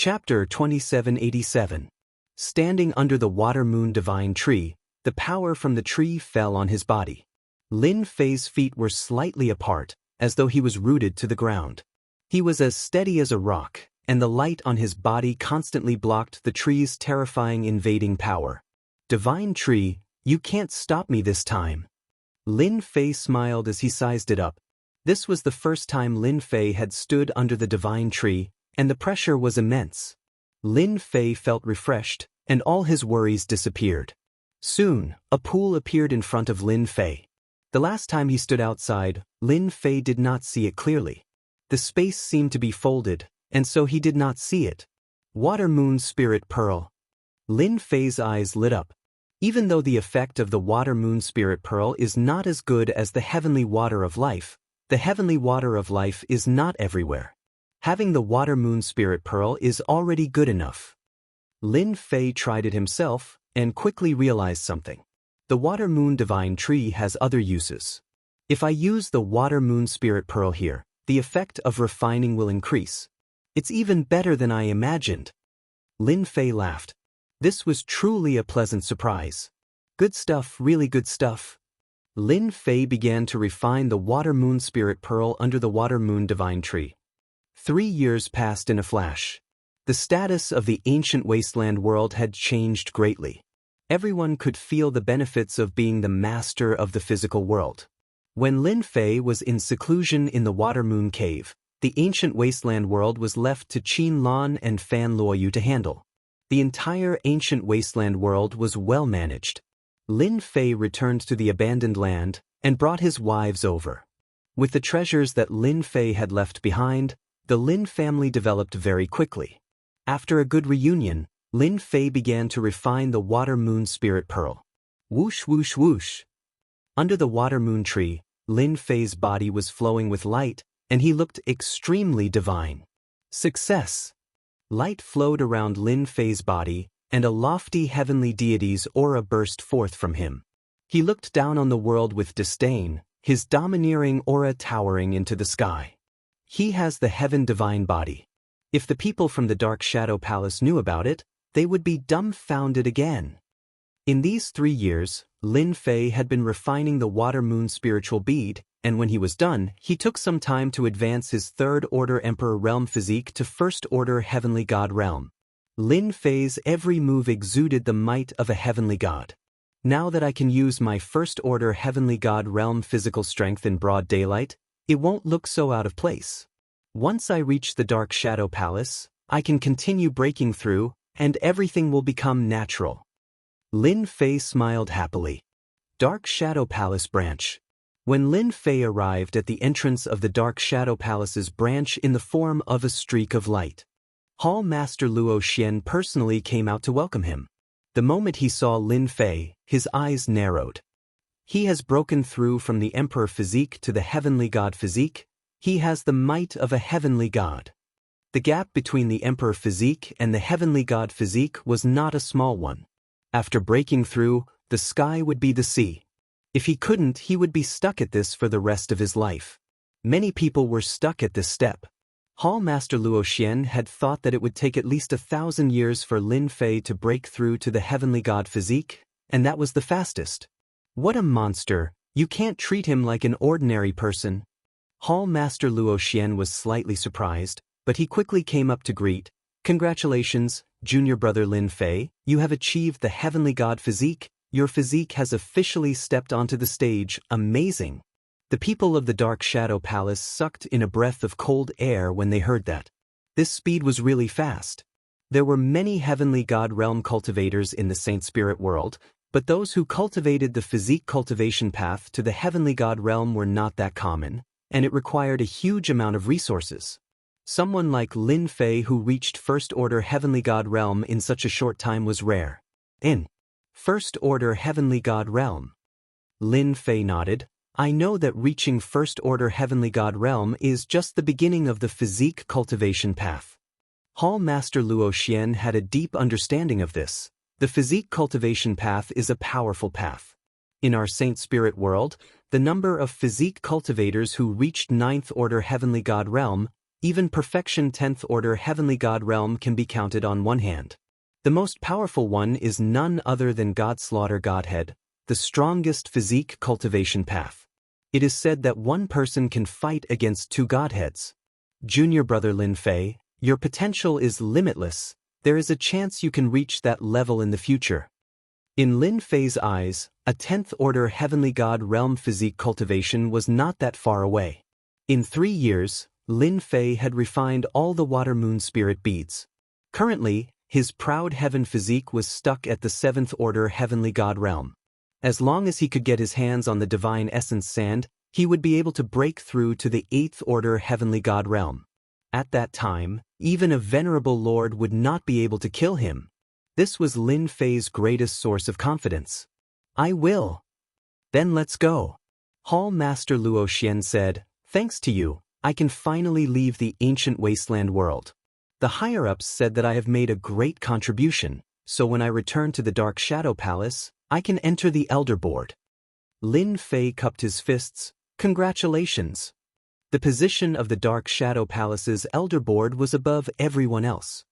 Chapter 2787. Standing under the water-moon divine tree, the power from the tree fell on his body. Lin Fei's feet were slightly apart, as though he was rooted to the ground. He was as steady as a rock, and the light on his body constantly blocked the tree's terrifying invading power. Divine tree, you can't stop me this time. Lin Fei smiled as he sized it up. This was the first time Lin Fei had stood under the divine tree, and the pressure was immense. Lin Fei felt refreshed, and all his worries disappeared. Soon, a pool appeared in front of Lin Fei. The last time he stood outside, Lin Fei did not see it clearly. The space seemed to be folded, and so he did not see it. Water Moon Spirit Pearl. Lin Fei's eyes lit up. Even though the effect of the Water Moon Spirit Pearl is not as good as the Heavenly Water of Life, the Heavenly Water of Life is not everywhere. Having the Water Moon Spirit Pearl is already good enough. Lin Fei tried it himself, and quickly realized something. The Water Moon Divine Tree has other uses. If I use the Water Moon Spirit Pearl here, the effect of refining will increase. It's even better than I imagined. Lin Fei laughed. This was truly a pleasant surprise. Good stuff, really good stuff. Lin Fei began to refine the Water Moon Spirit Pearl under the Water Moon Divine Tree. 3 years passed in a flash. The status of the ancient wasteland world had changed greatly. Everyone could feel the benefits of being the master of the physical world. When Lin Fei was in seclusion in the Water Moon Cave, the ancient wasteland world was left to Qin Lan and Fan Luoyu to handle. The entire ancient wasteland world was well managed. Lin Fei returned to the abandoned land and brought his wives over. With the treasures that Lin Fei had left behind, the Lin family developed very quickly. After a good reunion, Lin Fei began to refine the Water Moon Spirit Pearl. Whoosh whoosh whoosh. Under the Water Moon tree, Lin Fei's body was flowing with light, and he looked extremely divine. Success! Light flowed around Lin Fei's body, and a lofty heavenly deity's aura burst forth from him. He looked down on the world with disdain, his domineering aura towering into the sky. He has the heaven divine body. If the people from the Dark Shadow Palace knew about it, they would be dumbfounded again. In these 3 years, Lin Fei had been refining the Water Moon spiritual bead, and when he was done, he took some time to advance his Third Order Emperor Realm physique to First Order Heavenly God Realm. Lin Fei's every move exuded the might of a heavenly god. Now that I can use my First Order Heavenly God Realm physical strength in broad daylight, it won't look so out of place. Once I reach the Dark Shadow Palace, I can continue breaking through, and everything will become natural. Lin Fei smiled happily. Dark Shadow Palace Branch. When Lin Fei arrived at the entrance of the Dark Shadow Palace's branch in the form of a streak of light, Hall Master Luo Xian personally came out to welcome him. The moment he saw Lin Fei, his eyes narrowed. He has broken through from the Emperor physique to the Heavenly God physique. He has the might of a heavenly god. The gap between the Emperor physique and the Heavenly God physique was not a small one. After breaking through, the sky would be the sea. If he couldn't, he would be stuck at this for the rest of his life. Many people were stuck at this step. Hall Master Luo Xian had thought that it would take at least 1,000 years for Lin Fei to break through to the Heavenly God physique, and that was the fastest. What a monster! You can't treat him like an ordinary person. Hall Master Luo Xian was slightly surprised, but he quickly came up to greet. Congratulations, junior brother Lin Fei, you have achieved the Heavenly God physique. Your physique has officially stepped onto the stage. Amazing! The people of the Dark Shadow Palace sucked in a breath of cold air when they heard that. This speed was really fast. There were many Heavenly God Realm cultivators in the Saint Spirit world, but those who cultivated the physique cultivation path to the Heavenly God Realm were not that common, and it required a huge amount of resources. Someone like Lin Fei who reached First Order Heavenly God Realm in such a short time was rare. In First Order Heavenly God Realm. Lin Fei nodded. I know that reaching First Order Heavenly God Realm is just the beginning of the physique cultivation path. Hall Master Luo Xian had a deep understanding of this. The physique cultivation path is a powerful path. In our Saint Spirit world, the number of physique cultivators who reached Ninth Order Heavenly God Realm Even perfection 10th order heavenly god realm can be counted on one hand. The most powerful one is none other than God Slaughter Godhead, the strongest physique cultivation path. It is said that one person can fight against two godheads. Junior brother Lin Fei, your potential is limitless. There is a chance you can reach that level in the future. In Lin Fei's eyes, a 10th order heavenly god realm physique cultivation was not that far away. In 3 years, Lin Fei had refined all the water moon spirit beads. Currently, his proud heaven physique was stuck at the 7th order heavenly god realm. As long as he could get his hands on the divine essence sand, he would be able to break through to the 8th order heavenly god realm. At that time, even a venerable lord would not be able to kill him. This was Lin Fei's greatest source of confidence. I will. Then let's go. Hall Master Luo Xian said, thanks to you, I can finally leave the ancient wasteland world. The higher-ups said that I have made a great contribution, so when I return to the Dark Shadow Palace, I can enter the Elder Board. Lin Fei cupped his fists. Congratulations. The position of the Dark Shadow Palace's Elder Board was above everyone else.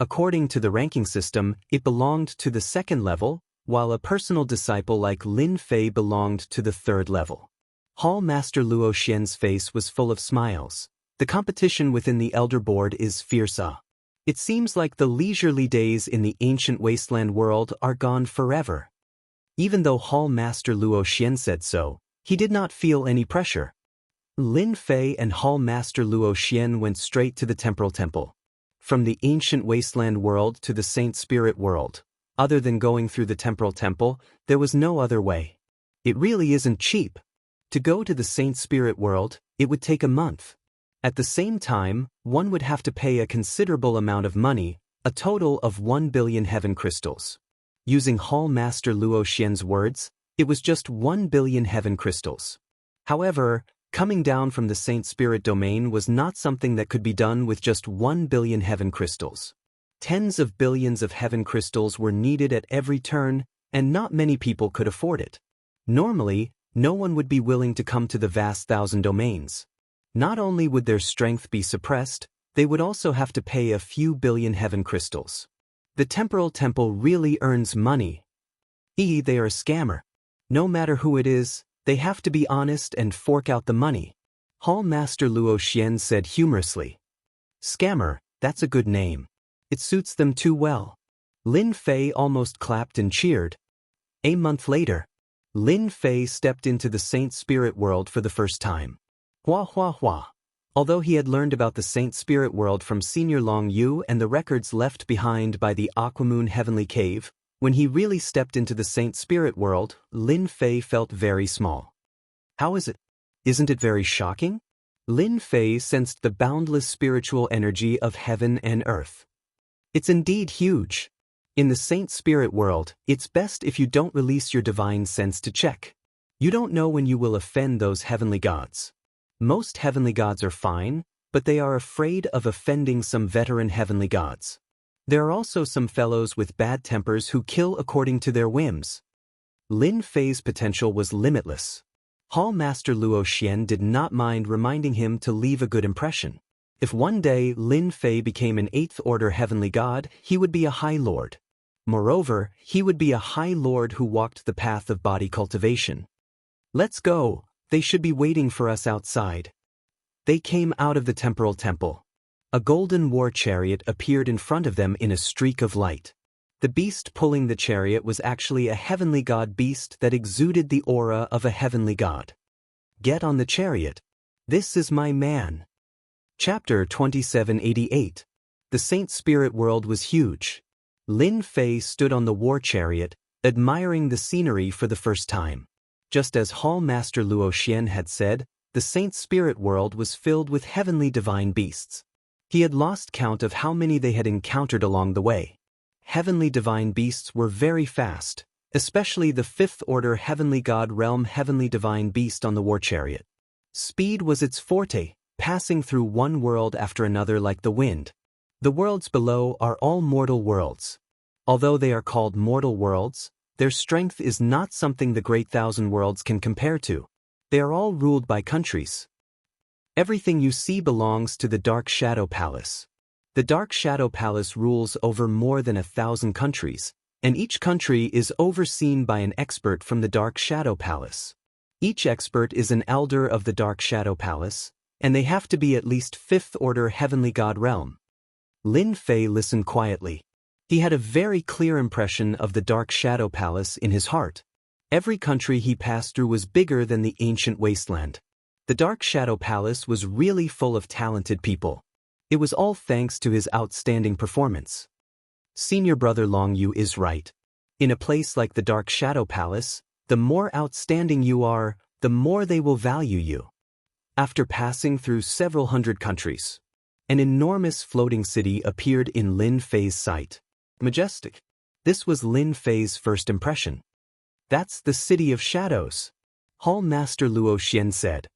According to the ranking system, it belonged to the 2nd level, while a personal disciple like Lin Fei belonged to the 3rd level. Hall Master Luo Xian's face was full of smiles. The competition within the Elder Board is fierce. It seems like the leisurely days in the ancient wasteland world are gone forever. Even though Hall Master Luo Xian said so, he did not feel any pressure. Lin Fei and Hall Master Luo Xian went straight to the Temporal Temple. From the ancient wasteland world to the Saint Spirit world, other than going through the Temporal Temple, there was no other way. It really isn't cheap. To go to the Saint Spirit world, it would take a month. At the same time, one would have to pay a considerable amount of money, a total of 1 billion heaven crystals. Using Hall Master Luo Xian's words, it was just 1 billion heaven crystals. However, coming down from the Saint Spirit domain was not something that could be done with just 1 billion heaven crystals. Tens of billions of heaven crystals were needed at every turn, and not many people could afford it. Normally, no one would be willing to come to the vast thousand domains. Not only would their strength be suppressed, they would also have to pay a few billion heaven crystals. The Temporal Temple really earns money. They are a scammer. No matter who it is, they have to be honest and fork out the money. Hall Master Luo Xian said humorously. Scammer, that's a good name. It suits them too well. Lin Fei almost clapped and cheered. A month later, Lin Fei stepped into the Saint Spirit world for the first time. Hua hua hua. Although he had learned about the Saint Spirit world from Senior Long Yu and the records left behind by the Aquamoon Heavenly Cave, when he really stepped into the Saint Spirit world, Lin Fei felt very small. How is it? Isn't it very shocking? Lin Fei sensed the boundless spiritual energy of heaven and earth. It's indeed huge. In the Saint Spirit world, it's best if you don't release your divine sense to check. You don't know when you will offend those heavenly gods. Most heavenly gods are fine, but they are afraid of offending some veteran heavenly gods. There are also some fellows with bad tempers who kill according to their whims. Lin Fei's potential was limitless. Hall Master Luo Xian did not mind reminding him to leave a good impression. If one day Lin Fei became an 8th order heavenly god, he would be a High Lord. Moreover, he would be a High Lord who walked the path of body cultivation. Let's go, they should be waiting for us outside. They came out of the Temporal Temple. A golden war chariot appeared in front of them in a streak of light. The beast pulling the chariot was actually a heavenly god beast that exuded the aura of a heavenly god. Get on the chariot. This is my man. Chapter 2788. The Saint Spirit world was huge. Lin Fei stood on the war chariot, admiring the scenery for the first time. Just as Hall Master Luo Xian had said, the Saint Spirit world was filled with heavenly divine beasts. He had lost count of how many they had encountered along the way. Heavenly divine beasts were very fast, especially the 5th order heavenly god realm heavenly divine beast on the war chariot. Speed was its forte, passing through one world after another like the wind. The worlds below are all mortal worlds. Although they are called mortal worlds, their strength is not something the great thousand worlds can compare to. They are all ruled by countries. Everything you see belongs to the Dark Shadow Palace. The Dark Shadow Palace rules over more than 1,000 countries, and each country is overseen by an expert from the Dark Shadow Palace. Each expert is an elder of the Dark Shadow Palace, and they have to be at least 5th Order Heavenly God realm. Lin Fei listened quietly. He had a very clear impression of the Dark Shadow Palace in his heart. Every country he passed through was bigger than the ancient wasteland. The Dark Shadow Palace was really full of talented people. It was all thanks to his outstanding performance. Senior brother Long Yu is right. In a place like the Dark Shadow Palace, the more outstanding you are, the more they will value you. After passing through several hundred countries, an enormous floating city appeared in Lin Fei's sight. Majestic. This was Lin Fei's first impression. That's the City of Shadows, Hall Master Luo Xian said.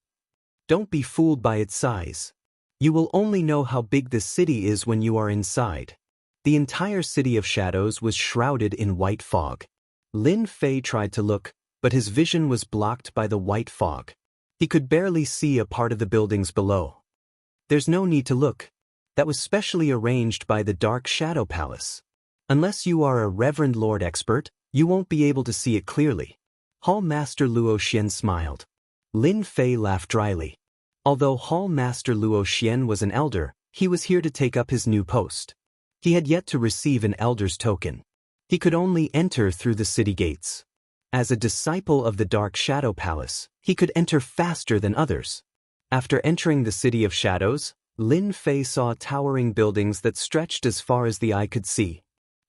Don't be fooled by its size. You will only know how big this city is when you are inside. The entire City of Shadows was shrouded in white fog. Lin Fei tried to look, but his vision was blocked by the white fog. He could barely see a part of the buildings below. There's no need to look. That was specially arranged by the Dark Shadow Palace. Unless you are a Reverend Lord expert, you won't be able to see it clearly. Hall Master Luo Xian smiled. Lin Fei laughed dryly. Although Hall Master Luo Xian was an elder, he was here to take up his new post. He had yet to receive an elder's token. He could only enter through the city gates. As a disciple of the Dark Shadow Palace, he could enter faster than others. After entering the City of Shadows, Lin Fei saw towering buildings that stretched as far as the eye could see.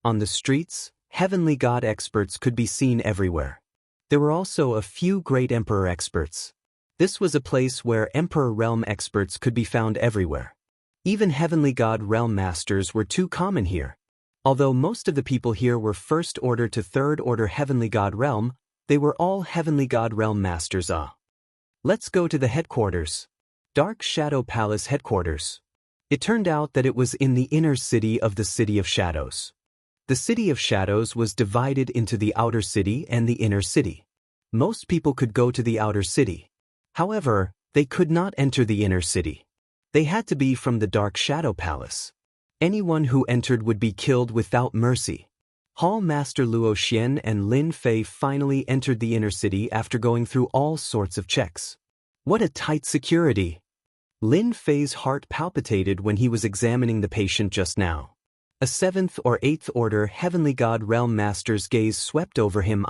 On the streets, Heavenly God experts could be seen everywhere. There were also a few great Emperor experts. This was a place where Emperor Realm experts could be found everywhere. Even Heavenly God Realm Masters were too common here. Although most of the people here were 1st Order to 3rd Order Heavenly God Realm, they were all Heavenly God Realm Masters. Let's go to the headquarters. Dark Shadow Palace headquarters. It turned out that it was in the inner city of the City of Shadows. The City of Shadows was divided into the outer city and the inner city. Most people could go to the outer city. However, they could not enter the inner city. They had to be from the Dark Shadow Palace. Anyone who entered would be killed without mercy. Hall Master Luo Xian and Lin Fei finally entered the inner city after going through all sorts of checks. What a tight security! Lin Fei's heart palpitated when he was examining the patient just now. A 7th or 8th Order Heavenly God Realm Master's gaze swept over him.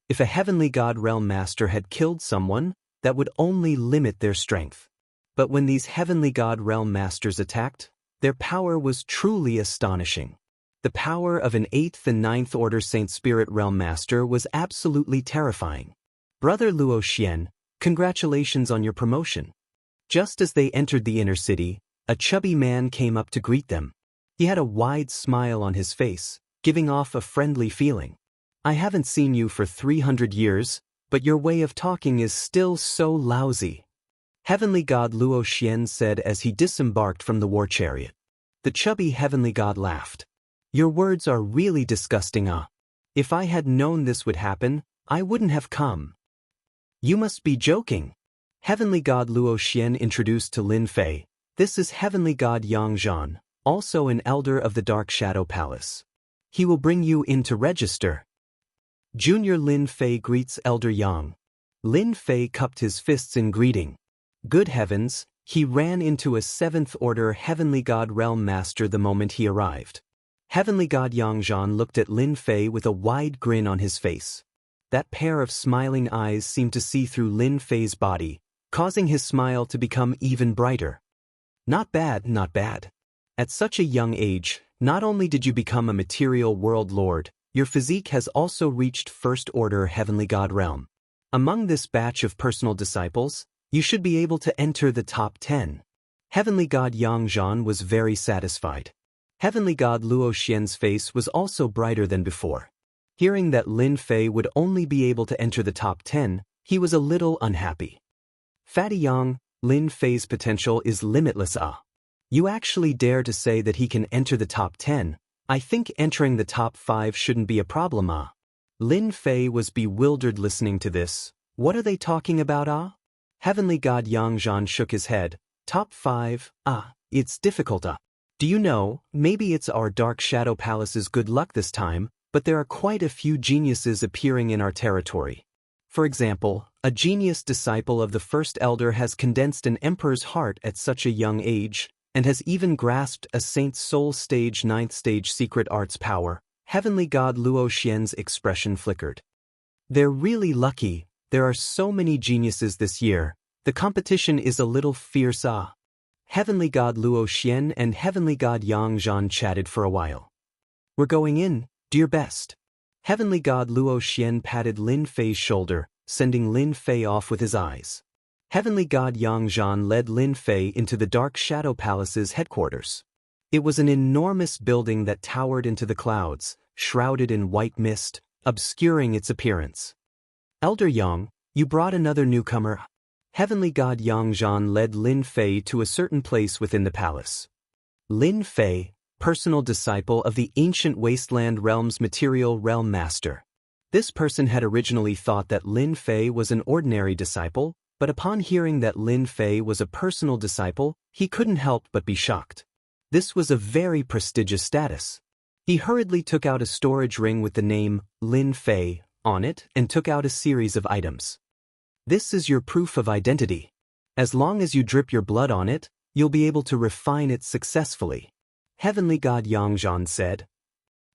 If a Heavenly God Realm Master had killed someone, that would only limit their strength. But when these Heavenly God Realm Masters attacked, their power was truly astonishing. The power of an 8th and 9th Order Saint Spirit Realm Master was absolutely terrifying. Brother Luo Xian, congratulations on your promotion. Just as they entered the inner city, a chubby man came up to greet them. He had a wide smile on his face, giving off a friendly feeling. I haven't seen you for 300 years, but your way of talking is still so lousy. Heavenly God Luo Xian said as he disembarked from the war chariot. The chubby Heavenly God laughed. Your words are really disgusting. If I had known this would happen, I wouldn't have come. You must be joking. Heavenly God Luo Xian introduced to Lin Fei. This is Heavenly God Yang Zhan, also an elder of the Dark Shadow Palace. He will bring you in to register. Junior Lin Fei greets Elder Yang. Lin Fei cupped his fists in greeting. Good heavens, he ran into a 7th Order Heavenly God Realm Master the moment he arrived. Heavenly God Yang Zhan looked at Lin Fei with a wide grin on his face. That pair of smiling eyes seemed to see through Lin Fei's body, causing his smile to become even brighter. Not bad, not bad. At such a young age, not only did you become a material world lord, your physique has also reached 1st Order Heavenly God Realm. Among this batch of personal disciples, you should be able to enter the top 10. Heavenly God Yang Zhan was very satisfied. Heavenly God Luo Xian's face was also brighter than before. Hearing that Lin Fei would only be able to enter the top 10, he was a little unhappy. Fatty Yang, Lin Fei's potential is limitless. You actually dare to say that he can enter the top 10? I think entering the top 5 shouldn't be a problem. Lin Fei was bewildered listening to this. What are they talking about? Heavenly God Yang Zhan shook his head. Top 5. It's difficult. Do you know, maybe it's our Dark Shadow Palace's good luck this time, but there are quite a few geniuses appearing in our territory. For example, a genius disciple of the First Elder has condensed an emperor's heart at such a young age, and has even grasped a saint's soul stage 9th stage secret arts power. Heavenly God Luo Xian's expression flickered. They're really lucky, there are so many geniuses this year, the competition is a little fierce. Heavenly God Luo Xian and Heavenly God Yang Zhan chatted for a while. We're going in, do your best. Heavenly God Luo Xian patted Lin Fei's shoulder, sending Lin Fei off with his eyes. Heavenly God Yang Zhan led Lin Fei into the Dark Shadow Palace's headquarters. It was an enormous building that towered into the clouds, shrouded in white mist, obscuring its appearance. Elder Yang, you brought another newcomer. Heavenly God Yang Zhan led Lin Fei to a certain place within the palace. Lin Fei, personal disciple of the ancient wasteland realm's material realm master. This person had originally thought that Lin Fei was an ordinary disciple, but upon hearing that Lin Fei was a personal disciple, he couldn't help but be shocked. This was a very prestigious status. He hurriedly took out a storage ring with the name Lin Fei on it and took out a series of items. This is your proof of identity. As long as you drip your blood on it, you'll be able to refine it successfully. Heavenly God Yang Zhan said.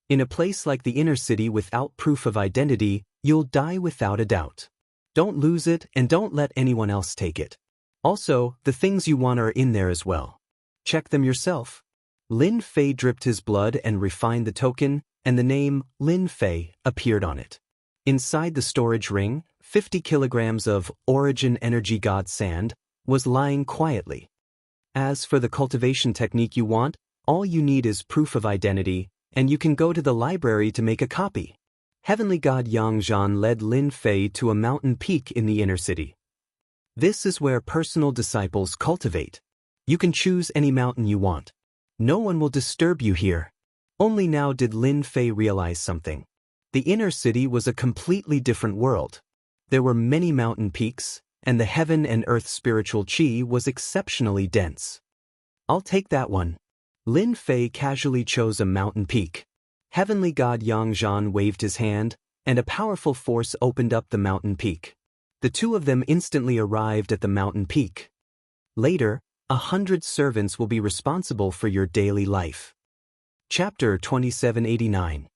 In a place like the inner city without proof of identity, you'll die without a doubt. Don't lose it and don't let anyone else take it. Also, the things you want are in there as well. Check them yourself. Lin Fei dripped his blood and refined the token, and the name Lin Fei appeared on it. Inside the storage ring, 50 kilograms of Origin Energy God Sand was lying quietly. As for the cultivation technique you want, all you need is proof of identity, and you can go to the library to make a copy. Heavenly God Yang Zhan led Lin Fei to a mountain peak in the inner city. This is where personal disciples cultivate. You can choose any mountain you want. No one will disturb you here. Only now did Lin Fei realize something. The inner city was a completely different world. There were many mountain peaks, and the heaven and earth spiritual chi was exceptionally dense. I'll take that one. Lin Fei casually chose a mountain peak. Heavenly God Yang Zhan waved his hand, and a powerful force opened up the mountain peak. The two of them instantly arrived at the mountain peak. Later, 100 servants will be responsible for your daily life. Chapter 2789.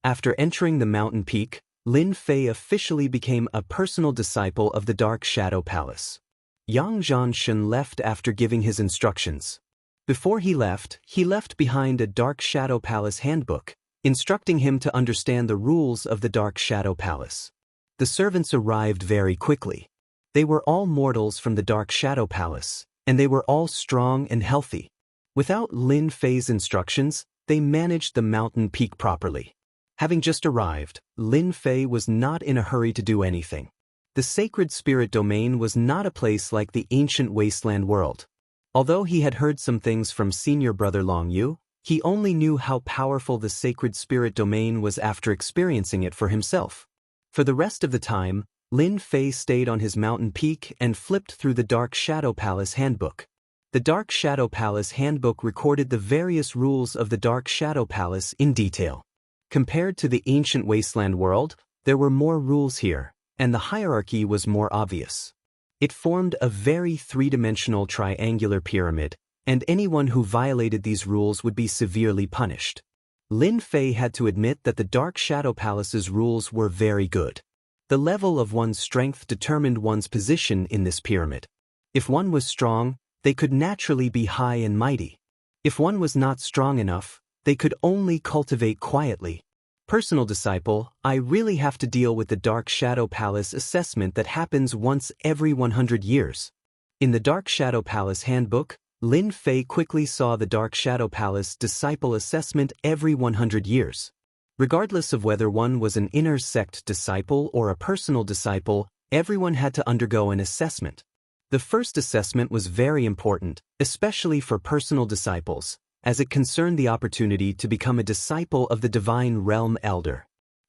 After entering the mountain peak, Lin Fei officially became a personal disciple of the Dark Shadow Palace. Yang Zhan left after giving his instructions. Before he left behind a Dark Shadow Palace handbook, instructing him to understand the rules of the Dark Shadow Palace. The servants arrived very quickly. They were all mortals from the Dark Shadow Palace, and they were all strong and healthy. Without Lin Fei's instructions, they managed the mountain peak properly. Having just arrived, Lin Fei was not in a hurry to do anything. The sacred spirit domain was not a place like the ancient wasteland world. Although he had heard some things from senior brother Long Yu, he only knew how powerful the sacred spirit domain was after experiencing it for himself. For the rest of the time, Lin Fei stayed on his mountain peak and flipped through the Dark Shadow Palace handbook. The Dark Shadow Palace handbook recorded the various rules of the Dark Shadow Palace in detail. Compared to the ancient wasteland world, there were more rules here, and the hierarchy was more obvious. It formed a very three-dimensional triangular pyramid, and anyone who violated these rules would be severely punished. Lin Fei had to admit that the Dark Shadow Palace's rules were very good. The level of one's strength determined one's position in this pyramid. If one was strong, they could naturally be high and mighty. If one was not strong enough, they could only cultivate quietly. Personal disciple, I really have to deal with the Dark Shadow Palace assessment that happens once every 100 years. In the Dark Shadow Palace handbook, Lin Fei quickly saw the Dark Shadow Palace disciple assessment every 100 years. Regardless of whether one was an inner sect disciple or a personal disciple, everyone had to undergo an assessment. The first assessment was very important, especially for personal disciples, as it concerned the opportunity to become a disciple of the Divine Realm Elder.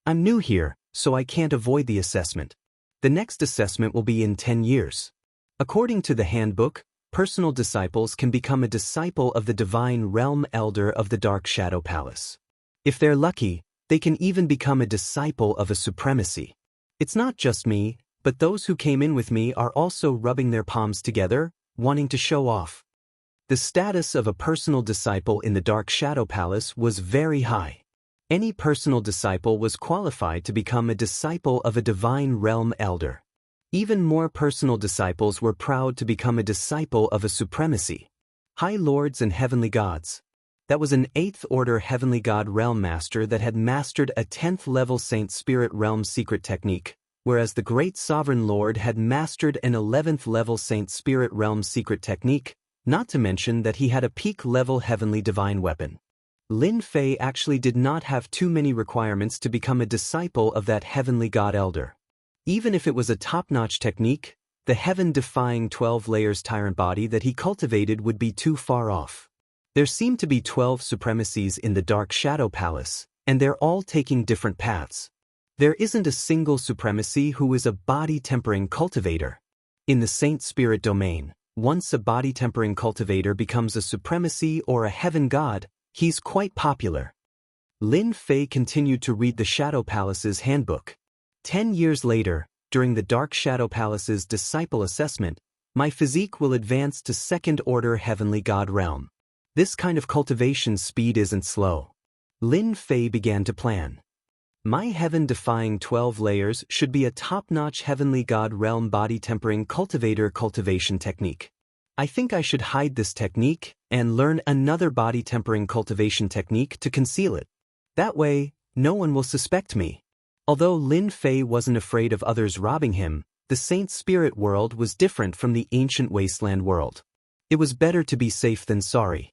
I'm new here, so I can't avoid the assessment. The next assessment will be in 10 years. According to the handbook, personal disciples can become a disciple of the Divine Realm Elder of the Dark Shadow Palace. If they're lucky, they can even become a disciple of a supremacy. It's not just me, but those who came in with me are also rubbing their palms together, wanting to show off. The status of a personal disciple in the Dark Shadow Palace was very high. Any personal disciple was qualified to become a disciple of a Divine Realm Elder. Even more personal disciples were proud to become a disciple of a supremacy. High Lords and Heavenly Gods. That was an 8th Order Heavenly God Realm Master that had mastered a 10th level Saint Spirit Realm secret technique, whereas the Great Sovereign Lord had mastered an 11th level Saint Spirit Realm secret technique, not to mention that he had a peak level Heavenly Divine weapon. Lin Fei actually did not have too many requirements to become a disciple of that Heavenly God Elder. Even if it was a top-notch technique, the heaven-defying 12 layers tyrant body that he cultivated would be too far off. There seemed to be 12 supremacies in the Dark Shadow Palace, and they're all taking different paths. There isn't a single supremacy who is a body-tempering cultivator. In the Saint Spirit domain, once a body-tempering cultivator becomes a supremacy or a heaven god, he's quite popular. Lin Fei continued to read the Shadow Palace's handbook. 10 years later, during the Dark Shadow Palace's disciple assessment, my physique will advance to 2nd Order Heavenly God Realm. This kind of cultivation speed isn't slow. Lin Fei began to plan. My heaven-defying 12 layers should be a top-notch Heavenly God Realm body-tempering cultivator cultivation technique. I think I should hide this technique and learn another body-tempering cultivation technique to conceal it. That way, no one will suspect me. Although Lin Fei wasn't afraid of others robbing him, the Saint Spirit world was different from the ancient wasteland world. It was better to be safe than sorry.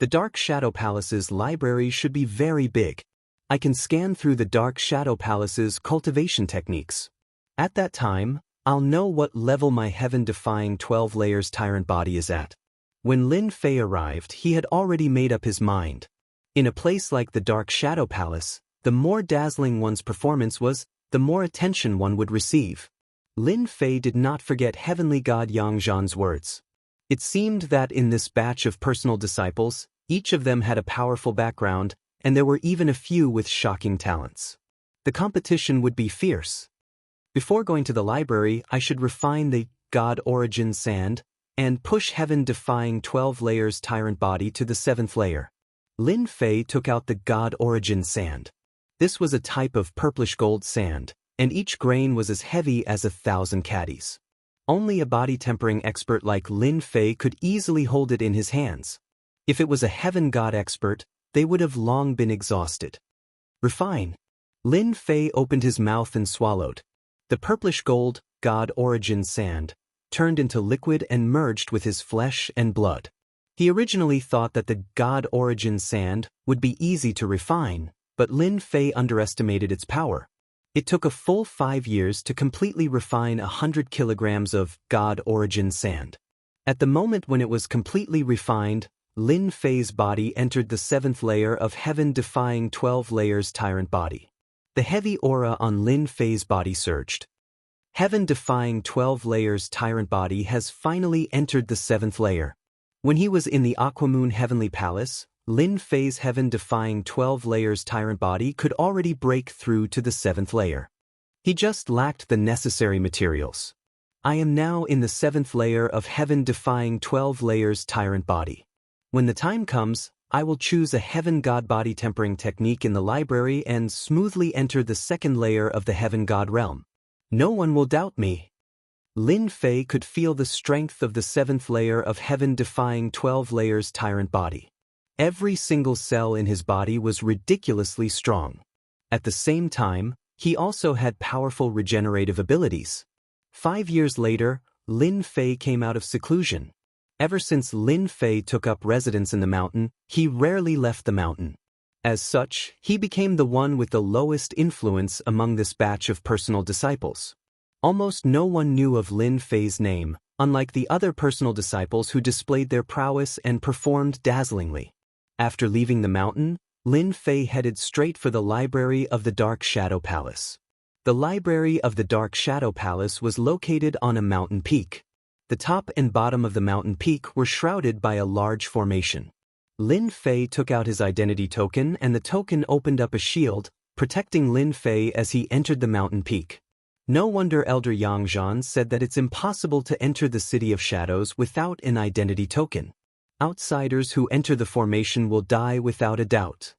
The Dark Shadow Palace's library should be very big. I can scan through the Dark Shadow Palace's cultivation techniques. At that time, I'll know what level my heaven-defying 12 layers tyrant body is at. When Lin Fei arrived, he had already made up his mind. In a place like the Dark Shadow Palace, the more dazzling one's performance was, the more attention one would receive. Lin Fei did not forget Heavenly God Yang Zhan's words. It seemed that in this batch of personal disciples, each of them had a powerful background, and there were even a few with shocking talents. The competition would be fierce. Before going to the library, I should refine the God Origin Sand and push heaven-defying 12 layers tyrant body to the 7th layer. Lin Fei took out the God Origin Sand. This was a type of purplish gold sand, and each grain was as heavy as 1,000 caddies. Only a body-tempering expert like Lin Fei could easily hold it in his hands. If it was a heaven god expert, they would have long been exhausted. Refine. Lin Fei opened his mouth and swallowed. The purplish gold, God Origin Sand, turned into liquid and merged with his flesh and blood. He originally thought that the God Origin Sand would be easy to refine, but Lin Fei underestimated its power. It took a full 5 years to completely refine 100 kilograms of God Origin Sand. At the moment when it was completely refined, Lin Fei's body entered the 7th layer of heaven-defying 12 layers tyrant body. The heavy aura on Lin Fei's body surged. Heaven-defying 12 layers tyrant body has finally entered the 7th layer. When he was in the Aquamoon Heavenly Palace, Lin Fei's heaven-defying 12 layers tyrant body could already break through to the 7th layer. He just lacked the necessary materials. I am now in the 7th layer of heaven-defying 12 layers tyrant body. When the time comes, I will choose a heaven god body tempering technique in the library and smoothly enter the 2nd layer of the heaven god realm. No one will doubt me. Lin Fei could feel the strength of the 7th layer of heaven-defying 12 layers tyrant body. Every single cell in his body was ridiculously strong. At the same time, he also had powerful regenerative abilities. 5 years later, Lin Fei came out of seclusion. Ever since Lin Fei took up residence in the mountain, he rarely left the mountain. As such, he became the one with the lowest influence among this batch of personal disciples. Almost no one knew of Lin Fei's name, unlike the other personal disciples who displayed their prowess and performed dazzlingly. After leaving the mountain, Lin Fei headed straight for the library of the Dark Shadow Palace. The library of the Dark Shadow Palace was located on a mountain peak. The top and bottom of the mountain peak were shrouded by a large formation. Lin Fei took out his identity token and the token opened up a shield, protecting Lin Fei as he entered the mountain peak. No wonder Elder Yang Zhan said that it's impossible to enter the City of Shadows without an identity token. Outsiders who enter the formation will die without a doubt.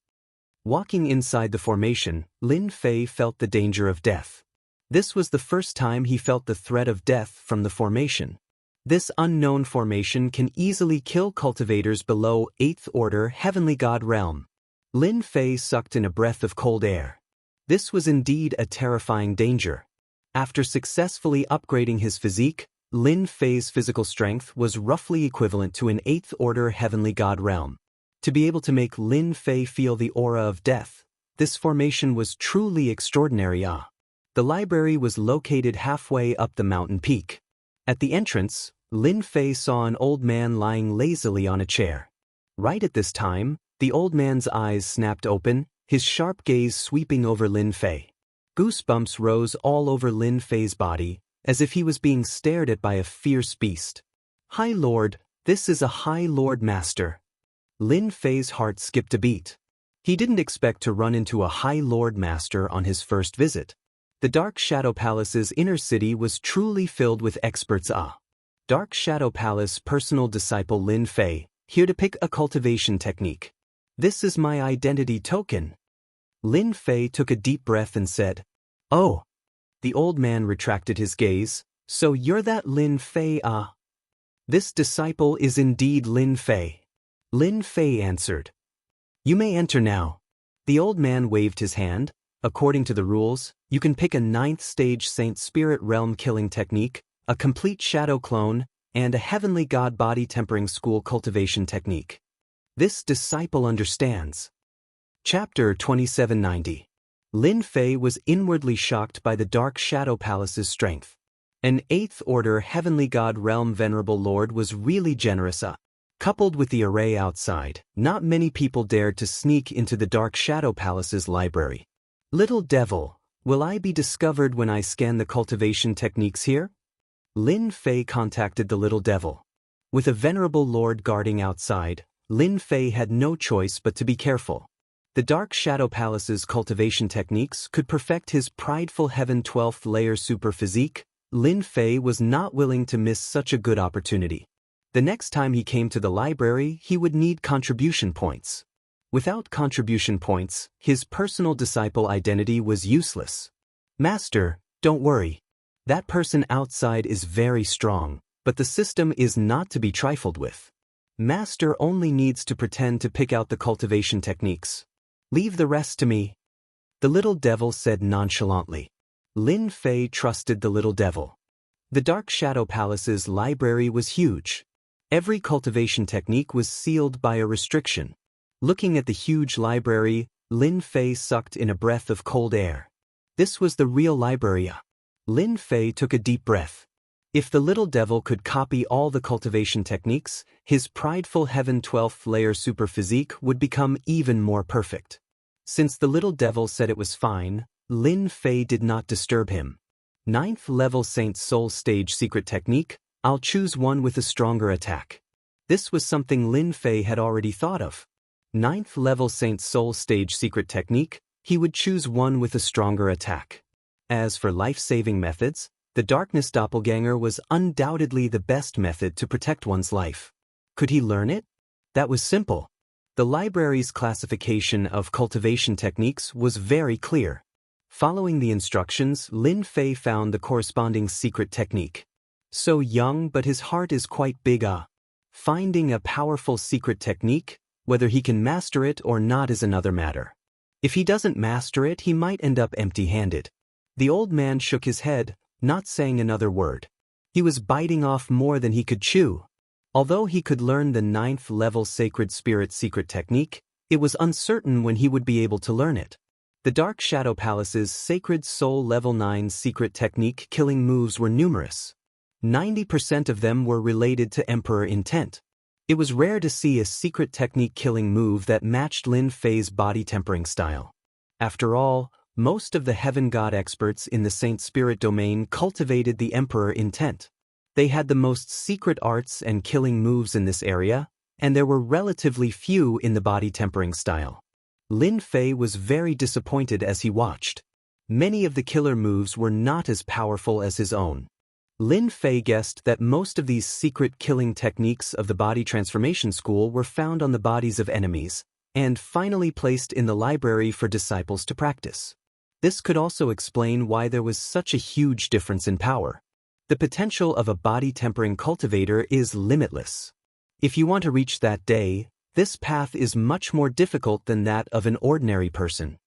Walking inside the formation, Lin Fei felt the danger of death. This was the first time he felt the threat of death from the formation. This unknown formation can easily kill cultivators below 8th Order Heavenly God Realm. Lin Fei sucked in a breath of cold air. This was indeed a terrifying danger. After successfully upgrading his physique, Lin Fei's physical strength was roughly equivalent to an 8th Order Heavenly God Realm. To be able to make Lin Fei feel the aura of death, this formation was truly extraordinary. The library was located halfway up the mountain peak. At the entrance, Lin Fei saw an old man lying lazily on a chair. Right at this time, the old man's eyes snapped open, his sharp gaze sweeping over Lin Fei. Goosebumps rose all over Lin Fei's body, as if he was being stared at by a fierce beast. High Lord, this is a High Lord Master. Lin Fei's heart skipped a beat. He didn't expect to run into a High Lord Master on his first visit. The Dark Shadow Palace's inner city was truly filled with experts. Dark Shadow Palace personal disciple Lin Fei, here to pick a cultivation technique. This is my identity token. Lin Fei took a deep breath and said, "Oh." The old man retracted his gaze. "So you're that Lin Fei, This disciple is indeed Lin Fei." Lin Fei answered. "You may enter now." The old man waved his hand. According to the rules, you can pick a 9th stage Saint Spirit Realm killing technique, a complete shadow clone, and a Heavenly God body tempering school cultivation technique. This disciple understands. Chapter 2790. Lin Fei was inwardly shocked by the Dark Shadow Palace's strength. An 8th Order Heavenly God Realm Venerable Lord was really generous. Coupled with the array outside, not many people dared to sneak into the Dark Shadow Palace's library. "Little devil, will I be discovered when I scan the cultivation techniques here?" Lin Fei contacted the little devil. With a venerable lord guarding outside, Lin Fei had no choice but to be careful. The Dark Shadow Palace's cultivation techniques could perfect his prideful Heaven 12th layer super physique. Lin Fei was not willing to miss such a good opportunity. The next time he came to the library, he would need contribution points. Without contribution points, his personal disciple identity was useless. "Master, don't worry. That person outside is very strong, but the system is not to be trifled with. Master only needs to pretend to pick out the cultivation techniques. Leave the rest to me." The little devil said nonchalantly. Lin Fei trusted the little devil. The Dark Shadow Palace's library was huge. Every cultivation technique was sealed by a restriction. Looking at the huge library, Lin Fei sucked in a breath of cold air. This was the real library. Lin Fei took a deep breath. If the little devil could copy all the cultivation techniques, his prideful Heaven 12th layer super physique would become even more perfect. Since the little devil said it was fine, Lin Fei did not disturb him. 9th level Saint Soul stage secret technique, I'll choose one with a stronger attack. This was something Lin Fei had already thought of. 9th level Saint Soul stage secret technique, he would choose one with a stronger attack. As for life-saving methods, the Darkness Doppelganger was undoubtedly the best method to protect one's life. Could he learn it? That was simple. The library's classification of cultivation techniques was very clear. Following the instructions, Lin Fei found the corresponding secret technique. So young, but his heart is quite big. Finding a powerful secret technique, whether he can master it or not is another matter. If he doesn't master it, he might end up empty-handed. The old man shook his head, not saying another word. He was biting off more than he could chew. Although he could learn the 9th level Sacred Spirit secret technique, it was uncertain when he would be able to learn it. The Dark Shadow Palace's Sacred Soul Level 9 secret technique killing moves were numerous. 90% of them were related to Emperor intent. It was rare to see a secret technique killing move that matched Lin Fei's body tempering style. After all, most of the Heaven God experts in the Saint Spirit domain cultivated the Emperor intent. They had the most secret arts and killing moves in this area, and there were relatively few in the body tempering style. Lin Fei was very disappointed as he watched. Many of the killer moves were not as powerful as his own. Lin Fei guessed that most of these secret killing techniques of the body transformation school were found on the bodies of enemies, and finally placed in the library for disciples to practice. This could also explain why there was such a huge difference in power. The potential of a body-tempering cultivator is limitless. If you want to reach that day, this path is much more difficult than that of an ordinary person.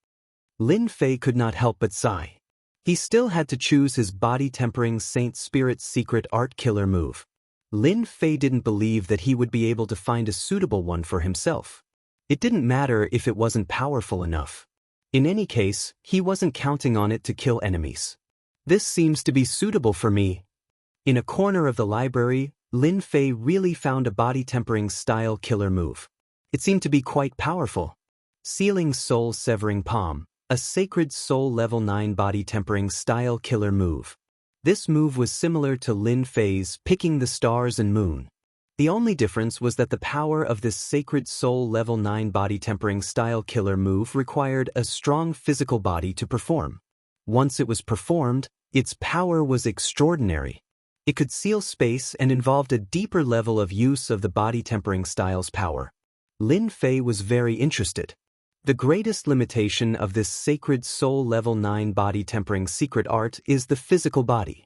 Lin Fei could not help but sigh. He still had to choose his body-tempering Saint Spirit's secret art killer move. Lin Fei didn't believe that he would be able to find a suitable one for himself. It didn't matter if it wasn't powerful enough. In any case, he wasn't counting on it to kill enemies. This seems to be suitable for me. In a corner of the library, Lin Fei really found a body-tempering style killer move. It seemed to be quite powerful. Sealing Soul Severing Palm, a sacred soul level 9 body-tempering style killer move. This move was similar to Lin Fei's Picking the Stars and Moon. The only difference was that the power of this sacred soul level 9 body-tempering style killer move required a strong physical body to perform. Once it was performed, its power was extraordinary. It could seal space and involved a deeper level of use of the body-tempering style's power. Lin Fei was very interested. The greatest limitation of this sacred soul level 9 body-tempering secret art is the physical body.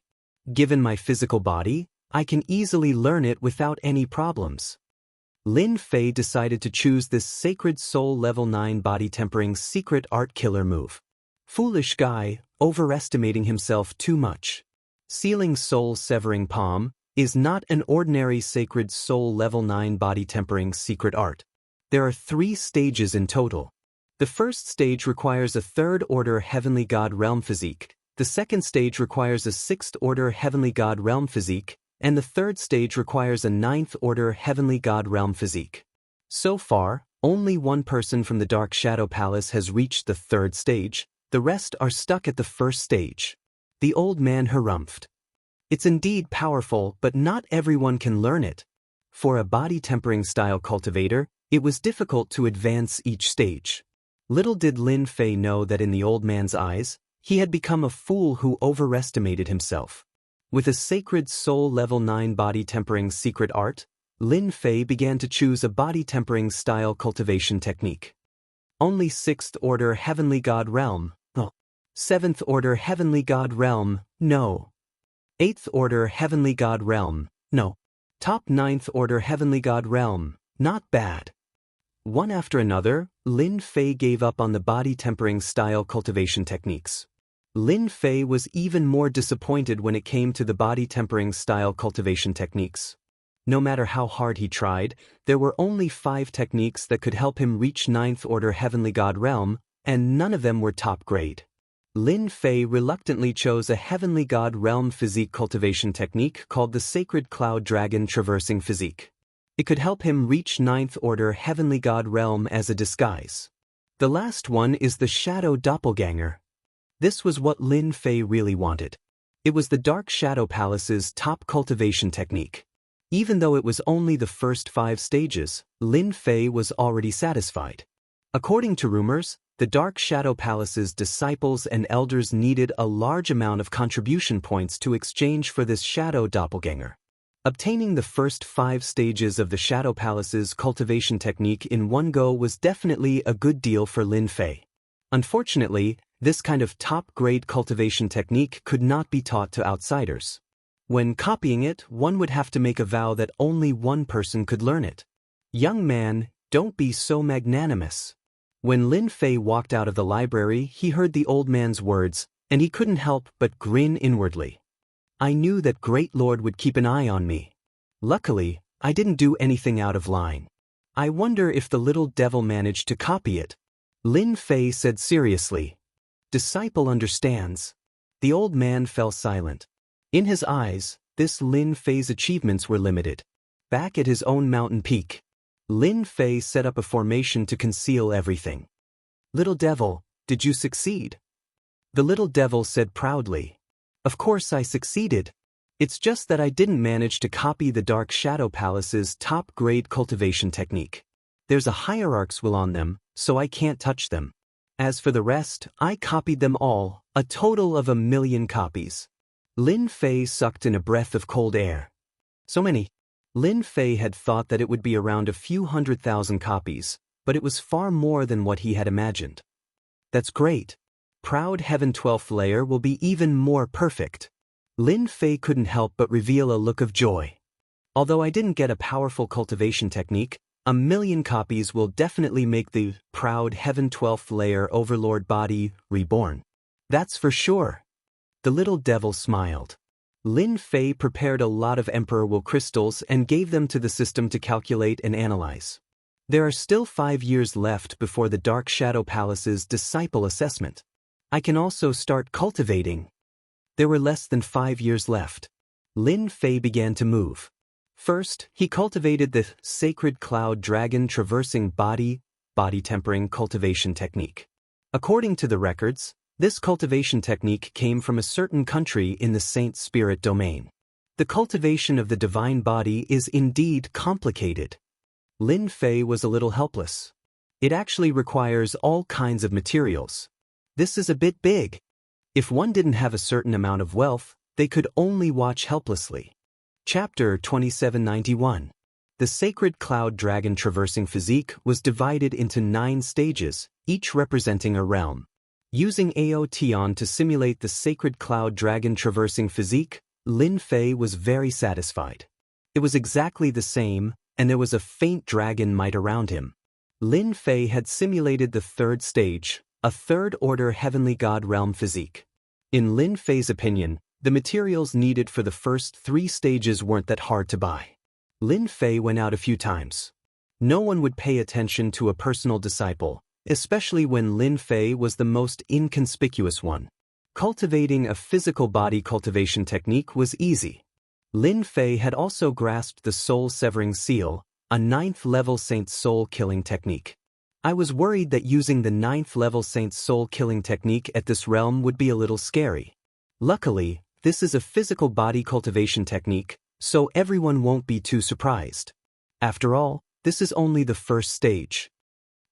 Given my physical body, I can easily learn it without any problems. Lin Fei decided to choose this sacred soul level 9 body-tempering secret art killer move. Foolish guy, overestimating himself too much. Sealing Soul Severing Palm is not an ordinary sacred soul level 9 body-tempering secret art. There are 3 stages in total. The first stage requires a 3rd order Heavenly God Realm physique, the second stage requires a 6th order Heavenly God Realm physique, and the third stage requires a 9th order Heavenly God Realm physique. So far, only one person from the Dark Shadow Palace has reached the 3rd stage, the rest are stuck at the 1st stage. The old man harumphed. It's indeed powerful, but not everyone can learn it. For a body-tempering style cultivator, it was difficult to advance each stage. Little did Lin Fei know that in the old man's eyes, he had become a fool who overestimated himself. With a sacred soul level 9 body-tempering secret art, Lin Fei began to choose a body-tempering style cultivation technique. Only 6th order Heavenly God Realm, no. 7th order Heavenly God Realm, no. 8th order Heavenly God Realm, no. Top 9th order Heavenly God Realm, not bad. One after another, Lin Fei gave up on the body-tempering style cultivation techniques. Lin Fei was even more disappointed when it came to the body-tempering style cultivation techniques. No matter how hard he tried, there were only 5 techniques that could help him reach 9th order Heavenly God Realm, and none of them were top grade. Lin Fei reluctantly chose a Heavenly God Realm physique cultivation technique called the Sacred Cloud Dragon Traversing Physique. It could help him reach 9th order Heavenly God Realm as a disguise. The last one is the Shadow Doppelganger. This was what Lin Fei really wanted. It was the Dark Shadow Palace's top cultivation technique. Even though it was only the first 5 stages, Lin Fei was already satisfied. According to rumors, the Dark Shadow Palace's disciples and elders needed a large amount of contribution points to exchange for this Shadow Doppelganger. Obtaining the first 5 stages of the Shadow Palace's cultivation technique in one go was definitely a good deal for Lin Fei. Unfortunately, this kind of top-grade cultivation technique could not be taught to outsiders. When copying it, one would have to make a vow that only one person could learn it. Young man, don't be so magnanimous. When Lin Fei walked out of the library, he heard the old man's words, and he couldn't help but grin inwardly. I knew that Great Lord would keep an eye on me. Luckily, I didn't do anything out of line. I wonder if the little devil managed to copy it. Lin Fei said seriously. Disciple understands. The old man fell silent. In his eyes, this Lin Fei's achievements were limited. Back at his own mountain peak, Lin Fei set up a formation to conceal everything. Little devil, did you succeed? The little devil said proudly. Of course I succeeded. It's just that I didn't manage to copy the Dark Shadow Palace's top-grade cultivation technique. There's a hierarch's will on them, so I can't touch them. As for the rest, I copied them all, a total of 1,000,000 copies. Lin Fei sucked in a breath of cold air. So many. Lin Fei had thought that it would be around a few 100,000 copies, but it was far more than what he had imagined. That's great. Proud Heaven 12th layer will be even more perfect. Lin Fei couldn't help but reveal a look of joy. Although I didn't get a powerful cultivation technique, 1,000,000 copies will definitely make the Proud Heaven 12th layer overlord body reborn. That's for sure. The little devil smiled. Lin Fei prepared a lot of Emperor Will crystals and gave them to the system to calculate and analyze. There are still 5 years left before the Dark Shadow Palace's disciple assessment. I can also start cultivating. There were less than 5 years left. Lin Fei began to move. First, he cultivated the Sacred Cloud Dragon Traversing Body Tempering Cultivation Technique. According to the records, this cultivation technique came from a certain country in the Saint Spirit domain. The cultivation of the divine body is indeed complicated. Lin Fei was a little helpless. It actually requires all kinds of materials. This is a bit big. If one didn't have a certain amount of wealth, they could only watch helplessly. Chapter 2791. The Sacred Cloud Dragon Traversing Physique was divided into 9 stages, each representing a realm. Using Aotion to simulate the Sacred Cloud Dragon Traversing Physique, Lin Fei was very satisfied. It was exactly the same, and there was a faint dragon might around him. Lin Fei had simulated the 3rd stage, a 3rd-order Heavenly God Realm physique. In Lin Fei's opinion, the materials needed for the first 3 stages weren't that hard to buy. Lin Fei went out a few times. No one would pay attention to a personal disciple, especially when Lin Fei was the most inconspicuous one. Cultivating a physical body cultivation technique was easy. Lin Fei had also grasped the soul-severing seal, a 9th-level Saint soul-killing technique. I was worried that using the 9th-level Saint soul-killing technique at this realm would be a little scary. Luckily, this is a physical body cultivation technique, so everyone won't be too surprised. After all, this is only the 1st stage.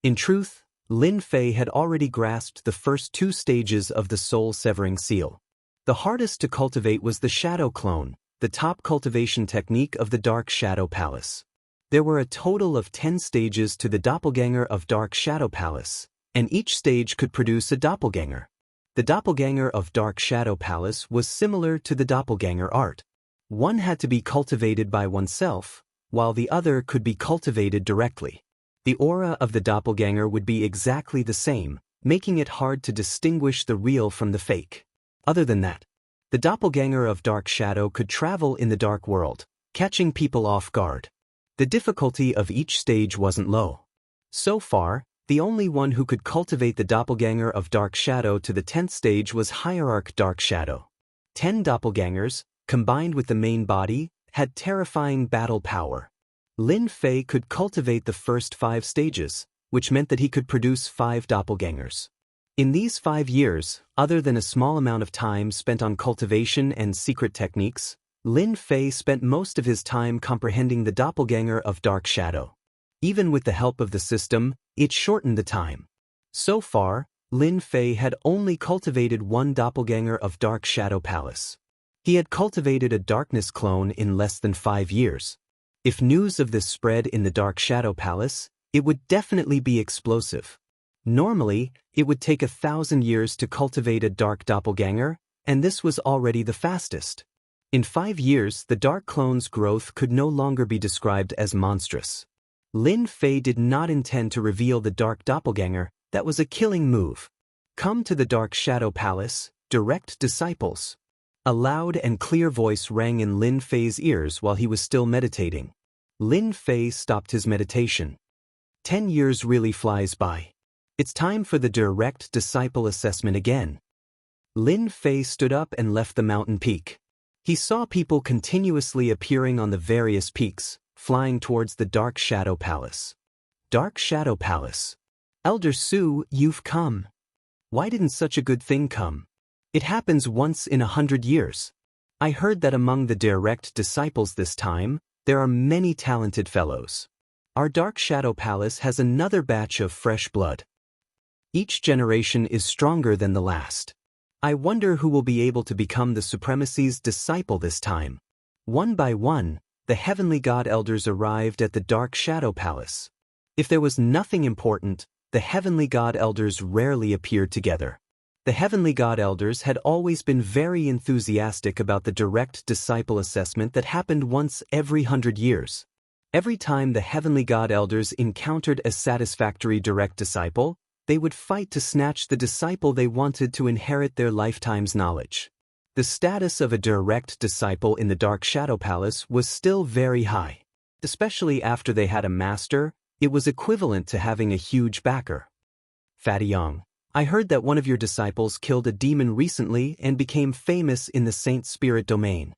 In truth, Lin Fei had already grasped the first 2 stages of the soul-severing seal. The hardest to cultivate was the Shadow Clone, the top cultivation technique of the Dark Shadow Palace. There were a total of 10 stages to the Doppelganger of Dark Shadow Palace, and each stage could produce a doppelganger. The Doppelganger of Dark Shadow Palace was similar to the Doppelganger art. One had to be cultivated by oneself, while the other could be cultivated directly. The aura of the doppelganger would be exactly the same, making it hard to distinguish the real from the fake. Other than that, the doppelganger of Dark Shadow could travel in the dark world, catching people off guard. The difficulty of each stage wasn't low. So far, the only one who could cultivate the doppelganger of Dark Shadow to the 10th stage was Hierarch Dark Shadow. 10 doppelgangers, combined with the main body, had terrifying battle power. Lin Fei could cultivate the first 5 stages, which meant that he could produce 5 doppelgangers. In these 5 years, other than a small amount of time spent on cultivation and secret techniques, Lin Fei spent most of his time comprehending the doppelganger of Dark Shadow. Even with the help of the system, it shortened the time. So far, Lin Fei had only cultivated 1 doppelganger of Dark Shadow Palace. He had cultivated a darkness clone in less than 5 years. If news of this spread in the Dark Shadow Palace, it would definitely be explosive. Normally, it would take 1,000 years to cultivate a dark doppelganger, and this was already the fastest. In 5 years, the dark clone's growth could no longer be described as monstrous. Lin Fei did not intend to reveal the dark doppelganger. That was a killing move. Come to the Dark Shadow Palace, direct disciples. A loud and clear voice rang in Lin Fei's ears while he was still meditating. Lin Fei stopped his meditation. 10 years really flies by. It's time for the direct disciple assessment again. Lin Fei stood up and left the mountain peak. He saw people continuously appearing on the various peaks, flying towards the Dark Shadow Palace. Dark Shadow Palace. Elder Su, you've come. Why didn't such a good thing come? It happens once in 100 years. I heard that among the direct disciples this time, there are many talented fellows. Our Dark Shadow Palace has another batch of fresh blood. Each generation is stronger than the last. I wonder who will be able to become the Supremacy's disciple this time. One by one, the Heavenly God Elders arrived at the Dark Shadow Palace. If there was nothing important, the Heavenly God Elders rarely appeared together. The Heavenly God Elders had always been very enthusiastic about the direct disciple assessment that happened once every 100 years. Every time the Heavenly God Elders encountered a satisfactory direct disciple, they would fight to snatch the disciple they wanted to inherit their lifetime's knowledge. The status of a direct disciple in the Dark Shadow Palace was still very high. Especially after they had a master, it was equivalent to having a huge backer. Fatty Yang, I heard that one of your disciples killed a demon recently and became famous in the Saint Spirit domain.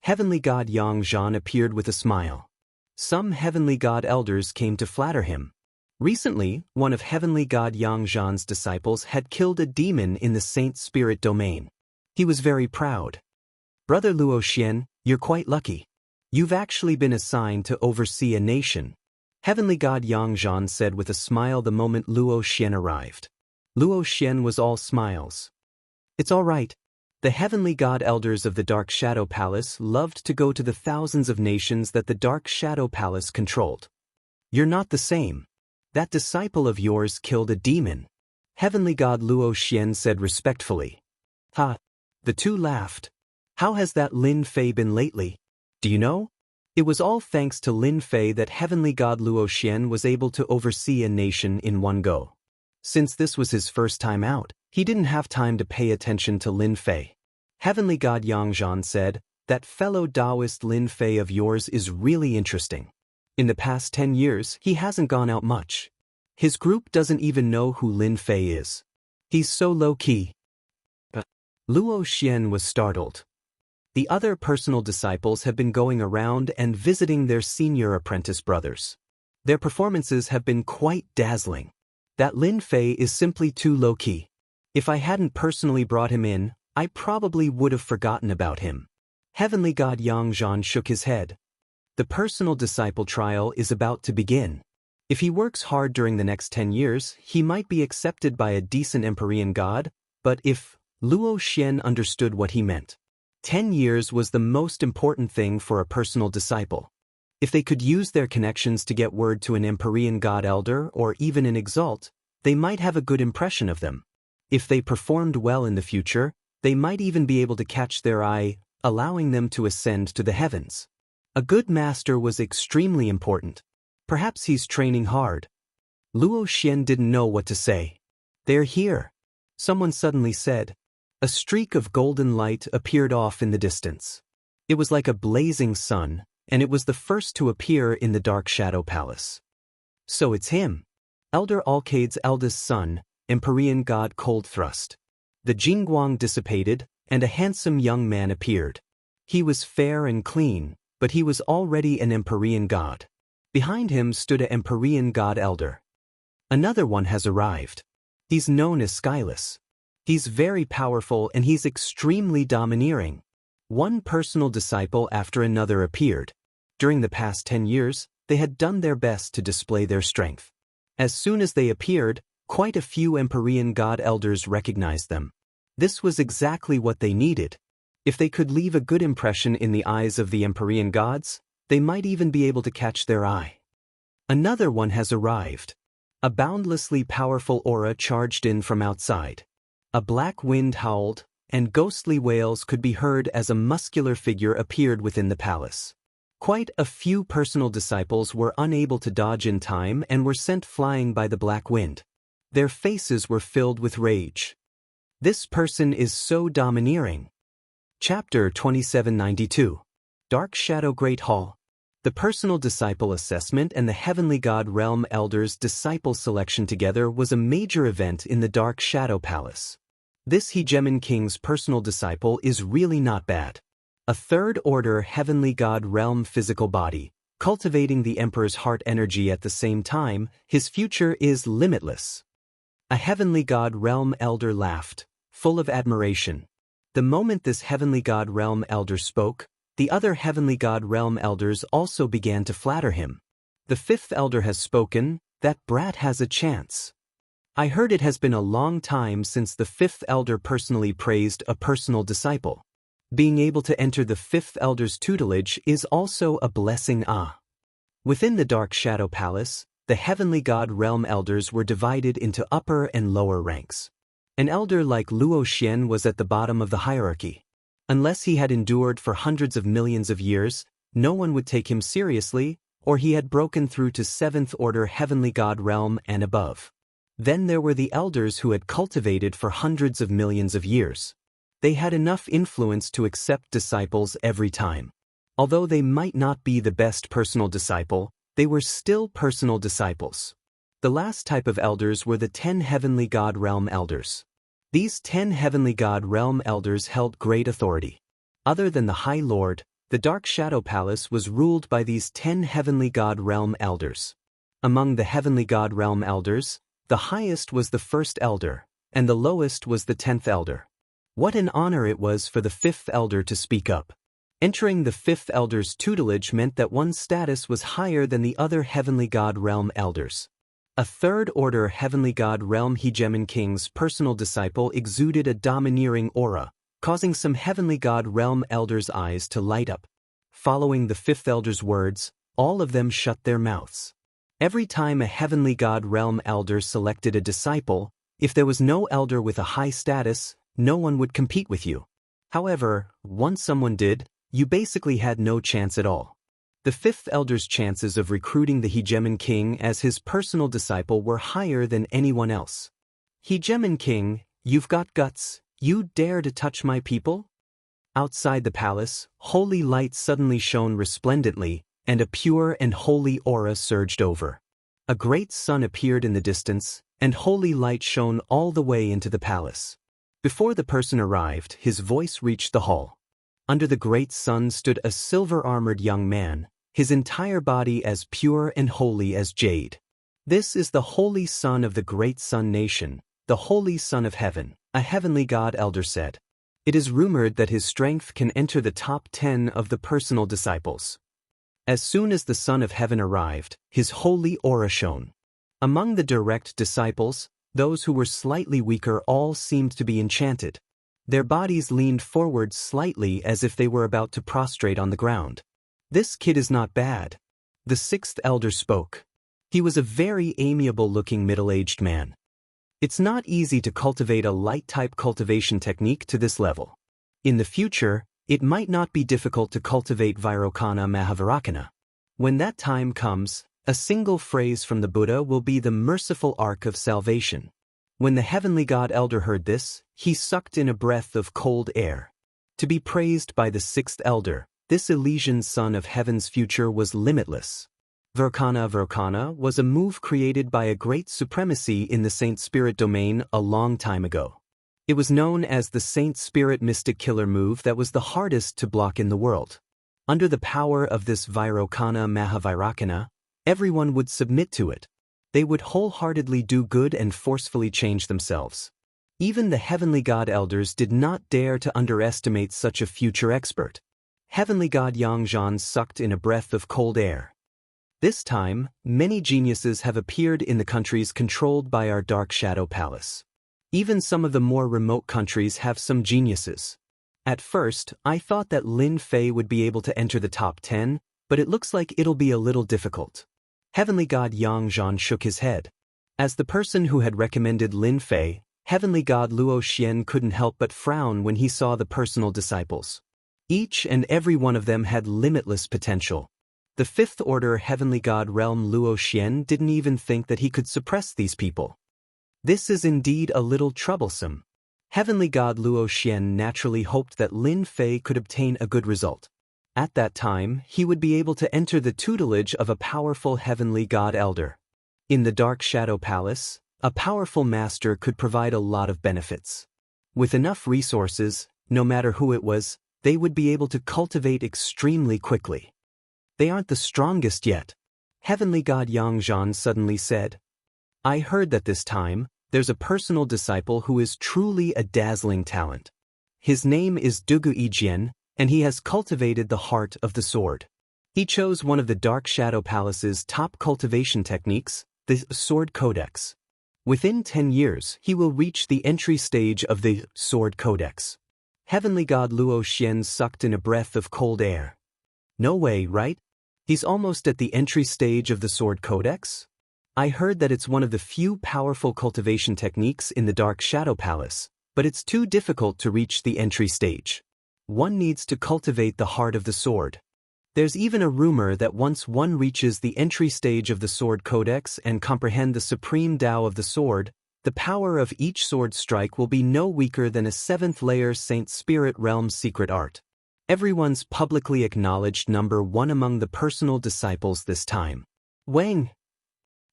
Heavenly God Yang Zhan appeared with a smile. Some Heavenly God Elders came to flatter him. Recently, one of Heavenly God Yang Zhan's disciples had killed a demon in the Saint Spirit domain. He was very proud. Brother Luo Xian, you're quite lucky. You've actually been assigned to oversee a nation. Heavenly God Yang Zhan said with a smile the moment Luo Xian arrived. Luo Xian was all smiles. It's all right. The Heavenly God Elders of the Dark Shadow Palace loved to go to the thousands of nations that the Dark Shadow Palace controlled. You're not the same. That disciple of yours killed a demon. Heavenly God Luo Xian said respectfully. Ha! The two laughed. How has that Lin Fei been lately? Do you know? It was all thanks to Lin Fei that Heavenly God Luo Xian was able to oversee a nation in one go. Since this was his first time out, he didn't have time to pay attention to Lin Fei. Heavenly God Yang Zhan said, that fellow Taoist Lin Fei of yours is really interesting. In the past 10 years, he hasn't gone out much. His group doesn't even know who Lin Fei is. He's so low-key. Luo Xian was startled. The other personal disciples have been going around and visiting their senior apprentice brothers. Their performances have been quite dazzling. That Lin Fei is simply too low-key. If I hadn't personally brought him in, I probably would have forgotten about him. Heavenly God Yang Zhan shook his head. The personal disciple trial is about to begin. If he works hard during the next 10 years, he might be accepted by a decent Empyrean god, but if Luo Xian understood what he meant. 10 years was the most important thing for a personal disciple. If they could use their connections to get word to an Empyrean God Elder or even an Exalt, they might have a good impression of them. If they performed well in the future, they might even be able to catch their eye, allowing them to ascend to the heavens. A good master was extremely important. Perhaps he's training hard. Luo Xian didn't know what to say. They're here. Someone suddenly said. A streak of golden light appeared off in the distance. It was like a blazing sun, and it was the first to appear in the Dark Shadow Palace. So it's him. Elder Alcade's eldest son, Empyrean God Cold Thrust. The Jingguang dissipated, and a handsome young man appeared. He was fair and clean, but he was already an Empyrean God. Behind him stood an Empyrean God Elder. Another one has arrived. He's known as Skyless. He's very powerful and he's extremely domineering. One personal disciple after another appeared. During the past 10 years, they had done their best to display their strength. As soon as they appeared, quite a few Empyrean God Elders recognized them. This was exactly what they needed. If they could leave a good impression in the eyes of the Empyrean gods, they might even be able to catch their eye. Another one has arrived. A boundlessly powerful aura charged in from outside. A black wind howled, and ghostly wails could be heard as a muscular figure appeared within the palace. Quite a few personal disciples were unable to dodge in time and were sent flying by the black wind. Their faces were filled with rage. This person is so domineering. Chapter 2792. Dark Shadow Great Hall. The personal disciple assessment and the Heavenly God Realm Elders disciple selection together was a major event in the Dark Shadow Palace. This Hegemon King's personal disciple is really not bad. A third-order Heavenly God Realm physical body, cultivating the Emperor's heart energy at the same time, his future is limitless. A Heavenly God Realm Elder laughed, full of admiration. The moment this heavenly god realm elder spoke, the other heavenly god realm elders also began to flatter him. The fifth elder has spoken, that brat has a chance. I heard it has been a long time since the fifth elder personally praised a personal disciple. Being able to enter the fifth elder's tutelage is also a blessing. Within the Dark Shadow Palace, the heavenly god realm elders were divided into upper and lower ranks. An elder like Luo Xian was at the bottom of the hierarchy. Unless he had endured for hundreds of millions of years, no one would take him seriously, or he had broken through to 7th order heavenly god realm and above. Then there were the elders who had cultivated for hundreds of millions of years. They had enough influence to accept disciples every time. Although they might not be the best personal disciple, they were still personal disciples. The last type of elders were the 10 heavenly god realm elders. These 10 heavenly god realm elders held great authority. Other than the High Lord, the Dark Shadow Palace was ruled by these 10 heavenly god realm elders. Among the heavenly god realm elders, the highest was the first elder, and the lowest was the 10th elder. What an honor it was for the 5th elder to speak up. Entering the 5th elder's tutelage meant that one's status was higher than the other heavenly god realm elders. A 3rd order heavenly god realm hegemon king's personal disciple exuded a domineering aura, causing some heavenly god realm elders' eyes to light up. Following the 5th elder's words, all of them shut their mouths. Every time a heavenly god realm elder selected a disciple, if there was no elder with a high status, no one would compete with you. However, once someone did, you basically had no chance at all. The 5th elder's chances of recruiting the hegemon king as his personal disciple were higher than anyone else. Hegemon king, you've got guts, you dare to touch my people? Outside the palace, holy light suddenly shone resplendently, and a pure and holy aura surged over. A great sun appeared in the distance, and holy light shone all the way into the palace. Before the person arrived, his voice reached the hall. Under the great sun stood a silver-armored young man, his entire body as pure and holy as jade. This is the holy son of the great sun nation, the holy son of heaven, a heavenly god elder said. It is rumored that his strength can enter the top 10 of the personal disciples. As soon as the son of heaven arrived, his holy aura shone. Among the direct disciples, those who were slightly weaker all seemed to be enchanted. Their bodies leaned forward slightly as if they were about to prostrate on the ground. This kid is not bad. The 6th elder spoke. He was a very amiable-looking middle-aged man. It's not easy to cultivate a light-type cultivation technique to this level. In the future, it might not be difficult to cultivate Vairocana Mahavarakana. When that time comes, a single phrase from the Buddha will be the merciful arc of salvation. When the heavenly god elder heard this, he sucked in a breath of cold air. To be praised by the 6th elder, this Elysian son of heaven's future was limitless. Vairocana was a move created by a great supremacy in the Saint Spirit domain a long time ago. It was known as the Saint Spirit Mystic Killer move that was the hardest to block in the world. Under the power of this Vairocana Mahavarakana, everyone would submit to it. They would wholeheartedly do good and forcefully change themselves. Even the heavenly god elders did not dare to underestimate such a future expert. Heavenly god Yangzhan sucked in a breath of cold air. This time, many geniuses have appeared in the countries controlled by our Dark Shadow Palace. Even some of the more remote countries have some geniuses. At first, I thought that Lin Fei would be able to enter the top 10, but it looks like it'll be a little difficult. Heavenly god Yangzhan shook his head. As the person who had recommended Lin Fei, Heavenly god Luo Xian couldn't help but frown when he saw the personal disciples. Each and every one of them had limitless potential. The 5th order heavenly god realm Luo Xian didn't even think that he could suppress these people. This is indeed a little troublesome. Heavenly god Luo Xian naturally hoped that Lin Fei could obtain a good result. At that time, he would be able to enter the tutelage of a powerful heavenly god elder. In the Dark Shadow Palace, a powerful master could provide a lot of benefits. With enough resources, no matter who it was, they would be able to cultivate extremely quickly. They aren't the strongest yet. Heavenly god Yangzhan suddenly said. I heard that this time, there's a personal disciple who is truly a dazzling talent. His name is Dugu Yijian, and he has cultivated the heart of the sword. He chose one of the Dark Shadow Palace's top cultivation techniques, the Sword Codex. Within 10 years, he will reach the entry stage of the Sword Codex. Heavenly God Luo Xian sucked in a breath of cold air. No way, right? He's almost at the entry stage of the Sword Codex? I heard that it's one of the few powerful cultivation techniques in the Dark Shadow Palace, but it's too difficult to reach the entry stage. One needs to cultivate the heart of the sword. There's even a rumor that once one reaches the entry stage of the Sword Codex and comprehend the supreme Tao of the sword, the power of each sword strike will be no weaker than a 7th-layer Saint Spirit Realm secret art. Everyone's publicly acknowledged number one among the personal disciples this time. Wang!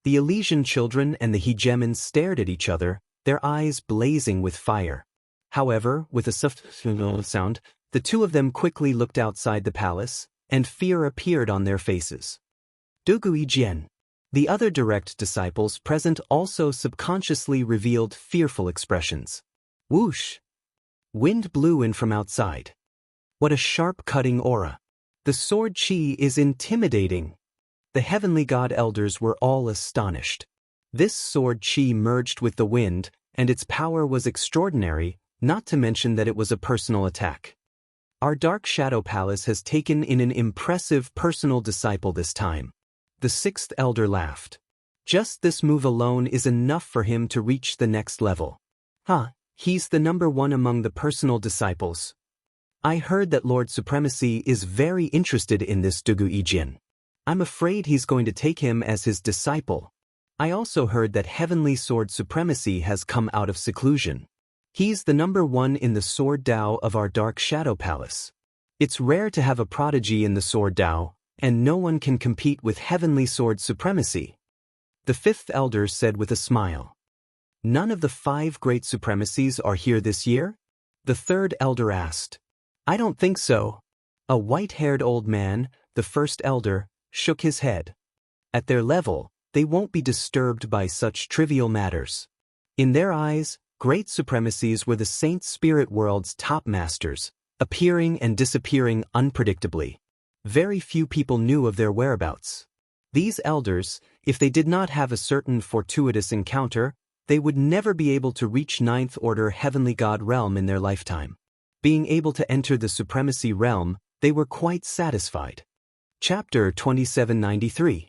The Elysian children and the hegemons stared at each other, their eyes blazing with fire. However, with a soft sound, the two of them quickly looked outside the palace, and fear appeared on their faces. Dugu Yijian. The other direct disciples present also subconsciously revealed fearful expressions. Whoosh! Wind blew in from outside. What a sharp cutting aura. The sword chi is intimidating. The heavenly god elders were all astonished. This sword chi merged with the wind, and its power was extraordinary, not to mention that it was a personal attack. Our Dark Shadow Palace has taken in an impressive personal disciple this time. The 6th elder laughed. Just this move alone is enough for him to reach the next level. He's the number one among the personal disciples. I heard that Lord Supremacy is very interested in this Dugu Yijian. I'm afraid he's going to take him as his disciple. I also heard that Heavenly Sword Supremacy has come out of seclusion. He's the number one in the Sword Tao of our Dark Shadow Palace. It's rare to have a prodigy in the Sword Tao, and no one can compete with Heavenly Sword Supremacy. The 5th elder said with a smile. None of the 5 great supremacies are here this year? The 3rd elder asked. I don't think so. A white-haired old man, the 1st elder, shook his head. At their level, they won't be disturbed by such trivial matters. In their eyes, great supremacies were the Saint Spirit world's top masters, appearing and disappearing unpredictably. Very few people knew of their whereabouts. These elders, if they did not have a certain fortuitous encounter, they would never be able to reach 9th Order Heavenly God realm in their lifetime. Being able to enter the Supremacy realm, they were quite satisfied. Chapter 2793.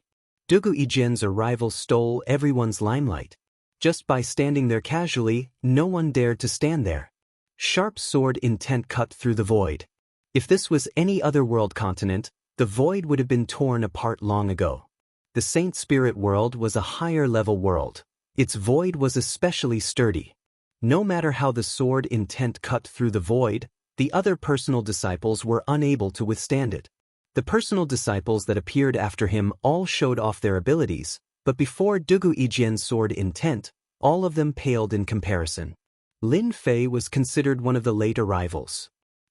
Dugu Yijian's arrival stole everyone's limelight. Just by standing there casually, no one dared to stand there. Sharp sword intent cut through the void. If this was any other world continent, the void would have been torn apart long ago. The Saint Spirit world was a higher-level world. Its void was especially sturdy. No matter how the sword intent cut through the void, the other personal disciples were unable to withstand it. The personal disciples that appeared after him all showed off their abilities, but before Dugu Yijian's sword intent, all of them paled in comparison. Lin Fei was considered one of the late arrivals.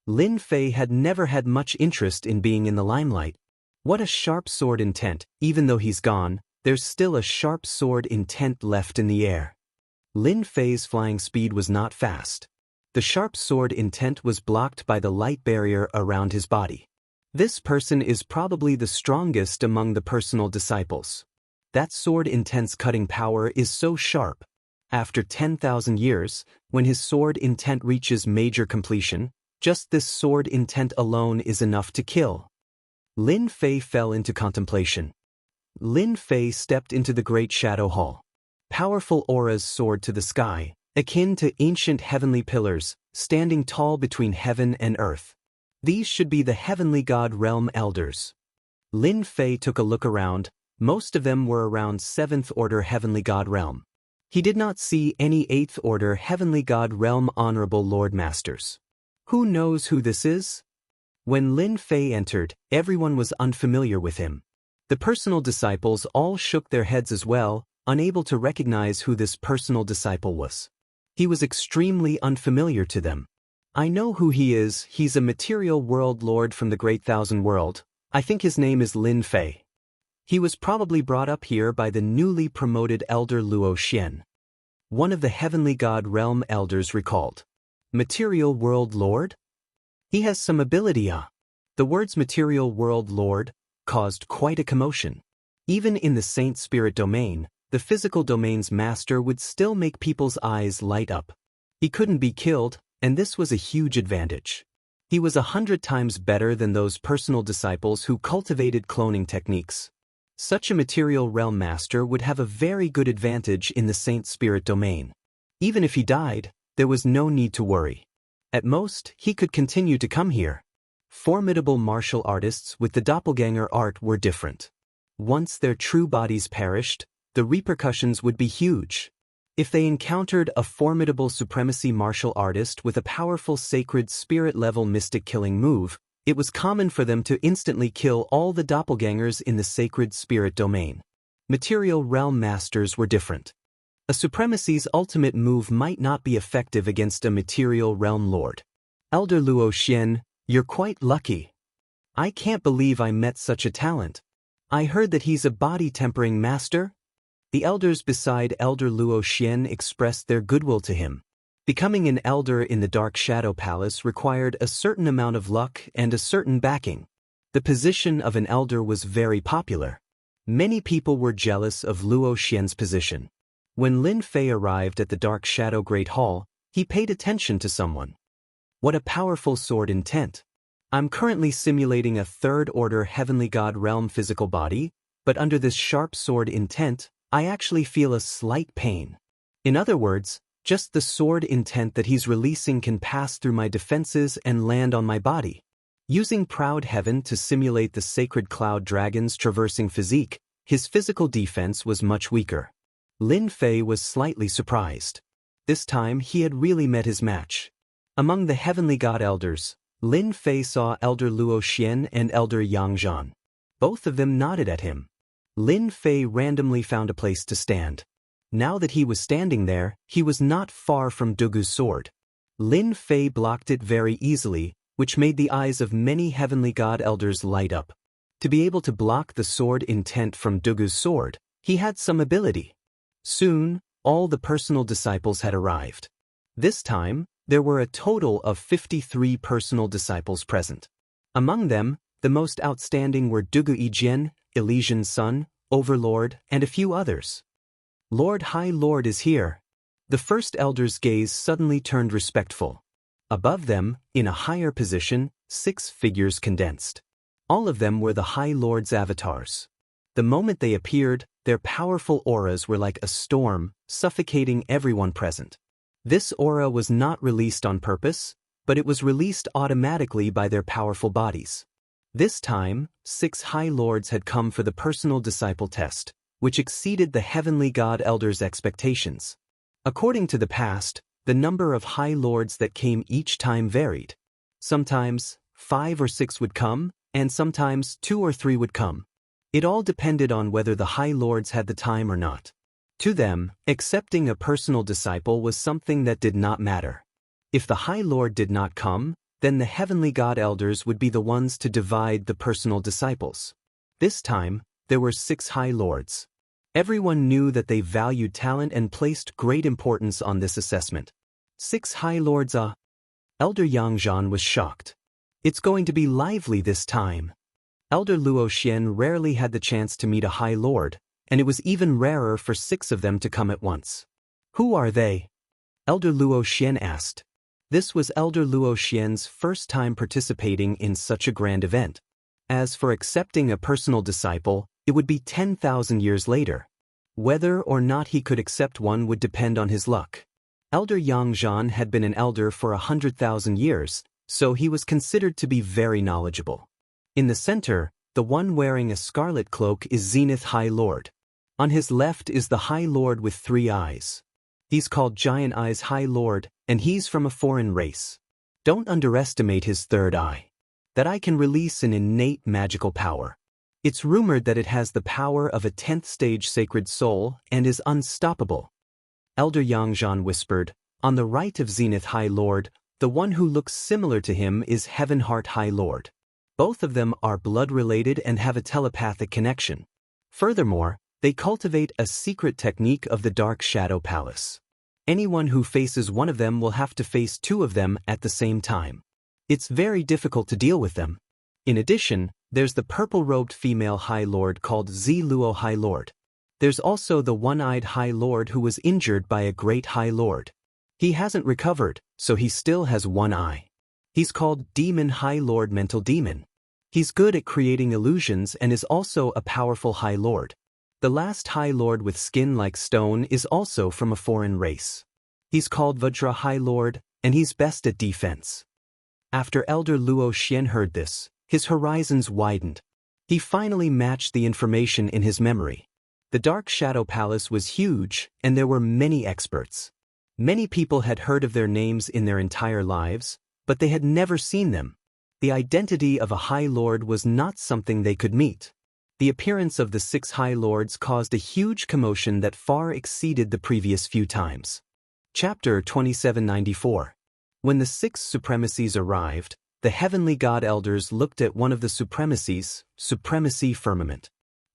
Lin Fei had never had much interest in being in the limelight. What a sharp sword intent! Even though he's gone, there's still a sharp sword intent left in the air. Lin Fei's flying speed was not fast. The sharp sword intent was blocked by the light barrier around his body. This person is probably the strongest among the personal disciples. That sword intent's cutting power is so sharp. After 10,000 years, when his sword intent reaches major completion, just this sword intent alone is enough to kill. Lin Fei fell into contemplation. Lin Fei stepped into the great shadow hall. Powerful auras soared to the sky, akin to ancient heavenly pillars, standing tall between heaven and earth. These should be the heavenly god realm elders. Lin Fei took a look around. Most of them were around 7th Order Heavenly God Realm. He did not see any 8th Order Heavenly God Realm Honorable Lord Masters. Who knows who this is? When Lin Fei entered, everyone was unfamiliar with him. The personal disciples all shook their heads as well, unable to recognize who this personal disciple was. He was extremely unfamiliar to them. I know who he is. He's a material world lord from the Great Thousand World. I think his name is Lin Fei. He was probably brought up here by the newly promoted elder Luo Xian. One of the Heavenly God Realm elders recalled. Material World Lord? He has some ability, ah. The words Material World Lord caused quite a commotion. Even in the Saint Spirit domain, the physical domain's master would still make people's eyes light up. He couldn't be killed, and this was a huge advantage. He was 100 times better than those personal disciples who cultivated cloning techniques. Such a material realm master would have a very good advantage in the Saint Spirit domain. Even if he died, there was no need to worry. At most, he could continue to come here. Formidable martial artists with the doppelganger art were different. Once their true bodies perished, the repercussions would be huge. If they encountered a formidable supremacy martial artist with a powerful sacred spirit-level mystic killing move, it was common for them to instantly kill all the doppelgangers in the sacred spirit domain. Material realm masters were different. A supremacy's ultimate move might not be effective against a material realm lord. Elder Luo Xian, you're quite lucky. I can't believe I met such a talent. I heard that he's a body-tempering master. The elders beside Elder Luo Xian expressed their goodwill to him. Becoming an elder in the Dark Shadow Palace required a certain amount of luck and a certain backing. The position of an elder was very popular. Many people were jealous of Luo Xian's position. When Lin Fei arrived at the Dark Shadow Great Hall, he paid attention to someone. What a powerful sword intent. I'm currently simulating a third-order heavenly god realm physical body, but under this sharp sword intent, I actually feel a slight pain. In other words, just the sword intent that he's releasing can pass through my defenses and land on my body. Using Proud Heaven to simulate the sacred cloud dragon's traversing physique, his physical defense was much weaker. Lin Fei was slightly surprised. This time he had really met his match. Among the heavenly god elders, Lin Fei saw Elder Luo Xian and Elder Xianxia. Both of them nodded at him. Lin Fei randomly found a place to stand. Now that he was standing there, he was not far from Dugu's sword. Lin Fei blocked it very easily, which made the eyes of many heavenly god elders light up. To be able to block the sword intent from Dugu's sword, he had some ability. Soon, all the personal disciples had arrived. This time, there were a total of 53 personal disciples present. Among them, the most outstanding were Dugu Yijian, Elysian's son, Overlord, and a few others. Lord High Lord is here. The first elder's gaze suddenly turned respectful. Above them, in a higher position, 6 figures condensed. All of them were the High Lord's avatars. The moment they appeared, their powerful auras were like a storm, suffocating everyone present. This aura was not released on purpose, but it was released automatically by their powerful bodies. This time, 6 High Lords had come for the personal disciple test, which exceeded the heavenly god elders' expectations. According to the past, the number of High Lords that came each time varied. Sometimes, 5 or 6 would come, and sometimes 2 or 3 would come. It all depended on whether the High Lords had the time or not. To them, accepting a personal disciple was something that did not matter. If the High Lord did not come, then the heavenly god elders would be the ones to divide the personal disciples. This time, there were 6 High Lords. Everyone knew that they valued talent and placed great importance on this assessment. 6 High Lords, Elder Xianxia was shocked. It's going to be lively this time. Elder Luo Xian rarely had the chance to meet a High Lord, and it was even rarer for 6 of them to come at once. Who are they? Elder Luo Xian asked. This was Elder Luo Xian's first time participating in such a grand event. As for accepting a personal disciple, it would be 10,000 years later. Whether or not he could accept one would depend on his luck. Elder Xianxia had been an elder for 100,000 years, so he was considered to be very knowledgeable. In the center, the one wearing a scarlet cloak is Zenith High Lord. On his left is the High Lord with 3 eyes. He's called Giant Eyes High Lord, and he's from a foreign race. Don't underestimate his third eye. That eye can release an innate magical power. It's rumored that it has the power of a 10th stage sacred soul and is unstoppable. Elder Xianxia whispered, on the right of Zenith High Lord, the one who looks similar to him is Heaven Heart High Lord. Both of them are blood-related and have a telepathic connection. Furthermore, they cultivate a secret technique of the Dark Shadow Palace. Anyone who faces one of them will have to face two of them at the same time. It's very difficult to deal with them. In addition, there's the purple-robed female High Lord called Ziluo High Lord. There's also the one-eyed High Lord who was injured by a great High Lord. He hasn't recovered, so he still has one eye. He's called Demon High Lord Mental Demon. He's good at creating illusions and is also a powerful High Lord. The last High Lord with skin like stone is also from a foreign race. He's called Vajra High Lord, and he's best at defense. After Elder Luo Xian heard this, his horizons widened. He finally matched the information in his memory. The Dark Shadow Palace was huge, and there were many experts. Many people had heard of their names in their entire lives, but they had never seen them. The identity of a High Lord was not something they could meet. The appearance of the 6 High Lords caused a huge commotion that far exceeded the previous few times. Chapter 2794. When the 6 supremacies arrived, the heavenly god elders looked at one of the supremacies, Supremacy Firmament.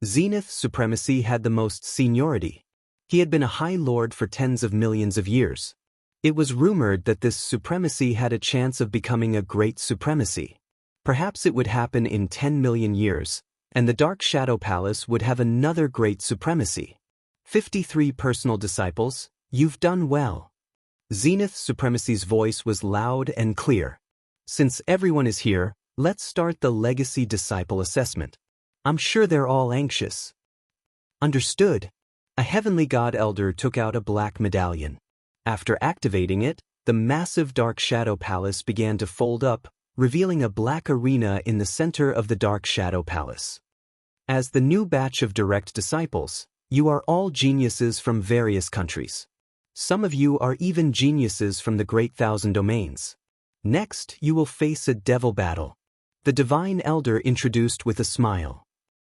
Zenith Supremacy had the most seniority. He had been a High Lord for tens of millions of years. It was rumored that this supremacy had a chance of becoming a great supremacy. Perhaps it would happen in 10 million years, and the Dark Shadow Palace would have another great supremacy. 53 personal disciples, you've done well. Zenith Supremacy's voice was loud and clear. Since everyone is here, let's start the Legacy Disciple Assessment. I'm sure they're all anxious. Understood. A heavenly god elder took out a black medallion. After activating it, the massive Dark Shadow Palace began to fold up, revealing a black arena in the center of the Dark Shadow Palace. As the new batch of direct disciples, you are all geniuses from various countries. Some of you are even geniuses from the Great Thousand Domains. Next, you will face a devil battle. The Divine Elder introduced with a smile.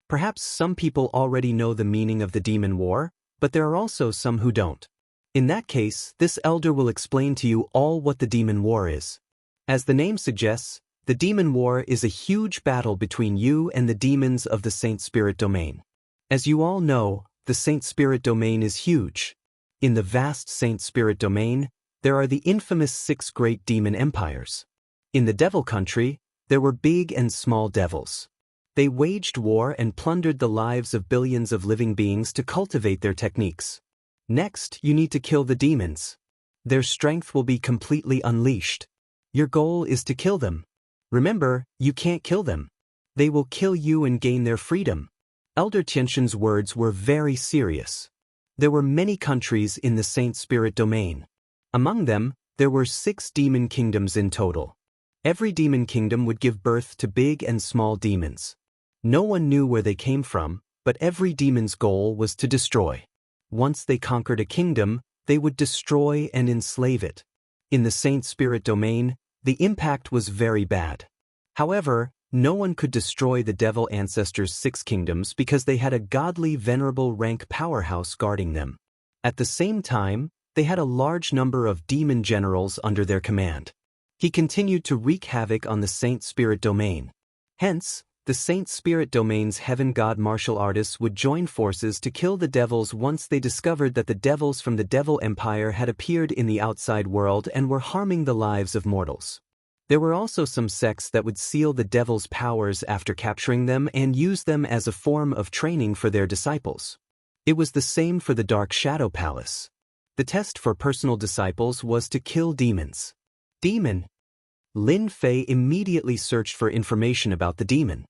Perhaps some people already know the meaning of the Demon War, but there are also some who don't. In that case, this elder will explain to you all what the Demon War is. As the name suggests, the Demon War is a huge battle between you and the demons of the Saint Spirit Domain. As you all know, the Saint Spirit Domain is huge. In the vast Saint Spirit Domain, there are the infamous 6 great demon empires. In the Devil Country, there were big and small devils. They waged war and plundered the lives of billions of living beings to cultivate their techniques. Next, you need to kill the demons. Their strength will be completely unleashed. Your goal is to kill them. Remember, you can't kill them. They will kill you and gain their freedom. Elder Tianxian's words were very serious. There were many countries in the Saint Spirit Domain. Among them, there were 6 demon kingdoms in total. Every demon kingdom would give birth to big and small demons. No one knew where they came from, but every demon's goal was to destroy. Once they conquered a kingdom, they would destroy and enslave it. In the Saint Spirit Domain, the impact was very bad. However, no one could destroy the Devil Ancestors' 6 kingdoms because they had a godly venerable rank powerhouse guarding them. At the same time, they had a large number of demon generals under their command. He continued to wreak havoc on the Saint Spirit Domain. Hence, the Saint Spirit Domain's heaven god martial artists would join forces to kill the devils once they discovered that the devils from the Devil Empire had appeared in the outside world and were harming the lives of mortals. There were also some sects that would seal the devil's powers after capturing them and use them as a form of training for their disciples. It was the same for the Dark Shadow Palace. The test for personal disciples was to kill demons. Demon. Lin Fei immediately searched for information about the demon.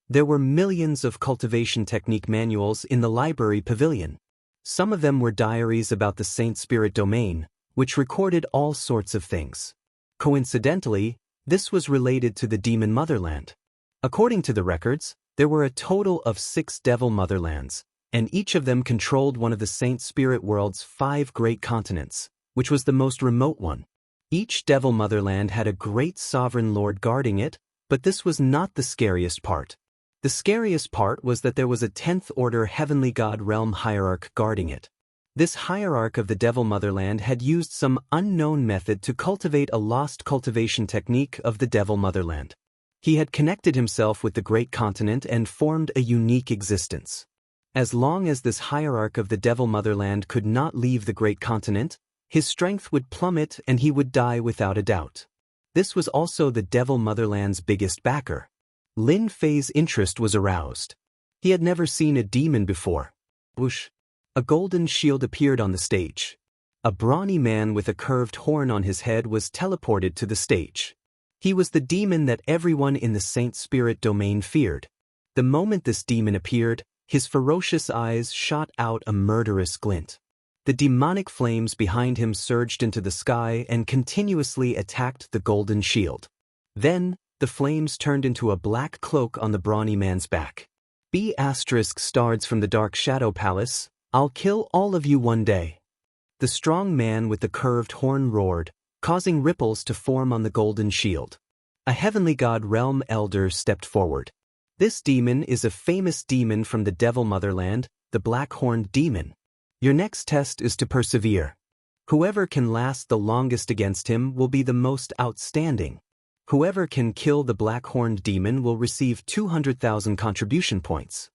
There were millions of cultivation technique manuals in the library pavilion. Some of them were diaries about the Saint Spirit Domain, which recorded all sorts of things. Coincidentally, this was related to the demon motherland. According to the records, there were a total of 6 devil motherlands, and each of them controlled one of the Saint Spirit world's 5 great continents, which was the most remote one. Each devil motherland had a great sovereign lord guarding it, but this was not the scariest part. The scariest part was that there was a 10th order heavenly god realm hierarch guarding it. This hierarch of the Devil Motherland had used some unknown method to cultivate a lost cultivation technique of the Devil Motherland. He had connected himself with the great continent and formed a unique existence. As long as this hierarch of the Devil Motherland could not leave the great continent, His strength would plummet and he would die without a doubt. This was also the Devil Motherland's biggest backer. Lin Fei's interest was aroused. He had never seen a demon before. Whoosh! A golden shield appeared on the stage. A brawny man with a curved horn on his head was teleported to the stage. He was the demon that everyone in the Saint Spirit domain feared. The moment this demon appeared, his ferocious eyes shot out a murderous glint. The demonic flames behind him surged into the sky and continuously attacked the golden shield. Then, the flames turned into a black cloak on the brawny man's back. B** stars from the Dark Shadow Palace, I'll kill all of you one day. The strong man with the curved horn roared, causing ripples to form on the golden shield. A heavenly god realm elder stepped forward. This demon is a famous demon from the Devil Motherland, the Black-Horned Demon. Your next test is to persevere. Whoever can last the longest against him will be the most outstanding. Whoever can kill the Black-Horned Demon will receive 200,000 contribution points.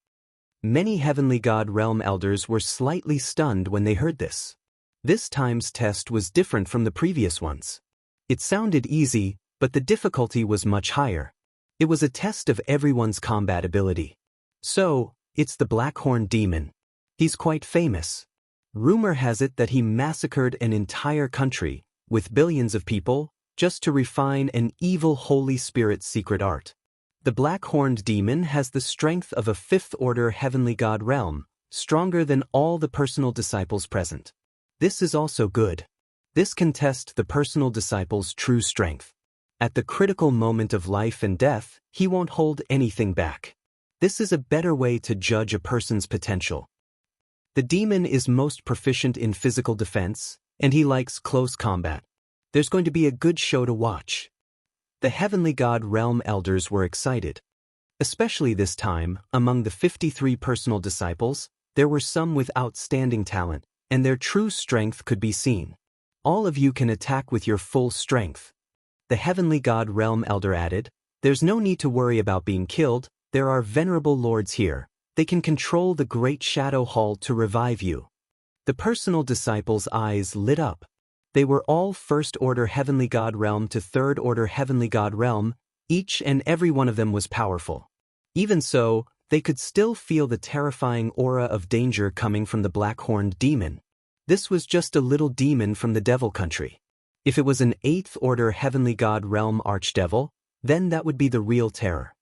Many heavenly god realm elders were slightly stunned when they heard this. This time's test was different from the previous ones. It sounded easy, but the difficulty was much higher. It was a test of everyone's combat ability. So, it's the Black-Horned Demon. He's quite famous. Rumor has it that he massacred an entire country, with billions of people, just to refine an evil Holy Spirit secret art. The Black-Horned Demon has the strength of a fifth-order heavenly god realm, stronger than all the personal disciples present. This is also good. This can test the personal disciple's true strength. At the critical moment of life and death, he won't hold anything back. This is a better way to judge a person's potential. The demon is most proficient in physical defense, and he likes close combat. There's going to be a good show to watch. The heavenly god realm elders were excited. Especially this time, among the 53 personal disciples, there were some with outstanding talent, and their true strength could be seen. All of you can attack with your full strength. The heavenly god realm elder added, there's no need to worry about being killed, there are venerable lords here. They can control the great shadow hall to revive you. The personal disciples' eyes lit up. They were all first-order heavenly god realm to third-order heavenly god realm, each and every one of them was powerful. Even so, they could still feel the terrifying aura of danger coming from the Black-Horned Demon. This was just a little demon from the devil country. If it was an eighth-order heavenly god realm archdevil, then that would be the real terror.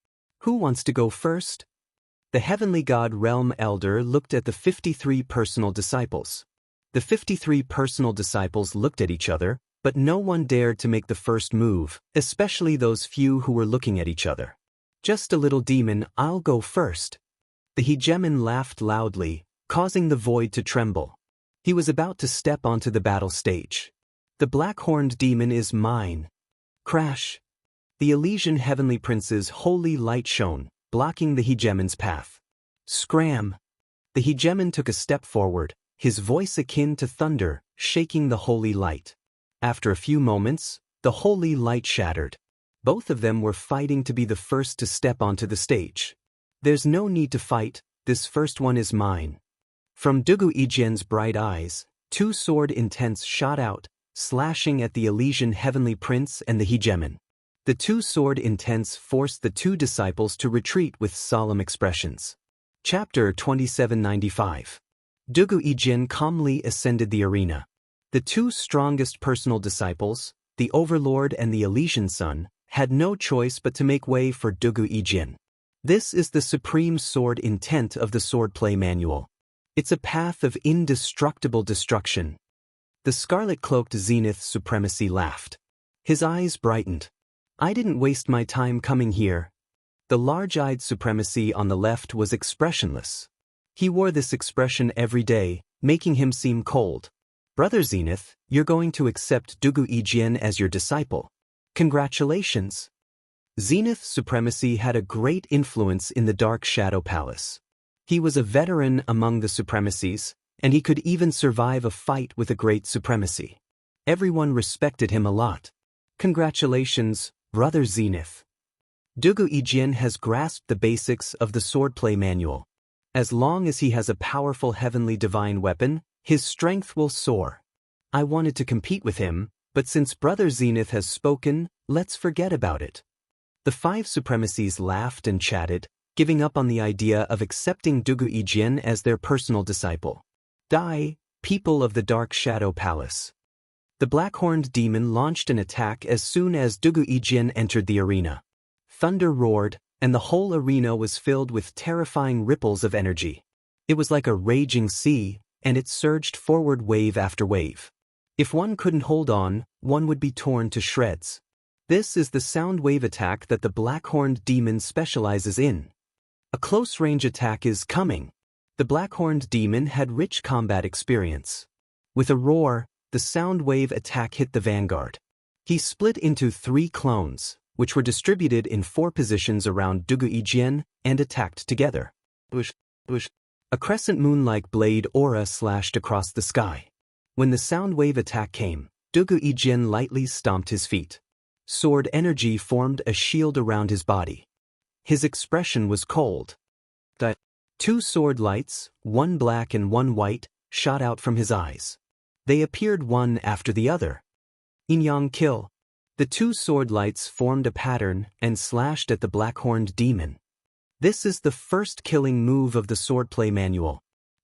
Who wants to go first? The heavenly god realm elder looked at the 53 personal disciples. The 53 personal disciples looked at each other, but no one dared to make the first move, especially those few who were looking at each other. Just a little demon, I'll go first. The hegemon laughed loudly, causing the void to tremble. He was about to step onto the battle stage. The Black-Horned Demon is mine. Crash! The Elysian heavenly prince's holy light shone, blocking the hegemon's path. Scram! The hegemon took a step forward, his voice akin to thunder, shaking the holy light. After a few moments, the holy light shattered. Both of them were fighting to be the first to step onto the stage. There's no need to fight, this first one is mine. From Dugu Ijian's bright eyes, two sword intents shot out, slashing at the Elysian heavenly prince and the hegemon. The two sword intents forced the two disciples to retreat with solemn expressions. Chapter 2795. Dugu Ijian calmly ascended the arena. The two strongest personal disciples, the Overlord and the Elysian Sun, had no choice but to make way for Dugu Ijian. This is the supreme sword intent of the Swordplay manual. It's a path of indestructible destruction. The scarlet-cloaked Zenith Supremacy laughed. His eyes brightened. I didn't waste my time coming here. The large-eyed Supremacy on the left was expressionless. He wore this expression every day, making him seem cold. Brother Zenith, you're going to accept Dugu Ijian as your disciple. Congratulations. Zenith Supremacy had a great influence in the Dark Shadow Palace. He was a veteran among the Supremacies, and he could even survive a fight with a great Supremacy. Everyone respected him a lot. Congratulations, Brother Zenith. Dugu Ijian has grasped the basics of the Swordplay manual. As long as he has a powerful heavenly divine weapon, his strength will soar. I wanted to compete with him, but since Brother Zenith has spoken, let's forget about it. The 5 supremacies laughed and chatted, giving up on the idea of accepting Dugu Yijin as their personal disciple. Die, people of the Dark Shadow Palace. The black-horned demon launched an attack as soon as Dugu Yijin entered the arena. Thunder roared, and the whole arena was filled with terrifying ripples of energy. It was like a raging sea, and it surged forward wave after wave. If one couldn't hold on, one would be torn to shreds. This is the sound wave attack that the black-horned demon specializes in. A close-range attack is coming. The black-horned demon had rich combat experience. With a roar, the sound wave attack hit the vanguard. He split into 3 clones, which were distributed in 4 positions around Dugu Yijin and attacked together. Bush. A crescent moon-like blade aura slashed across the sky. When the sound wave attack came, Dugu Yijin lightly stomped his feet. Sword energy formed a shield around his body. His expression was cold. The 2 sword lights, one black and one white, shot out from his eyes. They appeared one after the other. Yin-yang kill. The 2 sword lights formed a pattern and slashed at the black-horned demon. This is the first killing move of the Swordplay manual.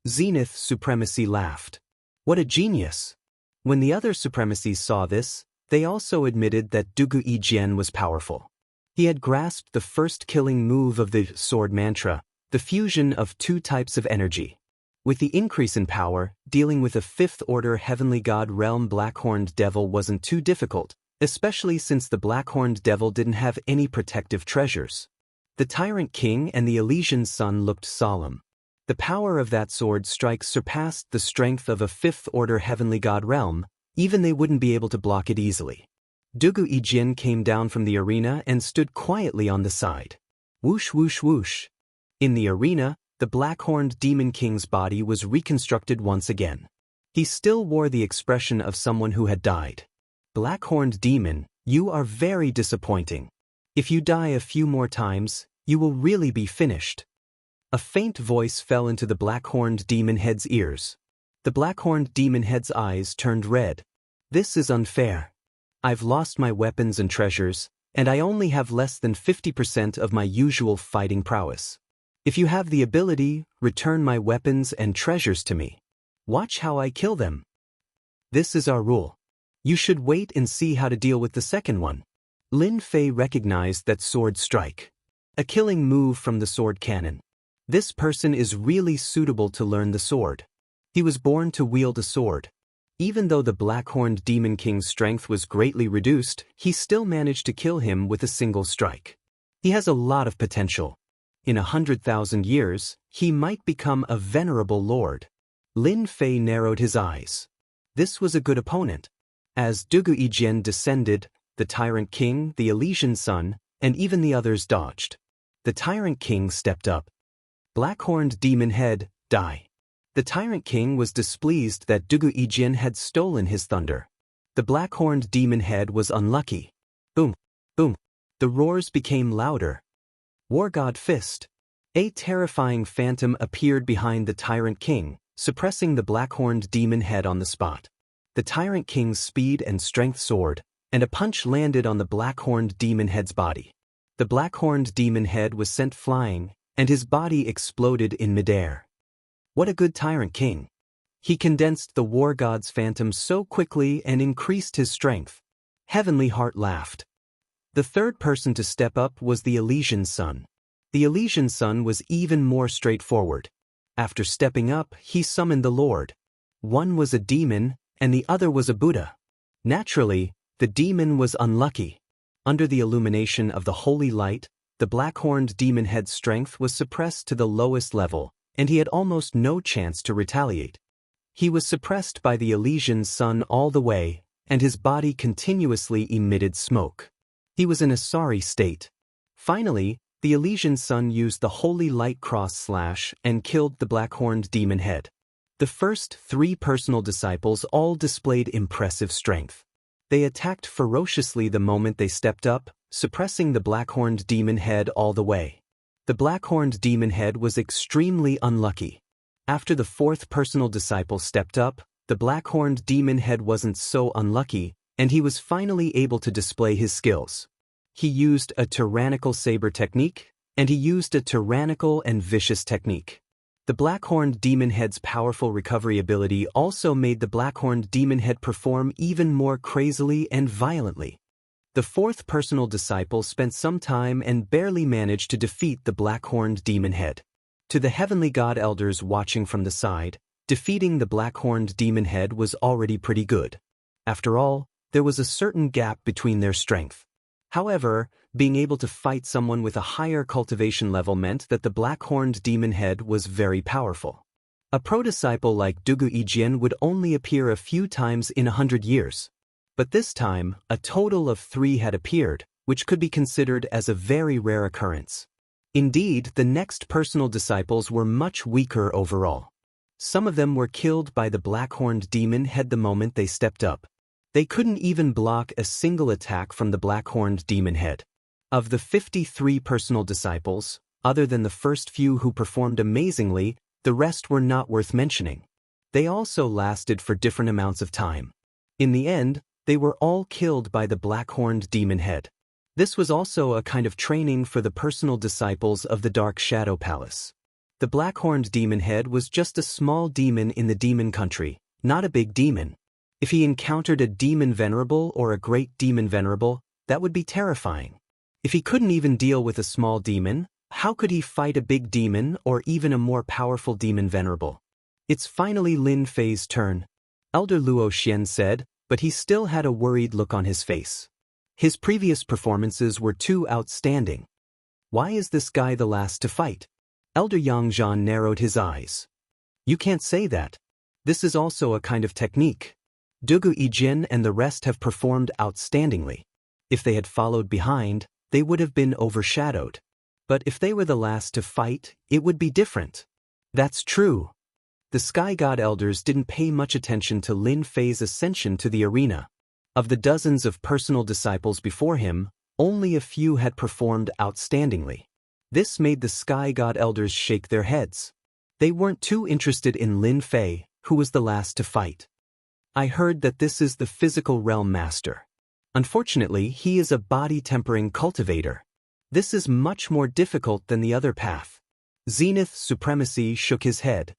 Zenith Supremacy laughed. What a genius! When the other supremacies saw this, they also admitted that Dugu Yijin was powerful. He had grasped the first killing move of the sword mantra, the fusion of 2 types of energy. With the increase in power, dealing with a 5th-order heavenly god realm black-horned devil wasn't too difficult, especially since the black-horned devil didn't have any protective treasures. The Tyrant King and the Elysian Sun looked solemn. The power of that sword strike surpassed the strength of a 5th-order heavenly god realm, even they wouldn't be able to block it easily. Dugu Yijin came down from the arena and stood quietly on the side. Whoosh whoosh whoosh. In the arena, the black-horned demon king's body was reconstructed once again. He still wore the expression of someone who had died. Black-horned demon, you are very disappointing. If you die a few more times, you will really be finished. A faint voice fell into the black-horned demon head's ears. The black-horned demon head's eyes turned red. This is unfair. I've lost my weapons and treasures, and I only have less than 50% of my usual fighting prowess. If you have the ability, return my weapons and treasures to me. Watch how I kill them. This is our rule. You should wait and see how to deal with the second one. Lin Fei recognized that sword strike. A killing move from the sword cannon. This person is really suitable to learn the sword. He was born to wield a sword. Even though the black-horned demon king's strength was greatly reduced, he still managed to kill him with a single strike. He has a lot of potential. In 100,000 years, he might become a venerable lord. Lin Fei narrowed his eyes. This was a good opponent. As Dugu Yijin descended, the Tyrant King, the Elysian Sun, and even the others dodged. The Tyrant King stepped up. Black-horned demon head, die. The Tyrant King was displeased that Dugu Yijin had stolen his thunder. The black-horned demon head was unlucky. Boom, boom. The roars became louder. War God Fist. A terrifying phantom appeared behind the Tyrant King, suppressing the black-horned demon head on the spot. The Tyrant King's speed and strength soared, and a punch landed on the black-horned demon head's body. The black-horned demon head was sent flying, and his body exploded in midair. What a good Tyrant King. He condensed the war god's phantom so quickly and increased his strength. Heavenly Heart laughed. The third person to step up was the Elysian Sun. The Elysian Sun was even more straightforward. After stepping up, he summoned the Lord. One was a demon, and the other was a Buddha. Naturally, the demon was unlucky. Under the illumination of the holy light, the black-horned demon head's strength was suppressed to the lowest level, and he had almost no chance to retaliate. He was suppressed by the Elysian Sun all the way, and his body continuously emitted smoke. He was in a sorry state. Finally, the Elysian Sun used the holy light cross slash and killed the black-horned demon head. The first 3 personal disciples all displayed impressive strength. They attacked ferociously the moment they stepped up, suppressing the black-horned demon head all the way. The black-horned demon head was extremely unlucky. After the 4th personal disciple stepped up, the black-horned demon head wasn't so unlucky, and he was finally able to display his skills. He used a tyrannical saber technique, and he used a tyrannical and vicious technique. The black-horned demon head's powerful recovery ability also made the black-horned demon head perform even more crazily and violently. The fourth personal disciple spent some time and barely managed to defeat the black-horned demon head. To the heavenly god elders watching from the side, defeating the black-horned demon head was already pretty good. After all, there was a certain gap between their strength. However, being able to fight someone with a higher cultivation level meant that the black-horned demon head was very powerful. A pro-disciple like Dugu Ijian would only appear a few times in 100 years. But this time, a total of 3 had appeared, which could be considered as a very rare occurrence. Indeed, the next personal disciples were much weaker overall. Some of them were killed by the black-horned demon head the moment they stepped up. They couldn't even block a single attack from the black-horned demon head. Of the 53 personal disciples, other than the first few who performed amazingly, the rest were not worth mentioning. They also lasted for different amounts of time. In the end, they were all killed by the black-horned demon head. This was also a kind of training for the personal disciples of the Dark Shadow Palace. The black-horned demon head was just a small demon in the demon country, not a big demon. If he encountered a demon venerable or a great demon venerable, that would be terrifying. If he couldn't even deal with a small demon, how could he fight a big demon or even a more powerful demon venerable? It's finally Lin Fei's turn, Elder Luo Xian said, but he still had a worried look on his face. His previous performances were too outstanding. Why is this guy the last to fight? Elder Yang Zhan narrowed his eyes. You can't say that. This is also a kind of technique. Dugu Yijin and the rest have performed outstandingly. If they had followed behind, they would have been overshadowed. But if they were the last to fight, it would be different. That's true. The Sky God Elders didn't pay much attention to Lin Fei's ascension to the arena. Of the dozens of personal disciples before him, only a few had performed outstandingly. This made the Sky God Elders shake their heads. They weren't too interested in Lin Fei, who was the last to fight. I heard that this is the physical realm master. Unfortunately, he is a body-tempering cultivator. This is much more difficult than the other path. Zenith Supremacy shook his head.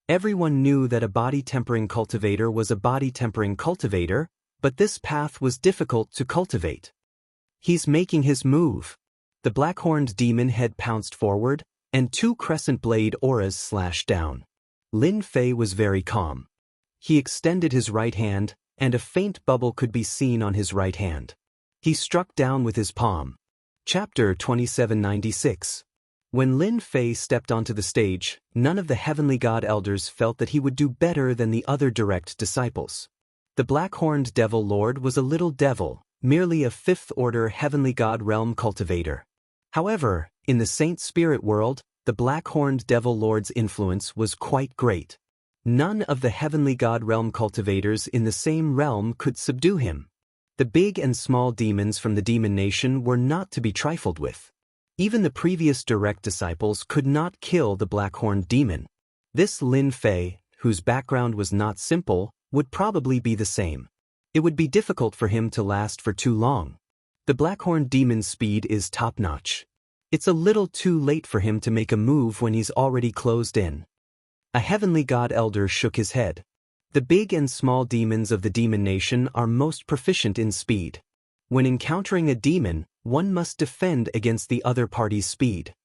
Everyone knew that a body-tempering cultivator was a body-tempering cultivator, but this path was difficult to cultivate. He's making his move. The black-horned demon head pounced forward, and 2 crescent blade auras slashed down. Lin Fei was very calm. He extended his right hand, and a faint bubble could be seen on his right hand. He struck down with his palm. Chapter 2796. When Lin Fei stepped onto the stage, none of the heavenly god elders felt that he would do better than the other direct disciples. The black-horned devil lord was a little devil, merely a 5th-order heavenly god realm cultivator. However, in the saint spirit world, the black-horned devil lord's influence was quite great. None of the heavenly god realm cultivators in the same realm could subdue him. The big and small demons from the demon nation were not to be trifled with. Even the previous direct disciples could not kill the black-horned demon. This Lin Fei, whose background was not simple, would probably be the same. It would be difficult for him to last for too long. The black-horned demon's speed is top-notch. It's a little too late for him to make a move when he's already closed in. A heavenly god elder shook his head. The big and small demons of the demon nation are most proficient in speed. When encountering a demon, one must defend against the other party's speed.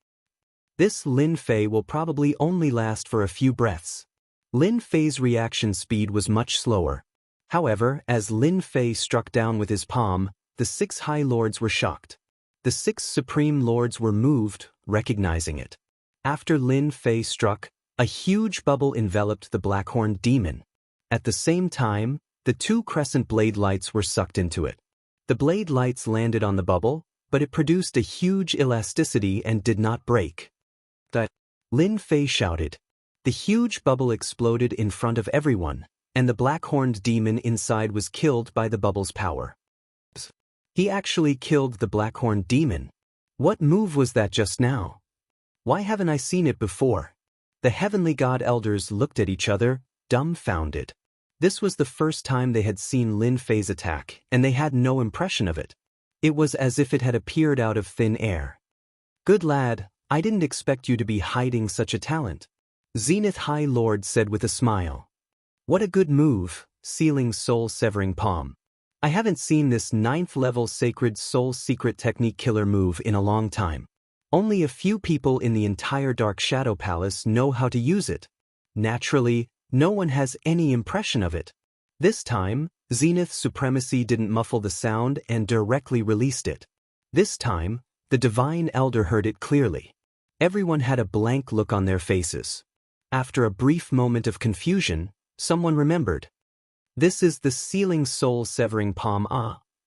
This Lin Fei will probably only last for a few breaths. Lin Fei's reaction speed was much slower. However, as Lin Fei struck down with his palm, the 6 High Lords were shocked. The 6 Supreme Lords were moved, recognizing it. After Lin Fei struck, a huge bubble enveloped the black-horned demon. At the same time, the 2 crescent blade lights were sucked into it. The blade lights landed on the bubble, but it produced a huge elasticity and did not break. Lin Fei shouted. The huge bubble exploded in front of everyone, and the black-horned demon inside was killed by the bubble's power. He actually killed the black-horned demon. What move was that just now? Why haven't I seen it before? The heavenly god elders looked at each other, dumbfounded. This was the first time they had seen Lin Fei's attack, and they had no impression of it. It was as if it had appeared out of thin air. "Good lad, I didn't expect you to be hiding such a talent," Zenith High Lord said with a smile. "What a good move, sealing soul-severing palm. I haven't seen this 9th-level sacred soul secret technique killer move in a long time. Only a few people in the entire Dark Shadow Palace know how to use it. Naturally, no one has any impression of it." This time, Zenith's supremacy didn't muffle the sound and directly released it. This time, the Divine Elder heard it clearly. Everyone had a blank look on their faces. After a brief moment of confusion, someone remembered. "This is the sealing soul-severing palm.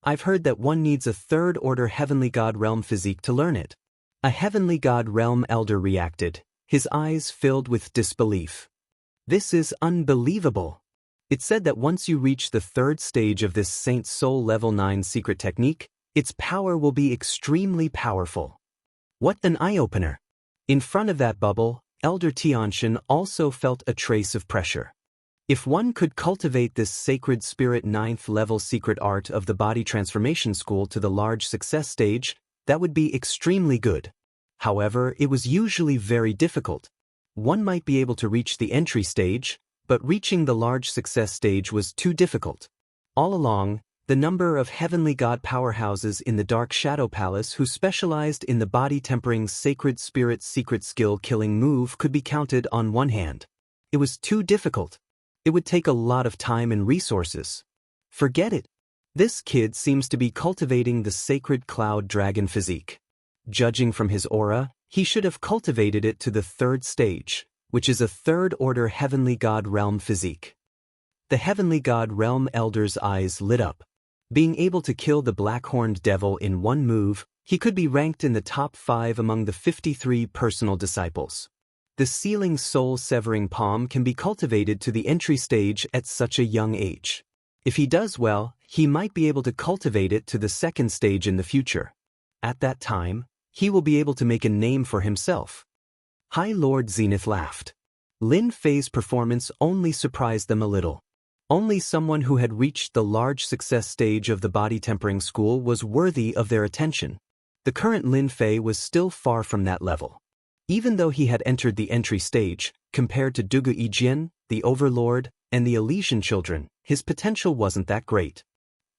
I've heard that one needs a 3rd-order Heavenly God Realm physique to learn it." A Heavenly God Realm Elder reacted, his eyes filled with disbelief. "This is unbelievable. It said that once you reach the 3rd stage of this Saint Soul Level 9 secret technique, its power will be extremely powerful." What an eye-opener! In front of that bubble, Elder Xianxia also felt a trace of pressure. If one could cultivate this sacred spirit 9th-level secret art of the body transformation school to the large success stage, that would be extremely good. However, it was usually very difficult. One might be able to reach the entry stage, but reaching the large success stage was too difficult. All along, the number of heavenly god powerhouses in the Dark Shadow Palace who specialized in the body-tempering sacred spirit secret skill killing move could be counted on one hand. It was too difficult. It would take a lot of time and resources. Forget it. This kid seems to be cultivating the sacred cloud dragon physique. Judging from his aura, he should have cultivated it to the 3rd stage, which is a 3rd-order Heavenly God Realm physique. The Heavenly God Realm Elder's eyes lit up. Being able to kill the black-horned devil in one move, he could be ranked in the top 5 among the 53 personal disciples. The sealing soul-severing palm can be cultivated to the entry stage at such a young age. If he does well, he might be able to cultivate it to the 2nd stage in the future. At that time, he will be able to make a name for himself. High Lord Zenith laughed. Lin Fei's performance only surprised them a little. Only someone who had reached the large success stage of the body tempering school was worthy of their attention. The current Lin Fei was still far from that level. Even though he had entered the entry stage, compared to Dugu Yijin, the Overlord, and the Elysian children, his potential wasn't that great.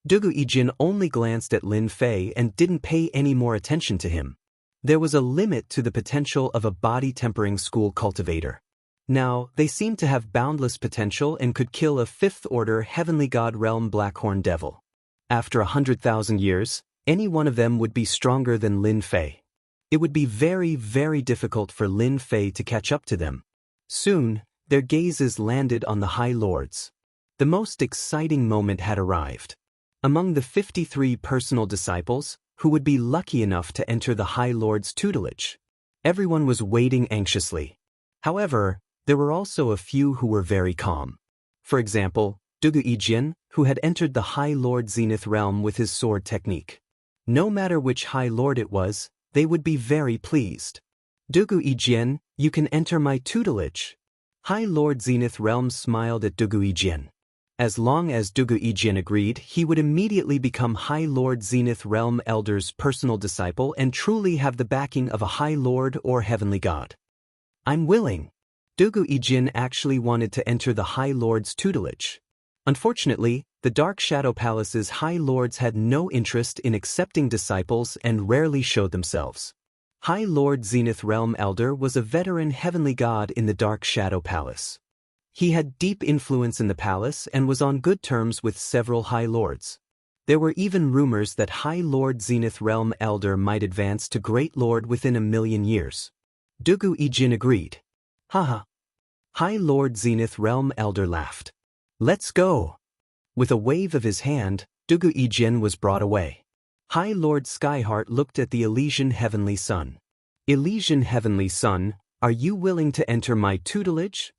Dugu Yijin only glanced at Lin Fei and didn't pay any more attention to him. There was a limit to the potential of a body-tempering school cultivator. Now, they seemed to have boundless potential and could kill a 5th-order Heavenly God Realm Blackhorn Devil. After 100,000 years, any one of them would be stronger than Lin Fei. It would be very, very difficult for Lin Fei to catch up to them. Soon, their gazes landed on the High Lords. The most exciting moment had arrived. Among the 53 personal disciples, who would be lucky enough to enter the High Lord's tutelage, everyone was waiting anxiously. However, there were also a few who were very calm. For example, Dugu Yijin, who had entered the High Lord Zenith realm with his sword technique. No matter which High Lord it was, they would be very pleased. "Dugu Yijin, you can enter my tutelage." High Lord Zenith Realm smiled at Dugu Yijin. As long as Dugu Yijin agreed, he would immediately become High Lord Zenith Realm Elder's personal disciple and truly have the backing of a High Lord or Heavenly God. "I'm willing." Dugu Yijin actually wanted to enter the High Lord's tutelage. Unfortunately, the Dark Shadow Palace's High Lords had no interest in accepting disciples and rarely showed themselves. High Lord Zenith Realm Elder was a veteran heavenly god in the Dark Shadow Palace. He had deep influence in the palace and was on good terms with several High Lords. There were even rumors that High Lord Zenith Realm Elder might advance to Great Lord within 1,000,000 years. Dugu Yijin agreed. Haha. High Lord Zenith Realm Elder laughed. "Let's go." With a wave of his hand, Dugu Yijin was brought away. High Lord Skyheart looked at the Elysian Heavenly Sun. "Elysian Heavenly Sun, are you willing to enter my tutelage?"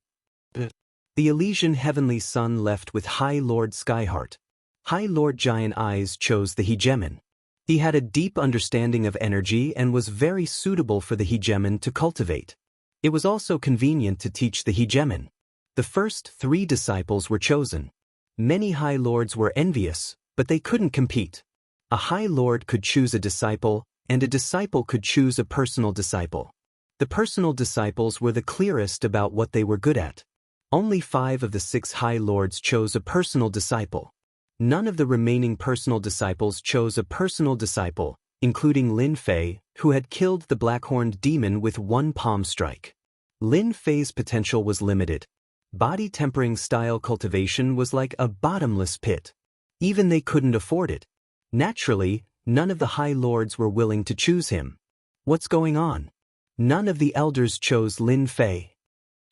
The Elysian Heavenly Sun left with High Lord Skyheart. High Lord Giant Eyes chose the hegemon. He had a deep understanding of energy and was very suitable for the hegemon to cultivate. It was also convenient to teach the hegemon. The first 3 disciples were chosen. Many High Lords were envious, but they couldn't compete. A High Lord could choose a disciple, and a disciple could choose a personal disciple. The personal disciples were the clearest about what they were good at. Only 5 of the 6 High Lords chose a personal disciple. None of the remaining personal disciples chose a personal disciple, including Lin Fei, who had killed the black-horned demon with 1 palm strike. Lin Fei's potential was limited. Body tempering style cultivation was like a bottomless pit. Even they couldn't afford it. Naturally, none of the High Lords were willing to choose him. What's going on? None of the elders chose Lin Fei.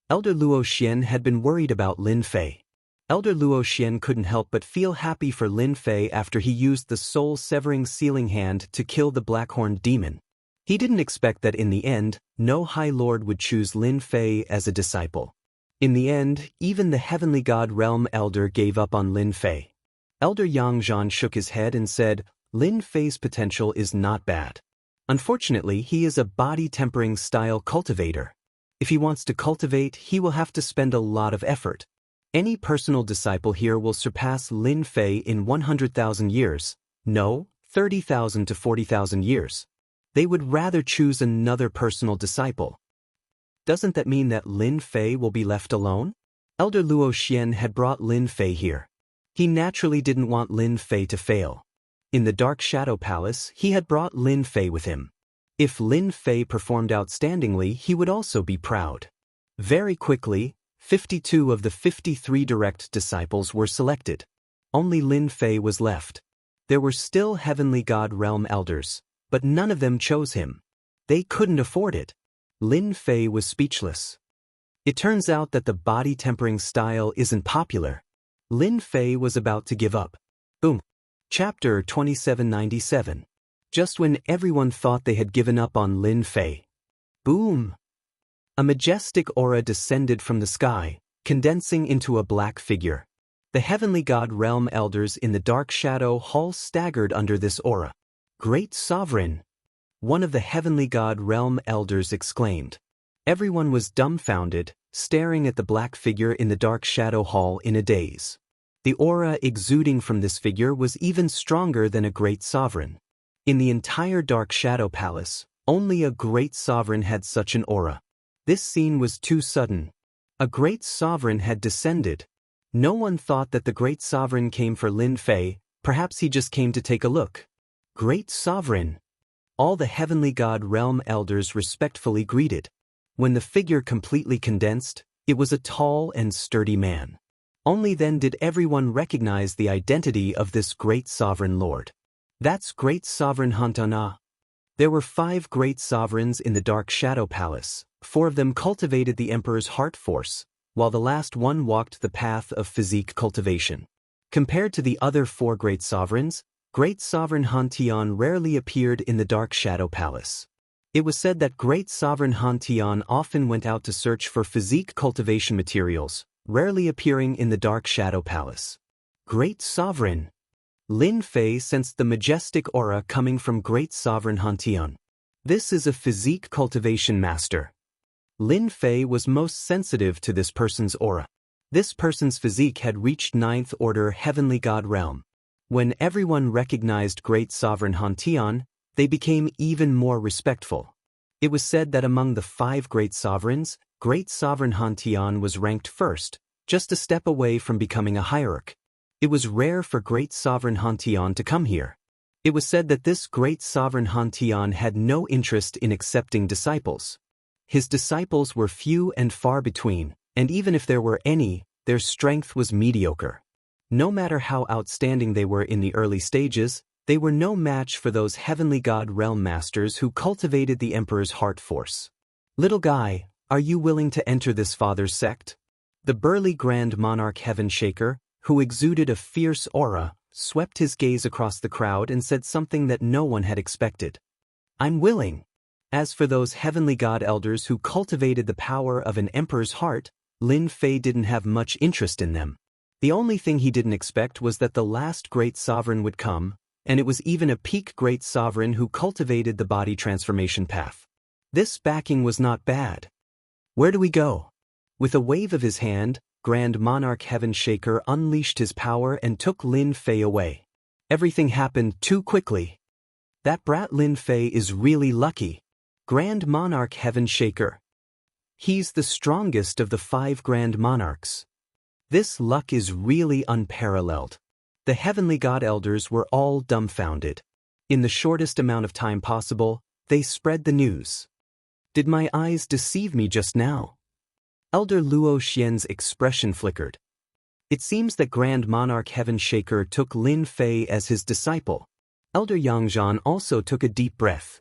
Elder Luo Xian had been worried about Lin Fei. Elder Luo Xian couldn't help but feel happy for Lin Fei after he used the soul-severing sealing hand to kill the black-horned demon. He didn't expect that in the end, no High Lord would choose Lin Fei as a disciple. In the end, even the Heavenly God Realm Elder gave up on Lin Fei. Elder Yang Zhan shook his head and said, Lin Fei's potential is not bad. Unfortunately, he is a body-tempering style cultivator. If he wants to cultivate, he will have to spend a lot of effort. Any personal disciple here will surpass Lin Fei in 100,000 years. No, 30,000 to 40,000 years. They would rather choose another personal disciple. Doesn't that mean that Lin Fei will be left alone? Elder Luo Xian had brought Lin Fei here. He naturally didn't want Lin Fei to fail. In the Dark Shadow Palace, he had brought Lin Fei with him. If Lin Fei performed outstandingly, he would also be proud. Very quickly, 52 of the 53 direct disciples were selected. Only Lin Fei was left. There were still Heavenly God Realm Elders, but none of them chose him. They couldn't afford it. Lin Fei was speechless. It turns out that the body tempering style isn't popular. Lin Fei was about to give up. Boom. Chapter 2797. Just when everyone thought they had given up on Lin Fei. Boom. A majestic aura descended from the sky, condensing into a black figure. The Heavenly God Realm Elders in the Dark Shadow Hall staggered under this aura. Great Sovereign! One of the Heavenly God Realm Elders exclaimed. Everyone was dumbfounded, staring at the black figure in the Dark Shadow Hall in a daze. The aura exuding from this figure was even stronger than a great sovereign. In the entire Dark Shadow Palace, only a great sovereign had such an aura. This scene was too sudden. A great sovereign had descended. No one thought that the great sovereign came for Lin Fei, perhaps he just came to take a look. Great Sovereign! All the Heavenly God Realm Elders respectfully greeted. When the figure completely condensed, it was a tall and sturdy man. Only then did everyone recognize the identity of this great sovereign lord. That's Great Sovereign Hantana. There were 5 great sovereigns in the Dark Shadow Palace. 4 of them cultivated the Emperor's heart force, while the last one walked the path of physique cultivation. Compared to the other 4 great sovereigns, Great Sovereign Han Tian rarely appeared in the Dark Shadow Palace. It was said that Great Sovereign Han Tian often went out to search for physique cultivation materials, rarely appearing in the Dark Shadow Palace. Great Sovereign! Lin Fei sensed the majestic aura coming from Great Sovereign Han Tian. This is a physique cultivation master. Lin Fei was most sensitive to this person's aura. This person's physique had reached 9th Order Heavenly God Realm. When everyone recognized Great Sovereign Han Tian, they became even more respectful. It was said that among the 5 great sovereigns, Great Sovereign Han Tian was ranked first, just a step away from becoming a hierarch. It was rare for Great Sovereign Han Tian to come here. It was said that this Great Sovereign Han Tian had no interest in accepting disciples. His disciples were few and far between, and even if there were any, their strength was mediocre. No matter how outstanding they were in the early stages, they were no match for those Heavenly God Realm Masters who cultivated the Emperor's heart force. Little guy, are you willing to enter this father's sect? The burly Grand Monarch Heaven Shaker, who exuded a fierce aura, swept his gaze across the crowd and said something that no one had expected. I'm willing. As for those Heavenly God Elders who cultivated the power of an Emperor's heart, Lin Fei didn't have much interest in them. The only thing he didn't expect was that the last great sovereign would come, and it was even a peak great sovereign who cultivated the body transformation path. This backing was not bad. Where do we go? With a wave of his hand, Grand Monarch Heaven Shaker unleashed his power and took Lin Fei away. Everything happened too quickly. That brat Lin Fei is really lucky. Grand Monarch Heaven Shaker. He's the strongest of the 5 Grand Monarchs. This luck is really unparalleled. The heavenly god elders were all dumbfounded. In the shortest amount of time possible, they spread the news. Did my eyes deceive me just now? Elder Luo Xian's expression flickered. It seems that Grand Monarch Heaven Shaker took Lin Fei as his disciple. Elder Yangzhan also took a deep breath.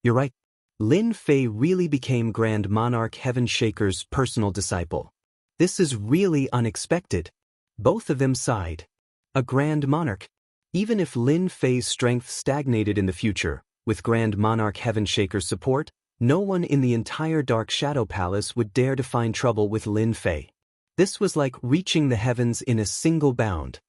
You're right. Lin Fei really became Grand Monarch Heaven Shaker's personal disciple. This is really unexpected. Both of them sighed. A Grand Monarch. Even if Lin Fei's strength stagnated in the future, with Grand Monarch Heaven Shaker's support, no one in the entire Dark Shadow Palace would dare to find trouble with Lin Fei. This was like reaching the heavens in a single bound.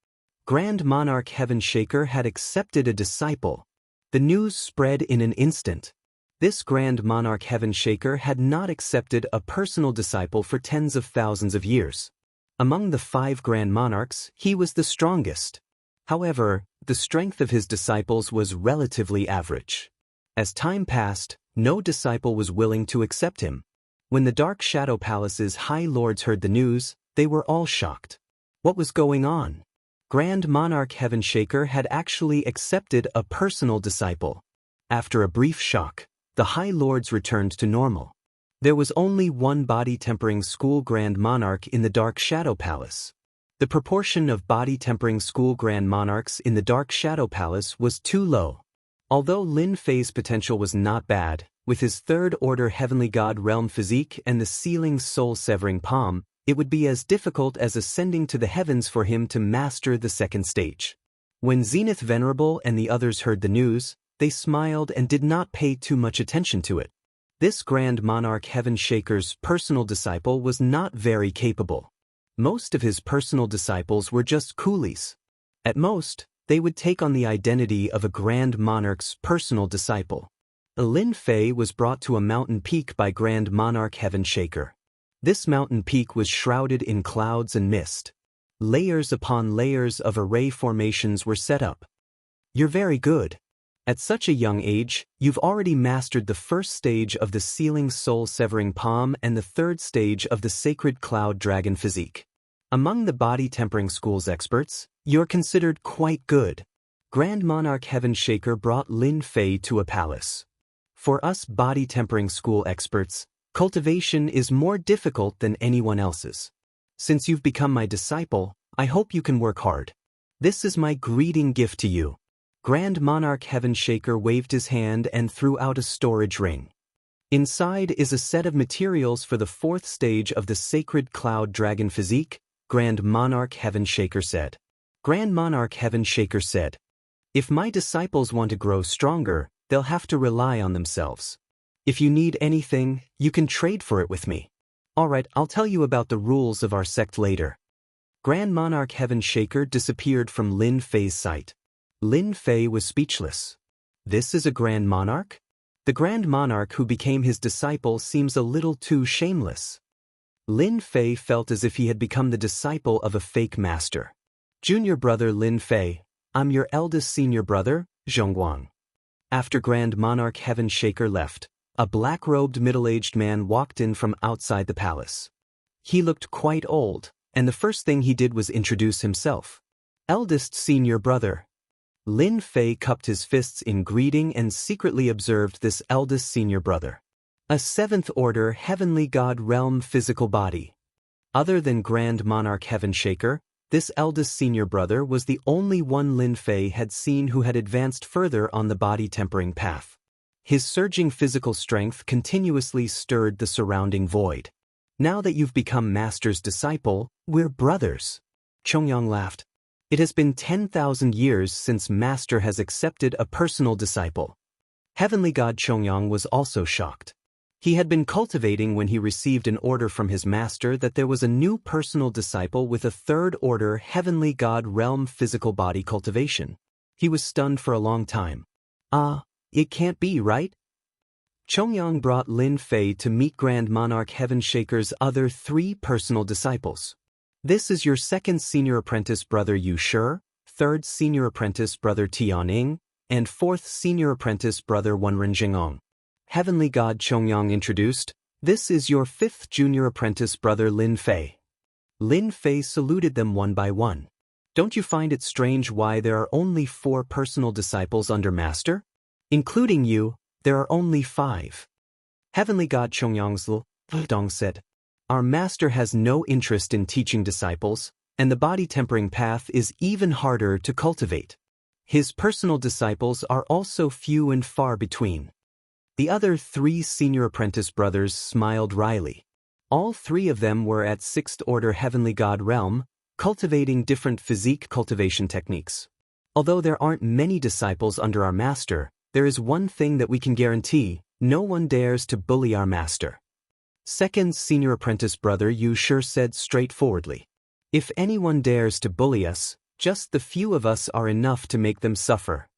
Grand Monarch Heaven Shaker had accepted a disciple. The news spread in an instant. This Grand Monarch Heaven Shaker had not accepted a personal disciple for tens of thousands of years. Among the 5 Grand Monarchs, he was the strongest. However, the strength of his disciples was relatively average. As time passed, no disciple was willing to accept him. When the Dark Shadow Palace's High Lords heard the news, they were all shocked. What was going on? Grand Monarch Heaven Shaker had actually accepted a personal disciple. After a brief shock, the High Lords returned to normal. There was only one body-tempering school Grand Monarch in the Dark Shadow Palace. The proportion of body-tempering school Grand Monarchs in the Dark Shadow Palace was too low. Although Lin Fei's potential was not bad, with his 3rd Order Heavenly God Realm physique and the sealing soul-severing palm, it would be as difficult as ascending to the heavens for him to master the 2nd stage. When Zenith Venerable and the others heard the news, they smiled and did not pay too much attention to it. This Grand Monarch Heaven Shaker's personal disciple was not very capable. Most of his personal disciples were just coolies. At most, they would take on the identity of a Grand Monarch's personal disciple. Lin Fei was brought to a mountain peak by Grand Monarch Heaven Shaker. This mountain peak was shrouded in clouds and mist. Layers upon layers of array formations were set up. You're very good. At such a young age, you've already mastered the 1st stage of the sealing soul-severing palm and the 3rd stage of the sacred cloud dragon physique. Among the body-tempering school's experts, you're considered quite good. Grand Monarch Heaven Shaker brought Lin Fei to a palace. For us body-tempering school experts, cultivation is more difficult than anyone else's. Since you've become my disciple, I hope you can work hard. This is my greeting gift to you. Grand Monarch Heaven Shaker waved his hand and threw out a storage ring. Inside is a set of materials for the 4th stage of the Sacred Cloud Dragon Physique, Grand Monarch Heaven Shaker said. Grand Monarch Heaven Shaker said, if my disciples want to grow stronger, they'll have to rely on themselves. If you need anything, you can trade for it with me. Alright, I'll tell you about the rules of our sect later. Grand Monarch Heaven Shaker disappeared from Lin Fei's sight. Lin Fei was speechless. This is a Grand Monarch? The Grand Monarch who became his disciple seems a little too shameless. Lin Fei felt as if he had become the disciple of a fake master. Junior brother Lin Fei, I'm your eldest senior brother, Zhongguang. After Grand Monarch Heaven Shaker left, a black-robed middle-aged man walked in from outside the palace. He looked quite old, and the first thing he did was introduce himself. Eldest senior brother. Lin Fei cupped his fists in greeting and secretly observed this eldest senior brother. A 7th Order Heavenly God Realm physical body. Other than Grand Monarch Heaven Shaker, this eldest senior brother was the only one Lin Fei had seen who had advanced further on the body-tempering path. His surging physical strength continuously stirred the surrounding void. Now that you've become Master's disciple, we're brothers. Chongyang laughed. It has been 10,000 years since Master has accepted a personal disciple. Heavenly God Chongyang was also shocked. He had been cultivating when he received an order from his master that there was a new personal disciple with a 3rd Order Heavenly God Realm physical body cultivation. He was stunned for a long time. It can't be, right? Chongyang brought Lin Fei to meet Grand Monarch Heaven Shaker's other 3 personal disciples. This is your second senior apprentice brother Yu Shi, third senior apprentice brother Tianing, and fourth senior apprentice brother Wenren Jingong. Heavenly God Chongyang introduced, this is your fifth junior apprentice brother Lin Fei. Lin Fei saluted them one by one. Don't you find it strange why there are only 4 personal disciples under Master? Including you, there are only 5. Heavenly God Chongyang's Dong said, our Master has no interest in teaching disciples, and the body tempering path is even harder to cultivate. His personal disciples are also few and far between. The other 3 senior apprentice brothers smiled wryly. All 3 of them were at 6th order Heavenly God realm, cultivating different physique cultivation techniques. Although there aren't many disciples under our Master, there is one thing that we can guarantee: no one dares to bully our Master. Second senior apprentice brother Yu Shi said straightforwardly, if anyone dares to bully us, just the few of us are enough to make them suffer.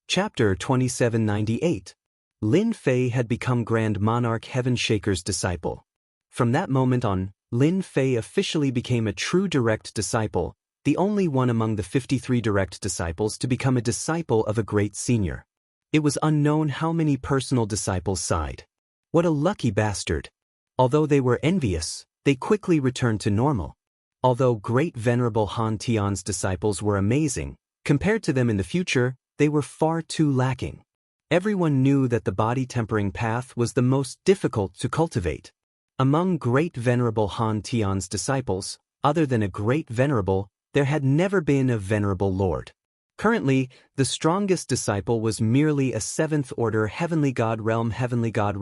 Chapter 2798. Lin Fei had become Grand Monarch Heaven Shaker's disciple. From that moment on, Lin Fei officially became a true direct disciple, the only one among the 53 direct disciples to become a disciple of a great senior. It was unknown how many personal disciples sighed. What a lucky bastard! Although they were envious, they quickly returned to normal. Although great Venerable Han Tian's disciples were amazing, compared to them in the future, they were far too lacking. Everyone knew that the body tempering path was the most difficult to cultivate. Among great Venerable Han Tian's disciples, other than a great Venerable, there had never been a Venerable Lord. Currently, the strongest disciple was merely a 7th order Heavenly God realm Heavenly God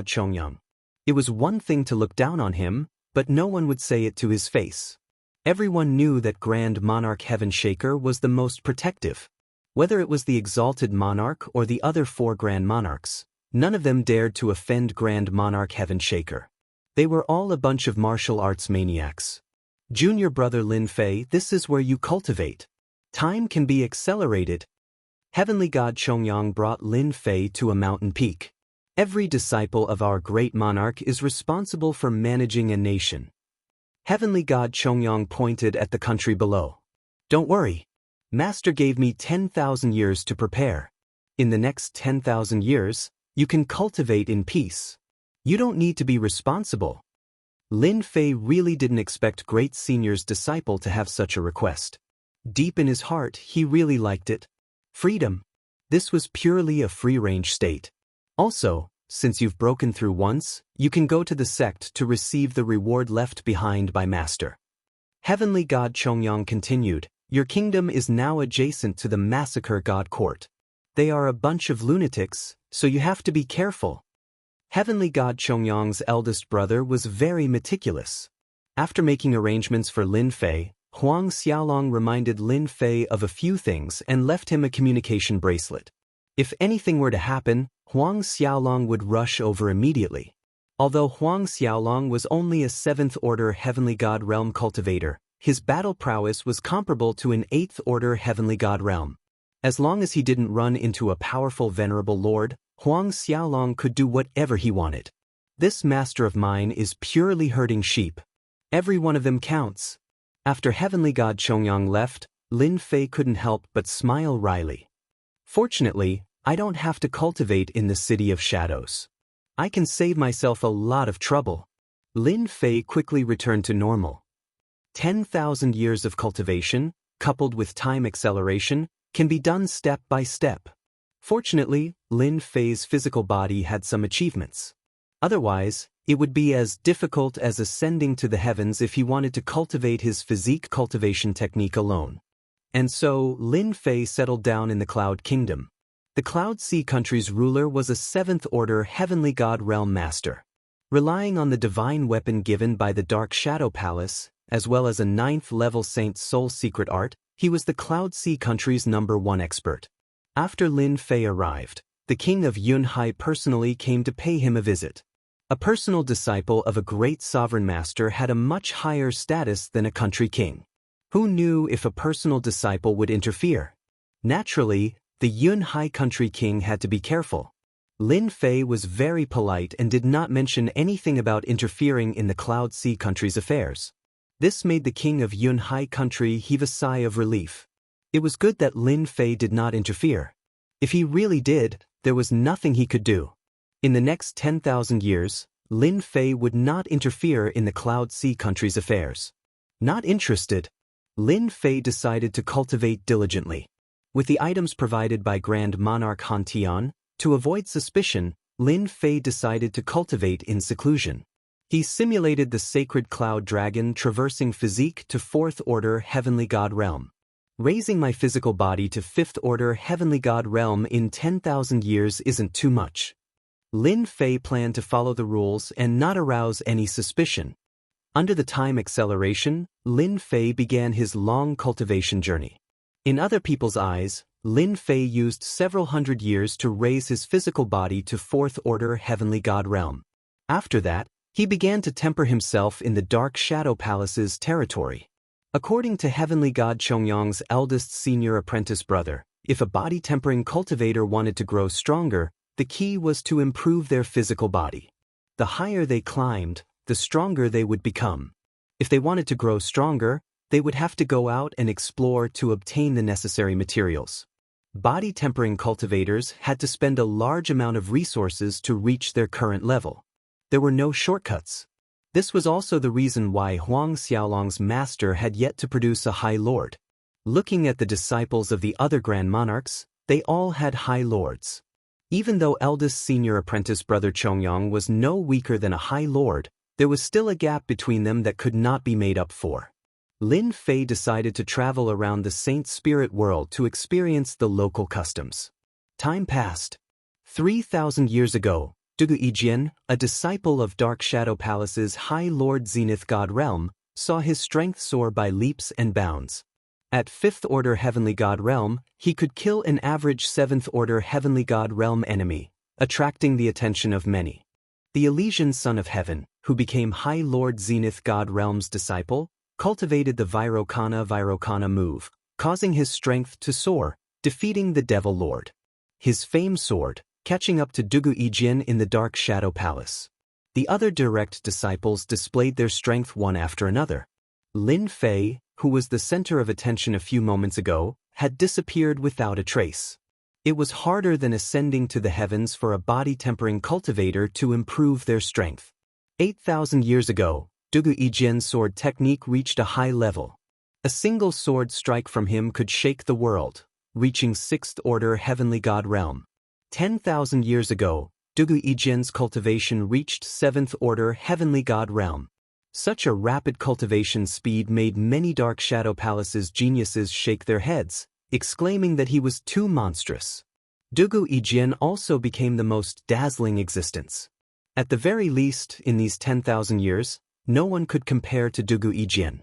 Chongyang. It was one thing to look down on him, but no one would say it to his face. Everyone knew that Grand Monarch Heaven Shaker was the most protective. Whether it was the exalted monarch or the other 4 Grand Monarchs, none of them dared to offend Grand Monarch Heaven Shaker. They were all a bunch of martial arts maniacs. Junior brother Lin Fei, this is where you cultivate. Time can be accelerated. Heavenly God Chongyang brought Lin Fei to a mountain peak. Every disciple of our great monarch is responsible for managing a nation. Heavenly God Chongyang pointed at the country below. Don't worry. Master gave me 10,000 years to prepare. In the next 10,000 years, you can cultivate in peace. You don't need to be responsible. Lin Fei really didn't expect great senior's disciple to have such a request. Deep in his heart, he really liked it. Freedom. This was purely a free-range state. Also, since you've broken through once, you can go to the sect to receive the reward left behind by Master. Heavenly God Chongyang continued, your kingdom is now adjacent to the Massacre God Court. They are a bunch of lunatics, so you have to be careful. Heavenly God Chongyang's eldest brother was very meticulous. After making arrangements for Lin Fei, Huang Xiaolong reminded Lin Fei of a few things and left him a communication bracelet. If anything were to happen, Huang Xiaolong would rush over immediately. Although Huang Xiaolong was only a 7th order Heavenly God realm cultivator, his battle prowess was comparable to an 8th order Heavenly God realm. As long as he didn't run into a powerful Venerable Lord, Huang Xiaolong could do whatever he wanted. This master of mine is purely herding sheep. Every one of them counts. After Heavenly God Chongyang left, Lin Fei couldn't help but smile wryly. Fortunately, I don't have to cultivate in the City of Shadows. I can save myself a lot of trouble. Lin Fei quickly returned to normal. 10,000 years of cultivation, coupled with time acceleration, can be done step by step. Fortunately, Lin Fei's physical body had some achievements. Otherwise, it would be as difficult as ascending to the heavens if he wanted to cultivate his physique cultivation technique alone. And so, Lin Fei settled down in the Cloud Kingdom. The Cloud Sea country's ruler was a 7th order Heavenly God realm master. Relying on the divine weapon given by the Dark Shadow Palace, as well as a 9th level Saint's Soul secret art, he was the Cloud Sea country's #1 expert. After Lin Fei arrived, the king of Yunhai personally came to pay him a visit. A personal disciple of a great sovereign master had a much higher status than a country king. Who knew if a personal disciple would interfere? Naturally, the Yunhai country king had to be careful. Lin Fei was very polite and did not mention anything about interfering in the Cloud Sea country's affairs. This made the king of Yunhai country heave a sigh of relief. It was good that Lin Fei did not interfere. If he really did, there was nothing he could do. In the next 10,000 years, Lin Fei would not interfere in the Cloud Sea country's affairs. Not interested, Lin Fei decided to cultivate diligently. With the items provided by Grand Monarch Han Tian, to avoid suspicion, Lin Fei decided to cultivate in seclusion. He simulated the sacred cloud dragon traversing physique to 4th order heavenly god realm. Raising my physical body to 5th order heavenly god realm in 10,000 years isn't too much. Lin Fei planned to follow the rules and not arouse any suspicion. Under the time acceleration, Lin Fei began his long cultivation journey. In other people's eyes, Lin Fei used several hundred years to raise his physical body to 4th order heavenly god realm. After that, he began to temper himself in the Dark Shadow Palace's territory. According to heavenly god Chongyang's eldest senior apprentice brother, if a body-tempering cultivator wanted to grow stronger, the key was to improve their physical body. The higher they climbed, the stronger they would become. If they wanted to grow stronger, they would have to go out and explore to obtain the necessary materials. Body-tempering cultivators had to spend a large amount of resources to reach their current level. There were no shortcuts. This was also the reason why Huang Xiaolong's master had yet to produce a High Lord. Looking at the disciples of the other Grand Monarchs, they all had High Lords. Even though eldest senior apprentice brother Chongyang was no weaker than a High Lord, there was still a gap between them that could not be made up for. Lin Fei decided to travel around the Saint Spirit world to experience the local customs. Time passed. 3,000 years ago, Dugu Yijian, a disciple of Dark Shadow Palace's High Lord Zenith God Realm, saw his strength soar by leaps and bounds. At 5th order Heavenly God Realm, he could kill an average 7th order Heavenly God Realm enemy, attracting the attention of many. The Elysian Son of Heaven, who became High Lord Zenith God Realm's disciple, cultivated the Vairocana move, causing his strength to soar, defeating the Devil Lord. His famed sword, catching up to Dugu Yijian in the Dark Shadow Palace. The other direct disciples displayed their strength one after another. Lin Fei, who was the center of attention a few moments ago, had disappeared without a trace. It was harder than ascending to the heavens for a body-tempering cultivator to improve their strength. 8,000 years ago, Dugu Yijian's sword technique reached a high level. A single sword strike from him could shake the world, reaching 6th order Heavenly God Realm. 10,000 years ago, Dugu Yijian's cultivation reached 7th order Heavenly God Realm. Such a rapid cultivation speed made many Dark Shadow Palace's geniuses shake their heads, exclaiming that he was too monstrous. Dugu Yijian also became the most dazzling existence. At the very least, in these 10,000 years, no one could compare to Dugu Yijian.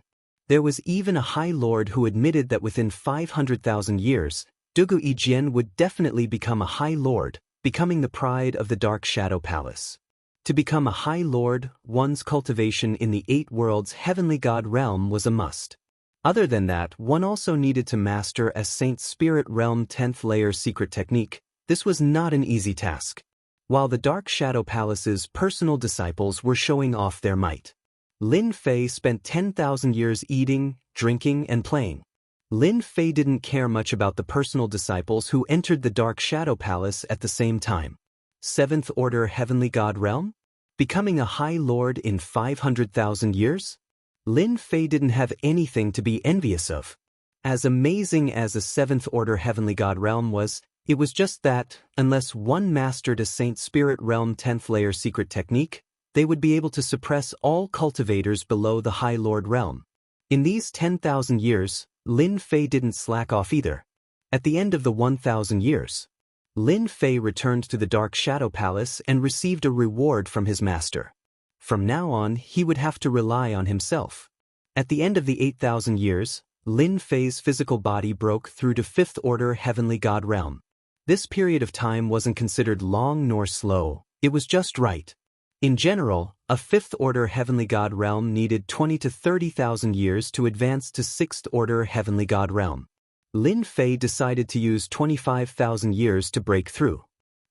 There was even a High Lord who admitted that within 500,000 years, Dugu Yijian would definitely become a High Lord, becoming the pride of the Dark Shadow Palace. To become a High Lord, one's cultivation in the 8 worlds Heavenly God Realm was a must. Other than that, one also needed to master a Saint Spirit Realm 10th layer secret technique. This was not an easy task. While the Dark Shadow Palace's personal disciples were showing off their might, Lin Fei spent 10,000 years eating, drinking, and playing. Lin Fei didn't care much about the personal disciples who entered the Dark Shadow Palace at the same time. 7th order Heavenly God Realm? Becoming a High Lord in 500,000 years? Lin Fei didn't have anything to be envious of. As amazing as a 7th order Heavenly God Realm was, it was just that, unless one mastered a Saint Spirit Realm 10th layer secret technique, they would be able to suppress all cultivators below the High Lord realm. In these 10,000 years, Lin Fei didn't slack off either. At the end of the 1,000 years, Lin Fei returned to the Dark Shadow Palace and received a reward from his master. From now on, he would have to rely on himself. At the end of the 8,000 years, Lin Fei's physical body broke through to 5th order Heavenly God Realm. This period of time wasn't considered long nor slow, it was just right. In general, a 5th order Heavenly God Realm needed 20 to 30,000 years to advance to 6th order Heavenly God Realm. Lin Fei decided to use 25,000 years to break through.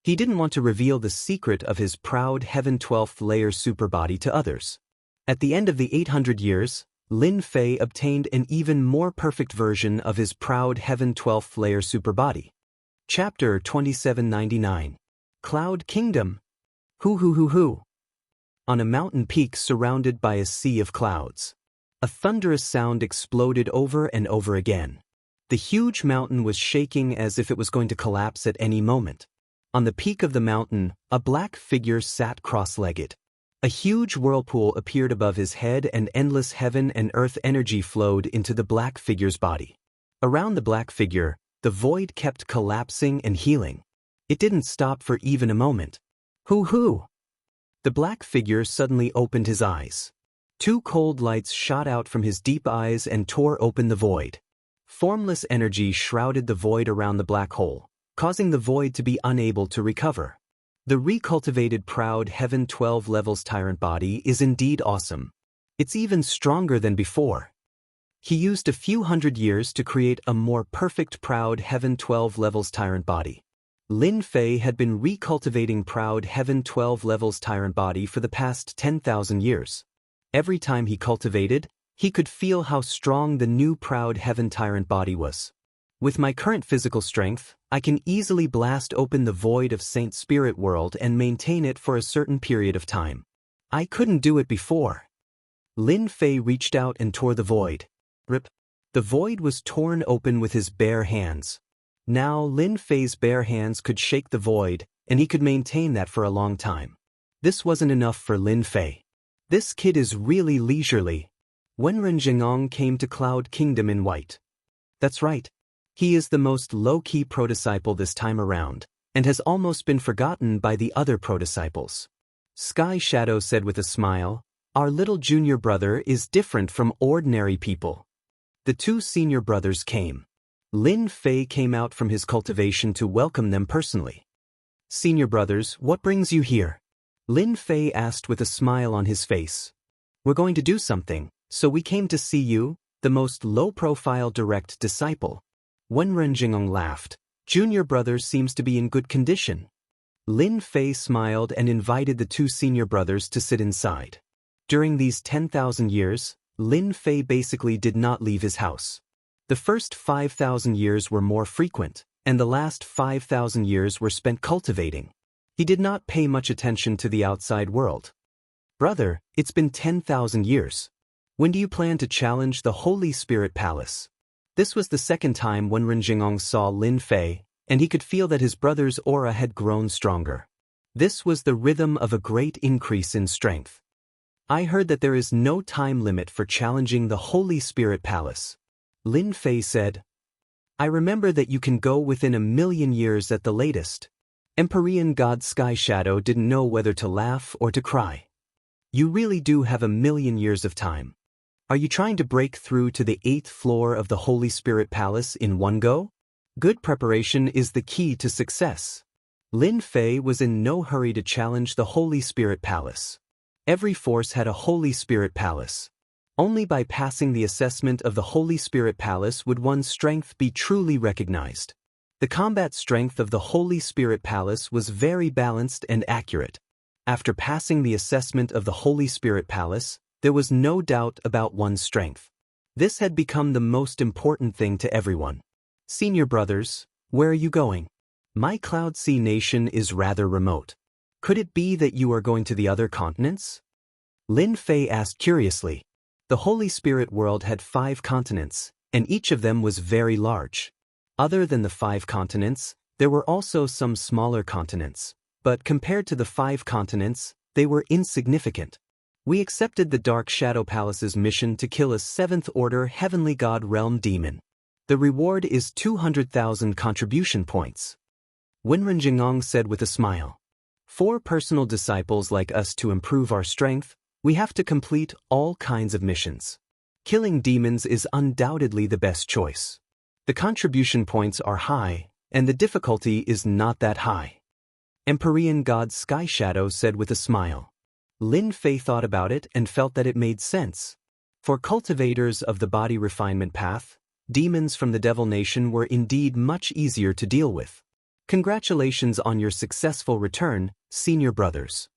He didn't want to reveal the secret of his proud Heaven 12th layer superbody to others. At the end of the 800 years, Lin Fei obtained an even more perfect version of his proud Heaven 12th layer superbody. Chapter 2799. Cloud Kingdom. Hoo. On a mountain peak surrounded by a sea of clouds, a thunderous sound exploded over and over again. The huge mountain was shaking as if it was going to collapse at any moment. On the peak of the mountain, a black figure sat cross-legged. A huge whirlpool appeared above his head and endless heaven and earth energy flowed into the black figure's body. Around the black figure, the void kept collapsing and healing. It didn't stop for even a moment. Hoo. The black figure suddenly opened his eyes. Two cold lights shot out from his deep eyes and tore open the void. Formless energy shrouded the void around the black hole, causing the void to be unable to recover. The recultivated proud Heaven 12 levels tyrant body is indeed awesome. It's even stronger than before. He used a few hundred years to create a more perfect proud Heaven 12 levels tyrant body. Lin Fei had been recultivating proud Heaven 12 levels tyrant body for the past 10,000 years. Every time he cultivated, he could feel how strong the new proud Heaven tyrant body was. With my current physical strength, I can easily blast open the void of Saint Spirit World and maintain it for a certain period of time. I couldn't do it before. Lin Fei reached out and tore the void. Rip. The void was torn open with his bare hands. Now Lin Fei's bare hands could shake the void, and he could maintain that for a long time. This wasn't enough for Lin Fei. This kid is really leisurely. Wenren Jingong came to Cloud Kingdom in white. That's right. He is the most low-key pro-disciple this time around, and has almost been forgotten by the other pro-disciples. Sky Shadow said with a smile, "Our little junior brother is different from ordinary people." The two senior brothers came. Lin Fei came out from his cultivation to welcome them personally. "Senior brothers, what brings you here?" Lin Fei asked with a smile on his face. "We're going to do something, so we came to see you, the most low-profile direct disciple." Wenren Jingong laughed. "Junior brother seems to be in good condition." Lin Fei smiled and invited the two senior brothers to sit inside. During these 10,000 years, Lin Fei basically did not leave his house. The first 5,000 years were more frequent, and the last 5,000 years were spent cultivating. He did not pay much attention to the outside world. "Brother, it's been 10,000 years. When do you plan to challenge the Holy Spirit Palace?" This was the second time Wenren Jingong saw Lin Fei, and he could feel that his brother's aura had grown stronger. This was the rhythm of a great increase in strength. "I heard that there is no time limit for challenging the Holy Spirit Palace." Lin Fei said, "I remember that you can go within 1,000,000 years at the latest." Empyrean God Sky Shadow didn't know whether to laugh or to cry. "You really do have 1,000,000 years of time. Are you trying to break through to the 8th floor of the Holy Spirit Palace in one go? Good preparation is the key to success." Lin Fei was in no hurry to challenge the Holy Spirit Palace. Every force had a Holy Spirit Palace. Only by passing the assessment of the Holy Spirit Palace would one's strength be truly recognized. The combat strength of the Holy Spirit Palace was very balanced and accurate. After passing the assessment of the Holy Spirit Palace, there was no doubt about one's strength. This had become the most important thing to everyone. "Senior brothers, where are you going?" "My Cloud Sea nation is rather remote. Could it be that you are going to the other continents?" Lin Fei asked curiously. The Holy Spirit world had 5 continents, and each of them was very large. Other than the 5 continents, there were also some smaller continents, but compared to the 5 continents, they were insignificant. "We accepted the Dark Shadow Palace's mission to kill a 7th Order Heavenly God Realm demon. The reward is 200,000 contribution points." Wenren Jingong said with a smile. "For personal disciples like us to improve our strength, we have to complete all kinds of missions. Killing demons is undoubtedly the best choice. The contribution points are high, and the difficulty is not that high." Empyrean God Sky Shadow said with a smile. Lin Fei thought about it and felt that it made sense. For cultivators of the body refinement path, demons from the Devil Nation were indeed much easier to deal with. "Congratulations on your successful return, senior brothers."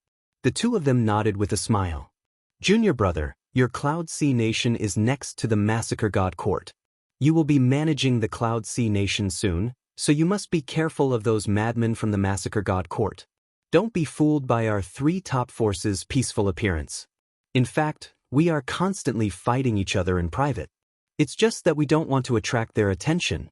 The two of them nodded with a smile. "Junior brother, Your Cloud Sea Nation is next to the Massacre God Court. You will be managing the Cloud Sea Nation soon, so you must be careful of those madmen from the Massacre God Court. Don't be fooled by our 3 top forces' peaceful appearance. In fact, we are constantly fighting each other in private. It's just that we don't want to attract their attention.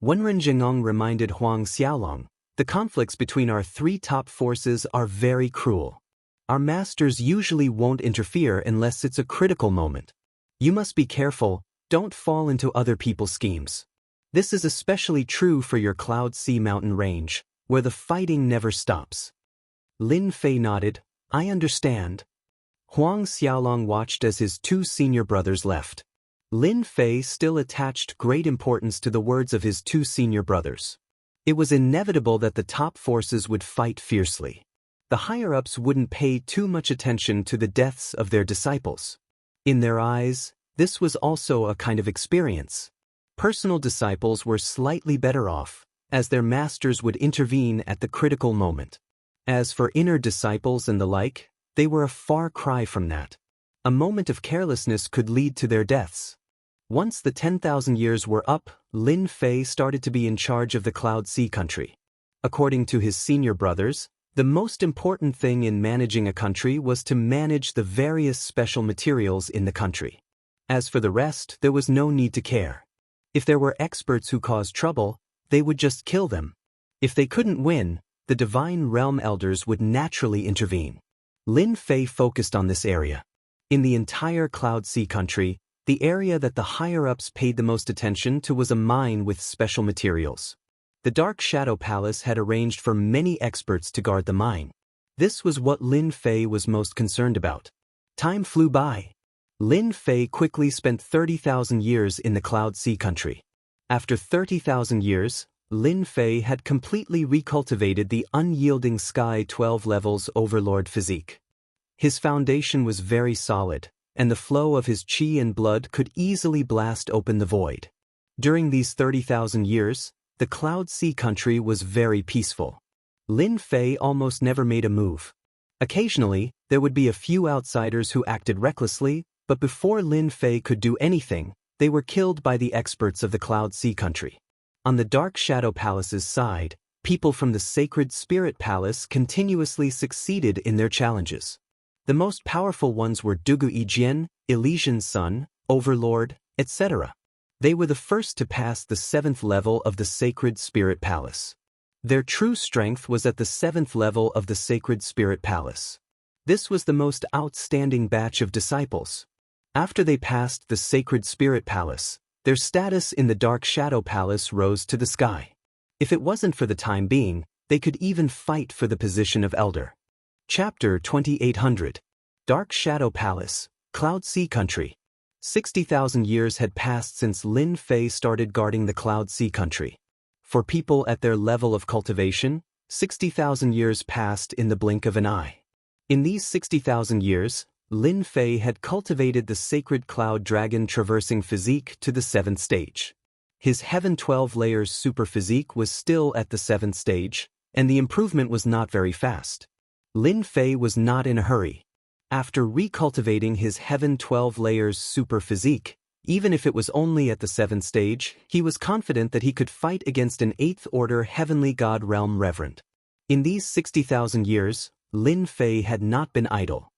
Wenren Jingong reminded Huang Xiaolong, the conflicts between our 3 top forces are very cruel. Our masters usually won't interfere unless it's a critical moment. You must be careful, don't fall into other people's schemes. This is especially true for your Cloud Sea mountain range, where the fighting never stops. Lin Fei nodded, I understand. Huang Xiaolong watched as his 2 senior brothers left. Lin Fei still attached great importance to the words of his 2 senior brothers. It was inevitable that the top forces would fight fiercely. The higher-ups wouldn't pay too much attention to the deaths of their disciples. In their eyes, this was also a kind of experience. Personal disciples were slightly better off, as their masters would intervene at the critical moment. As for inner disciples and the like, they were a far cry from that. A moment of carelessness could lead to their deaths. Once the 10,000 years were up, Lin Fei started to be in charge of the Cloud Sea country. According to his senior brothers, the most important thing in managing a country was to manage the various special materials in the country. As for the rest, there was no need to care. If there were experts who caused trouble, they would just kill them. If they couldn't win, the Divine Realm Elders would naturally intervene. Lin Fei focused on this area. In the entire Cloud Sea country, the area that the higher-ups paid the most attention to was a mine with special materials. The Dark Shadow Palace had arranged for many experts to guard the mine. This was what Lin Fei was most concerned about. Time flew by. Lin Fei quickly spent 30,000 years in the Cloud Sea country. After 30,000 years, Lin Fei had completely recultivated the unyielding Sky 12 levels Overlord physique. His foundation was very solid, and the flow of his qi and blood could easily blast open the void. During these 30,000 years, the Cloud Sea country was very peaceful. Lin Fei almost never made a move. Occasionally, there would be a few outsiders who acted recklessly, but before Lin Fei could do anything, they were killed by the experts of the Cloud Sea country. On the Dark Shadow Palace's side, people from the Sacred Spirit Palace continuously succeeded in their challenges. The most powerful ones were Dugu Yijian, Elysian's son, Overlord, etc. They were the first to pass the 7th level of the Sacred Spirit Palace. Their true strength was at the 7th level of the Sacred Spirit Palace. This was the most outstanding batch of disciples. After they passed the Sacred Spirit Palace, their status in the Dark Shadow Palace rose to the sky. If it wasn't for the time being, they could even fight for the position of Elder. Chapter 2800. Dark Shadow Palace, Cloud Sea Country. 60,000 years had passed since Lin Fei started guarding the Cloud Sea country. For people at their level of cultivation, 60,000 years passed in the blink of an eye. In these 60,000 years, Lin Fei had cultivated the Sacred Cloud Dragon traversing physique to the 7th stage. His Heaven 12 layers super physique was still at the 7th stage, and the improvement was not very fast. Lin Fei was not in a hurry. After recultivating his Heaven 12 layers super physique, even if it was only at the 7th stage, he was confident that he could fight against an 8th order Heavenly God Realm Reverend. In these 60,000 years, Lin Fei had not been idle.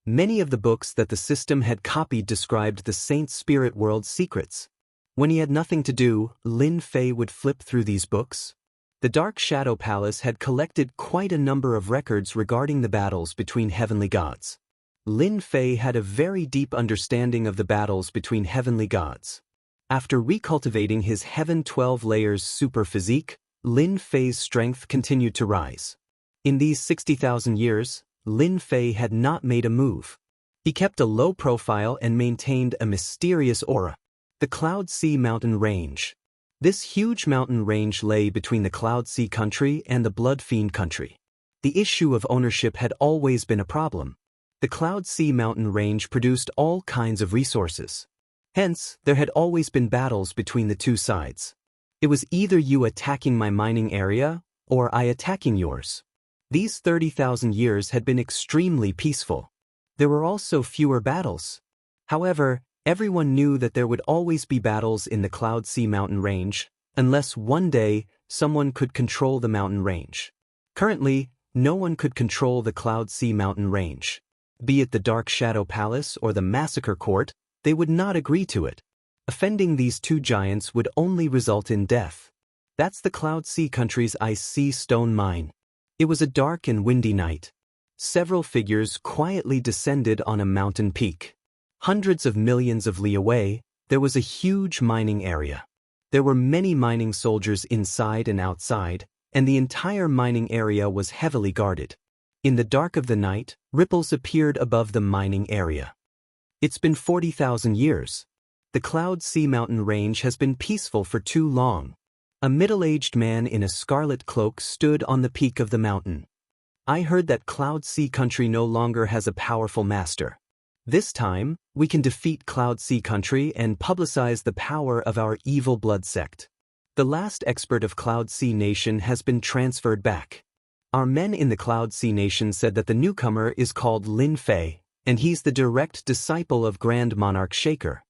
Many of the books that the system had copied described the Saint Spirit World's secrets. When he had nothing to do, Lin Fei would flip through these books. The Dark Shadow Palace had collected quite a number of records regarding the battles between heavenly gods. Lin Fei had a very deep understanding of the battles between heavenly gods. After recultivating his Heaven 12 layers super physique, Lin Fei's strength continued to rise. In these 60,000 years, Lin Fei had not made a move. He kept a low profile and maintained a mysterious aura. The Cloud Sea mountain range. This huge mountain range lay between the Cloud Sea country and the Blood Fiend country. The issue of ownership had always been a problem. The Cloud Sea mountain range produced all kinds of resources. Hence, there had always been battles between the two sides. It was either you attacking my mining area, or I attacking yours. These 30,000 years had been extremely peaceful. There were also fewer battles. However, everyone knew that there would always be battles in the Cloud Sea mountain range, unless one day someone could control the mountain range. Currently, no one could control the Cloud Sea mountain range. Be it the Dark Shadow Palace or the Massacre Court, they would not agree to it. Offending these two giants would only result in death. That's the Cloud Sea country's Ice Sea Stone Mine. It was a dark and windy night. Several figures quietly descended on a mountain peak. Hundreds of millions of li away, there was a huge mining area. There were many mining soldiers inside and outside, and the entire mining area was heavily guarded. In the dark of the night, ripples appeared above the mining area. It's been 40,000 years. The Cloud Sea mountain range has been peaceful for too long. A middle-aged man in a scarlet cloak stood on the peak of the mountain. I heard that Cloud Sea country no longer has a powerful master. This time, we can defeat Cloud Sea country and publicize the power of our evil blood sect. The last expert of Cloud Sea nation has been transferred back. Our men in the Cloud Sea nation said that the newcomer is called Lin Fei, and he's the direct disciple of Grand Monarch Shaker.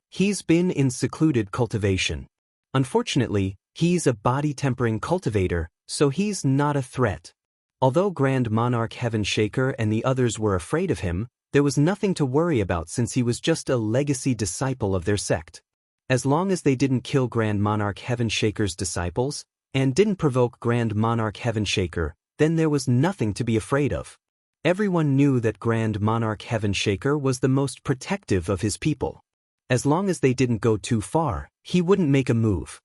He's been in secluded cultivation. Unfortunately, he's a body-tempering cultivator, so he's not a threat. Although Grand Monarch Heaven Shaker and the others were afraid of him, there was nothing to worry about since he was just a legacy disciple of their sect. As long as they didn't kill Grand Monarch Heaven Shaker's disciples, and didn't provoke Grand Monarch Heaven Shaker, then there was nothing to be afraid of. Everyone knew that Grand Monarch Heaven Shaker was the most protective of his people. As long as they didn't go too far, he wouldn't make a move.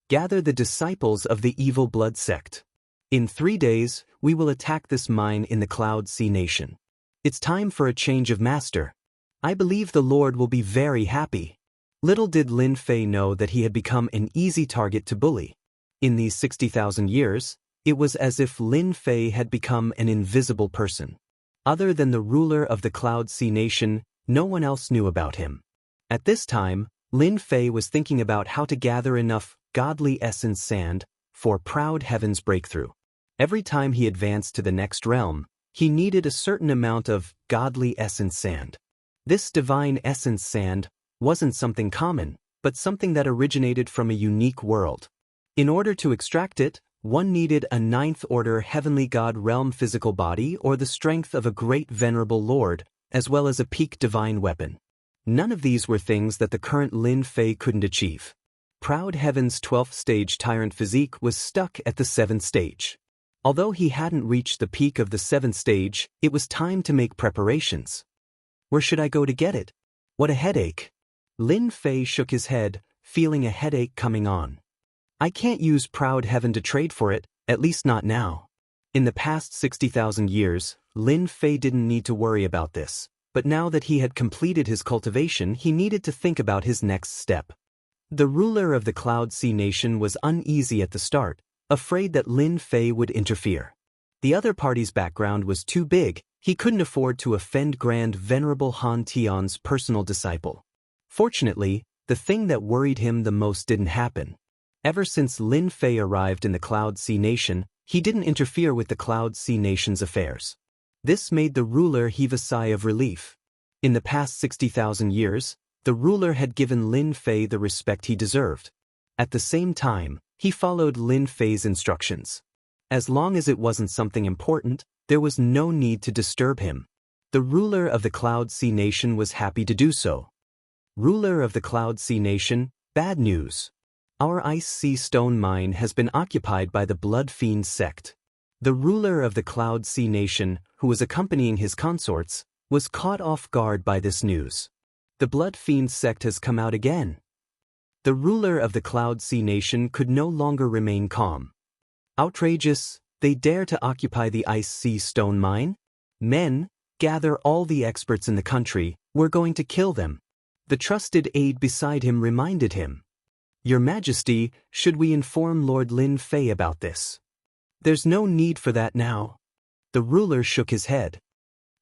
Gather the disciples of the evil blood sect. In 3 days, we will attack this mine in the Cloud Sea nation. It's time for a change of master. I believe the Lord will be very happy. Little did Lin Fei know that he had become an easy target to bully. In these 60,000 years, it was as if Lin Fei had become an invisible person. Other than the ruler of the Cloud Sea nation, no one else knew about him. At this time, Lin Fei was thinking about how to gather enough godly essence sand for Proud Heaven's breakthrough. Every time he advanced to the next realm, he needed a certain amount of godly essence sand. This divine essence sand wasn't something common, but something that originated from a unique world. In order to extract it, one needed a 9th-order heavenly god realm physical body or the strength of a great venerable lord, as well as a peak divine weapon. None of these were things that the current Lin Fei couldn't achieve. Proud Heaven's 12th stage tyrant physique was stuck at the 7th stage. Although he hadn't reached the peak of the 7th stage, it was time to make preparations. Where should I go to get it? What a headache. Lin Fei shook his head, feeling a headache coming on. I can't use Proud Heaven to trade for it, at least not now. In the past 60,000 years, Lin Fei didn't need to worry about this, but now that he had completed his cultivation, he needed to think about his next step. The ruler of the Cloud Sea nation was uneasy at the start, afraid that Lin Fei would interfere. The other party's background was too big, he couldn't afford to offend Grand Venerable Han Tian's personal disciple. Fortunately, the thing that worried him the most didn't happen. Ever since Lin Fei arrived in the Cloud Sea nation, he didn't interfere with the Cloud Sea nation's affairs. This made the ruler heave a sigh of relief. In the past 60,000 years, the ruler had given Lin Fei the respect he deserved. At the same time, he followed Lin Fei's instructions. As long as it wasn't something important, there was no need to disturb him. The ruler of the Cloud Sea nation was happy to do so. Ruler of the Cloud Sea nation, bad news. Our Ice Sea Stone Mine has been occupied by the Blood Fiend sect. The ruler of the Cloud Sea nation, who was accompanying his consorts, was caught off guard by this news. The Blood Fiend sect has come out again. The ruler of the Cloud Sea nation could no longer remain calm. Outrageous, they dare to occupy the Ice Sea Stone Mine? Men, gather all the experts in the country, we're going to kill them. The trusted aide beside him reminded him. Your Majesty, should we inform Lord Lin Fei about this? There's no need for that now. The ruler shook his head.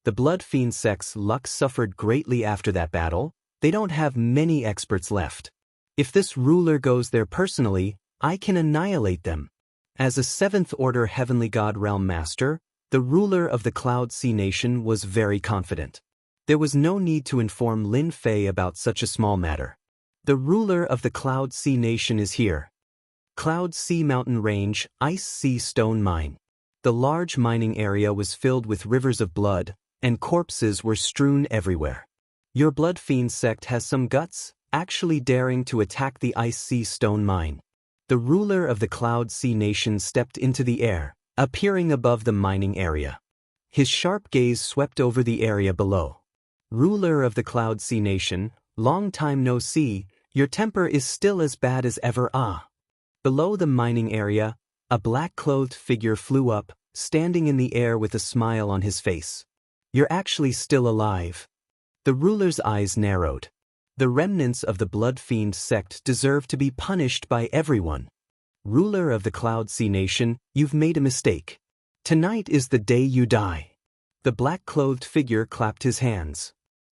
The Blood Fiend sect's luck suffered greatly after that battle. They don't have many experts left. If this ruler goes there personally, I can annihilate them. As a 7th-order heavenly god realm master, the ruler of the Cloud Sea nation was very confident. There was no need to inform Lin Fei about such a small matter. The ruler of the Cloud Sea Nation is here. Cloud Sea Mountain Range, Ice Sea Stone Mine. The large mining area was filled with rivers of blood, and corpses were strewn everywhere. Your Blood Fiend sect has some guts, actually daring to attack the Ice Sea Stone Mine. The ruler of the Cloud Sea Nation stepped into the air, appearing above the mining area. His sharp gaze swept over the area below. Ruler of the Cloud Sea Nation, long time no see, your temper is still as bad as ever. Below the mining area, a black-clothed figure flew up, standing in the air with a smile on his face. You're actually still alive. The ruler's eyes narrowed. The remnants of the Blood Fiend sect deserve to be punished by everyone. Ruler of the Cloud Sea Nation, you've made a mistake. Tonight is the day you die. The black-clothed figure clapped his hands.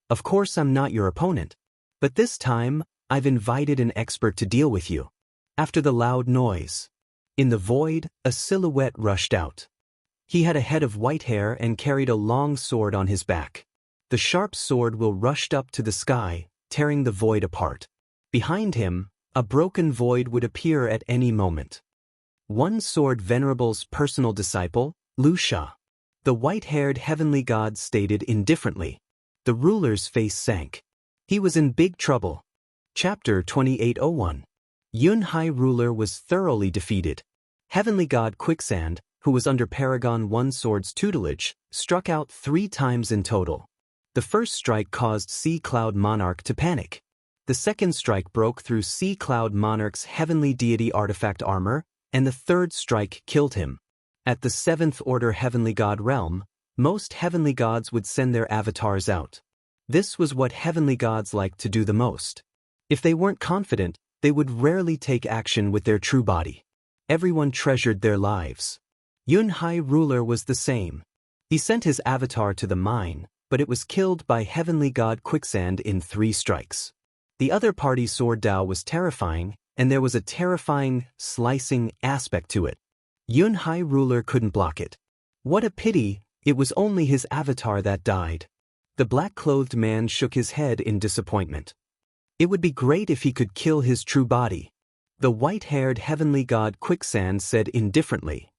Of course I'm not your opponent. But this time, I've invited an expert to deal with you. After the loud noise, in the void, a silhouette rushed out. He had a head of white hair and carried a long sword on his back. The sharp sword will rushed up to the sky, tearing the void apart. Behind him, a broken void would appear at any moment. One Sword Venerable's personal disciple, Wuxia. The white-haired heavenly god stated indifferently. The ruler's face sank. He was in big trouble. Chapter 2801. Yunhai ruler was thoroughly defeated. Heavenly god Quicksand, who was under Paragon One Sword's tutelage, struck out 3 times in total. The first strike caused Sea Cloud Monarch to panic. The second strike broke through Sea Cloud Monarch's heavenly deity artifact armor, and the third strike killed him. At the 7th Order Heavenly God realm, most heavenly gods would send their avatars out. This was what heavenly gods liked to do the most. If they weren't confident, they would rarely take action with their true body. Everyone treasured their lives. Yunhai ruler was the same. He sent his avatar to the mine, but it was killed by heavenly god Quicksand in 3 strikes. The other party's sword Dao was terrifying, and there was a terrifying, slicing aspect to it. Yunhai ruler couldn't block it. What a pity, it was only his avatar that died. The black-clothed man shook his head in disappointment. It would be great if he could kill his true body. The white-haired heavenly god Quicksand said indifferently.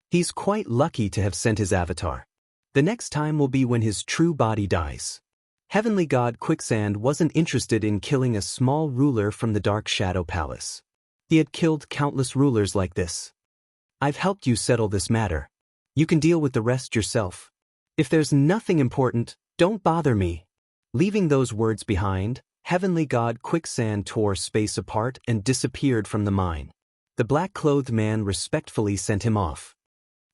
He's quite lucky to have sent his avatar. The next time will be when his true body dies. Heavenly god Quicksand wasn't interested in killing a small ruler from the Dark Shadow Palace. He had killed countless rulers like this. I've helped you settle this matter. You can deal with the rest yourself. If there's nothing important, don't bother me. Leaving those words behind, heavenly god Quicksand tore space apart and disappeared from the mine. The black-clothed man respectfully sent him off.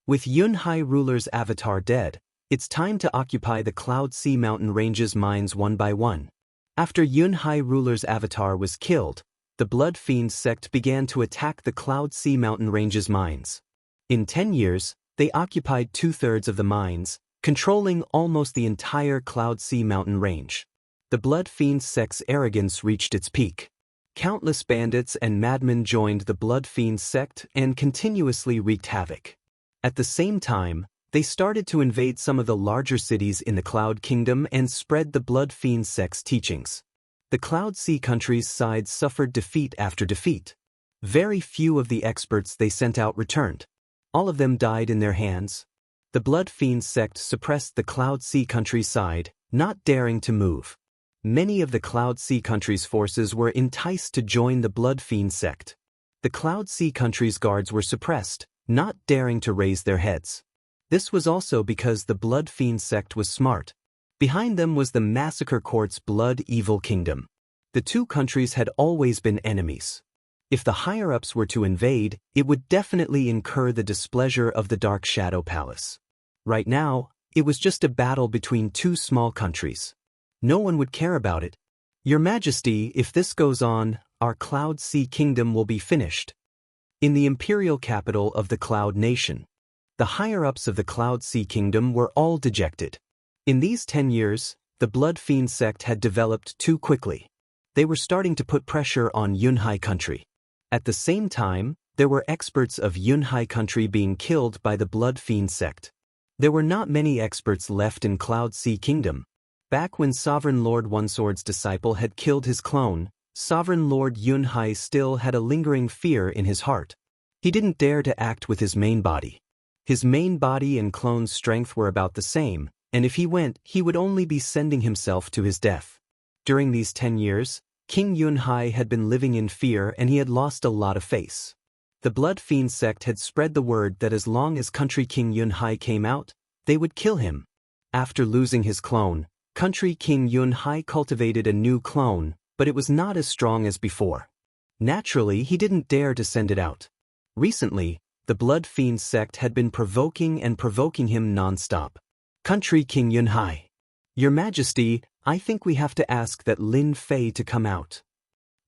With Yunhai ruler's avatar dead, it's time to occupy the Cloud Sea Mountain Ranges mines one by one. After Yunhai ruler's avatar was killed, the Blood Fiend sect began to attack the Cloud Sea Mountain Ranges mines. In 10 years, they occupied 2/3 of the mines, controlling almost the entire Cloud Sea Mountain range. The Blood Fiend sect's arrogance reached its peak. Countless bandits and madmen joined the Blood Fiend sect and continuously wreaked havoc. At the same time, they started to invade some of the larger cities in the Cloud Kingdom and spread the Blood Fiend sect's teachings. The Cloud Sea countries' sides suffered defeat after defeat. Very few of the experts they sent out returned. All of them died in their hands. The Blood Fiend sect suppressed the Cloud Sea countries' side, not daring to move. Many of the Cloud Sea countries' forces were enticed to join the Blood Fiend sect. The Cloud Sea countries' guards were suppressed, not daring to raise their heads. This was also because the Blood Fiend sect was smart. Behind them was the Massacre Court's Blood Evil Kingdom. The 2 countries had always been enemies. If the higher-ups were to invade, it would definitely incur the displeasure of the Dark Shadow Palace. Right now, it was just a battle between 2 small countries. No one would care about it. Your Majesty, if this goes on, our Cloud Sea Kingdom will be finished. In the imperial capital of the Cloud Nation, the higher-ups of the Cloud Sea Kingdom were all dejected. In these 10 years, the Blood Fiend sect had developed too quickly. They were starting to put pressure on Yunhai country. At the same time, there were experts of Yunhai country being killed by the Blood Fiend sect. There were not many experts left in Cloud Sea Kingdom. Back when Sovereign Lord Onesword's disciple had killed his clone, Sovereign Lord Yunhai still had a lingering fear in his heart. He didn't dare to act with his main body. His main body and clone's strength were about the same, and if he went, he would only be sending himself to his death. During these 10 years, King Yunhai had been living in fear and he had lost a lot of face. The Blood Fiend sect had spread the word that as long as Country King Yunhai came out, they would kill him. After losing his clone, Country King Yunhai cultivated a new clone, but it was not as strong as before. Naturally, he didn't dare to send it out. Recently, the Blood Fiend sect had been provoking him non-stop. Country King Yunhai. Your Majesty, I think we have to ask that Lin Fei to come out.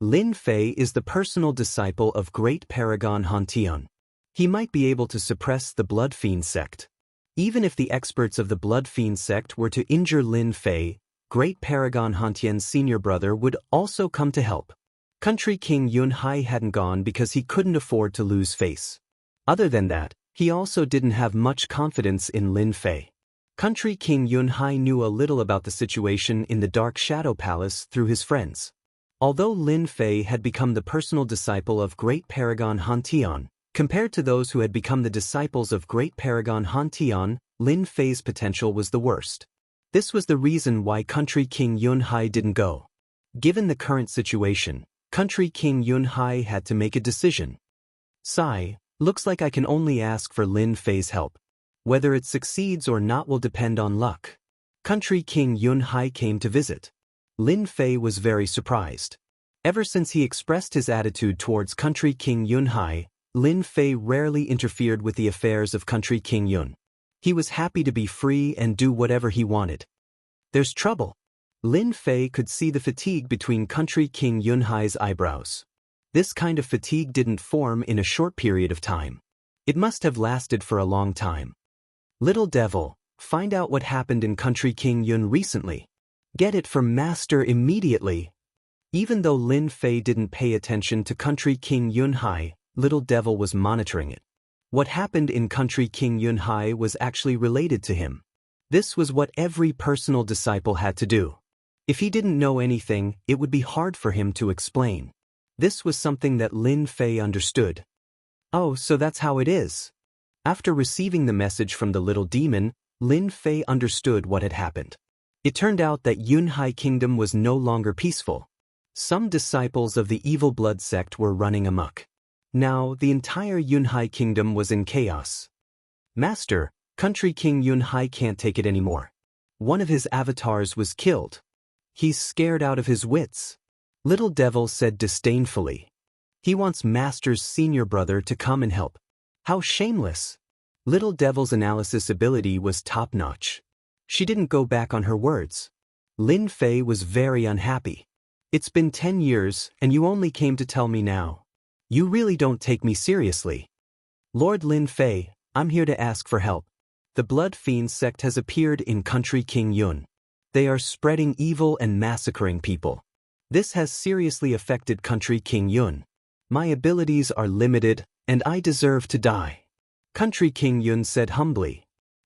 Lin Fei is the personal disciple of Great Paragon Hantian. He might be able to suppress the Blood Fiend sect. Even if the experts of the Blood Fiend sect were to injure Lin Fei, Great Paragon Hantian's senior brother would also come to help. Country King Yunhai hadn't gone because he couldn't afford to lose face. Other than that, he also didn't have much confidence in Lin Fei. Country King Yunhai knew a little about the situation in the Dark Shadow Palace through his friends. Although Lin Fei had become the personal disciple of Great Paragon Hantian, compared to those who had become the disciples of Great Paragon Hantian, Lin Fei's potential was the worst. This was the reason why Country King Yunhai didn't go. Given the current situation, Country King Yunhai had to make a decision. Sigh, looks like I can only ask for Lin Fei's help. Whether it succeeds or not will depend on luck. Country King Yunhai came to visit. Lin Fei was very surprised. Ever since he expressed his attitude towards Country King Yunhai, Lin Fei rarely interfered with the affairs of Country King Yun. He was happy to be free and do whatever he wanted. There's trouble. Lin Fei could see the fatigue between Country King Yunhai's eyebrows. This kind of fatigue didn't form in a short period of time. It must have lasted for a long time. Little devil, find out what happened in Country King Yun recently. Get it from Master immediately. Even though Lin Fei didn't pay attention to Country King Yunhai, Little Devil was monitoring it. What happened in Country King Yunhai was actually related to him. This was what every personal disciple had to do. If he didn't know anything, it would be hard for him to explain. This was something that Lin Fei understood. Oh, so that's how it is. After receiving the message from the little demon, Lin Fei understood what had happened. It turned out that Yunhai Kingdom was no longer peaceful. Some disciples of the Evil Blood sect were running amok. Now, the entire Yunhai Kingdom was in chaos. Master, Country King Yunhai can't take it anymore. One of his avatars was killed. He's scared out of his wits. Little Devil said disdainfully. He wants Master's senior brother to come and help. How shameless. Little Devil's analysis ability was top-notch. She didn't go back on her words. Lin Fei was very unhappy. It's been 10 years, and you only came to tell me now. You really don't take me seriously. Lord Lin Fei, I'm here to ask for help. The Blood Fiend sect has appeared in Country King Yun. They are spreading evil and massacring people. This has seriously affected Country King Yun. My abilities are limited, and I deserve to die. Country King Yun said humbly.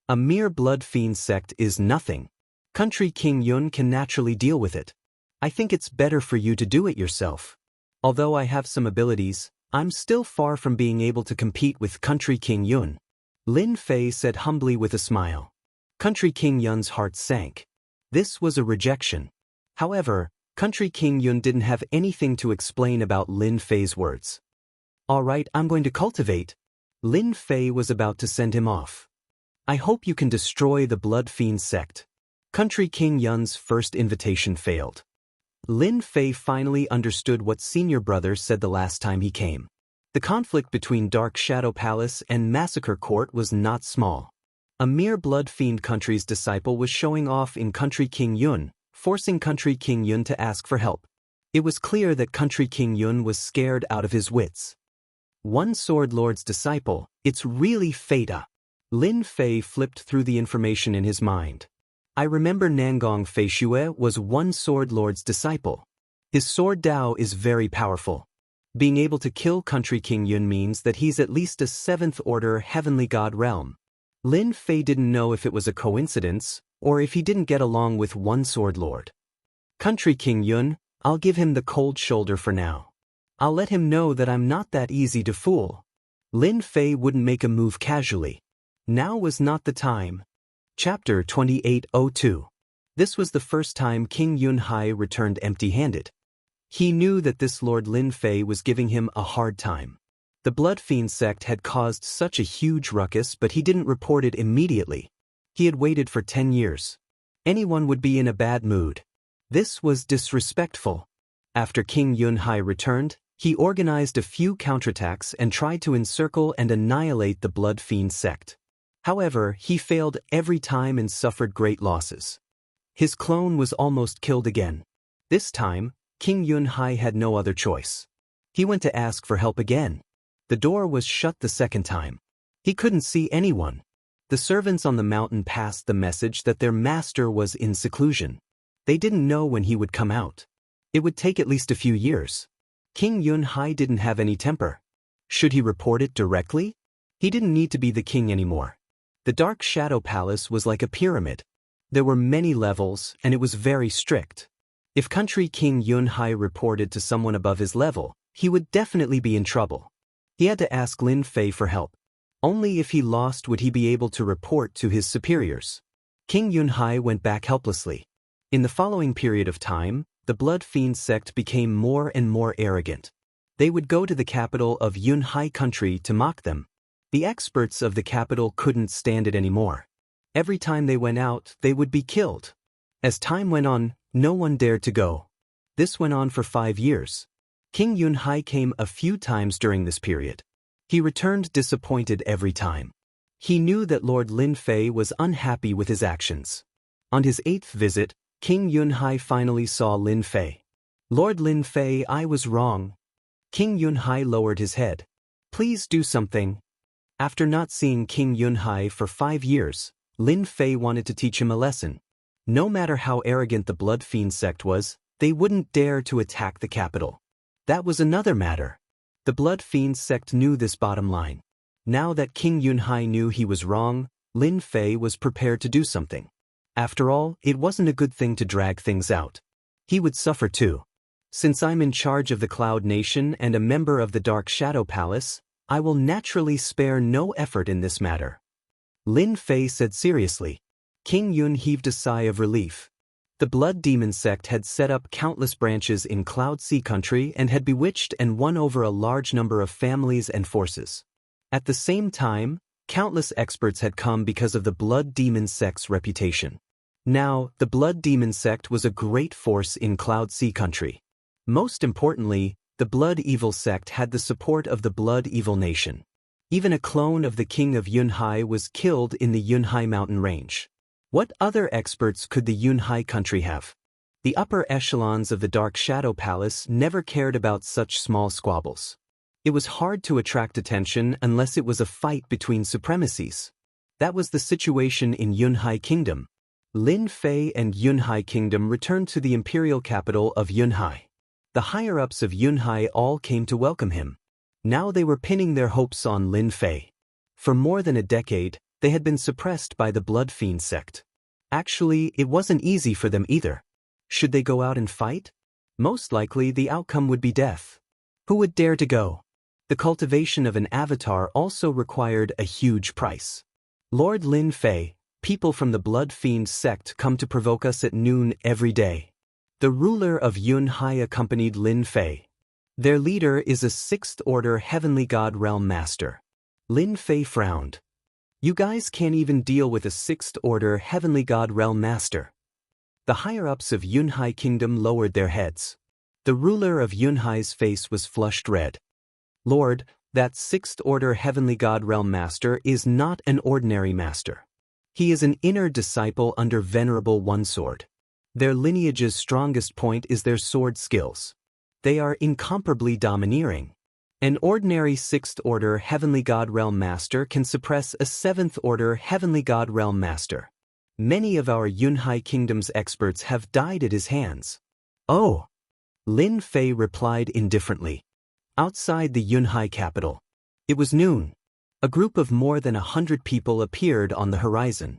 A mere Blood Fiend sect is nothing. Country King Yun can naturally deal with it. I think it's better for you to do it yourself. Although I have some abilities, I'm still far from being able to compete with Country King Yun. Lin Fei said humbly with a smile. Country King Yun's heart sank. This was a rejection. However, Country King Yun didn't have anything to explain about Lin Fei's words. All right, I'm going to cultivate. Lin Fei was about to send him off. I hope you can destroy the Blood Fiend sect. Country King Yun's first invitation failed. Lin Fei finally understood what senior brother said the last time he came. The conflict between Dark Shadow Palace and Massacre Court was not small. A mere Blood Fiend country's disciple was showing off in Country King Yun, forcing Country King Yun to ask for help. It was clear that Country King Yun was scared out of his wits. One Sword Lord's disciple, it's really Feta. Lin Fei flipped through the information in his mind. I remember Nangong Feishue was one Sword Lord's disciple. His sword Dao is very powerful. Being able to kill Country King Yun means that he's at least a 7th order heavenly god realm. Lin Fei didn't know if it was a coincidence or if he didn't get along with one sword lord. Country King Yun, I'll give him the cold shoulder for now. I'll let him know that I'm not that easy to fool. Lin Fei wouldn't make a move casually. Now was not the time. Chapter 2802. This was the first time King Yunhai returned empty-handed. He knew that this Lord Lin Fei was giving him a hard time. The Blood Fiend sect had caused such a huge ruckus, but he didn't report it immediately. He had waited for 10 years. Anyone would be in a bad mood. This was disrespectful. After King Yunhai returned, he organized a few counterattacks and tried to encircle and annihilate the Blood Fiend sect. However, he failed every time and suffered great losses. His clone was almost killed again. This time, King Yunhai had no other choice. He went to ask for help again. The door was shut the second time. He couldn't see anyone. The servants on the mountain passed the message that their master was in seclusion. They didn't know when he would come out. It would take at least a few years. King Yunhai didn't have any temper. Should he report it directly? He didn't need to be the king anymore. The Dark Shadow Palace was like a pyramid. There were many levels, and it was very strict. If Country King Yunhai reported to someone above his level, he would definitely be in trouble. He had to ask Lin Fei for help. Only if he lost would he be able to report to his superiors. King Yunhai went back helplessly. In the following period of time, the Blood Fiend sect became more and more arrogant. They would go to the capital of Yunhai country to mock them. The experts of the capital couldn't stand it anymore. Every time they went out, they would be killed. As time went on, no one dared to go. This went on for 5 years. King Yunhai came a few times during this period. He returned disappointed every time. He knew that Lord Lin Fei was unhappy with his actions. On his 8th visit, King Yunhai finally saw Lin Fei. Lord Lin Fei, I was wrong. King Yunhai lowered his head. Please do something. After not seeing King Yunhai for 5 years, Lin Fei wanted to teach him a lesson. No matter how arrogant the Blood Fiend sect was, they wouldn't dare to attack the capital. That was another matter. The Blood Fiend sect knew this bottom line. Now that King Yunhai knew he was wrong, Lin Fei was prepared to do something. After all, it wasn't a good thing to drag things out. He would suffer too. Since I'm in charge of the Cloud Nation and a member of the Dark Shadow Palace, I will naturally spare no effort in this matter. Lin Fei said seriously. King Yun heaved a sigh of relief. The Blood Demon sect had set up countless branches in Cloud Sea country and had bewitched and won over a large number of families and forces. At the same time, countless experts had come because of the Blood Demon sect's reputation. Now, the Blood Demon sect was a great force in Cloud Sea country. Most importantly, the Blood Evil sect had the support of the Blood Evil Nation. Even a clone of the King of Yunhai was killed in the Yunhai mountain range. What other experts could the Yunhai country have? The upper echelons of the Dark Shadow Palace never cared about such small squabbles. It was hard to attract attention unless it was a fight between supremacies. That was the situation in Yunhai Kingdom. Lin Fei and Yunhai Kingdom returned to the imperial capital of Yunhai. The higher-ups of Yunhai all came to welcome him. Now they were pinning their hopes on Lin Fei. For more than a decade, they had been suppressed by the Blood Fiend sect. Actually, it wasn't easy for them either. Should they go out and fight? Most likely the outcome would be death. Who would dare to go? The cultivation of an avatar also required a huge price. Lord Lin Fei, people from the Blood Fiend sect come to provoke us at noon every day. The ruler of Yunhai accompanied Lin Fei. Their leader is a 6th Order Heavenly God Realm Master. Lin Fei frowned. You guys can't even deal with a 6th Order Heavenly God Realm Master. The higher-ups of Yunhai Kingdom lowered their heads. The ruler of Yunhai's face was flushed red. Lord, that 6th Order Heavenly God Realm Master is not an ordinary master. He is an inner disciple under Venerable One Sword. Their lineage's strongest point is their sword skills. They are incomparably domineering. An ordinary 6th Order Heavenly God Realm Master can suppress a 7th Order Heavenly God Realm Master. Many of our Yunhai Kingdom's experts have died at his hands. Oh! Lin Fei replied indifferently. Outside the Yunhai capital. It was noon. A group of more than 100 people appeared on the horizon.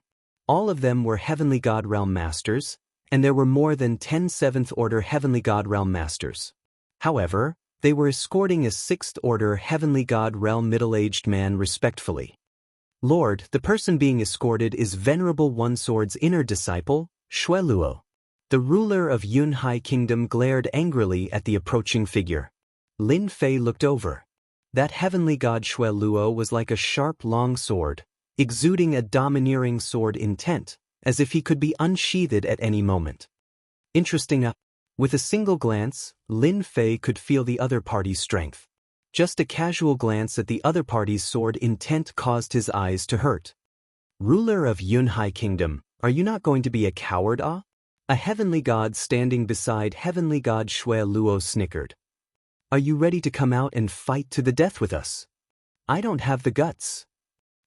All of them were Heavenly God Realm Masters, and there were more than 10 7th Order Heavenly God Realm Masters. However, they were escorting a 6th Order Heavenly God Realm middle-aged man respectfully. Lord, the person being escorted is Venerable One Sword's inner disciple, Xue Luo. The ruler of Yunhai Kingdom glared angrily at the approaching figure. Lin Fei looked over. That heavenly god Xue Luo was like a sharp long sword, exuding a domineering sword intent, as if he could be unsheathed at any moment. Interesting. With a single glance, Lin Fei could feel the other party's strength. Just a casual glance at the other party's sword intent caused his eyes to hurt. Ruler of Yunhai Kingdom, are you not going to be a coward? A heavenly god standing beside heavenly god Xue Luo snickered. Are you ready to come out and fight to the death with us? I don't have the guts.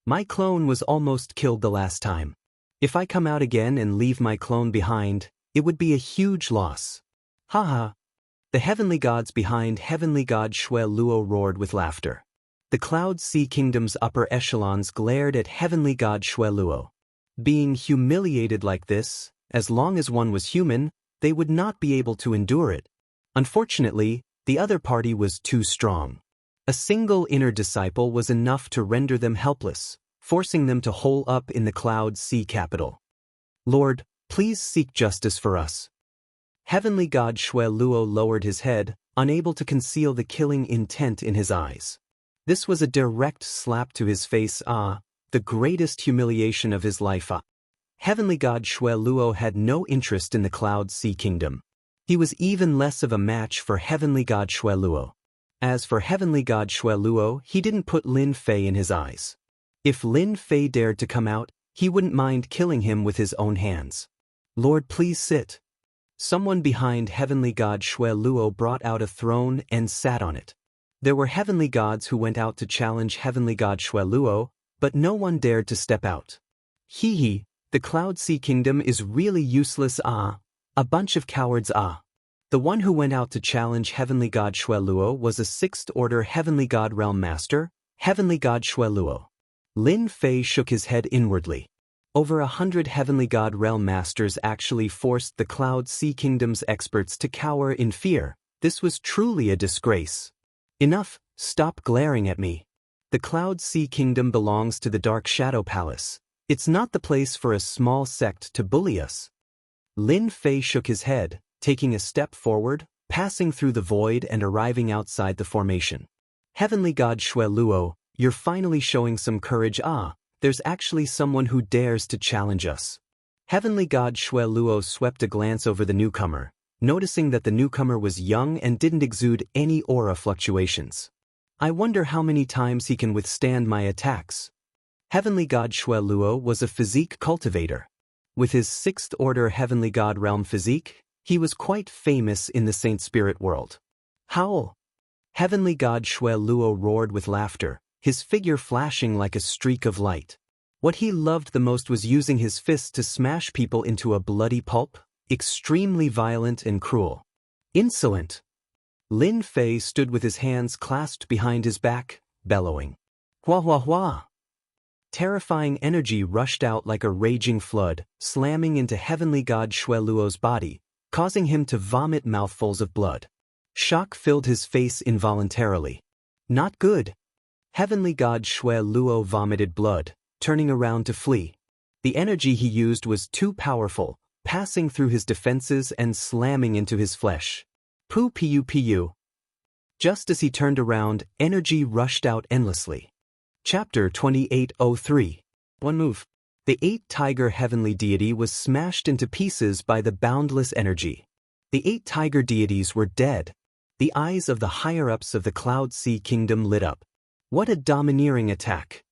My clone was almost killed the last time. If I come out again and leave my clone behind, it would be a huge loss. Haha. The heavenly gods behind heavenly god Xue Luo roared with laughter. The Cloud Sea Kingdom's upper echelons glared at heavenly god Xue Luo. Being humiliated like this, as long as one was human, they would not be able to endure it. Unfortunately, the other party was too strong. A single inner disciple was enough to render them helpless, forcing them to hole up in the Cloud Sea capital. Lord, please seek justice for us. Heavenly god Xue Luo lowered his head, unable to conceal the killing intent in his eyes. This was a direct slap to his face. The greatest humiliation of his life. Heavenly god Xue Luo had no interest in the Cloud Sea Kingdom. He was even less of a match for heavenly god Xue Luo. As for heavenly god Xue Luo, he didn't put Lin Fei in his eyes. If Lin Fei dared to come out, he wouldn't mind killing him with his own hands. Lord, please sit. Someone behind heavenly god Xue Luo brought out a throne and sat on it. There were heavenly gods who went out to challenge heavenly god Xue Luo, but no one dared to step out. Hee, the Cloud Sea Kingdom is really useless. A bunch of cowards. The one who went out to challenge heavenly god Xue Luo was a 6th Order Heavenly God Realm Master, heavenly god Xue Luo. Lin Fei shook his head inwardly. Over 100 heavenly god realm masters actually forced the Cloud Sea Kingdom's experts to cower in fear. This was truly a disgrace. Enough, stop glaring at me. The Cloud Sea Kingdom belongs to the Dark Shadow Palace. It's not the place for a small sect to bully us. Lin Fei shook his head, taking a step forward, passing through the void and arriving outside the formation. Heavenly god Xue Luo, you're finally showing some courage. There's actually someone who dares to challenge us. Heavenly god Xue Luo swept a glance over the newcomer, noticing that the newcomer was young and didn't exude any aura fluctuations. I wonder how many times he can withstand my attacks. Heavenly god Xue Luo was a physique cultivator. With his 6th Order Heavenly God Realm physique, he was quite famous in the Saint Spirit world. Howl! Heavenly god Xue Luo roared with laughter, his figure flashing like a streak of light. What he loved the most was using his fists to smash people into a bloody pulp, extremely violent and cruel. Insolent! Lin Fei stood with his hands clasped behind his back, bellowing. Hua hua hua! Terrifying energy rushed out like a raging flood, slamming into heavenly god Xue Luo's body, causing him to vomit mouthfuls of blood. Shock filled his face involuntarily. Not good. Heavenly god Xue Luo vomited blood, turning around to flee. The energy he used was too powerful, passing through his defenses and slamming into his flesh. Pu. Just as he turned around, energy rushed out endlessly. Chapter 2803. One move. The 8-tiger heavenly deity was smashed into pieces by the boundless energy. The 8 tiger deities were dead. The eyes of the higher-ups of the Cloud Sea Kingdom lit up. What a domineering attack!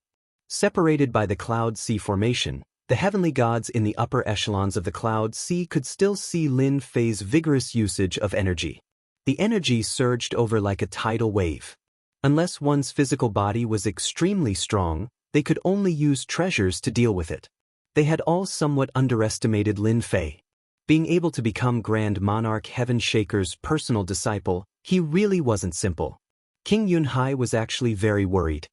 Separated by the Cloud Sea formation, the heavenly gods in the upper echelons of the Cloud Sea could still see Lin Fei's vigorous usage of energy. The energy surged over like a tidal wave. Unless one's physical body was extremely strong, they could only use treasures to deal with it. They had all somewhat underestimated Lin Fei. Being able to become Grand Monarch Heaven Shaker's personal disciple, he really wasn't simple. King Yunhai was actually very worried.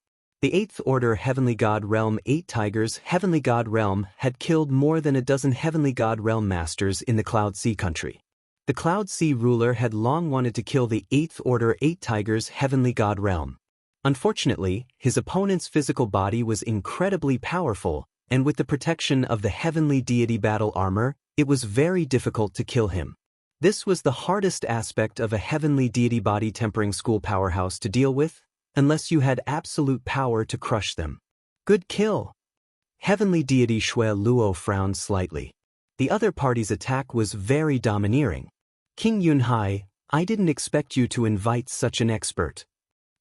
The 8th Order Heavenly God Realm 8 Tigers Heavenly God Realm had killed more than a dozen Heavenly God Realm masters in the Cloud Sea country. The Cloud Sea ruler had long wanted to kill the 8th Order 8 Tigers Heavenly God Realm. Unfortunately, his opponent's physical body was incredibly powerful, and with the protection of the Heavenly Deity battle armor, it was very difficult to kill him. This was the hardest aspect of a Heavenly Deity body tempering school powerhouse to deal with, unless you had absolute power to crush them. Good kill. Heavenly Deity Shui Luo frowned slightly. The other party's attack was very domineering. King Yunhai, I didn't expect you to invite such an expert.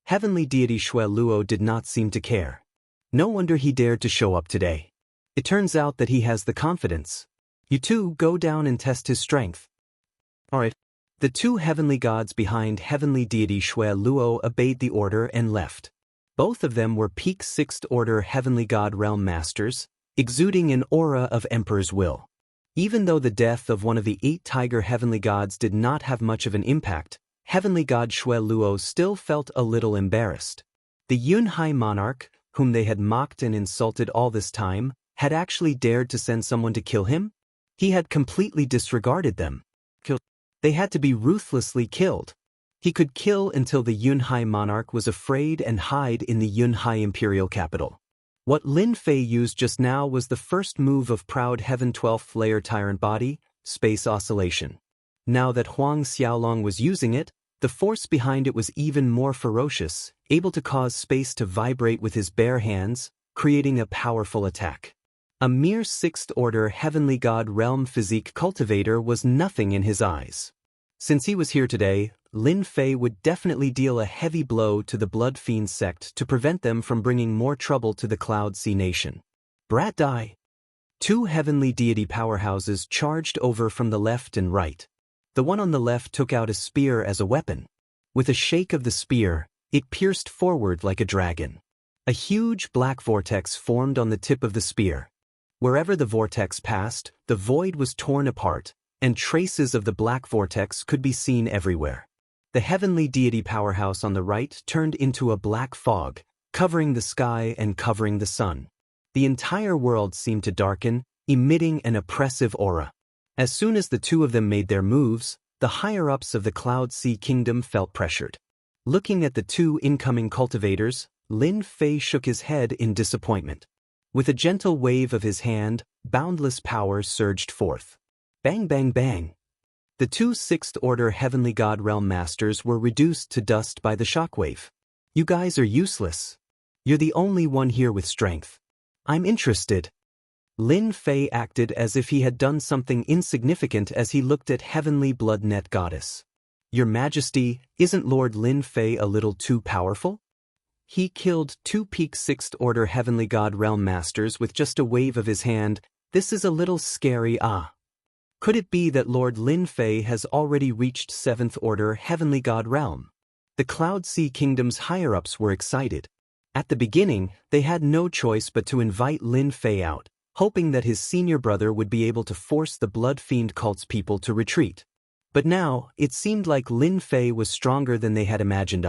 Heavenly Deity Shui Luo did not seem to care. No wonder he dared to show up today. It turns out that he has the confidence. You two go down and test his strength. Alright. The two heavenly gods behind Heavenly Deity Shui Luo obeyed the order and left. Both of them were peak 6th Order Heavenly God Realm Masters, exuding an aura of Emperor's will. Even though the death of one of the 8 Tiger Heavenly Gods did not have much of an impact, Heavenly God Shui Luo still felt a little embarrassed. The Yunhai monarch, whom they had mocked and insulted all this time, had actually dared to send someone to kill him? He had completely disregarded them. They had to be ruthlessly killed. He could kill until the Yunhai monarch was afraid and hide in the Yunhai imperial capital. What Lin Fei used just now was the first move of Proud Heaven 12th layer Tyrant Body, Space Oscillation. Now that Huang Xiaolong was using it, the force behind it was even more ferocious, able to cause space to vibrate with his bare hands, creating a powerful attack. A mere 6th Order Heavenly God Realm Physique cultivator was nothing in his eyes. Since he was here today, Lin Fei would definitely deal a heavy blow to the Blood Fiend sect to prevent them from bringing more trouble to the Cloud Sea nation. Brat die. Two Heavenly Deity powerhouses charged over from the left and right. The one on the left took out a spear as a weapon. With a shake of the spear, it pierced forward like a dragon. A huge black vortex formed on the tip of the spear. Wherever the vortex passed, the void was torn apart, and traces of the black vortex could be seen everywhere. The Heavenly Deity powerhouse on the right turned into a black fog, covering the sky and covering the sun. The entire world seemed to darken, emitting an oppressive aura. As soon as the two of them made their moves, the higher-ups of the Cloud Sea Kingdom felt pressured. Looking at the two incoming cultivators, Lin Fei shook his head in disappointment. With a gentle wave of his hand, boundless power surged forth. Bang bang bang. The two 6th Order Heavenly God Realm Masters were reduced to dust by the shockwave. You guys are useless. You're the only one here with strength. I'm interested. Lin Fei acted as if he had done something insignificant as he looked at Heavenly Blood Net Goddess. Your Majesty, isn't Lord Lin Fei a little too powerful? He killed two peak 6th Order Heavenly God Realm Masters with just a wave of his hand. This is a little scary, Could it be that Lord Lin Fei has already reached 7th Order Heavenly God Realm? The Cloud Sea Kingdom's higher-ups were excited. At the beginning, they had no choice but to invite Lin Fei out, hoping that his senior brother would be able to force the Blood Fiend cult's people to retreat. But now, it seemed like Lin Fei was stronger than they had imagined.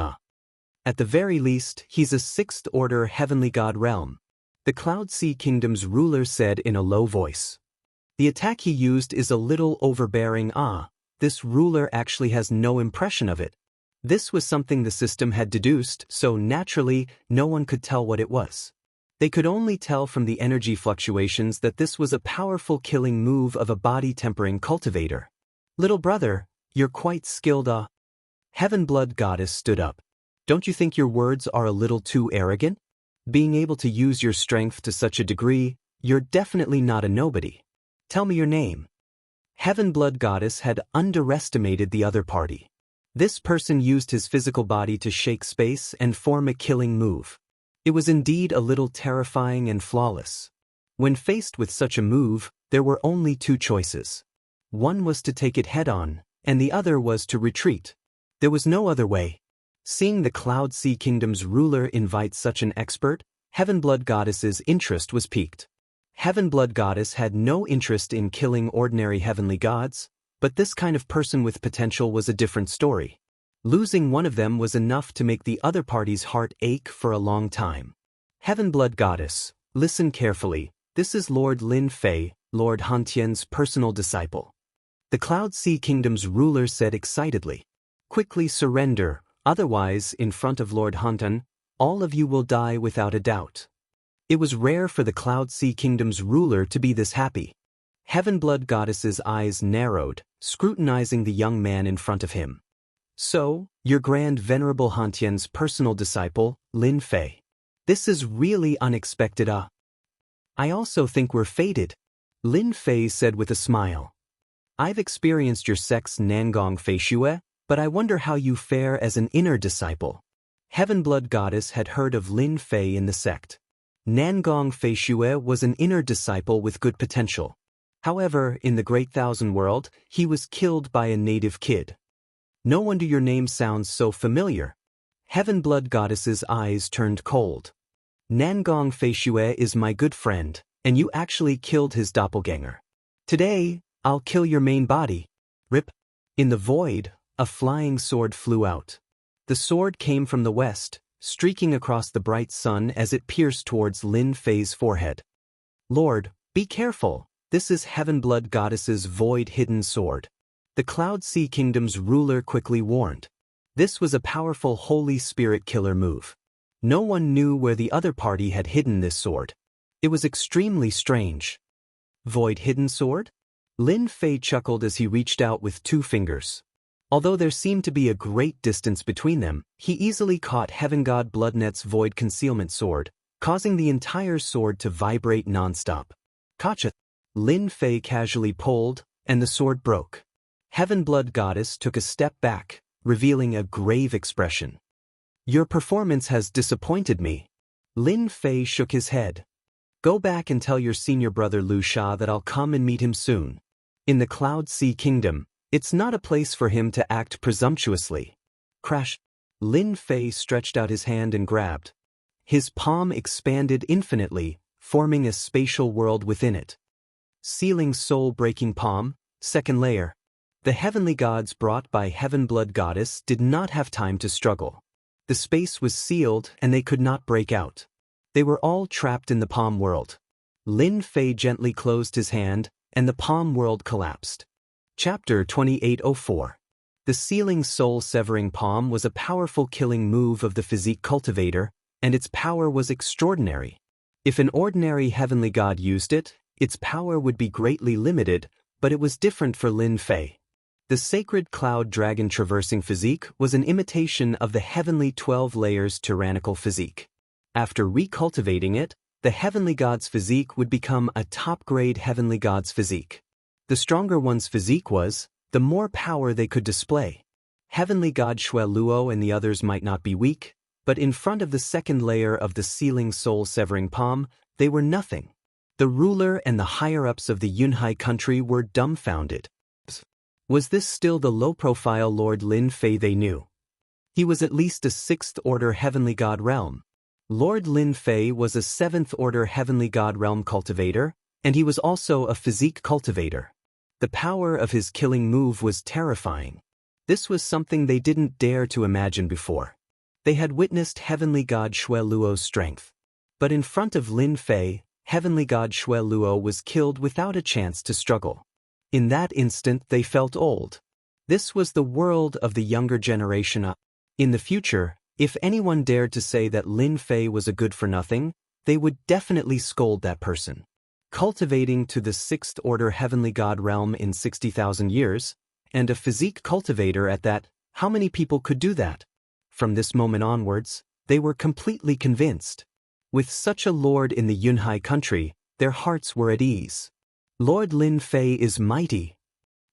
At the very least, he's a 6th Order Heavenly God Realm. The Cloud Sea Kingdom's ruler said in a low voice. The attack he used is a little overbearing. This ruler actually has no impression of it. This was something the system had deduced, so naturally, no one could tell what it was. They could only tell from the energy fluctuations that this was a powerful killing move of a body-tempering cultivator. Little brother, you're quite skilled. Heaven Blood Goddess stood up. Don't you think your words are a little too arrogant? Being able to use your strength to such a degree, you're definitely not a nobody. Tell me your name. Heaven Blood Goddess had underestimated the other party. This person used his physical body to shake space and form a killing move. It was indeed a little terrifying and flawless. When faced with such a move, there were only two choices. One was to take it head-on, and the other was to retreat. There was no other way. Seeing the Cloud Sea Kingdom's ruler invite such an expert, Heaven Blood Goddess's interest was piqued. Heaven Blood Goddess had no interest in killing ordinary heavenly gods, but this kind of person with potential was a different story. Losing one of them was enough to make the other party's heart ache for a long time. Heavenblood Goddess, listen carefully, this is Lord Lin Fei, Lord Hantian's personal disciple. The Cloud Sea Kingdom's ruler said excitedly. Quickly surrender, otherwise, in front of Lord Hantian, all of you will die without a doubt. It was rare for the Cloud Sea Kingdom's ruler to be this happy. Heavenblood Goddess's eyes narrowed, scrutinizing the young man in front of him. So, your Grand Venerable Hantian's personal disciple, Lin Fei. This is really unexpected. I also think we're fated, Lin Fei said with a smile. I've experienced your sect's Nangong Feishue, but I wonder how you fare as an inner disciple. Heavenblood Goddess had heard of Lin Fei in the sect. Nangong Feishue was an inner disciple with good potential. However, in the Great Thousand World, he was killed by a native kid. No wonder your name sounds so familiar. Heavenblood Goddess's eyes turned cold. Nangong Feishue is my good friend, and you actually killed his doppelganger. Today, I'll kill your main body. Rip. In the void, a flying sword flew out. The sword came from the west, streaking across the bright sun as it pierced towards Lin Fei's forehead. Lord, be careful, this is Heavenblood Goddess's void-hidden sword. The Cloud Sea Kingdom's ruler quickly warned. This was a powerful Holy Spirit killer move. No one knew where the other party had hidden this sword. It was extremely strange. Void-hidden sword? Lin Fei chuckled as he reached out with 2 fingers. Although there seemed to be a great distance between them, he easily caught Heaven God Bloodnet's void concealment sword, causing the entire sword to vibrate non-stop. Gotcha! Lin Fei casually pulled, and the sword broke. Heavenblood Goddess took a step back, revealing a grave expression. Your performance has disappointed me. Lin Fei shook his head. Go back and tell your senior brother Lu Sha that I'll come and meet him soon. In the Cloud Sea Kingdom, it's not a place for him to act presumptuously. Crash! Lin Fei stretched out his hand and grabbed. His palm expanded infinitely, forming a spatial world within it. Sealing soul-breaking palm, second layer. The heavenly gods brought by Heavenblood Goddess did not have time to struggle. The space was sealed and they could not break out. They were all trapped in the palm world. Lin Fei gently closed his hand, and the palm world collapsed. Chapter 2804. The sealing soul-severing palm was a powerful killing move of the physique cultivator, and its power was extraordinary. If an ordinary heavenly god used it, its power would be greatly limited, but it was different for Lin Fei. The sacred cloud dragon traversing physique was an imitation of the heavenly 12 layers tyrannical physique. After recultivating it, the heavenly god's physique would become a top-grade heavenly god's physique. The stronger one's physique was, the more power they could display. Heavenly god Xue Luo and the others might not be weak, but in front of the second layer of the sealing soul-severing palm, they were nothing. The ruler and the higher-ups of the Yunhai country were dumbfounded. Was this still the low-profile Lord Lin Fei they knew? He was at least a 6th-order heavenly god realm. Lord Lin Fei was a 7th-order heavenly god realm cultivator, and he was also a physique cultivator. The power of his killing move was terrifying. This was something they didn't dare to imagine before. They had witnessed heavenly god Xue Luo's strength. But in front of Lin Fei, heavenly god Xue Luo was killed without a chance to struggle. In that instant they felt old. This was the world of the younger generation. In the future, if anyone dared to say that Lin Fei was a good-for-nothing, they would definitely scold that person. Cultivating to the 6th-order heavenly god realm in 60,000 years, and a physique cultivator at that, how many people could do that? From this moment onwards, they were completely convinced. With such a lord in the Yunhai country, their hearts were at ease. Lord Lin Fei is mighty.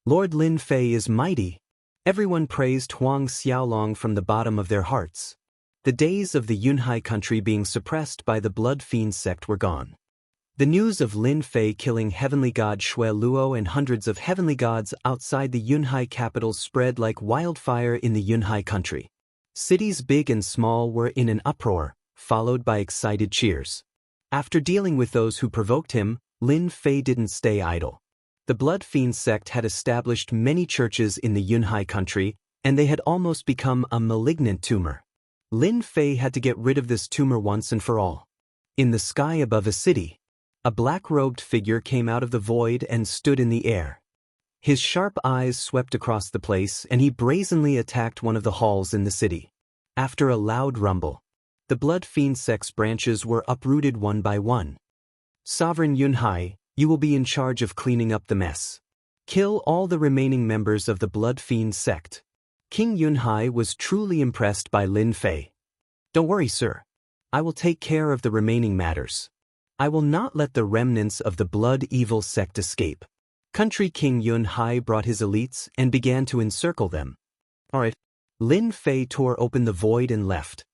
Lord Lin Fei is mighty. Everyone praised Huang Xiaolong from the bottom of their hearts. The days of the Yunhai country being suppressed by the Blood Fiend sect were gone. The news of Lin Fei killing heavenly god Xue Luo and hundreds of heavenly gods outside the Yunhai capital spread like wildfire in the Yunhai country. Cities big and small were in an uproar, followed by excited cheers. After dealing with those who provoked him, Lin Fei didn't stay idle. The Blood Fiend sect had established many churches in the Yunhai country, and they had almost become a malignant tumor. Lin Fei had to get rid of this tumor once and for all. In the sky above a city, a black-robed figure came out of the void and stood in the air. His sharp eyes swept across the place, and he brazenly attacked one of the halls in the city. After a loud rumble, the Blood Fiend sect's branches were uprooted one by one. Sovereign Yunhai, you will be in charge of cleaning up the mess. Kill all the remaining members of the Blood Fiend sect. King Yunhai was truly impressed by Lin Fei. Don't worry, sir. I will take care of the remaining matters. I will not let the remnants of the Blood Evil sect escape. Country King Yunhai brought his elites and began to encircle them. Alright. Lin Fei tore open the void and left.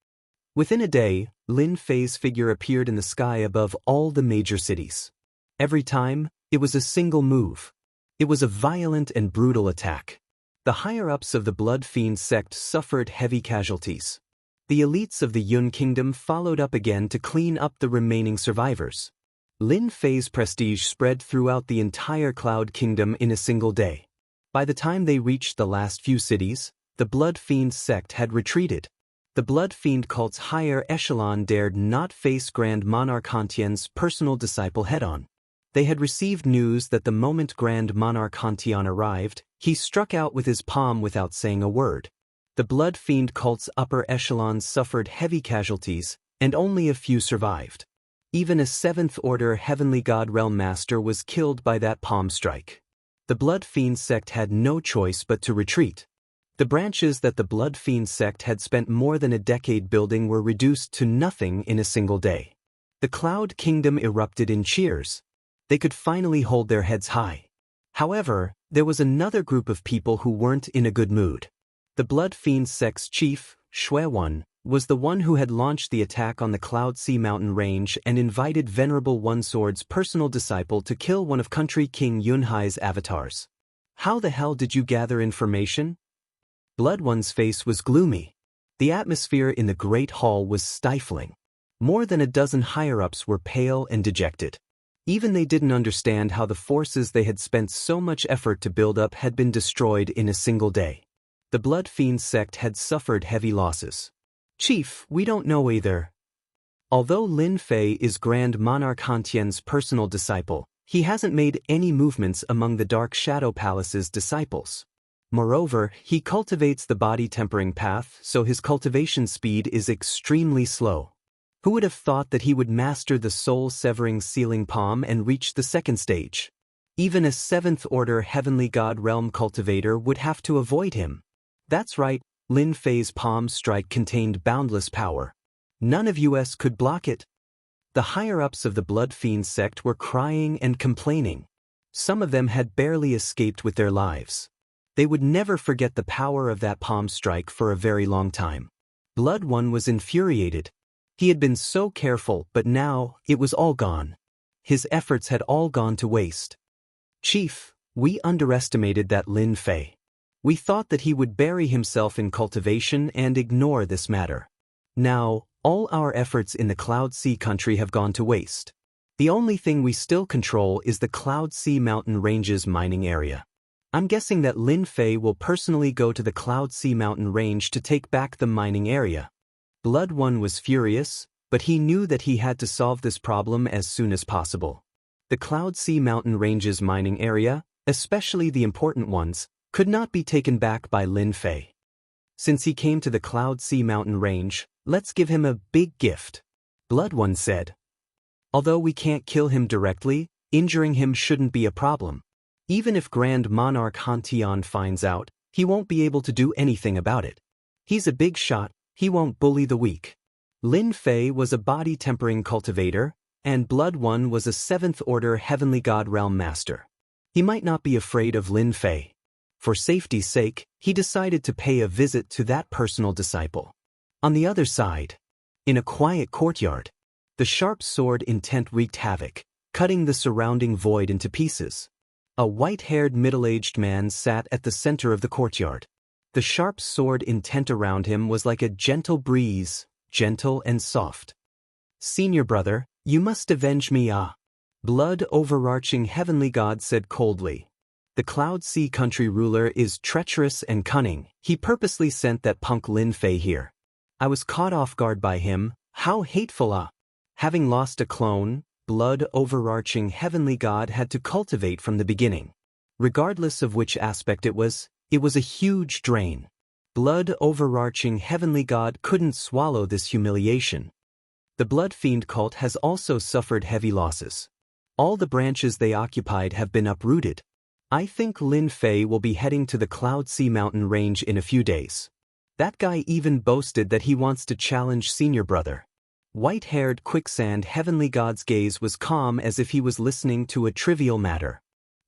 Within a day, Lin Fei's figure appeared in the sky above all the major cities. Every time, it was a single move. It was a violent and brutal attack. The higher-ups of the Blood Fiend sect suffered heavy casualties. The elites of the Yun Kingdom followed up again to clean up the remaining survivors. Lin Fei's prestige spread throughout the entire Cloud Kingdom in a single day. By the time they reached the last few cities, the Blood Fiend sect had retreated. The Blood Fiend cult's higher echelon dared not face Grand Monarch Hantian's personal disciple head-on. They had received news that the moment Grand Monarch Hantian arrived, he struck out with his palm without saying a word. The Blood Fiend cult's upper echelons suffered heavy casualties, and only a few survived. Even a 7th-order Heavenly God Realm Master was killed by that palm strike. The Blood Fiend sect had no choice but to retreat. The branches that the Blood Fiend sect had spent more than a decade building were reduced to nothing in a single day. The Cloud Kingdom erupted in cheers. They could finally hold their heads high. However, there was another group of people who weren't in a good mood. The Blood Fiend sect's chief, Shuewan, was the one who had launched the attack on the Cloud Sea Mountain Range and invited Venerable One Sword's personal disciple to kill one of Country King Yunhai's avatars. How the hell did you gather information? Blood One's face was gloomy. The atmosphere in the Great Hall was stifling. More than a dozen higher-ups were pale and dejected. Even they didn't understand how the forces they had spent so much effort to build up had been destroyed in a single day. The Blood Fiend sect had suffered heavy losses. Chief, we don't know either. Although Lin Fei is Grand Monarch Hantian's personal disciple, he hasn't made any movements among the Dark Shadow Palace's disciples. Moreover, he cultivates the body tempering path, so his cultivation speed is extremely slow. Who would have thought that he would master the soul-severing sealing palm and reach the second stage? Even a 7th-order Heavenly God Realm cultivator would have to avoid him. That's right. Lin Fei's palm strike contained boundless power. None of us could block it. The higher-ups of the Blood Fiend sect were crying and complaining. Some of them had barely escaped with their lives. They would never forget the power of that palm strike for a very long time. Blood One was infuriated. He had been so careful, but now it was all gone. His efforts had all gone to waste. Chief, we underestimated that Lin Fei. We thought that he would bury himself in cultivation and ignore this matter. Now, all our efforts in the Cloud Sea country have gone to waste. The only thing we still control is the Cloud Sea Mountain Range's mining area. I'm guessing that Lin Fei will personally go to the Cloud Sea Mountain Range to take back the mining area. Blood One was furious, but he knew that he had to solve this problem as soon as possible. The Cloud Sea Mountain Range's mining area, especially the important ones, could not be taken back by Lin Fei. Since he came to the Cloud Sea Mountain Range, let's give him a big gift, Blood One said. Although we can't kill him directly, injuring him shouldn't be a problem. Even if Grand Monarch Hantian finds out, he won't be able to do anything about it. He's a big shot, he won't bully the weak. Lin Fei was a body-tempering cultivator, and Blood One was a 7th-order Heavenly God Realm Master. He might not be afraid of Lin Fei. For safety's sake, he decided to pay a visit to that personal disciple. On the other side, in a quiet courtyard, the sharp sword intent wreaked havoc, cutting the surrounding void into pieces. A white-haired middle-aged man sat at the center of the courtyard. The sharp sword intent around him was like a gentle breeze, gentle and soft. Senior brother, you must avenge me, Blood overarching Heavenly God said coldly. The Cloud Sea country ruler is treacherous and cunning. He purposely sent that punk Lin Fei here. I was caught off guard by him. How hateful, Having lost a clone, blood overarching heavenly god had to cultivate from the beginning. Regardless of which aspect it was a huge drain. Blood overarching heavenly god couldn't swallow this humiliation. The Blood Fiend cult has also suffered heavy losses. All the branches they occupied have been uprooted. I think Lin Fei will be heading to the Cloud Sea Mountain range in a few days. That guy even boasted that he wants to challenge Senior Brother. White-haired quicksand heavenly god's gaze was calm as if he was listening to a trivial matter.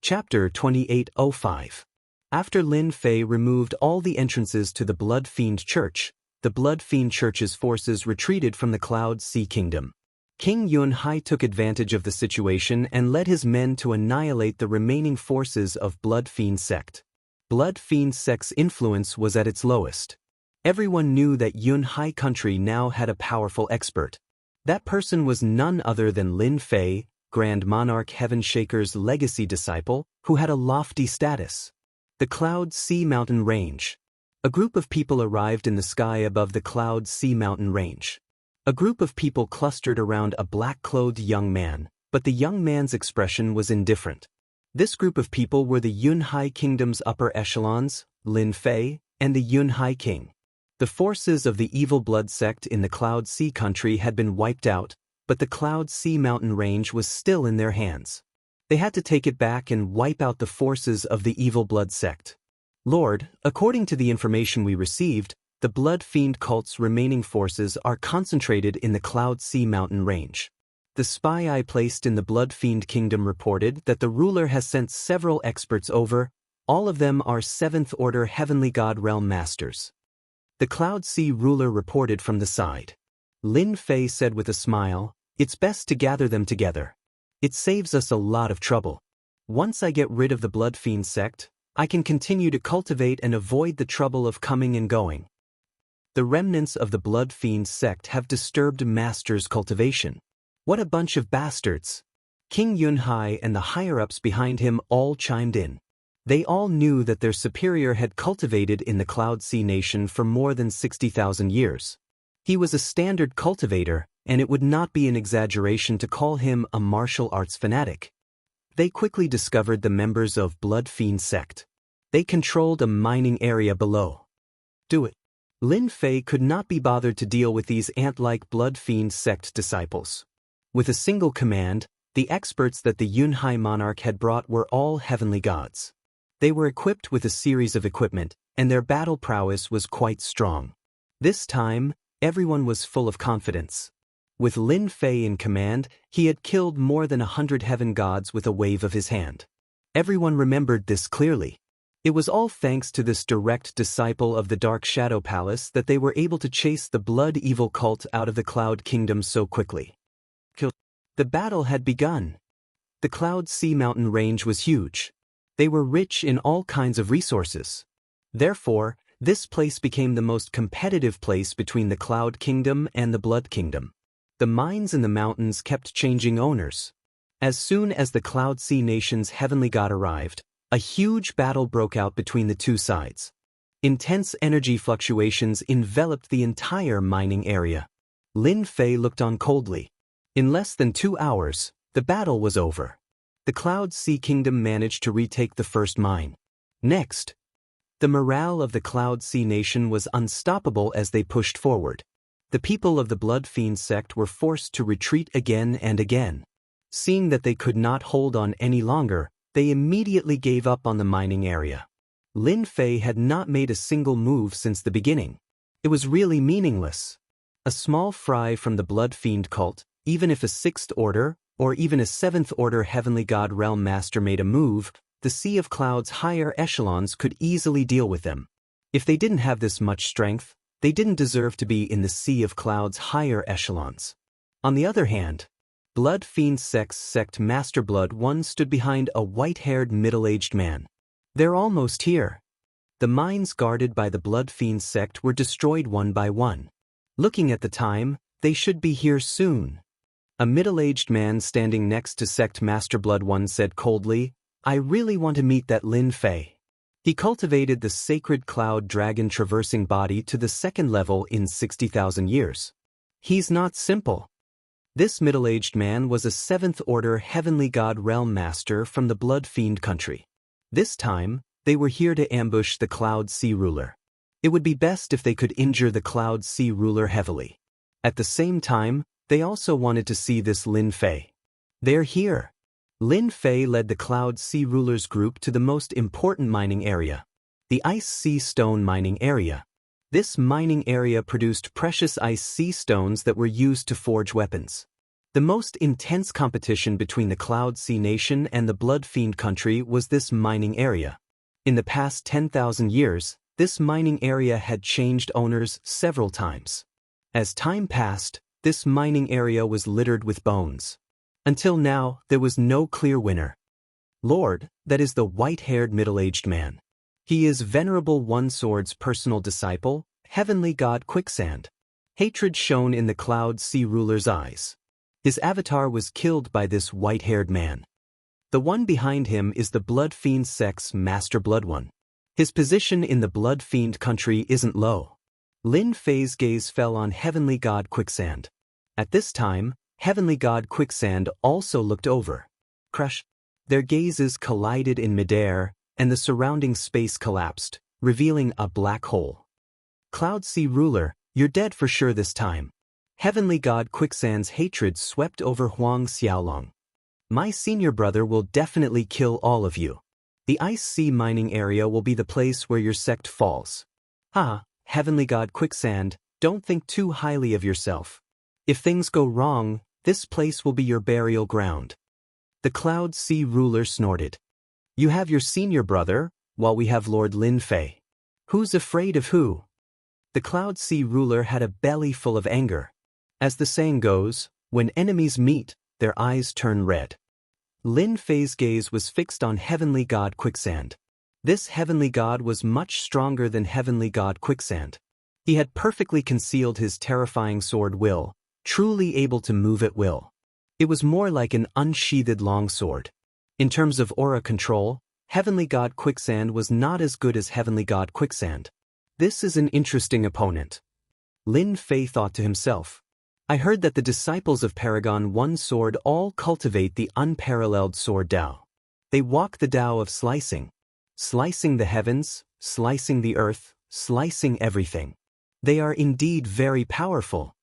Chapter 2805. After Lin Fei removed all the entrances to the Blood Fiend Church, the Blood Fiend Church's forces retreated from the Cloud Sea Kingdom. King Yunhai took advantage of the situation and led his men to annihilate the remaining forces of Blood Fiend sect. Blood Fiend sect's influence was at its lowest. Everyone knew that Yunhai country now had a powerful expert. That person was none other than Lin Fei, Grand Monarch Heaven Shaker's legacy disciple, who had a lofty status. The Cloud Sea Mountain Range. A group of people arrived in the sky above the Cloud Sea Mountain Range. A group of people clustered around a black-clothed young man, but the young man's expression was indifferent. This group of people were the Yunhai Kingdom's upper echelons, Lin Fei, and the Yunhai King. The forces of the Evil Blood sect in the Cloud Sea country had been wiped out, but the Cloud Sea Mountain range was still in their hands. They had to take it back and wipe out the forces of the Evil Blood sect. Lord, according to the information we received, the Blood Fiend cult's remaining forces are concentrated in the Cloud Sea Mountain range. The spy I placed in the Blood Fiend Kingdom reported that the ruler has sent several experts over. All of them are 7th Order Heavenly God Realm Masters. The Cloud Sea ruler reported from the side. Lin Fei said with a smile, "It's best to gather them together. It saves us a lot of trouble. Once I get rid of the Blood Fiend sect, I can continue to cultivate and avoid the trouble of coming and going." The remnants of the Blood Fiend sect have disturbed Master's cultivation. What a bunch of bastards! King Yunhai and the higher-ups behind him all chimed in. They all knew that their superior had cultivated in the Cloud Sea Nation for more than 60,000 years. He was a standard cultivator, and it would not be an exaggeration to call him a martial arts fanatic. They quickly discovered the members of Blood Fiend sect. They controlled a mining area below. Do it. Lin Fei could not be bothered to deal with these ant-like Blood Fiend sect disciples. With a single command, the experts that the Yunhai monarch had brought were all heavenly gods. They were equipped with a series of equipment, and their battle prowess was quite strong. This time, everyone was full of confidence. With Lin Fei in command, he had killed more than 100 heaven gods with a wave of his hand. Everyone remembered this clearly. It was all thanks to this direct disciple of the Dark Shadow Palace that they were able to chase the Blood Evil cult out of the Cloud Kingdom so quickly. The battle had begun. The Cloud Sea Mountain range was huge. They were rich in all kinds of resources. Therefore, this place became the most competitive place between the Cloud Kingdom and the Blood Kingdom. The mines in the mountains kept changing owners. As soon as the Cloud Sea Nation's heavenly god arrived, a huge battle broke out between the two sides. Intense energy fluctuations enveloped the entire mining area. Lin Fei looked on coldly. In less than 2 hours, the battle was over. The Cloud Sea Kingdom managed to retake the first mine. Next, the morale of the Cloud Sea Nation was unstoppable as they pushed forward. The people of the Blood Fiend sect were forced to retreat again and again. Seeing that they could not hold on any longer, they immediately gave up on the mining area. Lin Fei had not made a single move since the beginning. It was really meaningless. A small fry from the Blood Fiend cult, even if a 6th Order, or even a 7th Order Heavenly God Realm Master made a move, the Sea of Cloud's higher echelons could easily deal with them. If they didn't have this much strength, they didn't deserve to be in the Sea of Cloud's higher echelons. On the other hand, Blood Fiend sect's sect Master Blood One stood behind a white-haired middle-aged man. "They're almost here." The mines guarded by the Blood Fiend sect were destroyed one by one. Looking at the time, they should be here soon. A middle-aged man standing next to Sect Master Blood One said coldly, "I really want to meet that Lin Fei. He cultivated the sacred cloud dragon traversing body to the 2nd level in 60,000 years. He's not simple." This middle-aged man was a 7th-order heavenly god realm master from the Blood Fiend country. This time, they were here to ambush the Cloud Sea ruler. It would be best if they could injure the Cloud Sea ruler heavily. At the same time, they also wanted to see this Lin Fei. They're here. Lin Fei led the Cloud Sea ruler's group to the most important mining area, the Ice Sea Stone mining area. This mining area produced precious ice sea stones that were used to forge weapons. The most intense competition between the Cloud Sea Nation and the Blood Fiend country was this mining area. In the past 10,000 years, this mining area had changed owners several times. As time passed, this mining area was littered with bones. Until now, there was no clear winner. Lord, that is the white-haired middle-aged man. He is Venerable One Sword's personal disciple, Heavenly God Quicksand. Hatred shone in the Cloud Sea ruler's eyes. His avatar was killed by this white-haired man. The one behind him is the Blood Fiend sect's Master Blood One. His position in the Blood Fiend country isn't low. Lin Fei's gaze fell on Heavenly God Quicksand. At this time, Heavenly God Quicksand also looked over. Crush. Their gazes collided in midair, and the surrounding space collapsed, revealing a black hole. Cloud Sea ruler, you're dead for sure this time. Heavenly God Quicksand's hatred swept over Huang Xiaolong. My senior brother will definitely kill all of you. The Ice Sea mining area will be the place where your sect falls. Heavenly God Quicksand, don't think too highly of yourself. If things go wrong, this place will be your burial ground. The Cloud Sea ruler snorted. You have your senior brother, while we have Lord Lin Fei. Who's afraid of who? The Cloud Sea ruler had a belly full of anger. As the saying goes, when enemies meet, their eyes turn red. Lin Fei's gaze was fixed on Heavenly God Quicksand. This heavenly god was much stronger than Heavenly God Quicksand. He had perfectly concealed his terrifying sword will, truly able to move at will. It was more like an unsheathed longsword. In terms of aura control, Heavenly God Quicksand was not as good as Heavenly God Quicksand. This is an interesting opponent. Lin Fei thought to himself. I heard that the disciples of Paragon One Sword all cultivate the unparalleled sword Tao. They walk the Tao of slicing. Slicing the heavens, slicing the earth, slicing everything. They are indeed very powerful.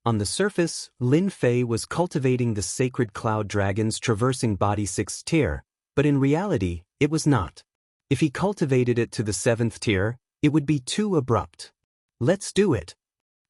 On the surface, Lin Fei was cultivating the sacred cloud dragons traversing body 6th tier, but in reality, it was not. If he cultivated it to the 7th tier, it would be too abrupt. Let's do it.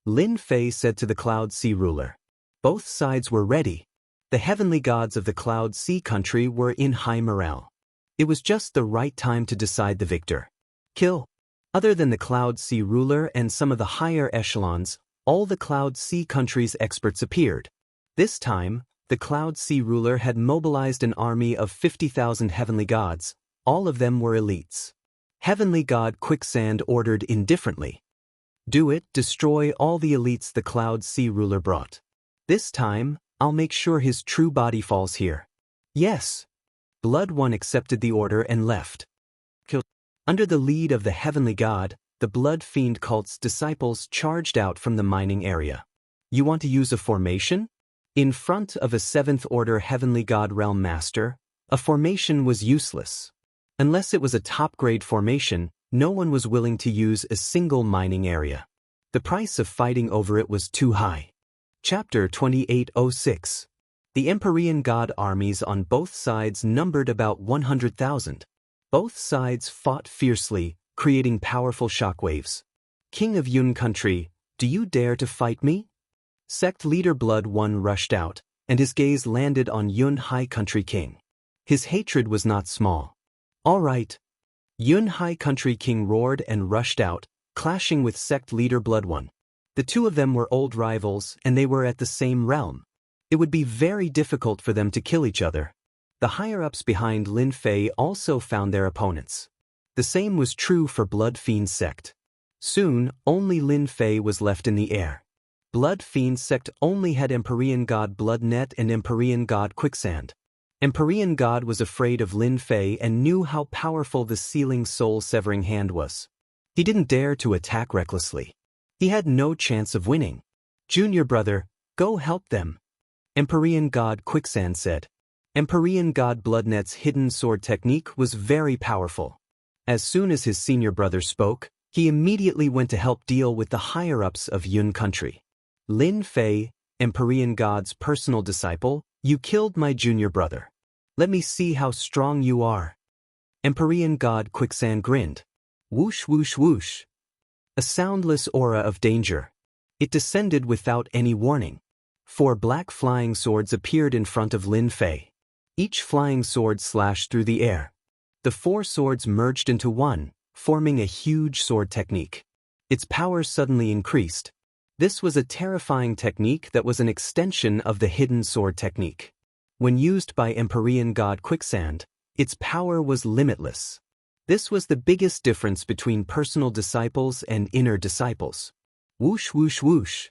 Lin Fei said to the Cloud Sea ruler. Both sides were ready. The heavenly gods of the Cloud Sea country were in high morale. It was just the right time to decide the victor. Kill. Other than the Cloud Sea ruler and some of the higher echelons, all the Cloud Sea country's experts appeared. This time, the Cloud Sea ruler had mobilized an army of 50,000 heavenly gods. All of them were elites. Heavenly God Quicksand ordered indifferently. Do it, destroy all the elites the Cloud Sea ruler brought. This time, I'll make sure his true body falls here. Yes. Blood One accepted the order and left. Under the lead of the heavenly god, the Blood Fiend cult's disciples charged out from the mining area. You want to use a formation? In front of a 7th-order heavenly god realm master, a formation was useless. Unless it was a top-grade formation, no one was willing to use a single mining area. The price of fighting over it was too high. Chapter 2806. The Empyrean god armies on both sides numbered about 100,000. Both sides fought fiercely, creating powerful shockwaves. King of Yun country, do you dare to fight me? Sect leader Blood One rushed out, and his gaze landed on Yun High Country King. His hatred was not small. All right. Yun High Country King roared and rushed out, clashing with sect leader Blood One. The two of them were old rivals, and they were at the same realm. It would be very difficult for them to kill each other. The higher-ups behind Lin Fei also found their opponents. The same was true for Blood Fiend sect. Soon, only Lin Fei was left in the air. Blood Fiend sect only had Empyrean god Bloodnet and Empyrean god Quicksand. Empyrean god was afraid of Lin Fei and knew how powerful the sealing soul-severing hand was. He didn't dare to attack recklessly. He had no chance of winning. Junior brother, go help them. Empyrean God Quicksand said. Empyrean God Bloodnet's hidden sword technique was very powerful. As soon as his senior brother spoke, he immediately went to help deal with the higher-ups of Yun country. Lin Fei, Empyrean God's personal disciple, you killed my junior brother. Let me see how strong you are. Empyrean God Quicksand grinned. Whoosh whoosh whoosh. A soundless aura of danger. It descended without any warning. 4 black flying swords appeared in front of Lin Fei. Each flying sword slashed through the air. The 4 swords merged into one, forming a huge sword technique. Its power suddenly increased. This was a terrifying technique that was an extension of the hidden sword technique. When used by Empyrean God Quicksand, its power was limitless. This was the biggest difference between personal disciples and inner disciples. Whoosh whoosh whoosh.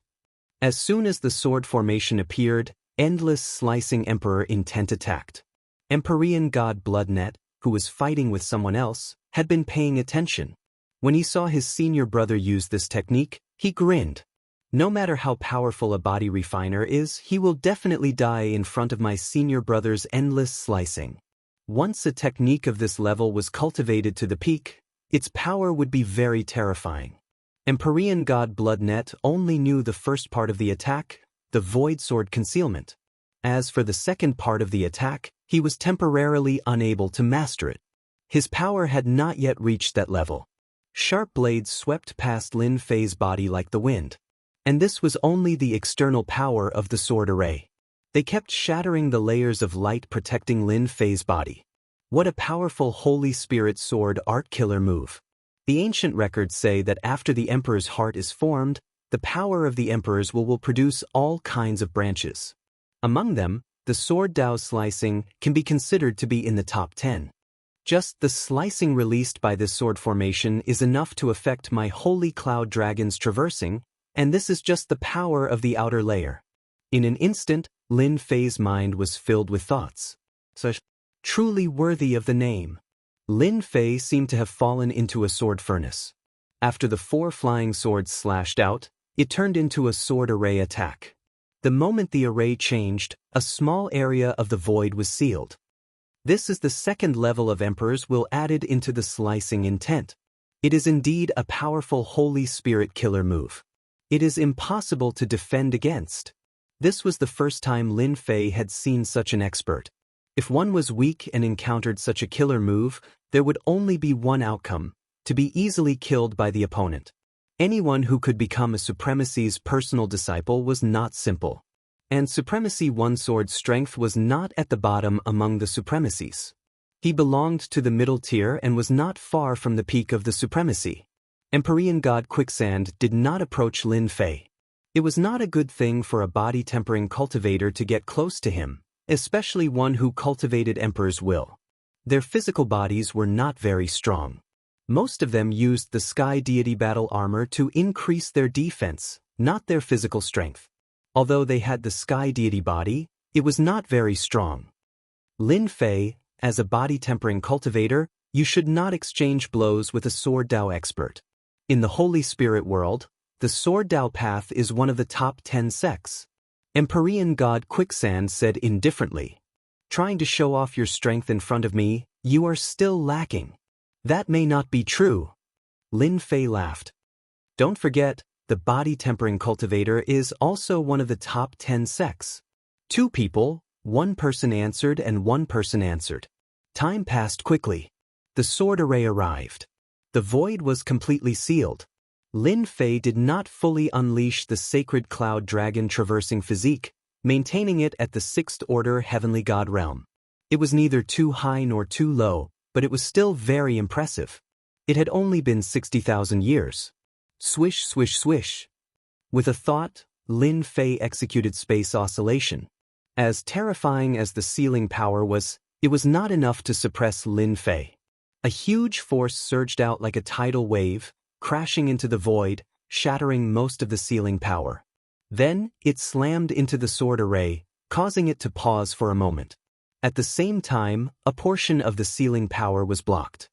As soon as the sword formation appeared, endless slicing Emperor intent attacked. Empyrean God Bloodnet, who was fighting with someone else, had been paying attention. When he saw his senior brother use this technique, he grinned. No matter how powerful a body refiner is, he will definitely die in front of my senior brother's endless slicing. Once a technique of this level was cultivated to the peak, its power would be very terrifying. Empyrean God Bloodnet only knew the first part of the attack, the Void Sword Concealment. As for the second part of the attack, he was temporarily unable to master it. His power had not yet reached that level. Sharp blades swept past Lin Fei's body like the wind. And this was only the external power of the sword array. They kept shattering the layers of light protecting Lin Fei's body. What a powerful Holy Spirit sword art killer move. The ancient records say that after the Emperor's heart is formed, the power of the Emperor's will produce all kinds of branches. Among them, the sword Dao slicing can be considered to be in the top 10. Just the slicing released by this sword formation is enough to affect my holy cloud dragon's traversing, and this is just the power of the outer layer. In an instant, Lin Fei's mind was filled with thoughts. Such truly worthy of the name. Lin Fei seemed to have fallen into a sword furnace. After the 4 flying swords slashed out, it turned into a sword array attack. The moment the array changed, a small area of the void was sealed. This is the second level of Emperor's will added into the slicing intent. It is indeed a powerful Holy Spirit killer move. It is impossible to defend against. This was the first time Lin Fei had seen such an expert. If one was weak and encountered such a killer move, there would only be one outcome, to be easily killed by the opponent. Anyone who could become a Supremacy's personal disciple was not simple. And Supremacy One Sword's strength was not at the bottom among the Supremacies. He belonged to the middle tier and was not far from the peak of the Supremacy. Empyrean God Quicksand did not approach Lin Fei. It was not a good thing for a body-tempering cultivator to get close to him, especially one who cultivated Emperor's will. Their physical bodies were not very strong. Most of them used the Sky Deity battle armor to increase their defense, not their physical strength. Although they had the Sky Deity body, it was not very strong. Lin Fei, as a body-tempering cultivator, you should not exchange blows with a Sword Dao expert. In the Holy Spirit world, the Sword Dao path is one of the top 10 sects. Empyrean God Quicksand said indifferently. Trying to show off your strength in front of me, you are still lacking. That may not be true. Lin Fei laughed. Don't forget, the body-tempering cultivator is also one of the top 10 sects. 2 people, 1 person answered and 1 person answered. Time passed quickly. The sword array arrived. The void was completely sealed. Lin Fei did not fully unleash the sacred cloud dragon traversing physique, maintaining it at the 6th order heavenly god realm. It was neither too high nor too low, but it was still very impressive. It had only been 60,000 years. Swish swish swish. With a thought, Lin Fei executed space oscillation. As terrifying as the sealing power was, it was not enough to suppress Lin Fei. A huge force surged out like a tidal wave, crashing into the void, shattering most of the sealing power. Then, it slammed into the sword array, causing it to pause for a moment. At the same time, a portion of the sealing power was blocked.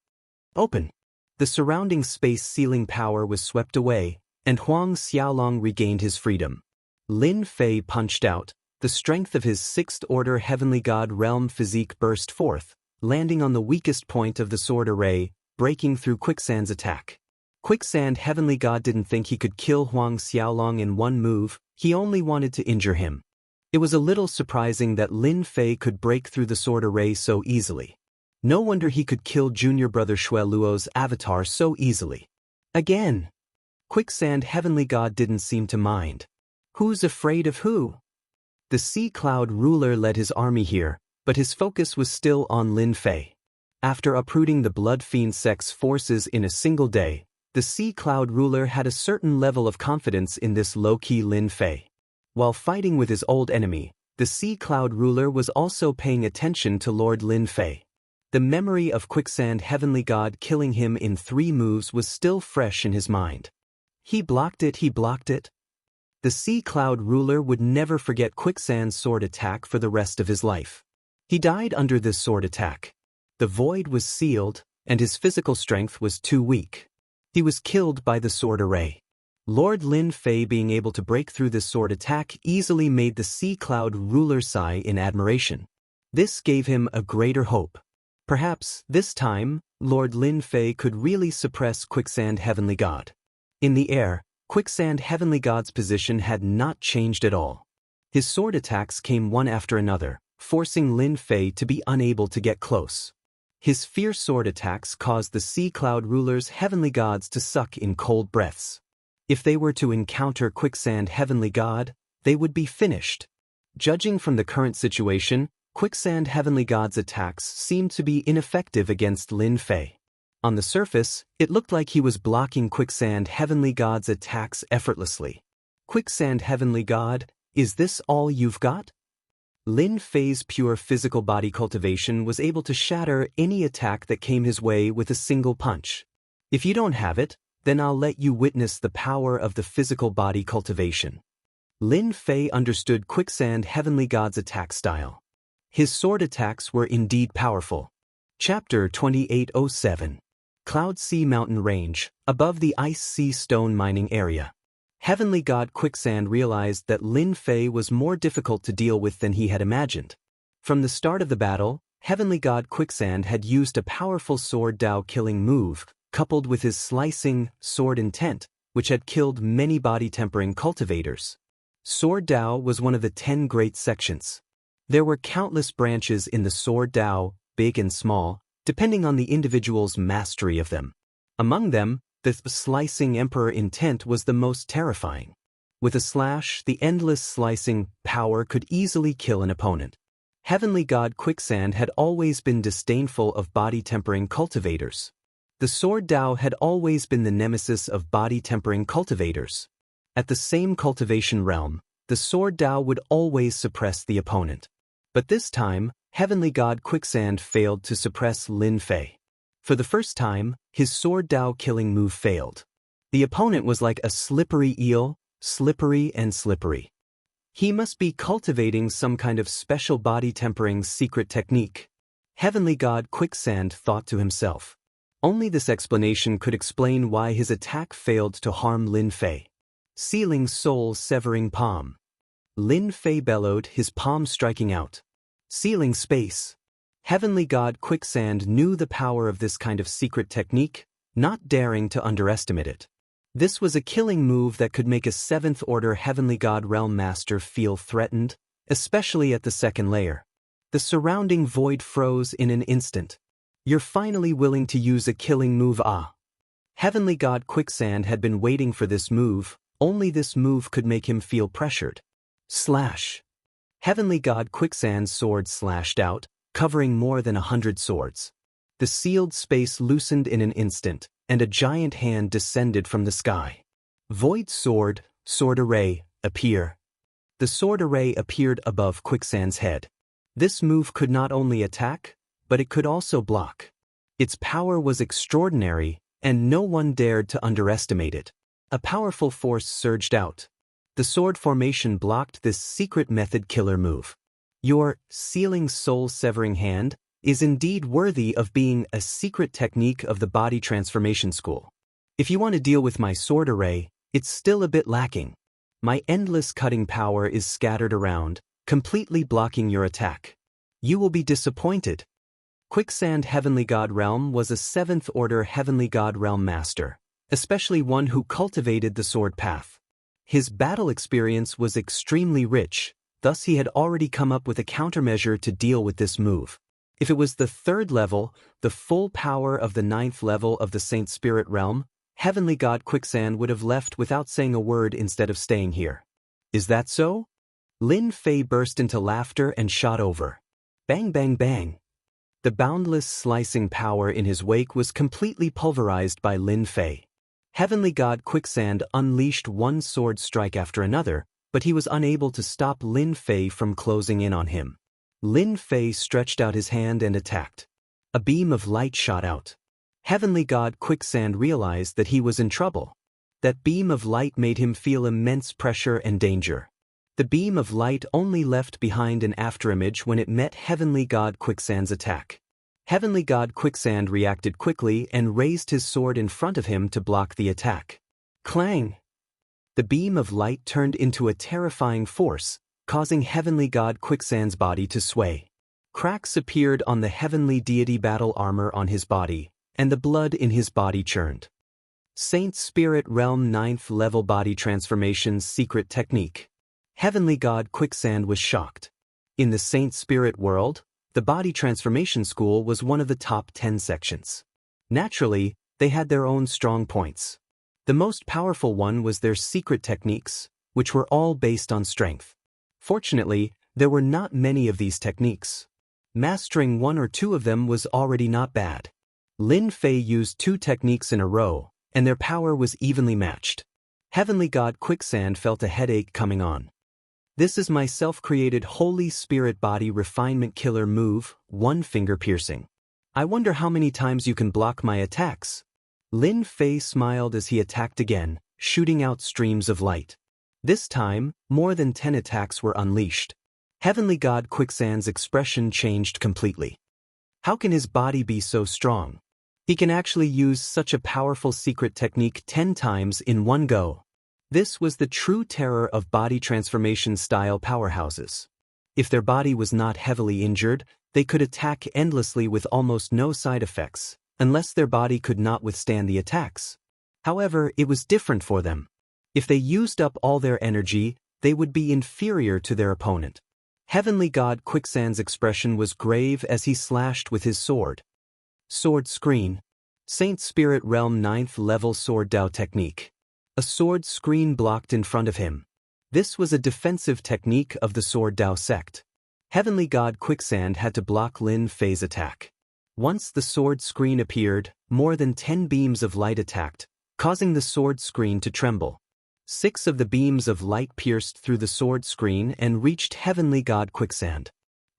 Open. The surrounding space sealing power was swept away, and Huang Xiaolong regained his freedom. Lin Fei punched out, The strength of his sixth-order heavenly god realm physique burst forth, landing on the weakest point of the sword array, breaking through Quicksand's attack. Quicksand heavenly god didn't think he could kill Huang Xiaolong in one move, he only wanted to injure him. It was a little surprising that Lin Fei could break through the sword array so easily. No wonder he could kill junior brother Shui Luo's avatar so easily. Again! Quicksand heavenly god didn't seem to mind. Who's afraid of who? The Sea Cloud ruler led his army here, but his focus was still on Lin Fei. After uprooting the Blood Fiend sect's forces in a single day, the Sea Cloud ruler had a certain level of confidence in this low-key Lin Fei. While fighting with his old enemy, the Sea Cloud ruler was also paying attention to Lord Lin Fei. The memory of Quicksand heavenly god killing him in 3 moves was still fresh in his mind. He blocked it. The Sea Cloud ruler would never forget Quicksand's sword attack for the rest of his life. He died under this sword attack. The void was sealed, and his physical strength was too weak. He was killed by the sword array. Lord Lin Fei being able to break through this sword attack easily made the Sea Cloud ruler sigh in admiration. This gave him a greater hope. Perhaps, this time, Lord Lin Fei could really suppress Quicksand heavenly god. In the air, Quicksand heavenly god's position had not changed at all. His sword attacks came one after another, forcing Lin Fei to be unable to get close. His fierce sword attacks caused the Sea Cloud ruler's heavenly gods to suck in cold breaths. If they were to encounter Quicksand heavenly god, they would be finished. Judging from the current situation, Quicksand heavenly god's attacks seemed to be ineffective against Lin Fei. On the surface, it looked like he was blocking Quicksand heavenly god's attacks effortlessly. Quicksand heavenly god, is this all you've got? Lin Fei's pure physical body cultivation was able to shatter any attack that came his way with a single punch. If you don't have it, then I'll let you witness the power of the physical body cultivation. Lin Fei understood Quicksand heavenly god's attack style. His sword attacks were indeed powerful. Chapter 2807. Cloud Sea Mountain Range, above the Ice Sea Stone mining area. Heavenly God Quicksand realized that Lin Fei was more difficult to deal with than he had imagined. From the start of the battle, Heavenly God Quicksand had used a powerful sword Dao killing move, coupled with his slicing sword intent, which had killed many body-tempering cultivators. Sword Dao was one of the 10 great sections. There were countless branches in the Sword Dao, big and small, depending on the individual's mastery of them. Among them, the slicing emperor intent was the most terrifying. With a slash, the endless slicing power could easily kill an opponent. Heavenly God Quicksand had always been disdainful of body-tempering cultivators. The Sword Dao had always been the nemesis of body-tempering cultivators. At the same cultivation realm, the Sword Dao would always suppress the opponent. But this time, Heavenly God Quicksand failed to suppress Lin Fei. For the first time, his Sword Dao killing move failed. The opponent was like a slippery eel, slippery and slippery. He must be cultivating some kind of special body-tempering secret technique. Heavenly God Quicksand thought to himself. Only this explanation could explain why his attack failed to harm Lin Fei. Sealing soul-severing palm. Lin Fei bellowed, his palm striking out. Sealing space. Heavenly God Quicksand knew the power of this kind of secret technique, not daring to underestimate it. This was a killing move that could make a 7th-order Heavenly God Realm Master feel threatened, especially at the second layer. The surrounding void froze in an instant. You're finally willing to use a killing move, ah. Heavenly God Quicksand had been waiting for this move, only this move could make him feel pressured. Slash. Heavenly God Quicksand's sword slashed out, covering more than 100 swords. The sealed space loosened in an instant, and a giant hand descended from the sky. Void sword, sword array, appear. The sword array appeared above Quicksand's head. This move could not only attack, but it could also block. Its power was extraordinary, and no one dared to underestimate it. A powerful force surged out. The sword formation blocked this secret method killer move. Your sealing soul-severing hand is indeed worthy of being a secret technique of the body transformation school. If you want to deal with my sword array, it's still a bit lacking. My endless cutting power is scattered around, completely blocking your attack. You will be disappointed. Quicksand Heavenly God Realm was a 7th Order Heavenly God Realm Master, especially one who cultivated the sword path. His battle experience was extremely rich, thus he had already come up with a countermeasure to deal with this move. If it was the 3rd level, the full power of the 9th level of the Saint Spirit Realm, Heavenly God Quicksand would have left without saying a word instead of staying here. Is that so? Lin Fei burst into laughter and shot over. Bang bang bang. The boundless slicing power in his wake was completely pulverized by Lin Fei. Heavenly God Quicksand unleashed one sword strike after another, but he was unable to stop Lin Fei from closing in on him. Lin Fei stretched out his hand and attacked. A beam of light shot out. Heavenly God Quicksand realized that he was in trouble. That beam of light made him feel immense pressure and danger. The beam of light only left behind an afterimage when it met Heavenly God Quicksand's attack. Heavenly God Quicksand reacted quickly and raised his sword in front of him to block the attack. Clang! The beam of light turned into a terrifying force, causing Heavenly God Quicksand's body to sway. Cracks appeared on the Heavenly Deity battle armor on his body, and the blood in his body churned. Saint Spirit Realm 9th Level Body Transformation's Secret Technique. Heavenly God Quicksand was shocked. In the Saint Spirit world, the Body Transformation School was one of the top 10 sections. Naturally, they had their own strong points. The most powerful one was their secret techniques, which were all based on strength. Fortunately, there were not many of these techniques. Mastering 1 or 2 of them was already not bad. Lin Fei used 2 techniques in a row, and their power was evenly matched. Heavenly God Quicksand felt a headache coming on. This is my self-created Holy Spirit Body Refinement Killer move, 1 finger piercing. I wonder how many times you can block my attacks. Lin Fei smiled as he attacked again, shooting out streams of light. This time, more than 10 attacks were unleashed. Heavenly God Quicksand's expression changed completely. How can his body be so strong? He can actually use such a powerful secret technique 10 times in one go. This was the true terror of body transformation style powerhouses. If their body was not heavily injured, they could attack endlessly with almost no side effects, unless their body could not withstand the attacks. However, it was different for them. If they used up all their energy, they would be inferior to their opponent. Heavenly God Quicksand's expression was grave as he slashed with his sword. Sword Screen. Saint Spirit Realm 9th Level Sword Dao Technique. A sword screen blocked in front of him. This was a defensive technique of the Sword Dao sect. Heavenly God Quicksand had to block Lin Fei's attack. Once the sword screen appeared, more than 10 beams of light attacked, causing the sword screen to tremble. 6 of the beams of light pierced through the sword screen and reached Heavenly God Quicksand.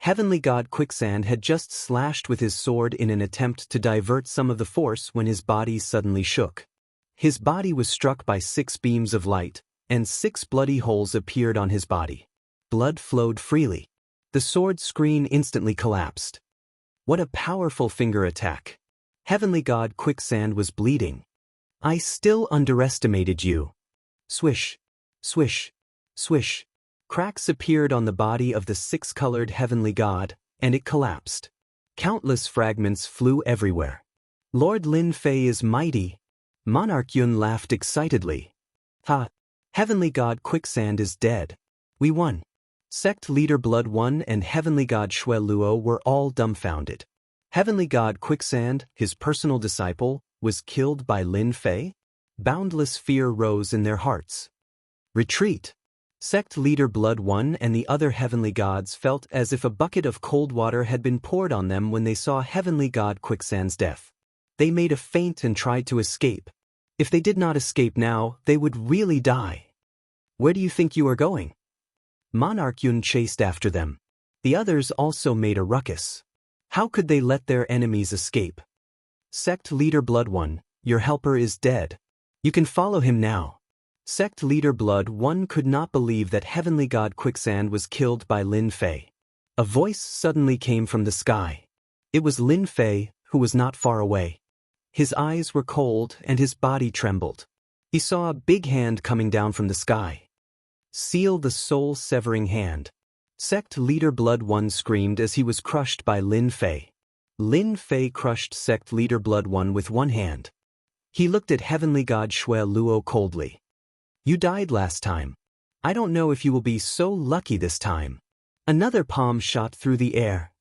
Heavenly God Quicksand had just slashed with his sword in an attempt to divert some of the force when his body suddenly shook. His body was struck by 6 beams of light, and 6 bloody holes appeared on his body. Blood flowed freely. The sword screen instantly collapsed. What a powerful finger attack. Heavenly God Quicksand was bleeding. I still underestimated you. Swish, swish, swish. Cracks appeared on the body of the 6-colored Heavenly God, and it collapsed. Countless fragments flew everywhere. Lord Lin Fei is mighty. Monarch Yun laughed excitedly. Ha! Heavenly God Quicksand is dead. We won. Sect Leader Blood One and Heavenly God Xue Luo were all dumbfounded. Heavenly God Quicksand, his personal disciple, was killed by Lin Fei? Boundless fear rose in their hearts. Retreat! Sect Leader Blood One and the other Heavenly Gods felt as if a bucket of cold water had been poured on them when they saw Heavenly God Quicksand's death. They made a feint and tried to escape. If they did not escape now, they would really die. Where do you think you are going? Monarch Yun chased after them. The others also made a ruckus. How could they let their enemies escape? Sect Leader Blood One, your helper is dead. You can follow him now. Sect Leader Blood One could not believe that Heavenly God Quicksand was killed by Lin Fei. A voice suddenly came from the sky. It was Lin Fei, who was not far away. His eyes were cold and his body trembled. He saw a big hand coming down from the sky. Seal the soul-severing hand. Sect leader Blood One screamed as he was crushed by Lin Fei. Lin Fei crushed sect leader Blood One with one hand. He looked at heavenly god Shui Luo coldly. You died last time. I don't know if you will be so lucky this time. Another palm shot through the air.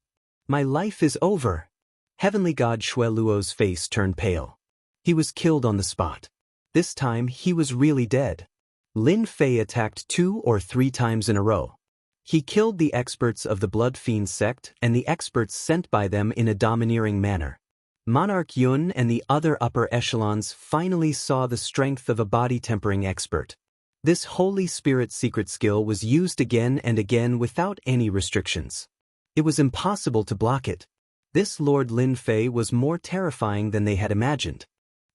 My life is over. Heavenly god Shui Luo's face turned pale. He was killed on the spot. This time he was really dead. Lin Fei attacked 2 or 3 times in a row. He killed the experts of the Blood Fiend sect and the experts sent by them in a domineering manner. Monarch Yun and the other upper echelons finally saw the strength of a body-tempering expert. This Holy Spirit secret skill was used again and again without any restrictions. It was impossible to block it. This Lord Lin Fei was more terrifying than they had imagined.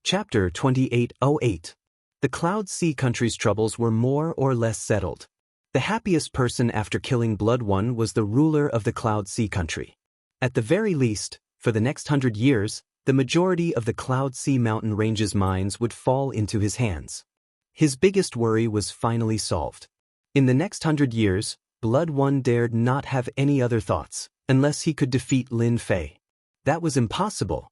Chapter 2808. The Cloud Sea country's troubles were more or less settled. The happiest person after killing Blood One was the ruler of the Cloud Sea country. At the very least, for the next 100 years, the majority of the Cloud Sea mountain range's mines would fall into his hands. His biggest worry was finally solved. In the next 100 years, Blood One dared not have any other thoughts, unless he could defeat Lin Fei. That was impossible.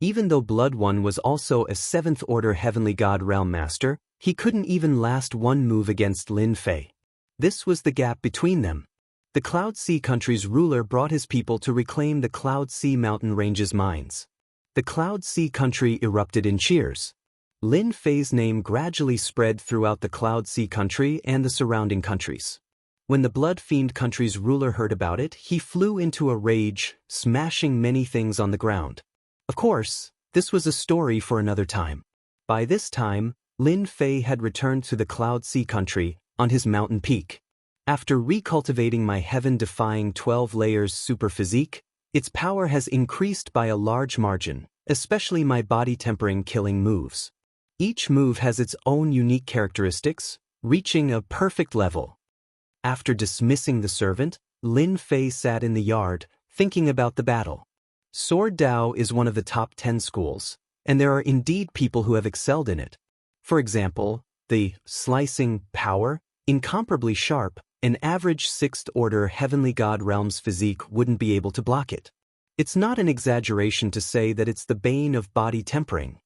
Even though Blood One was also a 7th Order Heavenly God Realm Master, he couldn't even last one move against Lin Fei. This was the gap between them. The Cloud Sea country's ruler brought his people to reclaim the Cloud Sea mountain range's mines. The Cloud Sea country erupted in cheers. Lin Fei's name gradually spread throughout the Cloud Sea country and the surrounding countries. When the Blood Fiend country's ruler heard about it, he flew into a rage, smashing many things on the ground. Of course, this was a story for another time. By this time, Lin Fei had returned to the Cloud Sea country, on his mountain peak. After recultivating my heaven-defying 12 layers super physique, its power has increased by a large margin, especially my body-tempering killing moves. Each move has its own unique characteristics, reaching a perfect level. After dismissing the servant, Lin Fei sat in the yard, thinking about the battle. Sword Dao is one of the top 10 schools, and there are indeed people who have excelled in it. For example, the slicing power, incomparably sharp, an average 6th Order Heavenly God Realm's physique wouldn't be able to block it. It's not an exaggeration to say that it's the bane of body tempering.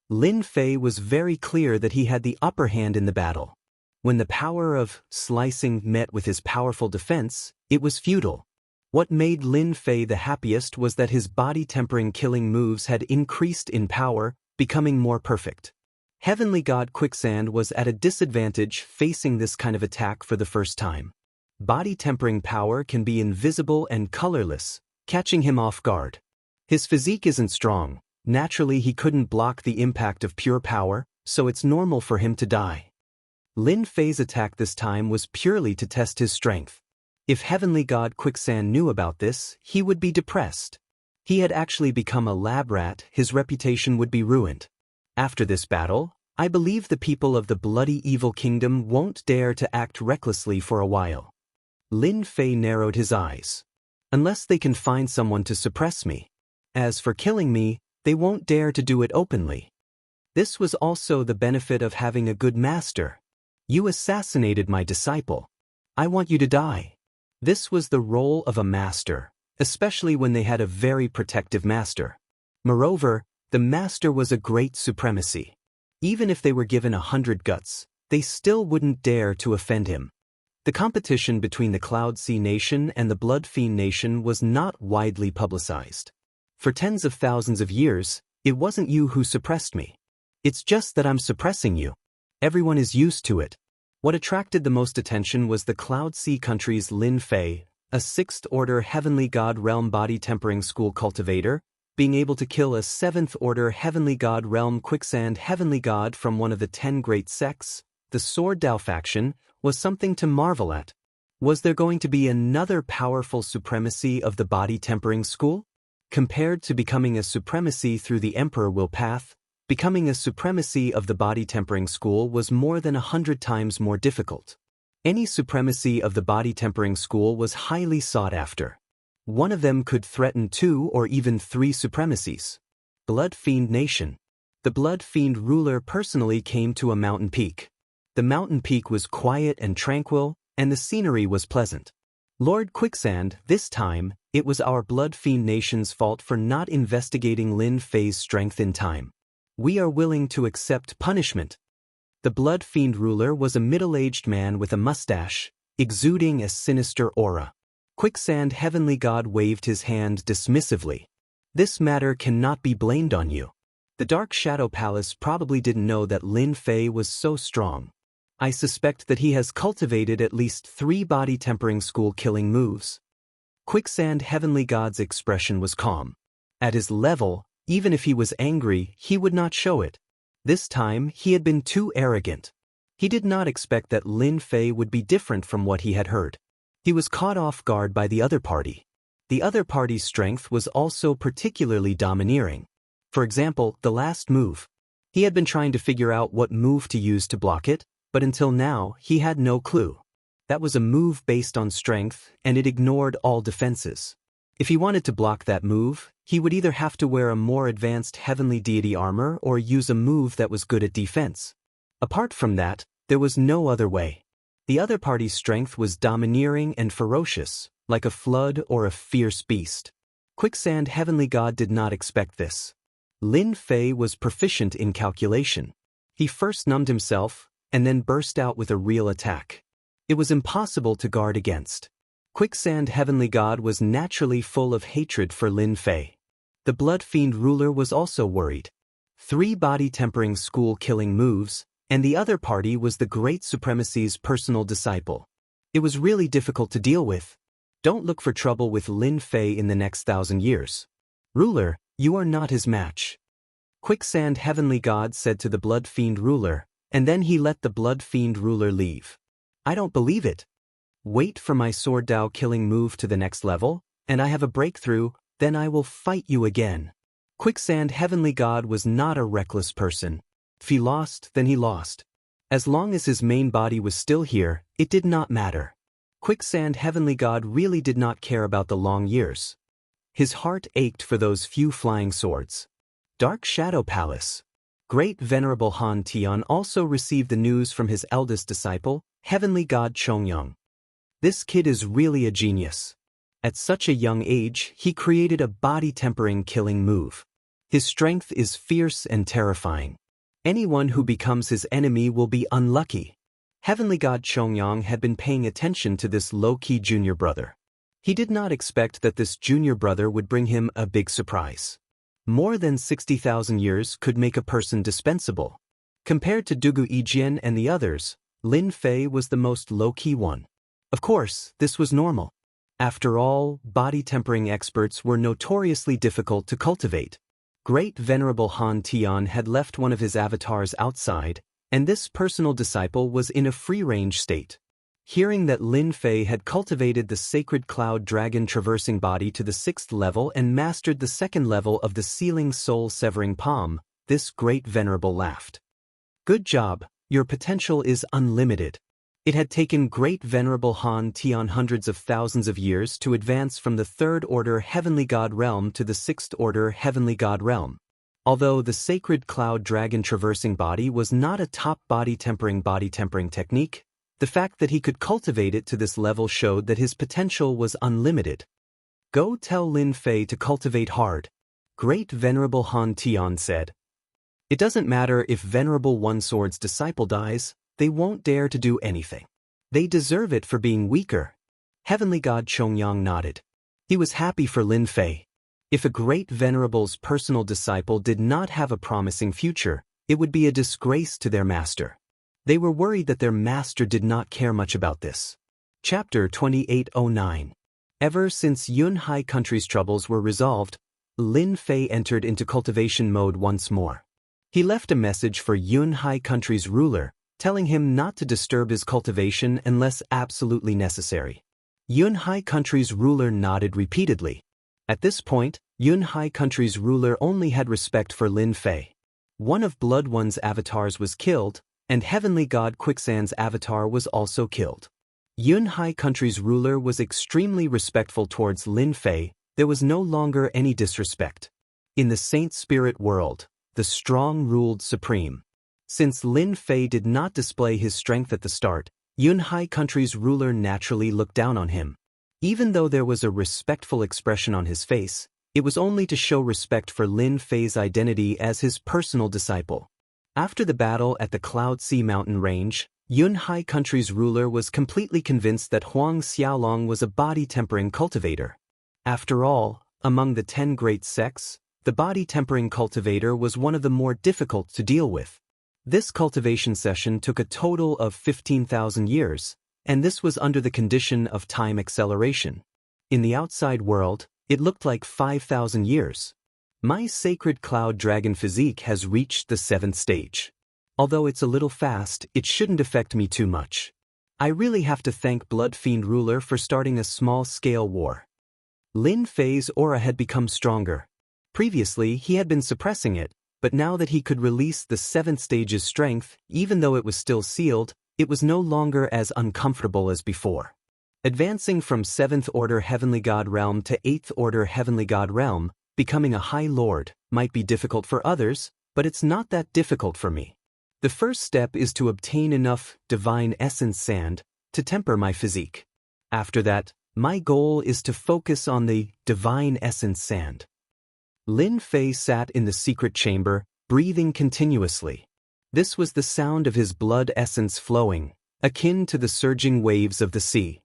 Lin Fei was very clear that he had the upper hand in the battle. When the power of slicing met with his powerful defense, it was futile. What made Lin Fei the happiest was that his body-tempering killing moves had increased in power, becoming more perfect. Heavenly God Quicksand was at a disadvantage facing this kind of attack for the first time. Body-tempering power can be invisible and colorless, catching him off guard. His physique isn't strong. Naturally, he couldn't block the impact of pure power, so it's normal for him to die. Lin Fei's attack this time was purely to test his strength. If Heavenly God Quicksand knew about this, he would be depressed. He had actually become a lab rat, his reputation would be ruined. After this battle, I believe the people of the Bloody Evil Kingdom won't dare to act recklessly for a while. Lin Fei narrowed his eyes. Unless they can find someone to suppress me. As for killing me, they won't dare to do it openly. This was also the benefit of having a good master. You assassinated my disciple. I want you to die. This was the role of a master, especially when they had a very protective master. Moreover, the master was a great supremacy. Even if they were given 100 guts, they still wouldn't dare to offend him. The competition between the Cloud Sea Nation and the Blood Fiend Nation was not widely publicized. For tens of thousands of years, it wasn't you who suppressed me. It's just that I'm suppressing you. Everyone is used to it. What attracted the most attention was the Cloud Sea country's Lin Fei, a 6th Order Heavenly God Realm Body Tempering School cultivator, being able to kill a 7th Order Heavenly God Realm Quicksand Heavenly God from one of the 10 great sects, the Sword Dao faction, was something to marvel at. Was there going to be another powerful supremacy of the Body Tempering School? Compared to becoming a supremacy through the Emperor Will path, becoming a supremacy of the Body Tempering School was more than 100 times more difficult. Any supremacy of the Body Tempering School was highly sought after. One of them could threaten 2 or even 3 supremacies. Blood Fiend Nation. The Blood Fiend ruler personally came to a mountain peak. The mountain peak was quiet and tranquil, and the scenery was pleasant. Lord Quicksand, this time, it was our Blood Fiend Nation's fault for not investigating Lin Fei's strength in time. We are willing to accept punishment. The Blood Fiend ruler was a middle-aged man with a mustache, exuding a sinister aura. Quicksand Heavenly God waved his hand dismissively. This matter cannot be blamed on you. The Dark Shadow Palace probably didn't know that Lin Fei was so strong. I suspect that he has cultivated at least 3 body-tempering school-killing moves. Quicksand Heavenly God's expression was calm. At his level, even if he was angry, he would not show it. This time, he had been too arrogant. He did not expect that Lin Fei would be different from what he had heard. He was caught off guard by the other party. The other party's strength was also particularly domineering. For example, the last move. He had been trying to figure out what move to use to block it, but until now, he had no clue. That was a move based on strength, and it ignored all defenses. If he wanted to block that move, he would either have to wear a more advanced heavenly deity armor or use a move that was good at defense. Apart from that, there was no other way. The other party's strength was domineering and ferocious, like a flood or a fierce beast. Quicksand Heavenly God did not expect this. Lin Fei was proficient in calculation. He first numbed himself, and then burst out with a real attack. It was impossible to guard against. Quicksand Heavenly God was naturally full of hatred for Lin Fei. The Blood Fiend ruler was also worried. 3 body-tempering school-killing moves, and the other party was the Great Supremacy's personal disciple. It was really difficult to deal with. Don't look for trouble with Lin Fei in the next 1,000 years. Ruler, you are not his match. Quicksand Heavenly God said to the Blood Fiend ruler, and then he let the Blood Fiend ruler leave. I don't believe it. Wait for my sword Dao killing move to the next level, and I have a breakthrough, then I will fight you again. Quicksand Heavenly God was not a reckless person. If he lost, then he lost. As long as his main body was still here, it did not matter. Quicksand Heavenly God really did not care about the long years. His heart ached for those few flying swords. Dark Shadow Palace. Great Venerable Han Tian also received the news from his eldest disciple, Heavenly God Chongyang. This kid is really a genius. At such a young age, he created a body-tempering killing move. His strength is fierce and terrifying. Anyone who becomes his enemy will be unlucky. Heavenly God Chongyang had been paying attention to this low-key junior brother. He did not expect that this junior brother would bring him a big surprise. More than 60,000 years could make a person dispensable. Compared to Dugu Yijian and the others, Lin Fei was the most low-key one. Of course, this was normal. After all, body-tempering experts were notoriously difficult to cultivate. Great Venerable Han Tian had left one of his avatars outside, and this personal disciple was in a free-range state. Hearing that Lin Fei had cultivated the sacred cloud dragon traversing body to the 6th level and mastered the 2nd level of the sealing soul severing palm, this great venerable laughed. Good job, your potential is unlimited. It had taken great venerable Han Tian hundreds of thousands of years to advance from the 3rd order Heavenly God realm to the 6th order Heavenly God realm. Although the sacred cloud dragon traversing body was not a top body tempering technique, the fact that he could cultivate it to this level showed that his potential was unlimited. Go tell Lin Fei to cultivate hard, Great Venerable Han Tian said. It doesn't matter if Venerable One Sword's disciple dies, they won't dare to do anything. They deserve it for being weaker. Heavenly God Chongyang nodded. He was happy for Lin Fei. If a Great Venerable's personal disciple did not have a promising future, it would be a disgrace to their master. They were worried that their master did not care much about this. Chapter 2809. Ever since Yun Hai country's troubles were resolved, Lin Fei entered into cultivation mode once more. He left a message for Yun Hai country's ruler, telling him not to disturb his cultivation unless absolutely necessary. Yun Hai country's ruler nodded repeatedly. At this point, Yun Hai country's ruler only had respect for Lin Fei. One of Blood One's avatars was killed, and Heavenly God Quicksand's avatar was also killed. Yun Hai country's ruler was extremely respectful towards Lin Fei. There was no longer any disrespect. In the Saint Spirit world, the strong ruled supreme. Since Lin Fei did not display his strength at the start, Yun Hai country's ruler naturally looked down on him. Even though there was a respectful expression on his face, it was only to show respect for Lin Fei's identity as his personal disciple. After the battle at the Cloud Sea mountain range, Yunhai country's ruler was completely convinced that Huang Xiaolong was a body-tempering cultivator. After all, among the 10 great sects, the body-tempering cultivator was one of the more difficult to deal with. This cultivation session took a total of 15,000 years, and this was under the condition of time acceleration. In the outside world, it looked like 5,000 years. My sacred cloud dragon physique has reached the 7th stage. Although it's a little fast, it shouldn't affect me too much. I really have to thank Blood Fiend Ruler for starting a small-scale war. Lin Fei's aura had become stronger. Previously, he had been suppressing it, but now that he could release the 7th stage's strength, even though it was still sealed, it was no longer as uncomfortable as before. Advancing from 7th Order Heavenly God Realm to 8th Order Heavenly God Realm, becoming a High Lord, might be difficult for others, but it's not that difficult for me. The first step is to obtain enough Divine Essence Sand to temper my physique. After that, my goal is to focus on the Divine Essence Sand. Lin Fei sat in the secret chamber, breathing continuously. This was the sound of his blood essence flowing, akin to the surging waves of the sea.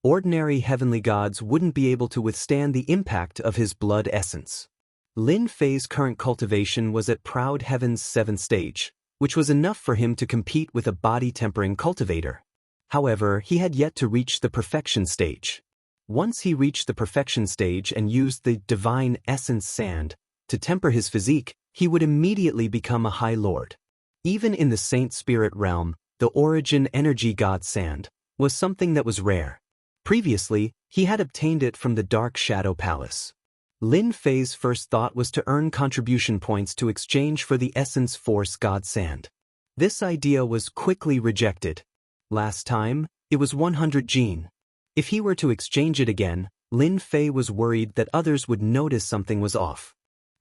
Ordinary heavenly gods wouldn't be able to withstand the impact of his blood essence. Lin Fei's current cultivation was at Proud Heaven's 7th stage, which was enough for him to compete with a body-tempering cultivator. However, he had yet to reach the perfection stage. Once he reached the perfection stage and used the Divine Essence Sand to temper his physique, he would immediately become a High Lord. Even in the Saint Spirit realm, the Origin Energy God Sand was something that was rare. Previously, he had obtained it from the Dark Shadow Palace. Lin Fei's first thought was to earn contribution points to exchange for the Essence Force God Sand. This idea was quickly rejected. Last time, it was 100 Gene. If he were to exchange it again, Lin Fei was worried that others would notice something was off.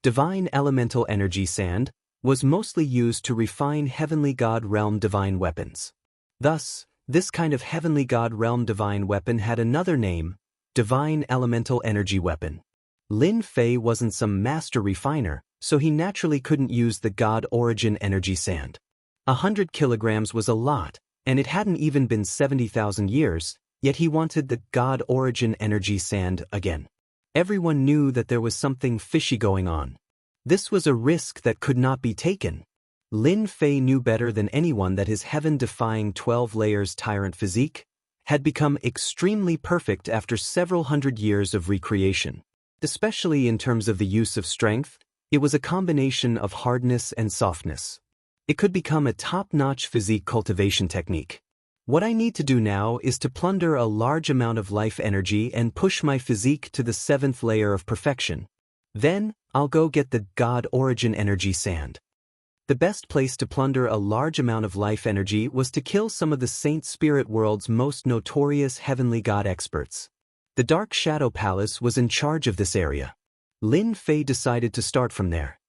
Divine Elemental Energy Sand was mostly used to refine Heavenly God Realm divine weapons. Thus, this kind of Heavenly God Realm divine weapon had another name, Divine Elemental Energy Weapon. Lin Fei wasn't some master refiner, so he naturally couldn't use the God Origin Energy Sand. 100 kilograms was a lot, and it hadn't even been 70,000 years, yet he wanted the God Origin Energy Sand again. Everyone knew that there was something fishy going on. This was a risk that could not be taken. Lin Fei knew better than anyone that his heaven-defying 12 layers tyrant physique had become extremely perfect after several hundred years of recreation. Especially in terms of the use of strength, it was a combination of hardness and softness. It could become a top-notch physique cultivation technique. What I need to do now is to plunder a large amount of life energy and push my physique to the 7th layer of perfection. Then, I'll go get the God Origin Energy Sand. The best place to plunder a large amount of life energy was to kill some of the Saint Spirit world's most notorious heavenly god experts. The Dark Shadow Palace was in charge of this area. Lin Fei decided to start from there.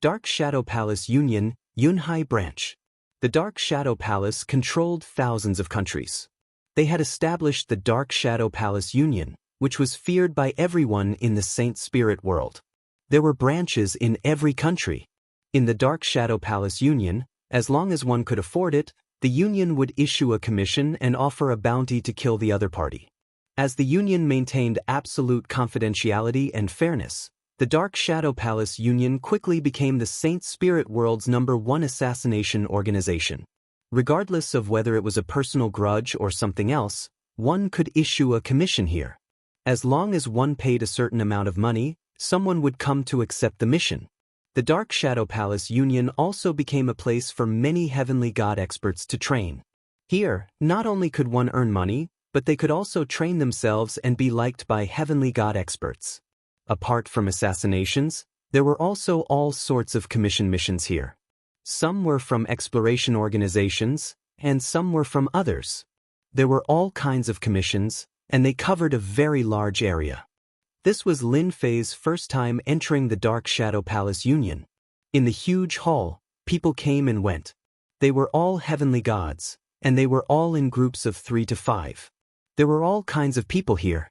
Dark Shadow Palace Union, Yunhai Branch. The Dark Shadow Palace controlled thousands of countries. They had established the Dark Shadow Palace Union, which was feared by everyone in the Saint Spirit world. There were branches in every country. In the Dark Shadow Palace Union, as long as one could afford it, the Union would issue a commission and offer a bounty to kill the other party. As the Union maintained absolute confidentiality and fairness, the Dark Shadow Palace Union quickly became the Saint Spirit world's #1 assassination organization. Regardless of whether it was a personal grudge or something else, one could issue a commission here. As long as one paid a certain amount of money, someone would come to accept the mission. The Dark Shadow Palace Union also became a place for many heavenly god experts to train. Here, not only could one earn money, but they could also train themselves and be liked by heavenly god experts. Apart from assassinations, there were also all sorts of commission missions here. Some were from exploration organizations, and some were from others. There were all kinds of commissions, and they covered a very large area. This was Lin Fei's first time entering the Dark Shadow Palace Union. In the huge hall, people came and went. They were all heavenly gods, and they were all in groups of 3 to 5. There were all kinds of people here.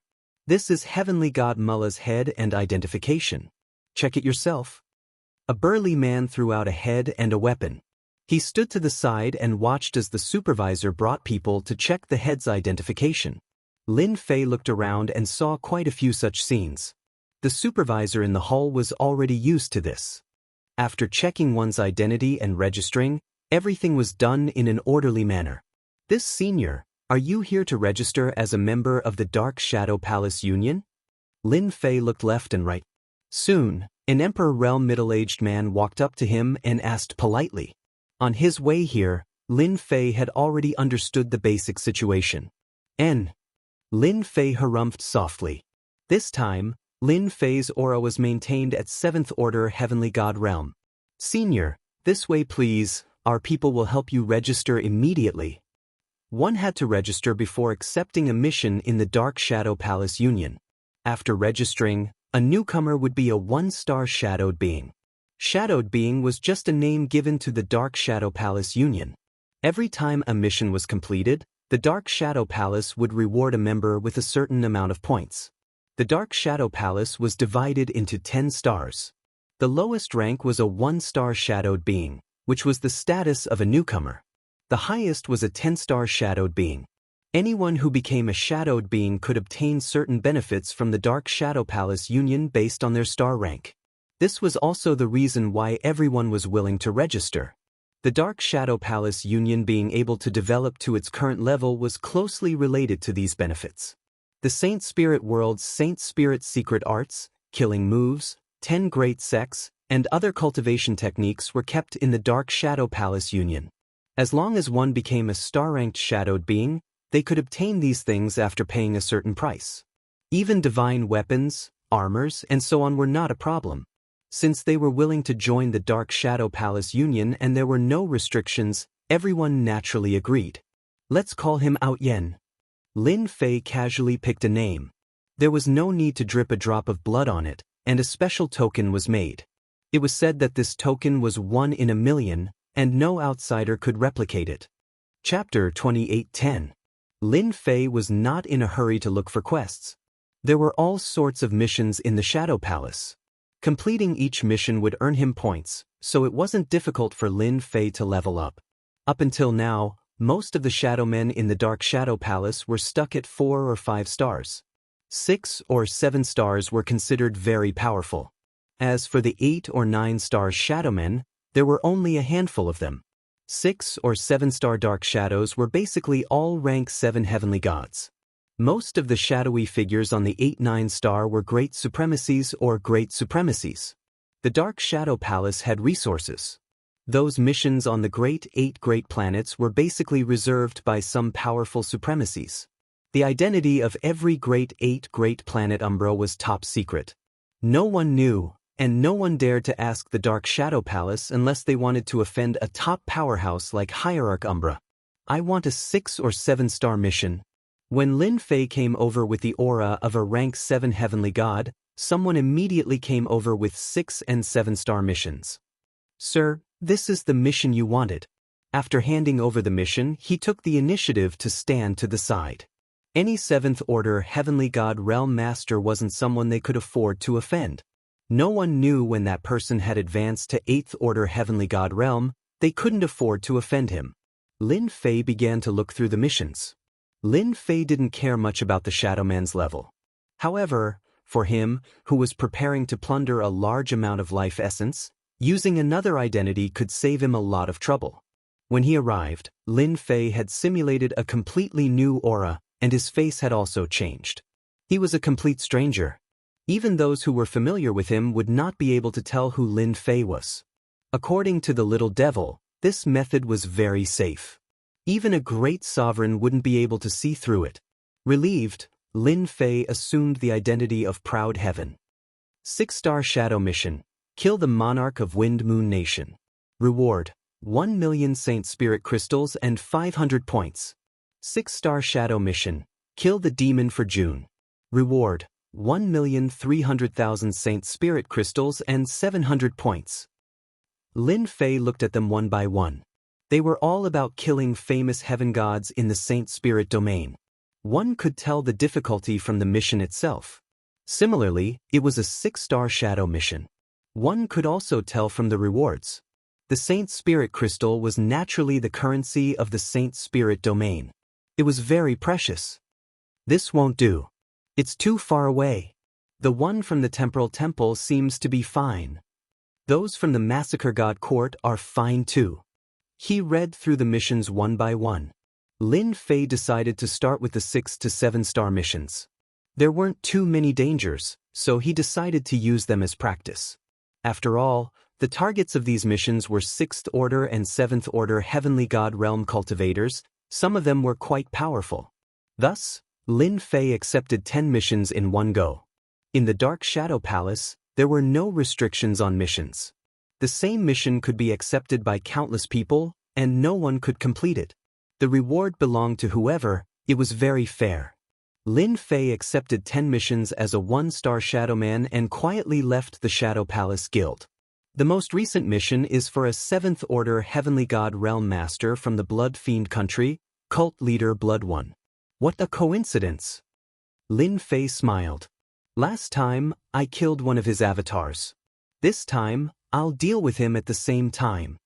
This is Heavenly God Mullah's head and identification. Check it yourself. A burly man threw out a head and a weapon. He stood to the side and watched as the supervisor brought people to check the head's identification. Lin Fei looked around and saw quite a few such scenes. The supervisor in the hall was already used to this. After checking one's identity and registering, everything was done in an orderly manner. This senior, are you here to register as a member of the Dark Shadow Palace Union? Lin Fei looked left and right. Soon, an Emperor Realm middle-aged man walked up to him and asked politely. On his way here, Lin Fei had already understood the basic situation. Lin Fei harumphed softly. This time, Lin Fei's aura was maintained at 7th Order Heavenly God Realm. Senior, this way please, our people will help you register immediately. One had to register before accepting a mission in the Dark Shadow Palace Union. After registering, a newcomer would be a 1-star Shadowed Being. Shadowed Being was just a name given to the Dark Shadow Palace Union. Every time a mission was completed, the Dark Shadow Palace would reward a member with a certain amount of points. The Dark Shadow Palace was divided into 10 stars. The lowest rank was a 1-star Shadowed Being, which was the status of a newcomer. The highest was a 10-star Shadowed Being. Anyone who became a Shadowed Being could obtain certain benefits from the Dark Shadow Palace Union based on their star rank. This was also the reason why everyone was willing to register. The Dark Shadow Palace Union being able to develop to its current level was closely related to these benefits. The Saint Spirit World's Saint Spirit secret arts, killing moves, 10 great sects, and other cultivation techniques were kept in the Dark Shadow Palace Union. As long as one became a star-ranked Shadowed Being, they could obtain these things after paying a certain price. Even divine weapons, armors, and so on were not a problem. Since they were willing to join the Dark Shadow Palace Union and there were no restrictions, everyone naturally agreed. Let's call him Out Yen. Lin Fei casually picked a name. There was no need to drip a drop of blood on it, and a special token was made. It was said that this token was 1 in a million, and no outsider could replicate it. Chapter 28:10. Lin Fei was not in a hurry to look for quests. There were all sorts of missions in the Shadow Palace. Completing each mission would earn him points, so it wasn't difficult for Lin Fei to level up. Up until now, most of the Shadow Men in the Dark Shadow Palace were stuck at 4 or 5 stars. 6 or 7 stars were considered very powerful. As for the 8 or 9 star Shadow Men, there were only a handful of them. 6 or 7 star Dark Shadows were basically all rank 7 heavenly gods. Most of the shadowy figures on the 8-9 star were great supremacies or great supremacies. The Dark Shadow Palace had resources. Those missions on the great 8 great planets were basically reserved by some powerful supremacies. The identity of every great 8 great planet Umbra was top secret. No one knew, and no one dared to ask the Dark Shadow Palace unless they wanted to offend a top powerhouse like Hierarch Umbra. I want a 6 or 7 star mission. When Lin Fei came over with the aura of a rank 7 heavenly god, someone immediately came over with 6 and 7 star missions. Sir, this is the mission you wanted. After handing over the mission, he took the initiative to stand to the side. Any 7th Order Heavenly God Realm Master wasn't someone they could afford to offend. No one knew when that person had advanced to 8th Order Heavenly God Realm, they couldn't afford to offend him. Lin Fei began to look through the missions. Lin Fei didn't care much about the Shadow Man's level. However, for him, who was preparing to plunder a large amount of life essence, using another identity could save him a lot of trouble. When he arrived, Lin Fei had simulated a completely new aura, and his face had also changed. He was a complete stranger. Even those who were familiar with him would not be able to tell who Lin Fei was. According to the little devil, this method was very safe. Even a great sovereign wouldn't be able to see through it. Relieved, Lin Fei assumed the identity of Proud Heaven. 6-star Shadow Mission. Kill the Monarch of Wind Moon Nation. Reward: 1 million Saint Spirit Crystals and 500 points. 6-star Shadow Mission. Kill the Demon for June. Reward: 1,300,000 Saint Spirit Crystals and 700 points. Lin Fei looked at them one by one. They were all about killing famous heaven gods in the Saint Spirit domain. One could tell the difficulty from the mission itself. Similarly, it was a 6-star shadow mission. One could also tell from the rewards. The Saint Spirit Crystal was naturally the currency of the Saint Spirit domain. It was very precious. This won't do. It's too far away. The one from the Temporal Temple seems to be fine. Those from the Massacre God Court are fine too. He read through the missions one by one. Lin Fei decided to start with the 6 to 7-star missions. There weren't too many dangers, so he decided to use them as practice. After all, the targets of these missions were 6th Order and 7th Order Heavenly God Realm cultivators. Some of them were quite powerful. Thus, Lin Fei accepted 10 missions in one go. In the Dark Shadow Palace, there were no restrictions on missions. The same mission could be accepted by countless people, and no one could complete it. The reward belonged to whoever. It was very fair. Lin Fei accepted 10 missions as a 1-star Shadowman and quietly left the Shadow Palace Guild. The most recent mission is for a 7th Order Heavenly God Realm Master from the Blood Fiend country, Cult Leader Blood One. What a coincidence! Lin Fei smiled. Last time, I killed one of his avatars. This time, I'll deal with him at the same time.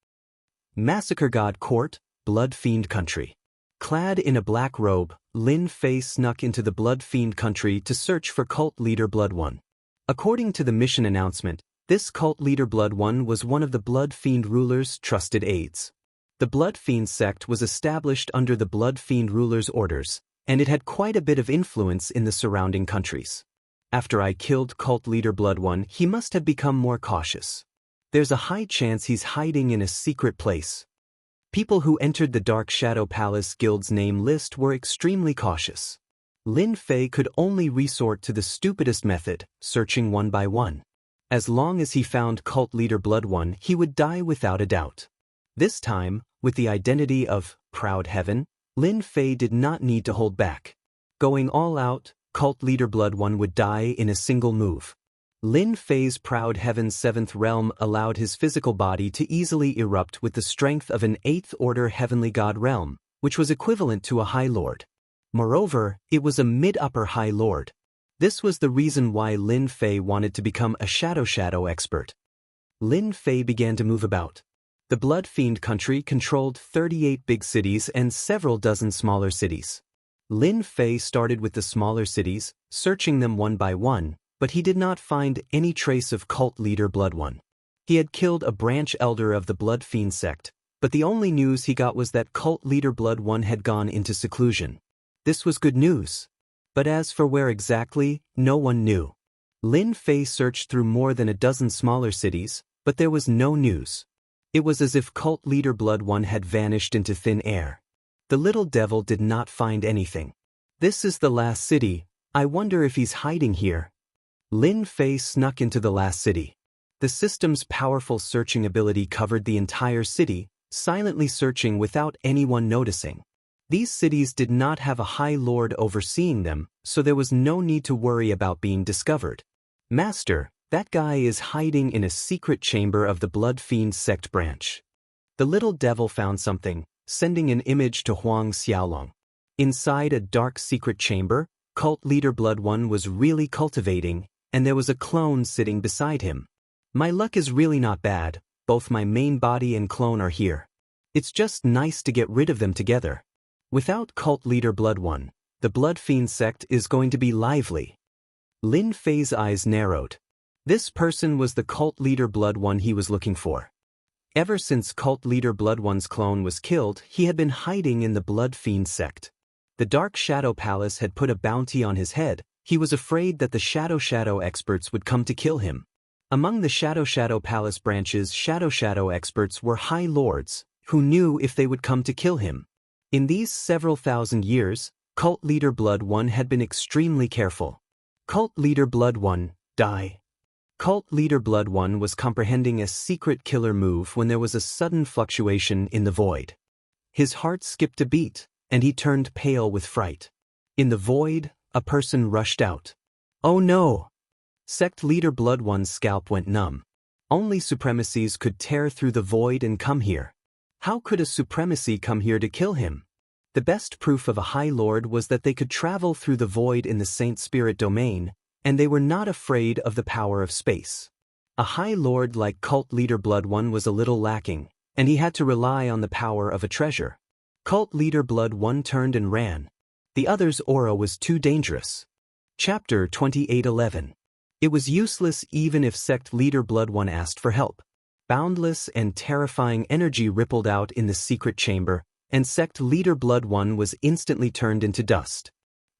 Massacre God Court, Blood Fiend country. Clad in a black robe, Lin Fei snuck into the Blood Fiend country to search for Cult Leader Blood One. According to the mission announcement, this Cult Leader Blood One was one of the Blood Fiend ruler's trusted aides. The Blood Fiend sect was established under the Blood Fiend ruler's orders, and it had quite a bit of influence in the surrounding countries. After I killed Cult Leader Blood One, he must have become more cautious. There's a high chance he's hiding in a secret place. People who entered the Dark Shadow Palace Guild's name list were extremely cautious. Lin Fei could only resort to the stupidest method, searching one by one. As long as he found Cult Leader Blood One, he would die without a doubt. This time, with the identity of Proud Heaven, Lin Fei did not need to hold back. Going all out, Cult Leader Blood One would die in a single move. Lin Fei's Proud Heaven's 7th realm allowed his physical body to easily erupt with the strength of an 8th Order Heavenly God realm, which was equivalent to a High Lord. Moreover, it was a mid-upper High Lord. This was the reason why Lin Fei wanted to become a Shadow expert. Lin Fei began to move about. The Blood Fiend country controlled 38 big cities and several dozen smaller cities. Lin Fei started with the smaller cities, searching them one by one, but he did not find any trace of Cult Leader Blood One. He had killed a branch elder of the Blood Fiend sect, but the only news he got was that Cult Leader Blood One had gone into seclusion. This was good news. But as for where exactly, no one knew. Lin Fei searched through more than a dozen smaller cities, but there was no news. It was as if Cult Leader Blood One had vanished into thin air. The little devil did not find anything. This is the last city. I wonder if he's hiding here. Lin Fei snuck into the last city. The system's powerful searching ability covered the entire city, silently searching without anyone noticing. These cities did not have a High Lord overseeing them, so there was no need to worry about being discovered. Master, that guy is hiding in a secret chamber of the Blood Fiend sect branch. The little devil found something, sending an image to Huang Xiaolong. Inside a dark secret chamber, Cult Leader Blood One was really cultivating, and there was a clone sitting beside him. My luck is really not bad, both my main body and clone are here. It's just nice to get rid of them together. Without Cult Leader Blood One, the Blood Fiend sect is going to be lively. Lin Fei's eyes narrowed. This person was the Cult Leader Blood One he was looking for. Ever since Cult Leader Blood One's clone was killed, he had been hiding in the Blood Fiend sect. The Dark Shadow Palace had put a bounty on his head. He was afraid that the Shadow experts would come to kill him. Among the Shadow Palace branches, Shadow experts were High Lords, who knew if they would come to kill him. In these several thousand years, Cult Leader Blood One had been extremely careful. Cult Leader Blood One, die. Cult Leader Blood One was comprehending a secret killer move when there was a sudden fluctuation in the void. His heart skipped a beat, and he turned pale with fright. In the void, a person rushed out. Oh no! Sect Leader Blood One's scalp went numb. Only supremacies could tear through the void and come here. How could a supremacy come here to kill him? The best proof of a High Lord was that they could travel through the void in the Saint Spirit domain, and they were not afraid of the power of space. A High Lord like Cult Leader Blood One was a little lacking, and he had to rely on the power of a treasure. Cult Leader Blood One turned and ran. The other's aura was too dangerous. Chapter 28:11. It was useless even if Sect Leader Blood One asked for help. Boundless and terrifying energy rippled out in the secret chamber, and Sect Leader Blood One was instantly turned into dust.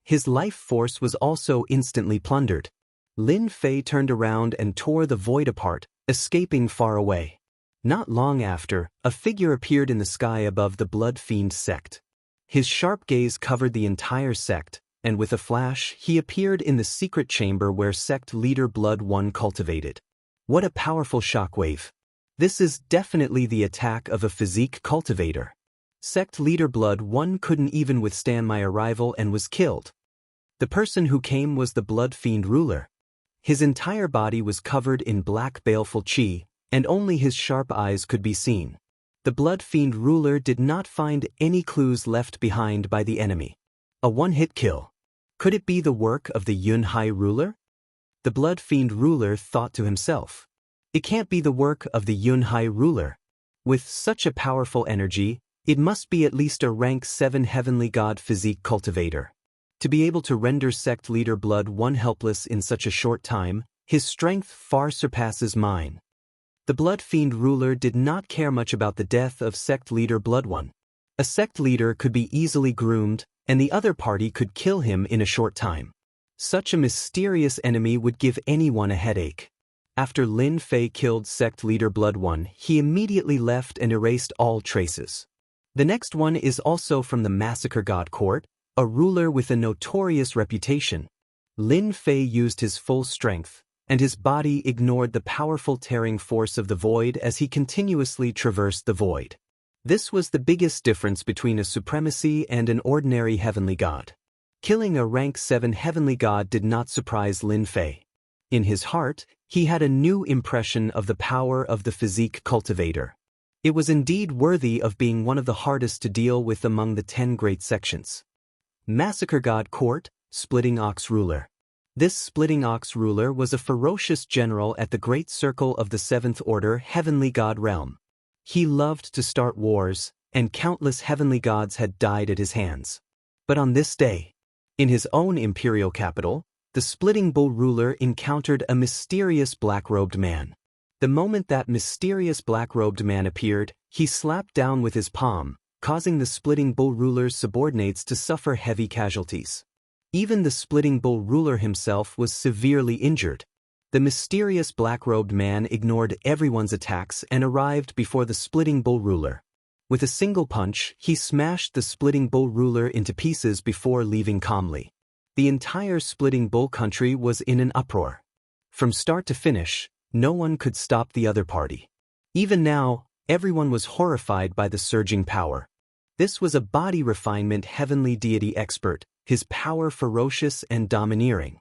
His life force was also instantly plundered. Lin Fei turned around and tore the void apart, escaping far away. Not long after, a figure appeared in the sky above the Blood Fiend sect. His sharp gaze covered the entire sect, and with a flash, he appeared in the secret chamber where Sect Leader Blood One cultivated. What a powerful shockwave! This is definitely the attack of a physique cultivator. Sect Leader Blood One couldn't even withstand my arrival and was killed. The person who came was the Blood Fiend ruler. His entire body was covered in black baleful chi, and only his sharp eyes could be seen. The Blood Fiend ruler did not find any clues left behind by the enemy. A one-hit kill. Could it be the work of the Yunhai ruler? The Blood Fiend ruler thought to himself. It can't be the work of the Yunhai ruler. With such a powerful energy, it must be at least a rank 7 heavenly god physique cultivator. To be able to render Sect Leader Blood One helpless in such a short time, his strength far surpasses mine. The Blood Fiend ruler did not care much about the death of Sect Leader Blood One. A sect leader could be easily groomed, and the other party could kill him in a short time. Such a mysterious enemy would give anyone a headache. After Lin Fei killed Sect Leader Blood One, he immediately left and erased all traces. The next one is also from the Massacre God Court, a ruler with a notorious reputation. Lin Fei used his full strength, and his body ignored the powerful tearing force of the void as he continuously traversed the void. This was the biggest difference between a supremacy and an ordinary heavenly god. Killing a rank 7 heavenly god did not surprise Lin Fei. In his heart, he had a new impression of the power of the physique cultivator. It was indeed worthy of being one of the hardest to deal with among the 10 great sections. Massacre God Court, Splitting Ox Ruler. This Splitting Ox ruler was a ferocious general at the Great Circle of the 7th Order Heavenly God Realm. He loved to start wars, and countless heavenly gods had died at his hands. But on this day, in his own imperial capital, the Splitting Bull ruler encountered a mysterious black-robed man. The moment that mysterious black-robed man appeared, he slapped down with his palm, causing the Splitting Bull ruler's subordinates to suffer heavy casualties. Even the Splitting Bull ruler himself was severely injured. The mysterious black-robed man ignored everyone's attacks and arrived before the Splitting Bull ruler. With a single punch, he smashed the Splitting Bull ruler into pieces before leaving calmly. The entire Splitting Bull country was in an uproar. From start to finish, no one could stop the other party. Even now, everyone was horrified by the surging power. This was a body refinement heavenly deity expert, his power ferocious and domineering.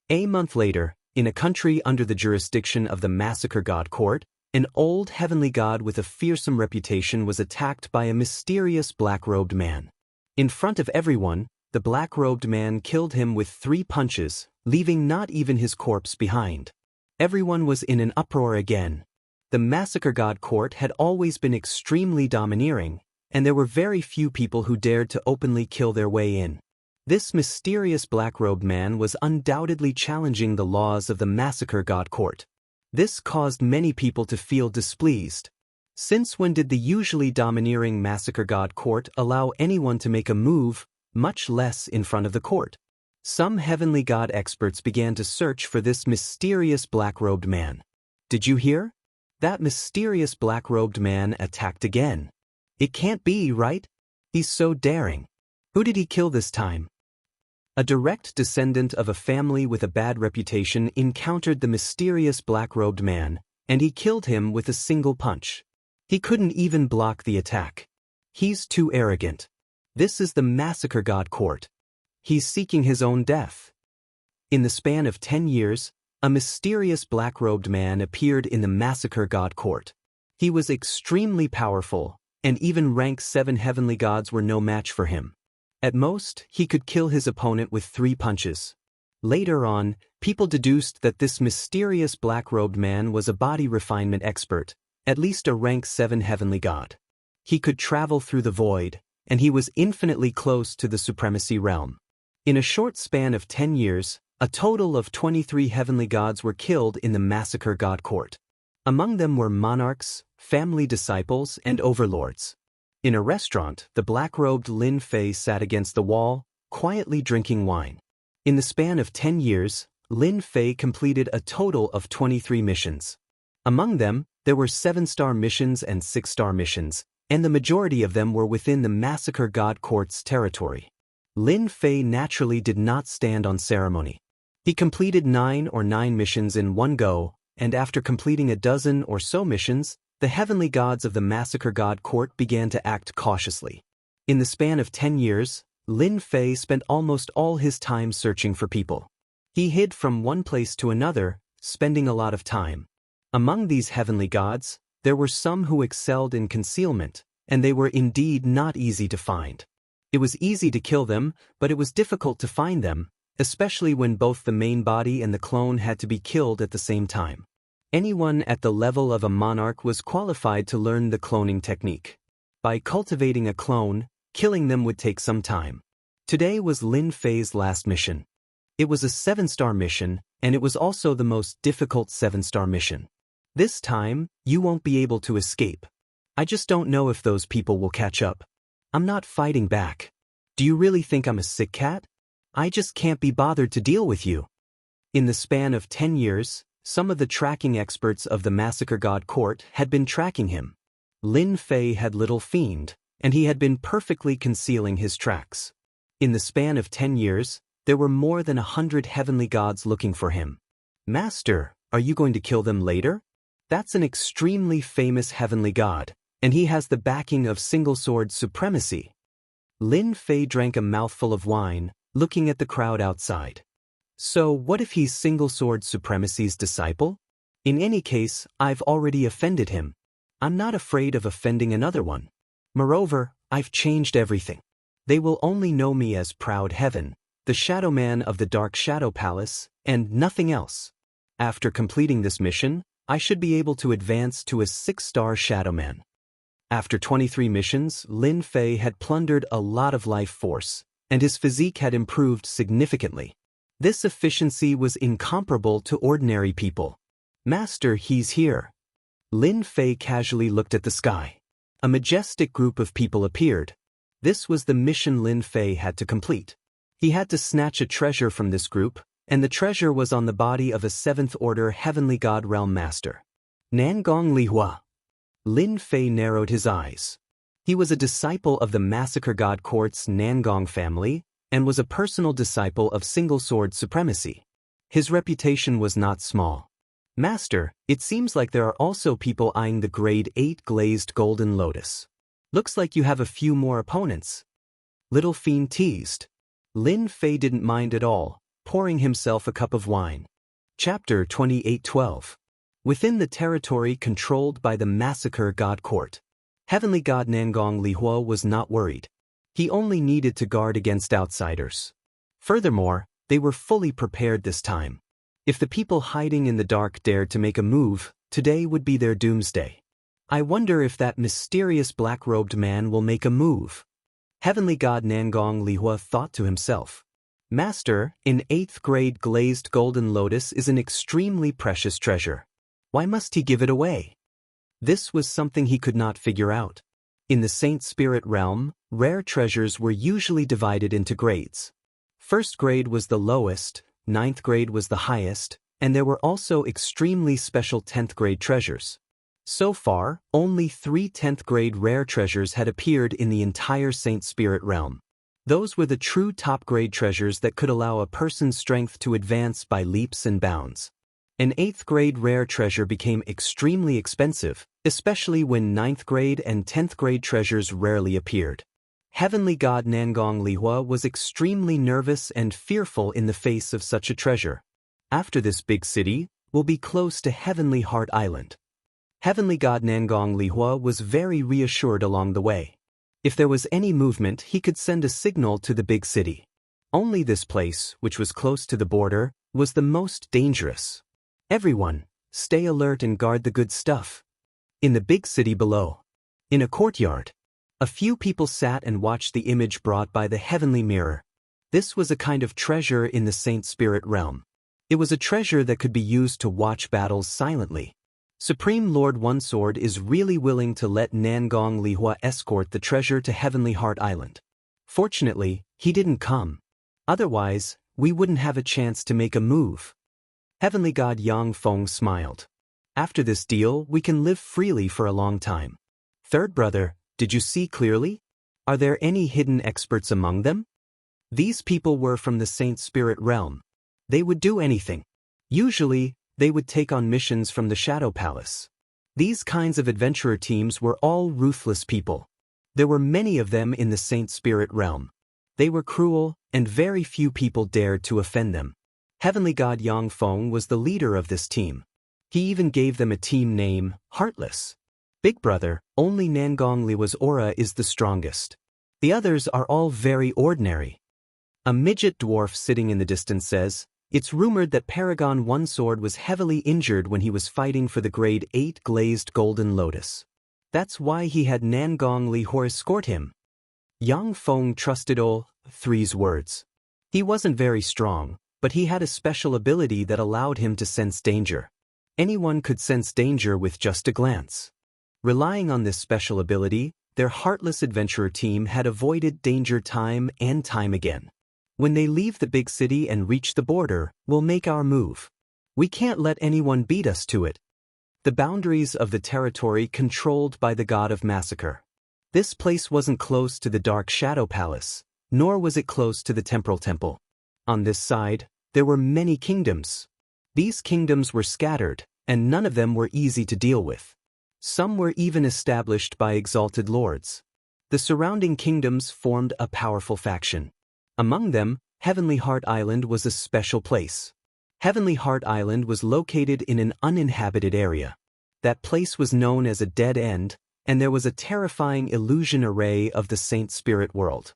A month later, in a country under the jurisdiction of the Massacre God Court, an old heavenly god with a fearsome reputation was attacked by a mysterious black-robed man. In front of everyone, the black-robed man killed him with 3 punches, leaving not even his corpse behind. Everyone was in an uproar again. The Massacre God Court had always been extremely domineering, and there were very few people who dared to openly kill their way in. This mysterious black-robed man was undoubtedly challenging the laws of the Massacre God Court. This caused many people to feel displeased. Since when did the usually domineering Massacre God Court allow anyone to make a move, much less in front of the court? Some heavenly god experts began to search for this mysterious black-robed man. Did you hear? That mysterious black-robed man attacked again. It can't be, right? He's so daring. Who did he kill this time? A direct descendant of a family with a bad reputation encountered the mysterious black-robed man, and he killed him with a single punch. He couldn't even block the attack. He's too arrogant. This is the Massacre God Court. He's seeking his own death. In the span of 10 years, a mysterious black-robed man appeared in the Massacre God Court. He was extremely powerful, and even rank 7 heavenly gods were no match for him. At most, he could kill his opponent with 3 punches. Later on, people deduced that this mysterious black-robed man was a body refinement expert, at least a rank 7 heavenly god. He could travel through the void, and he was infinitely close to the supremacy realm. In a short span of 10 years, a total of 23 heavenly gods were killed in the massacre god court. Among them were monarchs, family disciples, and overlords. In a restaurant, the black-robed Lin Fei sat against the wall, quietly drinking wine. In the span of 10 years, Lin Fei completed a total of 23 missions. Among them, there were 7-star missions and 6-star missions, and the majority of them were within the massacre god court's territory. Lin Fei naturally did not stand on ceremony. He completed 9 missions in one go, and after completing a dozen or so missions, the heavenly gods of the massacre god court began to act cautiously. In the span of 10 years, Lin Fei spent almost all his time searching for people. He hid from one place to another, spending a lot of time. Among these heavenly gods, there were some who excelled in concealment, and they were indeed not easy to find. It was easy to kill them, but it was difficult to find them, especially when both the main body and the clone had to be killed at the same time. Anyone at the level of a monarch was qualified to learn the cloning technique. By cultivating a clone, killing them would take some time. Today was Lin Fei's last mission. It was a 7-star mission, and it was also the most difficult 7-star mission. This time, you won't be able to escape. I just don't know if those people will catch up. I'm not fighting back. Do you really think I'm a sick cat? I just can't be bothered to deal with you. In the span of 10 years, some of the tracking experts of the massacre god court had been tracking him. Lin Fei had little fiend, and he had been perfectly concealing his tracks. In the span of 10 years, there were more than 100 heavenly gods looking for him. Master, are you going to kill them later? That's an extremely famous heavenly god, and he has the backing of single-sword supremacy. Lin Fei drank a mouthful of wine, looking at the crowd outside. So what if he's single-sword supremacy's disciple? In any case, I've already offended him. I'm not afraid of offending another one. Moreover, I've changed everything. They will only know me as Proud Heaven, the Shadow Man of the Dark Shadow Palace, and nothing else. After completing this mission, I should be able to advance to a 6-star Shadow Man. After 23 missions, Lin Fei had plundered a lot of life force, and his physique had improved significantly. This efficiency was incomparable to ordinary people. Master, he's here. Lin Fei casually looked at the sky. A majestic group of people appeared. This was the mission Lin Fei had to complete. He had to snatch a treasure from this group, and the treasure was on the body of a 7th-order heavenly god realm master. Nangong Lihua. Lin Fei narrowed his eyes. He was a disciple of the massacre god court's Nangong family, and was a personal disciple of single-sword supremacy. His reputation was not small. Master, it seems like there are also people eyeing the grade 8 glazed golden lotus. Looks like you have a few more opponents. Little fiend teased. Lin Fei didn't mind at all, pouring himself a cup of wine. Chapter 28:12. Within the territory controlled by the massacre god court, heavenly god Nangong Lihua was not worried. He only needed to guard against outsiders. Furthermore, they were fully prepared this time. If the people hiding in the dark dared to make a move, today would be their doomsday. I wonder if that mysterious black-robed man will make a move. Heavenly god Nangong Lihua thought to himself. Master, an 8th grade glazed golden lotus is an extremely precious treasure. Why must he give it away? This was something he could not figure out. In the Saint Spirit realm, rare treasures were usually divided into grades. 1st grade was the lowest, 9th grade was the highest, and there were also extremely special 10th grade treasures. So far, only 3 10th grade rare treasures had appeared in the entire Saint Spirit realm. Those were the true top grade treasures that could allow a person's strength to advance by leaps and bounds. An 8th grade rare treasure became extremely expensive, especially when 9th grade and 10th grade treasures rarely appeared. Heavenly god Nangong Lihua was extremely nervous and fearful in the face of such a treasure. After this big city, we'll be close to Heavenly Heart Island. Heavenly God Nangong Lihua was very reassured along the way. If there was any movement, he could send a signal to the big city. Only this place, which was close to the border, was the most dangerous. Everyone, stay alert and guard the good stuff. In the big city below, in a courtyard, a few people sat and watched the image brought by the heavenly mirror. This was a kind of treasure in the Saint Spirit realm. It was a treasure that could be used to watch battles silently. Supreme Lord One Sword is really willing to let Nangong Lihua escort the treasure to Heavenly Heart Island. Fortunately, he didn't come. Otherwise, we wouldn't have a chance to make a move. Heavenly God Yang Feng smiled. After this deal, we can live freely for a long time. Third brother, did you see clearly? Are there any hidden experts among them? These people were from the Saint Spirit realm. They would do anything. Usually, they would take on missions from the Shadow Palace. These kinds of adventurer teams were all ruthless people. There were many of them in the Saint Spirit realm. They were cruel, and very few people dared to offend them. Heavenly God Yang Feng was the leader of this team. He even gave them a team name, Heartless. Big brother, only Nangong Lihua's aura is the strongest. The others are all very ordinary. A midget dwarf sitting in the distance says, "It's rumored that Paragon One Sword was heavily injured when he was fighting for the Grade 8 Glazed Golden Lotus. That's why he had Nangong Lihua escort him." Yang Feng trusted all three's words. He wasn't very strong, but he had a special ability that allowed him to sense danger. Anyone could sense danger with just a glance. Relying on this special ability, their heartless adventurer team had avoided danger time and time again. When they leave the big city and reach the border, we'll make our move. We can't let anyone beat us to it. The boundaries of the territory controlled by the God of Massacre. This place wasn't close to the Dark Shadow Palace, nor was it close to the Temporal Temple. On this side, there were many kingdoms. These kingdoms were scattered, and none of them were easy to deal with. Some were even established by exalted lords. The surrounding kingdoms formed a powerful faction. Among them, Heavenly Heart Island was a special place. Heavenly Heart Island was located in an uninhabited area. That place was known as a dead end, and there was a terrifying illusion array of the Saint Spirit world.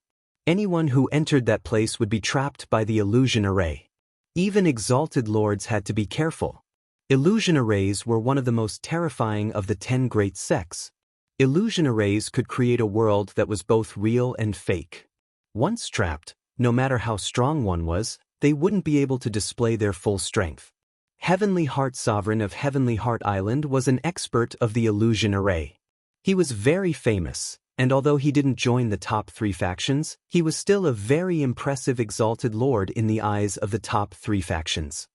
Anyone who entered that place would be trapped by the illusion array. Even exalted lords had to be careful. Illusion arrays were one of the most terrifying of the 10 great sects. Illusion arrays could create a world that was both real and fake. Once trapped, no matter how strong one was, they wouldn't be able to display their full strength. Heavenly Heart Sovereign of Heavenly Heart Island was an expert of the illusion array. He was very famous, and although he didn't join the top 3 factions, he was still a very impressive exalted lord in the eyes of the top 3 factions.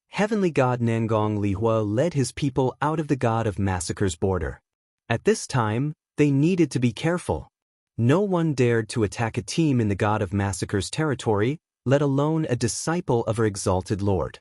Heavenly God Nangong Lihua led his people out of the God of Massacre's border. At this time, they needed to be careful. No one dared to attack a team in the God of Massacre's territory, let alone a disciple of her exalted lord.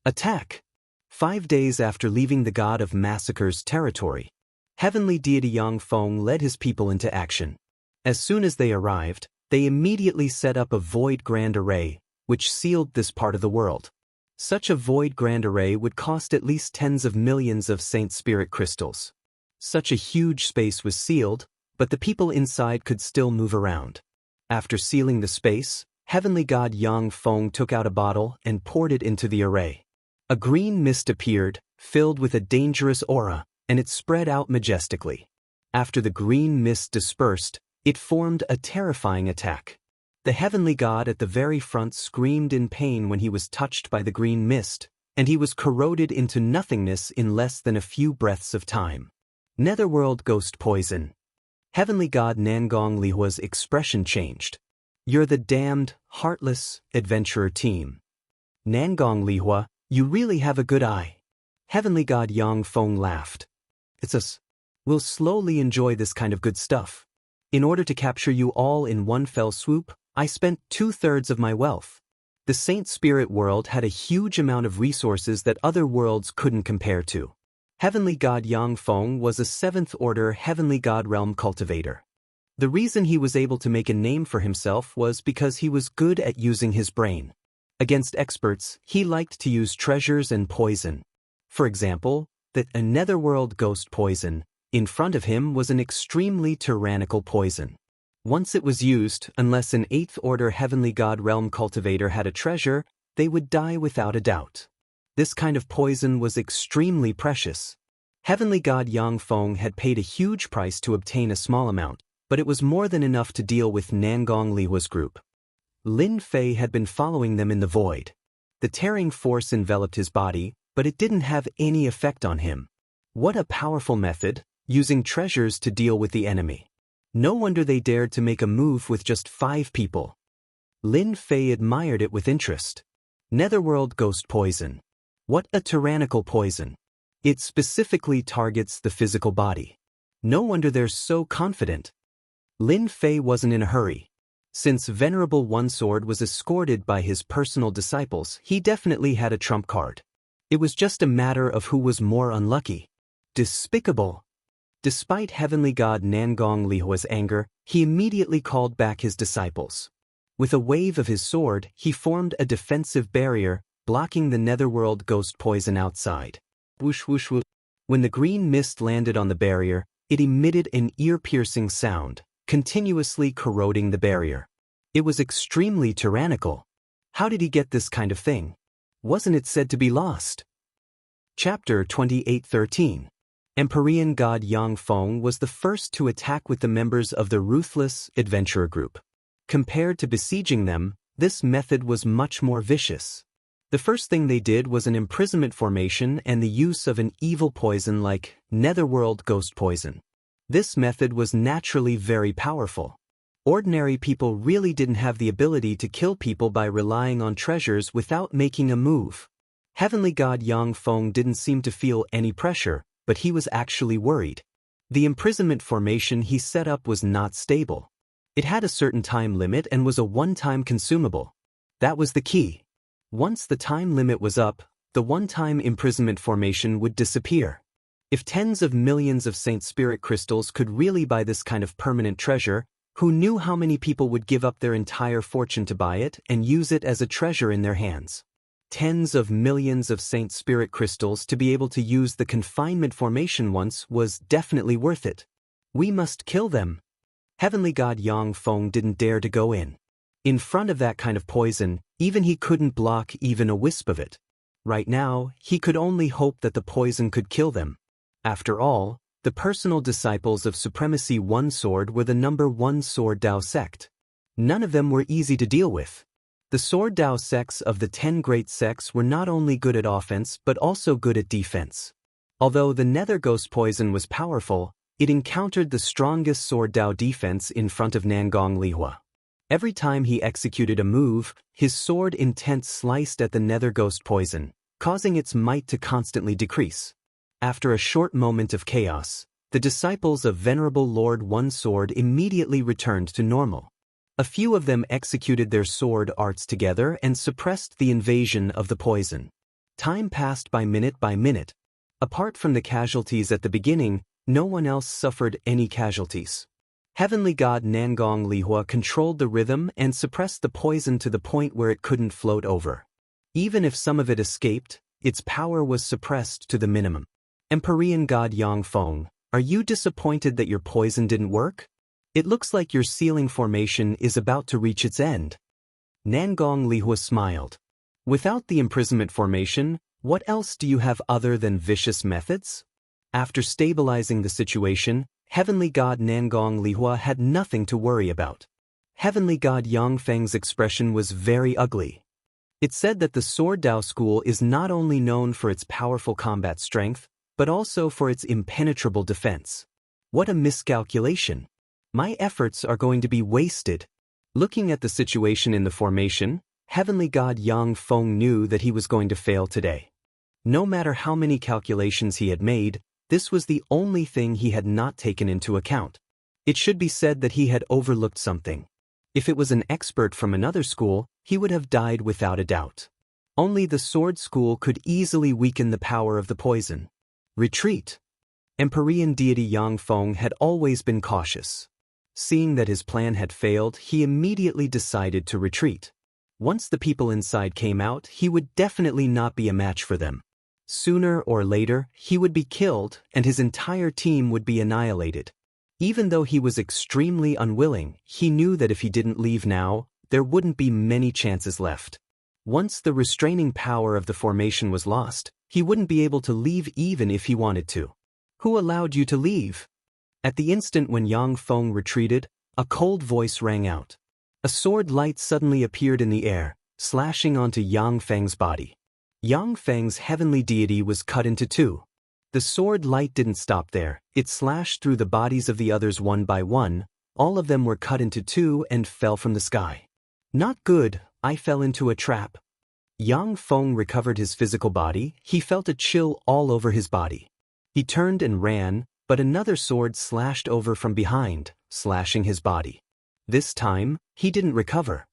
Attack! 5 days after leaving the God of Massacre's territory, Heavenly Deity Yang Feng led his people into action. As soon as they arrived, they immediately set up a Void Grand Array, which sealed this part of the world. Such a Void Grand Array would cost at least tens of millions of Saint Spirit crystals. Such a huge space was sealed, but the people inside could still move around. After sealing the space, Heavenly God Yang Feng took out a bottle and poured it into the array. A green mist appeared, filled with a dangerous aura, and it spread out majestically. After the green mist dispersed, it formed a terrifying attack. The heavenly god at the very front screamed in pain when he was touched by the green mist, and he was corroded into nothingness in less than a few breaths of time. Netherworld Ghost Poison. Heavenly God Nangong Lihua's expression changed. "You're the damned, heartless, adventurer team. Nangong Lihua, you really have a good eye." Heavenly God Yang Feng laughed. "It's us. We'll slowly enjoy this kind of good stuff. In order to capture you all in one fell swoop, I spent 2/3 of my wealth." The Saint Spirit world had a huge amount of resources that other worlds couldn't compare to. Heavenly God Yang Feng was a 7th-order Heavenly God realm cultivator. The reason he was able to make a name for himself was because he was good at using his brain. Against experts, he liked to use treasures and poison. For example, that a netherworld ghost poison. In front of him was an extremely tyrannical poison. Once it was used, unless an 8th order heavenly god realm cultivator had a treasure, they would die without a doubt. This kind of poison was extremely precious. Heavenly god Yang Feng had paid a huge price to obtain a small amount, but it was more than enough to deal with Nangong Lihua's group. Lin Fei had been following them in the void. The tearing force enveloped his body, but it didn't have any effect on him. What a powerful method, using treasures to deal with the enemy. No wonder they dared to make a move with just 5 people. Lin Fei admired it with interest. Netherworld ghost poison. What a tyrannical poison. It specifically targets the physical body. No wonder they're so confident. Lin Fei wasn't in a hurry. Since Venerable One Sword was escorted by his personal disciples, he definitely had a trump card. It was just a matter of who was more unlucky. Despicable. Despite Heavenly God Nangong Lihua's anger, he immediately called back his disciples. With a wave of his sword, he formed a defensive barrier, blocking the netherworld ghost poison outside. Whoosh whoosh whoosh. When the green mist landed on the barrier, it emitted an ear-piercing sound, continuously corroding the barrier. It was extremely tyrannical. How did he get this kind of thing? Wasn't it said to be lost? Chapter 28:13. Empyrean god Yang Feng was the first to attack with the members of the ruthless adventurer group. Compared to besieging them, this method was much more vicious. The first thing they did was an imprisonment formation and the use of an evil poison like netherworld ghost poison. This method was naturally very powerful. Ordinary people really didn't have the ability to kill people by relying on treasures without making a move. Heavenly god Yang Feng didn't seem to feel any pressure, but he was actually worried. The imprisonment formation he set up was not stable. It had a certain time limit and was a one-time consumable. That was the key. Once the time limit was up, the one-time imprisonment formation would disappear. If tens of millions of Saint Spirit crystals could really buy this kind of permanent treasure, who knew how many people would give up their entire fortune to buy it and use it as a treasure in their hands? Tens of millions of Saint Spirit crystals to be able to use the confinement formation once was definitely worth it. We must kill them. Heavenly God Yang Feng didn't dare to go in. In front of that kind of poison, even he couldn't block even a wisp of it. Right now, he could only hope that the poison could kill them. After all, the personal disciples of Supremacy One Sword were the #1 Sword Dao sect. None of them were easy to deal with. The Sword Dao sects of the 10 great sects were not only good at offense but also good at defense. Although the Nether Ghost poison was powerful, it encountered the strongest Sword Dao defense in front of Nangong Lihua. Every time he executed a move, his sword intent sliced at the Nether Ghost poison, causing its might to constantly decrease. After a short moment of chaos, the disciples of Venerable Lord One Sword immediately returned to normal. A few of them executed their sword arts together and suppressed the invasion of the poison. Time passed by minute. Apart from the casualties at the beginning, no one else suffered any casualties. Heavenly God Nangong Lihua controlled the rhythm and suppressed the poison to the point where it couldn't float over. Even if some of it escaped, its power was suppressed to the minimum. Empyrean God Yang Feng, are you disappointed that your poison didn't work? It looks like your sealing formation is about to reach its end. Nangong Lihua smiled. Without the imprisonment formation, what else do you have other than vicious methods? After stabilizing the situation, Heavenly God Nangong Lihua had nothing to worry about. Heavenly God Yang Feng's expression was very ugly. It said that the Sword Dao school is not only known for its powerful combat strength, but also for its impenetrable defense. What a miscalculation. My efforts are going to be wasted. Looking at the situation in the formation, Heavenly God Yang Feng knew that he was going to fail today. No matter how many calculations he had made, this was the only thing he had not taken into account. It should be said that he had overlooked something. If it was an expert from another school, he would have died without a doubt. Only the sword school could easily weaken the power of the poison. Retreat. Empyrean deity Yang Feng had always been cautious. Seeing that his plan had failed, he immediately decided to retreat. Once the people inside came out, he would definitely not be a match for them. Sooner or later, he would be killed and his entire team would be annihilated. Even though he was extremely unwilling, he knew that if he didn't leave now, there wouldn't be many chances left. Once the restraining power of the formation was lost, he wouldn't be able to leave even if he wanted to. Who allowed you to leave? At the instant when Yang Feng retreated, a cold voice rang out. A sword light suddenly appeared in the air, slashing onto Yang Feng's body. Yang Feng's heavenly deity was cut into two. The sword light didn't stop there, it slashed through the bodies of the others one by one, all of them were cut into two and fell from the sky. Not good, I fell into a trap. Yang Feng recovered his physical body, he felt a chill all over his body. He turned and ran, but another sword slashed over from behind, slashing his body. This time, he didn't recover.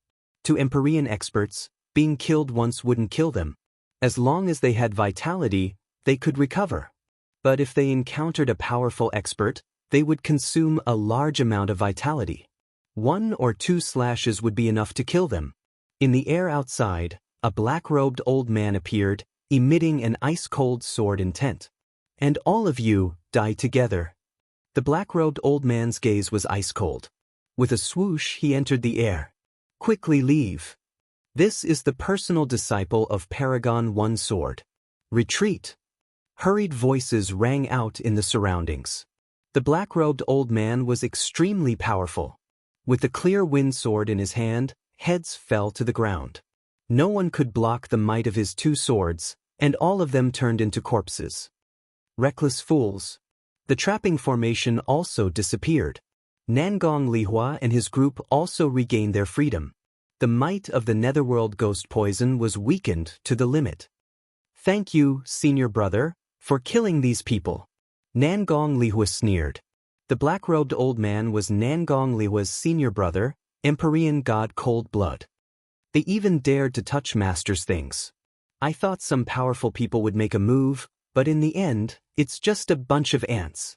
To Empyrean experts, being killed once wouldn't kill them. As long as they had vitality, they could recover. But if they encountered a powerful expert, they would consume a large amount of vitality. 1 or 2 slashes would be enough to kill them. In the air outside, a black-robed old man appeared, emitting an ice-cold sword intent. And all of you die together. The black-robed old man's gaze was ice-cold. With a swoosh, he entered the air. Quickly leave. This is the personal disciple of Paragon One Sword. Retreat. Hurried voices rang out in the surroundings. The black-robed old man was extremely powerful. With the clear wind sword in his hand, heads fell to the ground. No one could block the might of his 2 swords, and all of them turned into corpses. Reckless fools. The trapping formation also disappeared. Nangong Lihua and his group also regained their freedom. The might of the netherworld ghost poison was weakened to the limit. Thank you, senior brother, for killing these people. Nangong Lihua sneered. The black-robed old man was Nangong Lihua's senior brother, Empyrean god Cold Blood. They even dared to touch Master's things. I thought some powerful people would make a move, but in the end, it's just a bunch of ants.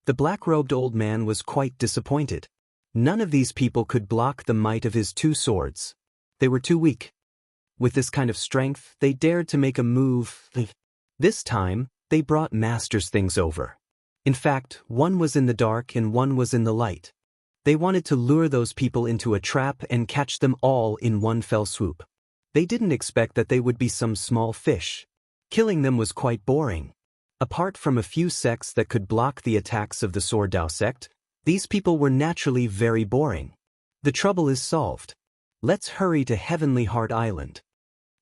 The black-robed old man was quite disappointed. None of these people could block the might of his 2 swords. They were too weak. With this kind of strength, they dared to make a move. This time, they brought Master's things over. In fact, one was in the dark and one was in the light. They wanted to lure those people into a trap and catch them all in one fell swoop. They didn't expect that they would be some small fish. Killing them was quite boring. Apart from a few sects that could block the attacks of the Sword Dao sect, these people were naturally very boring. The trouble is solved. Let's hurry to Heavenly Heart Island.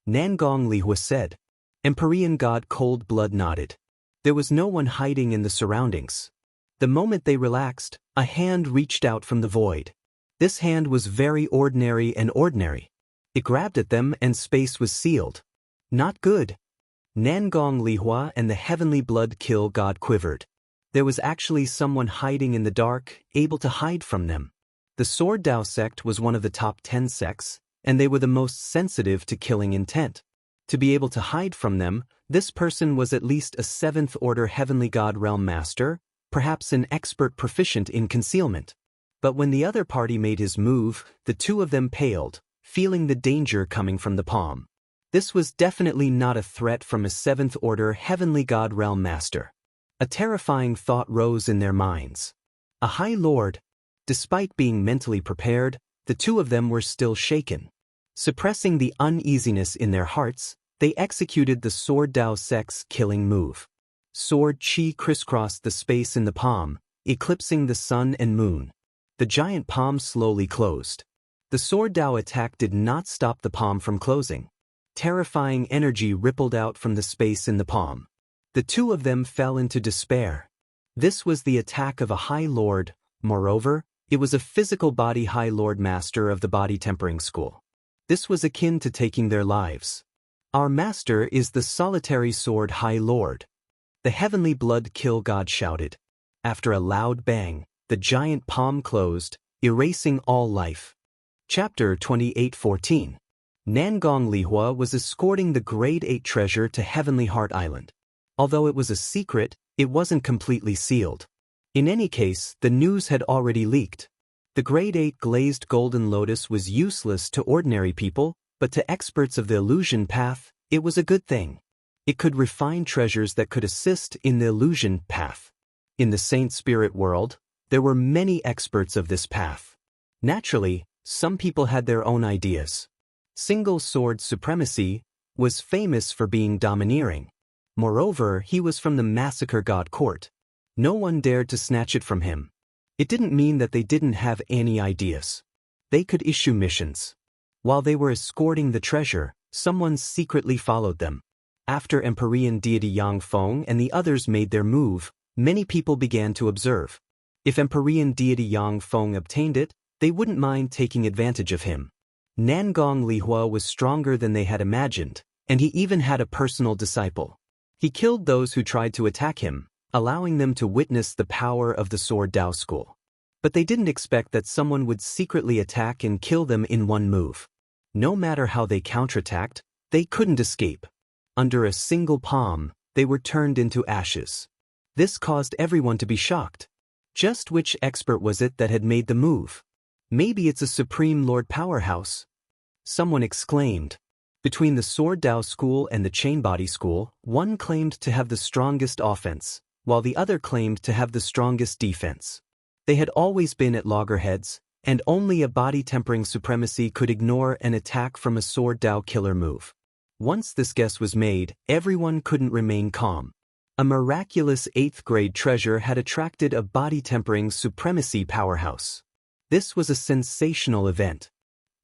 Nangong Lihua said. Empyrean god Cold Blood nodded. There was no one hiding in the surroundings. The moment they relaxed, a hand reached out from the void. This hand was very ordinary and ordinary. It grabbed at them and space was sealed. Not good. Nangong Lihua and the heavenly blood kill god quivered. There was actually someone hiding in the dark, able to hide from them. The Sword Dao sect was one of the top 10 sects, and they were the most sensitive to killing intent. To be able to hide from them, this person was at least a 7th-order heavenly god realm master, perhaps an expert proficient in concealment. But when the other party made his move, the 2 of them paled, feeling the danger coming from the palm. This was definitely not a threat from a 7th-order heavenly god realm master. A terrifying thought rose in their minds. A high lord. Despite being mentally prepared, the 2 of them were still shaken. Suppressing the uneasiness in their hearts, they executed the Sword Dao sect's killing move. Sword Qi crisscrossed the space in the palm, eclipsing the sun and moon. The giant palm slowly closed. The Sword Dao attack did not stop the palm from closing. Terrifying energy rippled out from the space in the palm. The 2 of them fell into despair. This was the attack of a High Lord. Moreover, it was a physical body High Lord master of the body tempering school. This was akin to taking their lives. Our master is the solitary sword High Lord. The heavenly blood kill god shouted. After a loud bang, the giant palm closed, erasing all life. Chapter 28:14. Nangong Lihua was escorting the Grade 8 treasure to Heavenly Heart Island. Although it was a secret, it wasn't completely sealed. In any case, the news had already leaked. The Grade 8 glazed golden lotus was useless to ordinary people, but to experts of the illusion path, it was a good thing. It could refine treasures that could assist in the illusion path. In the saint spirit world, there were many experts of this path. Naturally, some people had their own ideas. Single sword supremacy was famous for being domineering. Moreover, he was from the massacre god court. No one dared to snatch it from him. It didn't mean that they didn't have any ideas. They could issue missions. While they were escorting the treasure, someone secretly followed them. After Empyrean deity Yang Feng and the others made their move, many people began to observe. If Empyrean deity Yang Feng obtained it, they wouldn't mind taking advantage of him. Nangong Lihua was stronger than they had imagined, and he even had a personal disciple. He killed those who tried to attack him, allowing them to witness the power of the Sword Dao School. But they didn't expect that someone would secretly attack and kill them in one move. No matter how they counterattacked, they couldn't escape. Under a single palm, they were turned into ashes. This caused everyone to be shocked. Just which expert was it that had made the move? Maybe it's a Supreme Lord Powerhouse. Someone exclaimed. Between the Sword Dao School and the Chain Body School, one claimed to have the strongest offense, while the other claimed to have the strongest defense. They had always been at loggerheads, and only a body-tempering supremacy could ignore an attack from a Sword Dao killer move. Once this guess was made, everyone couldn't remain calm. A miraculous 8th grade treasure had attracted a body-tempering supremacy powerhouse. This was a sensational event.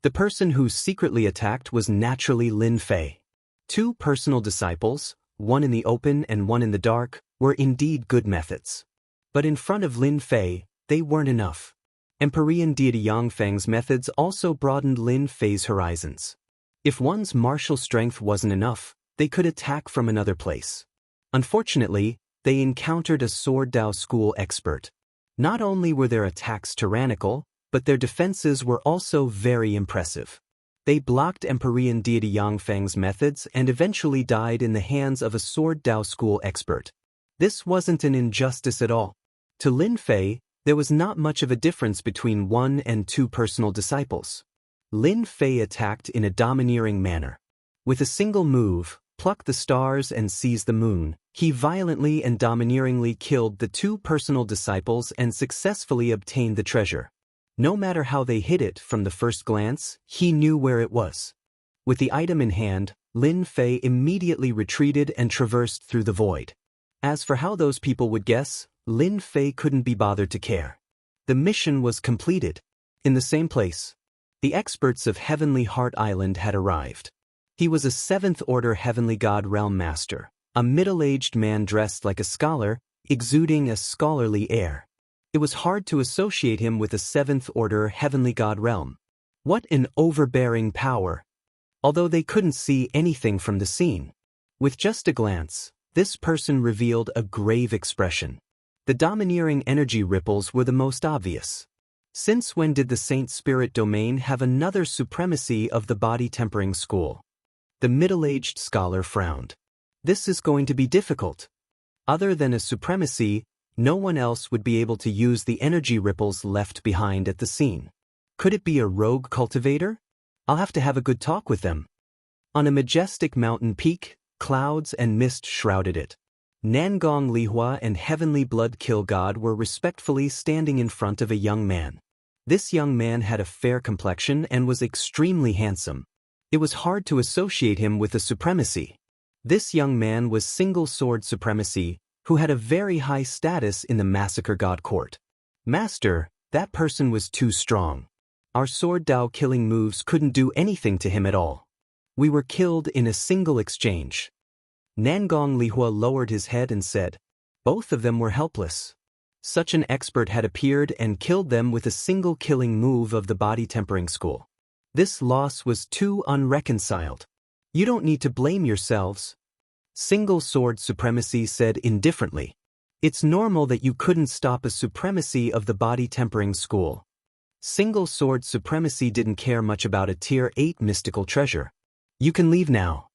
The person who secretly attacked was naturally Lin Fei. 2 personal disciples, one in the open and one in the dark, were indeed good methods. But in front of Lin Fei, they weren't enough. Empyrean deity Yang Feng's methods also broadened Lin Fei's horizons. If one's martial strength wasn't enough, they could attack from another place. Unfortunately, they encountered a Sword Dao School expert. Not only were their attacks tyrannical, but their defenses were also very impressive. They blocked Empyrean deity Yang Feng's methods and eventually died in the hands of a Sword Dao School expert. This wasn't an injustice at all. To Lin Fei, there was not much of a difference between 1 and 2 personal disciples. Lin Fei attacked in a domineering manner. With a single move, pluck the stars and seize the moon, he violently and domineeringly killed the 2 personal disciples and successfully obtained the treasure. No matter how they hid it from the first glance, he knew where it was. With the item in hand, Lin Fei immediately retreated and traversed through the void. As for how those people would guess, Lin Fei couldn't be bothered to care. The mission was completed. In the same place, the experts of Heavenly Heart Island had arrived. He was a 7th Order Heavenly God Realm Master, a middle-aged man dressed like a scholar, exuding a scholarly air. It was hard to associate him with a 7th Order Heavenly God Realm. What an overbearing power! Although they couldn't see anything from the scene. With just a glance, this person revealed a grave expression. The domineering energy ripples were the most obvious. Since when did the Saint Spirit Domain have another supremacy of the body-tempering school? The middle-aged scholar frowned. This is going to be difficult. Other than a supremacy, no one else would be able to use the energy ripples left behind at the scene. Could it be a rogue cultivator? I'll have to have a good talk with them. On a majestic mountain peak, clouds and mist shrouded it. Nangong Lihua and Heavenly Blood Kill God were respectfully standing in front of a young man. This young man had a fair complexion and was extremely handsome. It was hard to associate him with a supremacy. This young man was Single Sword Supremacy, who had a very high status in the Massacre God Court. Master, that person was too strong. Our Sword Dao killing moves couldn't do anything to him at all. We were killed in a single exchange. Nangong Lihua lowered his head and said, both of them were helpless. Such an expert had appeared and killed them with a single killing move of the body-tempering school. This loss was too unreconciled. You don't need to blame yourselves. Single Sword Supremacy said indifferently. It's normal that you couldn't stop a supremacy of the body-tempering school. Single Sword Supremacy didn't care much about a Tier 8 mystical treasure. You can leave now.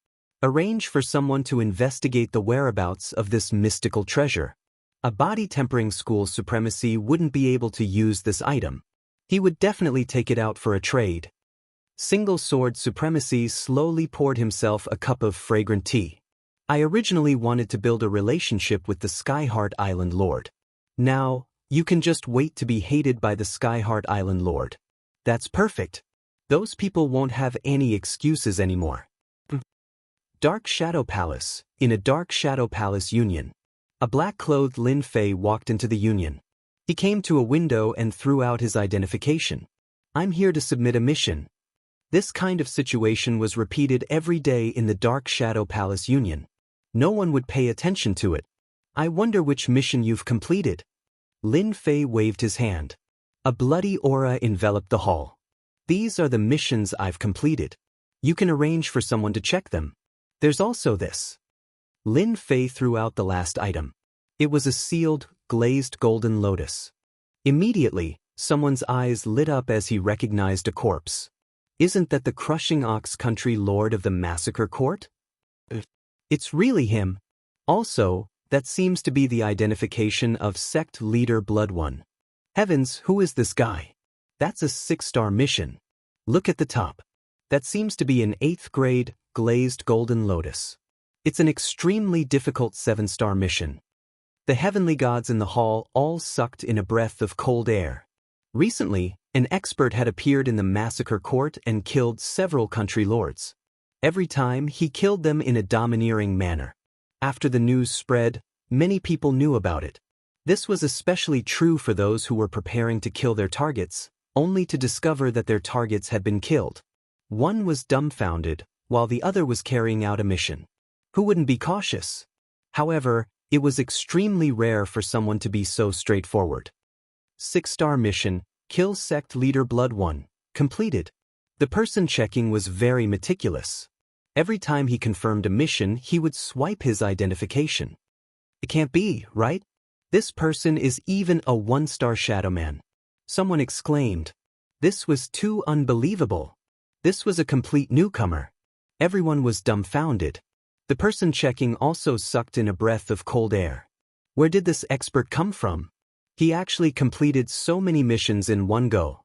Arrange for someone to investigate the whereabouts of this mystical treasure. A body-tempering school supremacy wouldn't be able to use this item. He would definitely take it out for a trade. Single Sword Supremacy slowly poured himself a cup of fragrant tea. I originally wanted to build a relationship with the Skyheart Island Lord. Now, you can just wait to be hated by the Skyheart Island Lord. That's perfect. Those people won't have any excuses anymore. Dark Shadow Palace. In a Dark Shadow Palace union, a black-clothed Lin Fei walked into the union. He came to a window and threw out his identification. I'm here to submit a mission. This kind of situation was repeated every day in the Dark Shadow Palace union. No one would pay attention to it. I wonder which mission you've completed. Lin Fei waved his hand. A bloody aura enveloped the hall. These are the missions I've completed. You can arrange for someone to check them. There's also this. Lin Fei threw out the last item. It was a sealed, glazed golden lotus. Immediately, someone's eyes lit up as he recognized a corpse. Isn't that the crushing ox country lord of the massacre court? It's really him. Also, that seems to be the identification of sect leader Blood One. Heavens, who is this guy? That's a 6-star mission. Look at the top. That seems to be an 8th grade, glazed golden lotus. It's an extremely difficult 7-star mission. The heavenly gods in the hall all sucked in a breath of cold air. Recently, an expert had appeared in the massacre court and killed several country lords. Every time, he killed them in a domineering manner. After the news spread, many people knew about it. This was especially true for those who were preparing to kill their targets, only to discover that their targets had been killed. One was dumbfounded, while the other was carrying out a mission. Who wouldn't be cautious? However, it was extremely rare for someone to be so straightforward. 6-star mission, kill sect leader Blood One, completed. The person checking was very meticulous. Every time he confirmed a mission, he would swipe his identification. It can't be, right? This person is even a 1-star shadow man. Someone exclaimed. This was too unbelievable. This was a complete newcomer. Everyone was dumbfounded. The person checking also sucked in a breath of cold air. Where did this expert come from? He actually completed so many missions in one go.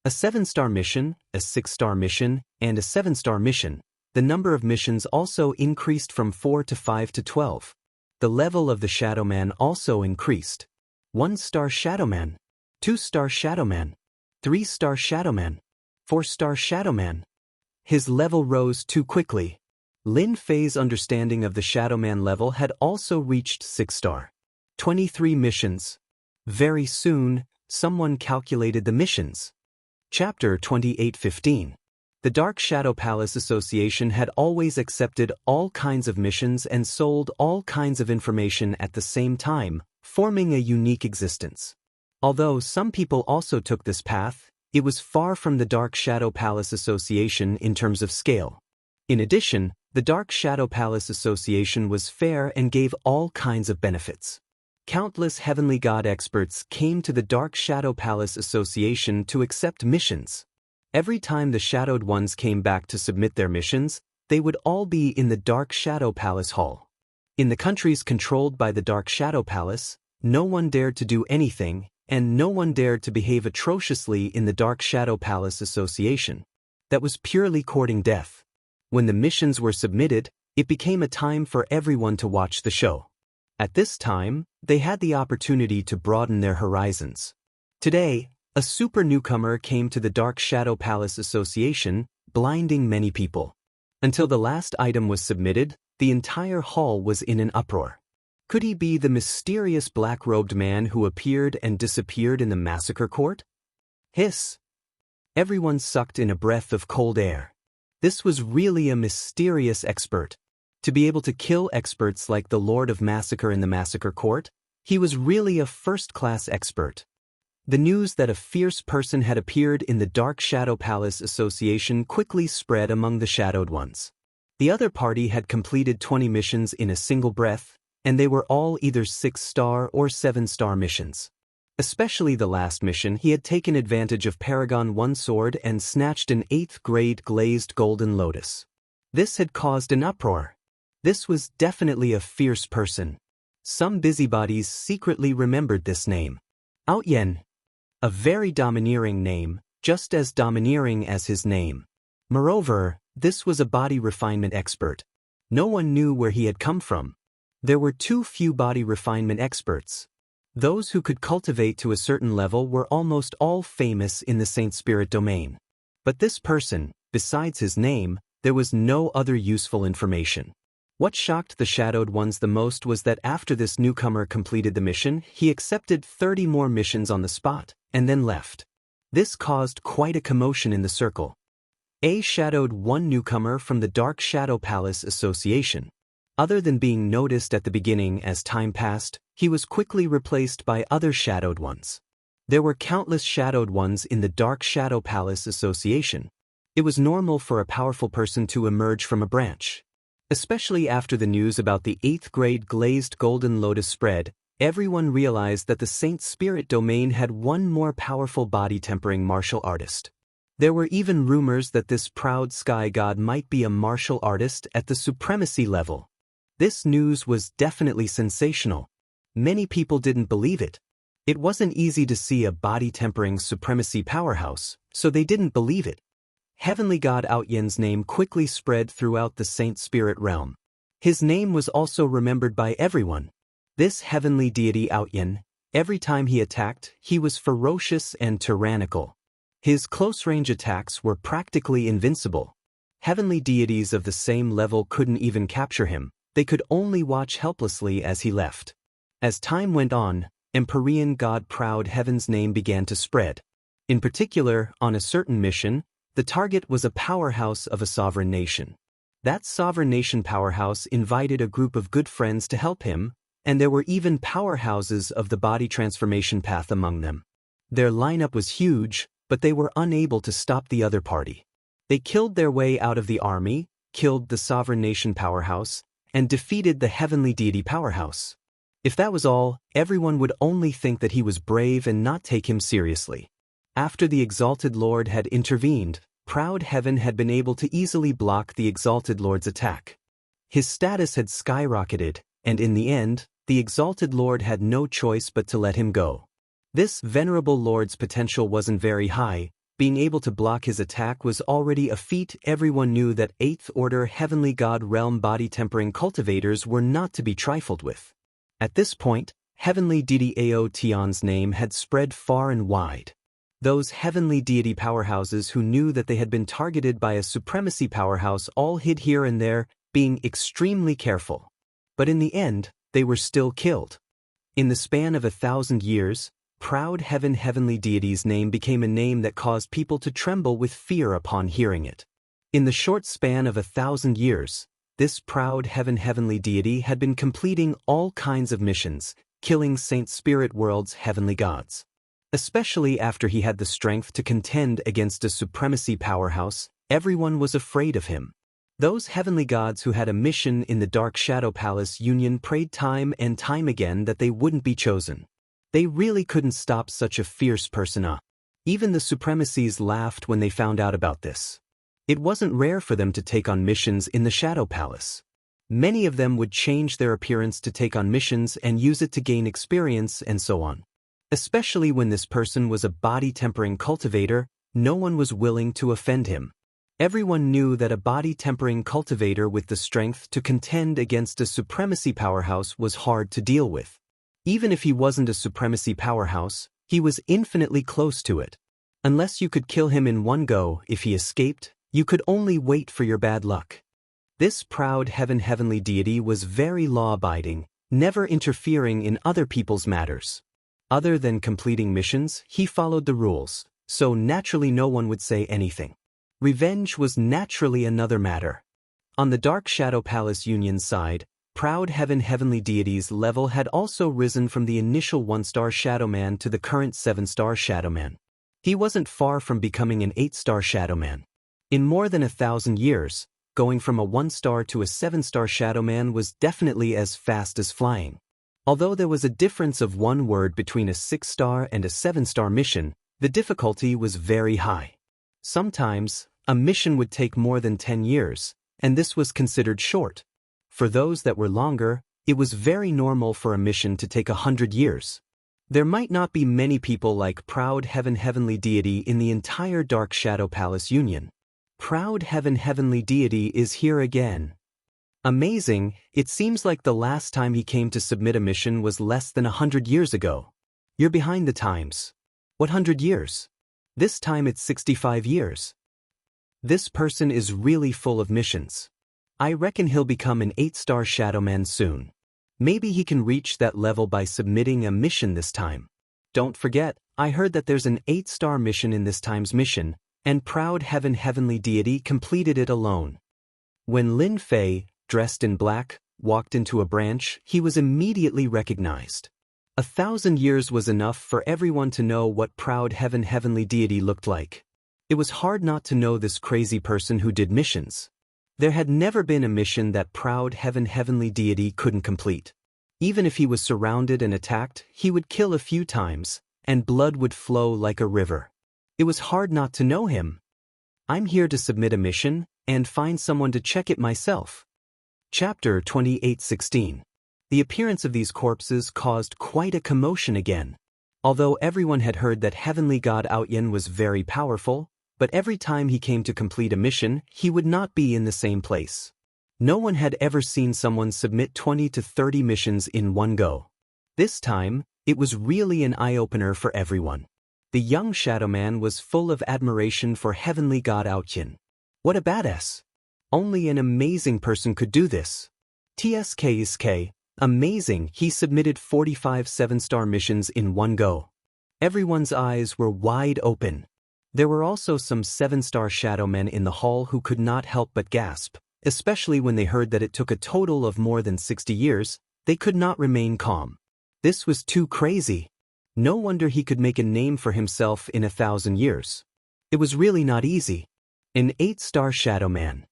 A 7-star mission, a 6-star mission, and a 7-star mission. The number of missions also increased from 4 to 5 to 12. The level of the Shadow Man also increased. 1-star Shadow Man, 2-star Shadow Man, 3-star Shadow Man, 4-star Shadow Man. His level rose too quickly. Lin Fei's understanding of the Shadow Man level had also reached 6-star. 23 missions. Very soon, someone calculated the missions. Chapter 28:15. The Dark Shadow Palace Association had always accepted all kinds of missions and sold all kinds of information at the same time, forming a unique existence. Although some people also took this path, it was far from the Dark Shadow Palace Association in terms of scale. In addition, the Dark Shadow Palace Association was fair and gave all kinds of benefits. Countless heavenly god experts came to the Dark Shadow Palace Association to accept missions. Every time the Shadowed Ones came back to submit their missions, they would all be in the Dark Shadow Palace Hall. In the countries controlled by the Dark Shadow Palace, no one dared to do anything, and no one dared to behave atrociously in the Dark Shadow Palace Association. That was purely courting death. When the missions were submitted, it became a time for everyone to watch the show. At this time, they had the opportunity to broaden their horizons. Today, a super newcomer came to the Dark Shadow Palace Association, blinding many people. Until the last item was submitted, the entire hall was in an uproar. Could he be the mysterious black-robed man who appeared and disappeared in the massacre court? Hiss! Everyone sucked in a breath of cold air. This was really a mysterious expert. To be able to kill experts like the Lord of Massacre in the massacre court, he was really a first-class expert. The news that a fierce person had appeared in the Dark Shadow Palace Association quickly spread among the Shadowed Ones. The other party had completed 20 missions in a single breath, and they were all either 6-star or 7-star missions. Especially the last mission, he had taken advantage of Paragon 1 sword and snatched an 8th grade glazed golden lotus. This had caused an uproar. This was definitely a fierce person. Some busybodies secretly remembered this name. Outyen. A very domineering name, just as domineering as his name. Moreover, this was a body refinement expert. No one knew where he had come from. There were too few body refinement experts. Those who could cultivate to a certain level were almost all famous in the Saint Spirit domain. But this person, besides his name, there was no other useful information. What shocked the Shadowed Ones the most was that after this newcomer completed the mission, he accepted 30 more missions on the spot, and then left. This caused quite a commotion in the circle. A shadowed one newcomer from the Dark Shadow Palace Association. Other than being noticed at the beginning as time passed, he was quickly replaced by other Shadowed Ones. There were countless Shadowed Ones in the Dark Shadow Palace Association. It was normal for a powerful person to emerge from a branch. Especially after the news about the 8th grade glazed golden lotus spread, everyone realized that the Saint Spirit domain had one more powerful body-tempering martial artist. There were even rumors that this proud sky god might be a martial artist at the supremacy level. This news was definitely sensational. Many people didn't believe it. It wasn't easy to see a body-tempering supremacy powerhouse, so they didn't believe it. Heavenly God Outyen's name quickly spread throughout the Saint Spirit realm. His name was also remembered by everyone. This heavenly deity Outyen, every time he attacked, he was ferocious and tyrannical. His close-range attacks were practically invincible. Heavenly deities of the same level couldn't even capture him. They could only watch helplessly as he left. As time went on, Empyrean God Proud Heaven's name began to spread. In particular, on a certain mission, the target was a powerhouse of a sovereign nation. That sovereign nation powerhouse invited a group of good friends to help him, and there were even powerhouses of the body transformation path among them. Their lineup was huge, but they were unable to stop the other party. They killed their way out of the army, killed the sovereign nation powerhouse, and defeated the heavenly deity powerhouse. If that was all, everyone would only think that he was brave and not take him seriously. After the Exalted Lord had intervened, Proud Heaven had been able to easily block the Exalted Lord's attack. His status had skyrocketed, and in the end, the Exalted Lord had no choice but to let him go. This venerable Lord's potential wasn't very high. Being able to block his attack was already a feat. Everyone knew that 8th Order Heavenly God Realm body-tempering cultivators were not to be trifled with. At this point, Heavenly Deity Ao Tian's name had spread far and wide. Those heavenly deity powerhouses who knew that they had been targeted by a supremacy powerhouse all hid here and there, being extremely careful. But in the end, they were still killed. In the span of 1,000 years, Proud Heaven Heavenly Deity's name became a name that caused people to tremble with fear upon hearing it. In the short span of 1,000 years, this Proud Heaven Heavenly Deity had been completing all kinds of missions, killing Saint Spirit World's heavenly gods. Especially after he had the strength to contend against a supremacy powerhouse, everyone was afraid of him. Those heavenly gods who had a mission in the Dark Shadow Palace Union prayed time and time again that they wouldn't be chosen. They really couldn't stop such a fierce persona. Even the supremacies laughed when they found out about this. It wasn't rare for them to take on missions in the Shadow Palace. Many of them would change their appearance to take on missions and use it to gain experience and so on. Especially when this person was a body-tempering cultivator, no one was willing to offend him. Everyone knew that a body-tempering cultivator with the strength to contend against a supremacy powerhouse was hard to deal with. Even if he wasn't a supremacy powerhouse, he was infinitely close to it. Unless you could kill him in one go, if he escaped, you could only wait for your bad luck. This Proud Heaven Heavenly Deity was very law-abiding, never interfering in other people's matters. Other than completing missions, he followed the rules, so naturally no one would say anything. Revenge was naturally another matter. On the Dark Shadow Palace Union side, Proud Heaven Heavenly Deity's level had also risen from the initial 1-star Shadowman to the current 7-star Shadowman. He wasn't far from becoming an 8-star Shadowman. In more than 1,000 years, going from a 1-star to a 7-star Shadowman was definitely as fast as flying. Although there was a difference of one word between a 6-star and a 7-star mission, the difficulty was very high. Sometimes, a mission would take more than 10 years, and this was considered short. For those that were longer, it was very normal for a mission to take 100 years. There might not be many people like Proud Heaven Heavenly Deity in the entire Dark Shadow Palace Union. Proud Heaven Heavenly Deity is here again. Amazing, it seems like the last time he came to submit a mission was less than 100 years ago. You're behind the times. What 100 years? This time it's 65 years. This person is really full of missions. I reckon he'll become an 8-star Shadowman soon. Maybe he can reach that level by submitting a mission this time. Don't forget, I heard that there's an 8-star mission in this time's mission, and Proud Heavenly Deity completed it alone. When Lin Fei, dressed in black, walked into a branch, he was immediately recognized. 1,000 years was enough for everyone to know what Proud Heavenly Deity looked like. It was hard not to know this crazy person who did missions. There had never been a mission that Proud Heavenly Deity couldn't complete. Even if he was surrounded and attacked, he would kill a few times, and blood would flow like a river. It was hard not to know him. I'm here to submit a mission, and find someone to check it myself. Chapter 28:16. The appearance of these corpses caused quite a commotion again. Although everyone had heard that Heavenly God Outyin was very powerful, but every time he came to complete a mission, he would not be in the same place. No one had ever seen someone submit 20 to 30 missions in one go. This time, it was really an eye-opener for everyone. The young Shadowman was full of admiration for Heavenly God Outyin. What a badass! Only an amazing person could do this. TSK, amazing, he submitted 45 7-star missions in one go. Everyone's eyes were wide open. There were also some 7-star Shadowmen in the hall who could not help but gasp, especially when they heard that it took a total of more than 60 years, they could not remain calm. This was too crazy. No wonder he could make a name for himself in 1,000 years. It was really not easy. An 8-star Shadowman.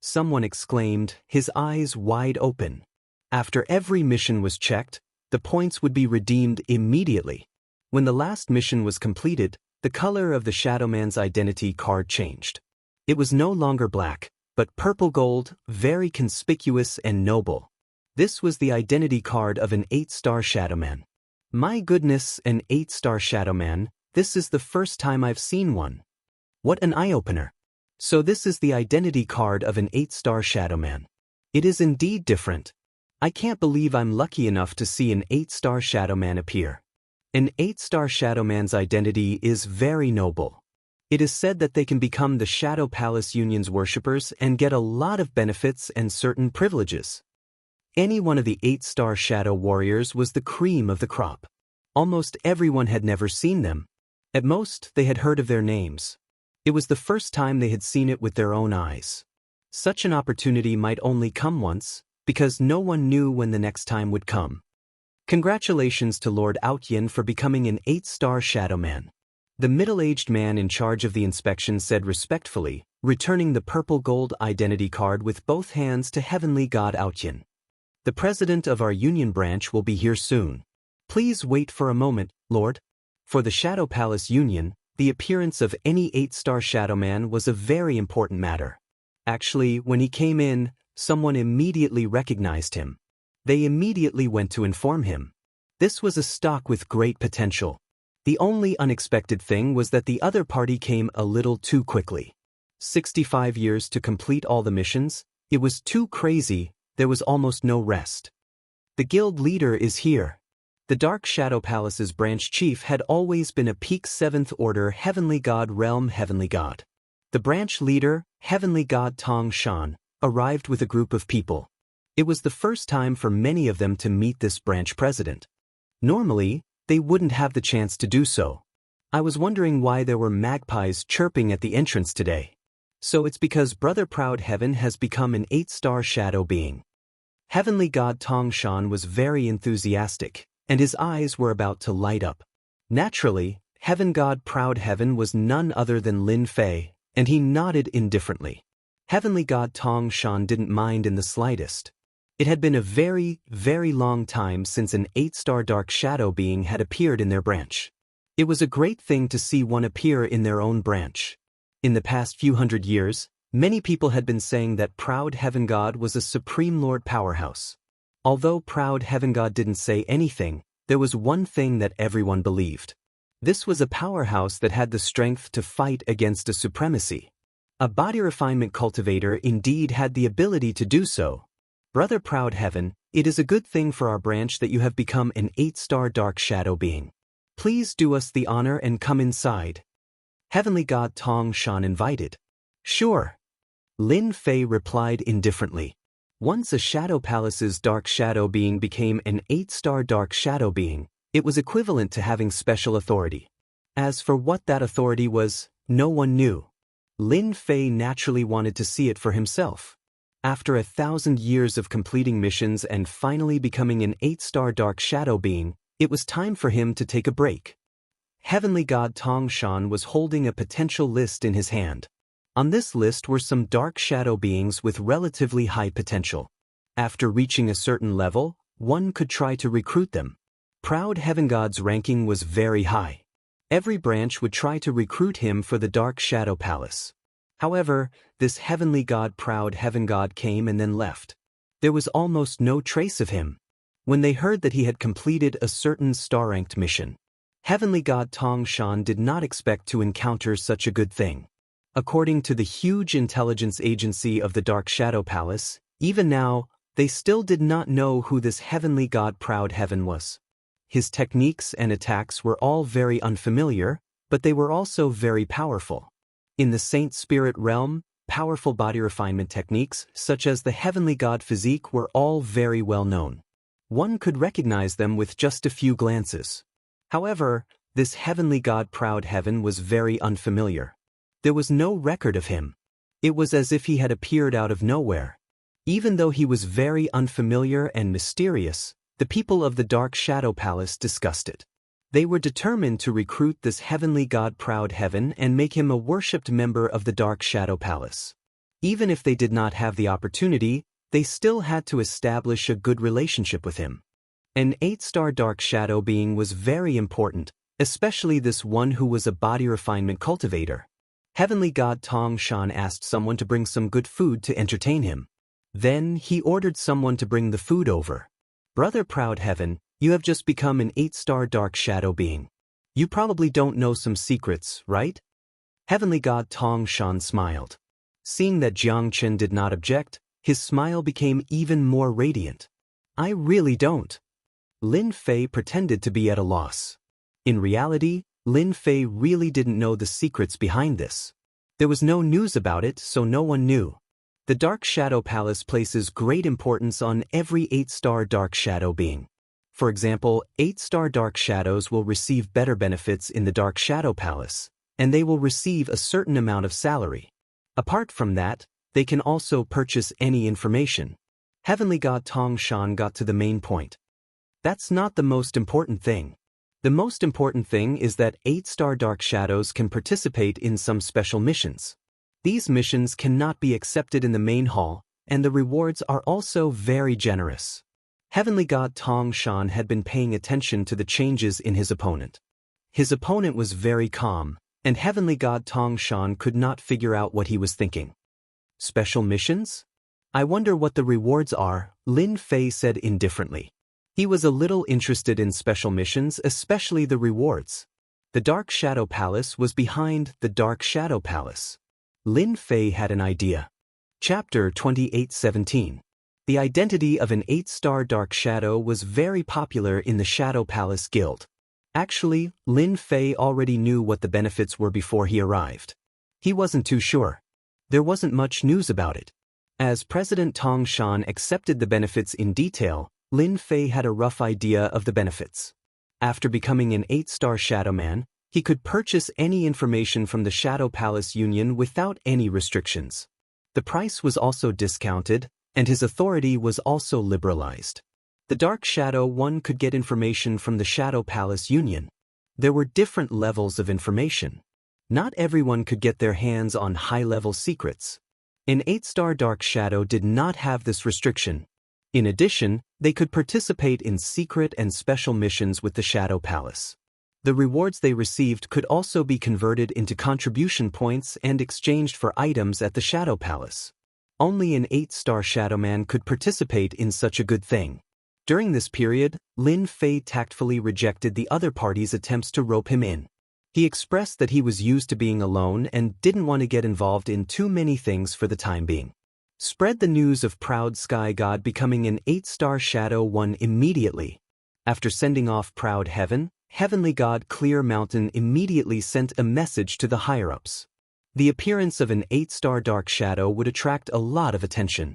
Someone exclaimed, his eyes wide open. After every mission was checked, the points would be redeemed immediately. When the last mission was completed, the color of the Shadowman's identity card changed. It was no longer black, but purple gold, very conspicuous and noble. This was the identity card of an 8-star Shadowman. My goodness, an 8-star Shadowman, this is the first time I've seen one. What an eye-opener. So this is the identity card of an 8-star Shadowman. It is indeed different. I can't believe I'm lucky enough to see an 8-star Shadowman appear. An 8-star Shadowman's identity is very noble. It is said that they can become the Shadow Palace Union's worshippers and get a lot of benefits and certain privileges. Any one of the 8-star Shadow Warriors was the cream of the crop. Almost everyone had never seen them. At most, they had heard of their names. It was the first time they had seen it with their own eyes. Such an opportunity might only come once, because no one knew when the next time would come. Congratulations to Lord Outyin for becoming an 8-star Shadowman. The middle-aged man in charge of the inspection said respectfully, returning the purple gold identity card with both hands to Heavenly God Outyin. The president of our union branch will be here soon. Please wait for a moment, Lord. For the Shadow Palace Union, the appearance of any 8-star Shadowman was a very important matter. Actually, when he came in, someone immediately recognized him. They immediately went to inform him. This was a stock with great potential. The only unexpected thing was that the other party came a little too quickly. 65 years to complete all the missions, it was too crazy, there was almost no rest. The guild leader is here. The Dark Shadow Palace's branch chief had always been a peak 7th Order Heavenly God Realm Heavenly God. The branch leader, Heavenly God Tong Shan, arrived with a group of people. It was the first time for many of them to meet this branch president. Normally, they wouldn't have the chance to do so. I was wondering why there were magpies chirping at the entrance today. So it's because Brother Proud Heaven has become an 8-star shadow being. Heavenly God Tong Shan was very enthusiastic, and his eyes were about to light up. Naturally, Heaven God Proud Heaven was none other than Lin Fei, and he nodded indifferently. Heavenly God Tong Shan didn't mind in the slightest. It had been a very, very long time since an 8-star dark shadow being had appeared in their branch. It was a great thing to see one appear in their own branch. In the past few hundred years, many people had been saying that Proud Heaven God was a Supreme Lord powerhouse. Although Proud Heaven God didn't say anything, there was one thing that everyone believed. This was a powerhouse that had the strength to fight against a supremacy. A body refinement cultivator indeed had the ability to do so. Brother Proud Heaven, it is a good thing for our branch that you have become an 8-star dark shadow being. Please do us the honor and come inside. Heavenly God Tong Shan invited. Sure. Lin Fei replied indifferently. Once a Shadow Palace's dark shadow being became an 8-star dark shadow being, it was equivalent to having special authority. As for what that authority was, no one knew. Lin Fei naturally wanted to see it for himself. After 1,000 years of completing missions and finally becoming an 8-star dark shadow being, it was time for him to take a break. Heavenly God Tong Shan was holding a potential list in his hand. On this list were some dark shadow beings with relatively high potential. After reaching a certain level, one could try to recruit them. Proud Heaven God's ranking was very high. Every branch would try to recruit him for the Dark Shadow Palace. However, this Heavenly God Proud Heaven God came and then left. There was almost no trace of him. When they heard that he had completed a certain star-ranked mission, Heavenly God Tong Shan did not expect to encounter such a good thing. According to the huge intelligence agency of the Dark Shadow Palace, even now, they still did not know who this Heavenly God Proud Heaven was. His techniques and attacks were all very unfamiliar, but they were also very powerful. In the Saint Spirit realm, powerful body refinement techniques, such as the Heavenly God Physique, were all very well known. One could recognize them with just a few glances. However, this Heavenly God Proud Heaven was very unfamiliar. There was no record of him. It was as if he had appeared out of nowhere. Even though he was very unfamiliar and mysterious, the people of the Dark Shadow Palace discussed it. They were determined to recruit this Heavenly God Proud Heaven and make him a worshipped member of the Dark Shadow Palace. Even if they did not have the opportunity, they still had to establish a good relationship with him. An 8-star Dark Shadow being was very important, especially this one who was a body refinement cultivator. Heavenly God Tong Shan asked someone to bring some good food to entertain him. Then he ordered someone to bring the food over. Brother Proud Heaven, you have just become an 8-star dark shadow being. You probably don't know some secrets, right? Heavenly God Tong Shan smiled. Seeing that Xianxia did not object, his smile became even more radiant. I really don't. Lin Fei pretended to be at a loss. In reality, Lin Fei really didn't know the secrets behind this. There was no news about it, so no one knew. The Dark Shadow Palace places great importance on every 8-star dark shadow being. For example, 8-star dark shadows will receive better benefits in the Dark Shadow Palace, and they will receive a certain amount of salary. Apart from that, they can also purchase any information. Heavenly God Tong Shan got to the main point. That's not the most important thing. The most important thing is that 8-star dark shadows can participate in some special missions. These missions cannot be accepted in the main hall, and the rewards are also very generous. Heavenly God Tong Shan had been paying attention to the changes in his opponent. His opponent was very calm, and Heavenly God Tong Shan could not figure out what he was thinking. Special missions? I wonder what the rewards are, Lin Fei said indifferently. He was a little interested in special missions, especially the rewards. The Dark Shadow Palace was behind the Dark Shadow Palace. Lin Fei had an idea. Chapter 28:17. The identity of an 8-star dark shadow was very popular in the Shadow Palace Guild. Actually, Lin Fei already knew what the benefits were before he arrived. He wasn't too sure. There wasn't much news about it. As President Tong Shan accepted the benefits in detail, Lin Fei had a rough idea of the benefits. After becoming an 8-star Shadow Man, he could purchase any information from the Shadow Palace Union without any restrictions. The price was also discounted, and his authority was also liberalized. The Dark Shadow one could get information from the Shadow Palace Union. There were different levels of information. Not everyone could get their hands on high-level secrets. An 8-star Dark Shadow did not have this restriction. In addition, they could participate in secret and special missions with the Shadow Palace. The rewards they received could also be converted into contribution points and exchanged for items at the Shadow Palace. Only an 8-star Shadow Man could participate in such a good thing. During this period, Lin Fei tactfully rejected the other party's attempts to rope him in. He expressed that he was used to being alone and didn't want to get involved in too many things for the time being. Spread the news of Proud Sky God becoming an 8-star Shadow 1 immediately. After sending off Proud Heaven, Heavenly God Clear Mountain immediately sent a message to the higher-ups. The appearance of an 8-star Dark Shadow would attract a lot of attention.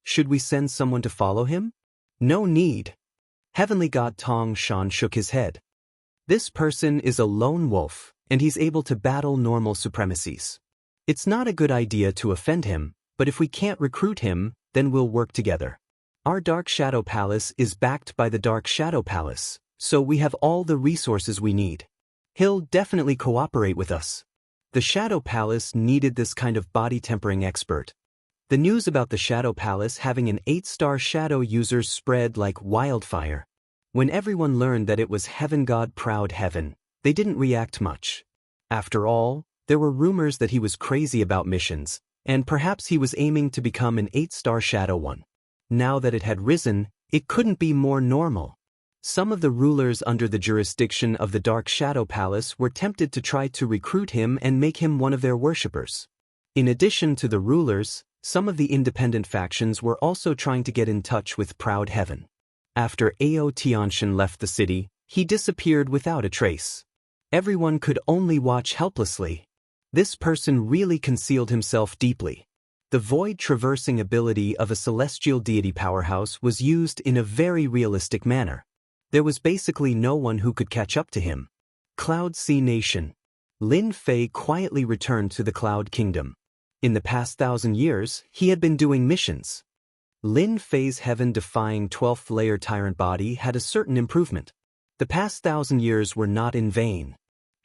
Should we send someone to follow him? No need. Heavenly God Tong Shan shook his head. This person is a lone wolf, and he's able to battle normal supremacies. It's not a good idea to offend him, but if we can't recruit him, then we'll work together. Our Dark Shadow Palace is backed by the Dark Shadow Palace, so we have all the resources we need. He'll definitely cooperate with us. The Shadow Palace needed this kind of body-tempering expert. The news about the Shadow Palace having an 8-star Shadow user spread like wildfire. When everyone learned that it was Heaven God Proud Heaven, they didn't react much. After all, there were rumors that he was crazy about missions, and perhaps he was aiming to become an 8-star Shadow one. Now that it had risen, it couldn't be more normal. Some of the rulers under the jurisdiction of the Dark Shadow Palace were tempted to try to recruit him and make him one of their worshippers. In addition to the rulers, some of the independent factions were also trying to get in touch with Proud Heaven. After Ao Tianshan left the city, he disappeared without a trace. Everyone could only watch helplessly. This person really concealed himself deeply. The void-traversing ability of a celestial deity powerhouse was used in a very realistic manner. There was basically no one who could catch up to him. Cloud Sea Nation. Lin Fei quietly returned to the Cloud Kingdom. In the past 1,000 years, he had been doing missions. Lin Fei's heaven-defying 12th-layer tyrant body had a certain improvement. The past 1,000 years were not in vain.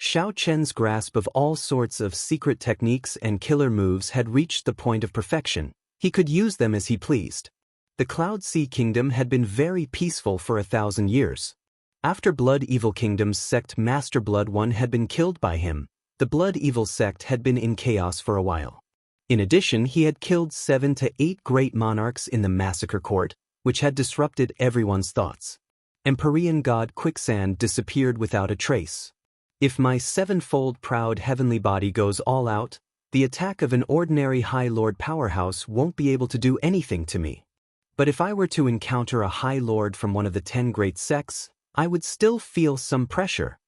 Xiao Chen's grasp of all sorts of secret techniques and killer moves had reached the point of perfection. He could use them as he pleased. The Cloud Sea Kingdom had been very peaceful for 1,000 years. After Blood Evil Kingdom's sect Master Blood One had been killed by him, the Blood Evil sect had been in chaos for a while. In addition, he had killed 7 to 8 great monarchs in the massacre court, which had disrupted everyone's thoughts. Empyrean god Quicksand disappeared without a trace. If my 7-fold proud heavenly body goes all out, the attack of an ordinary High Lord powerhouse won't be able to do anything to me. But if I were to encounter a High Lord from one of the 10 great sects, I would still feel some pressure.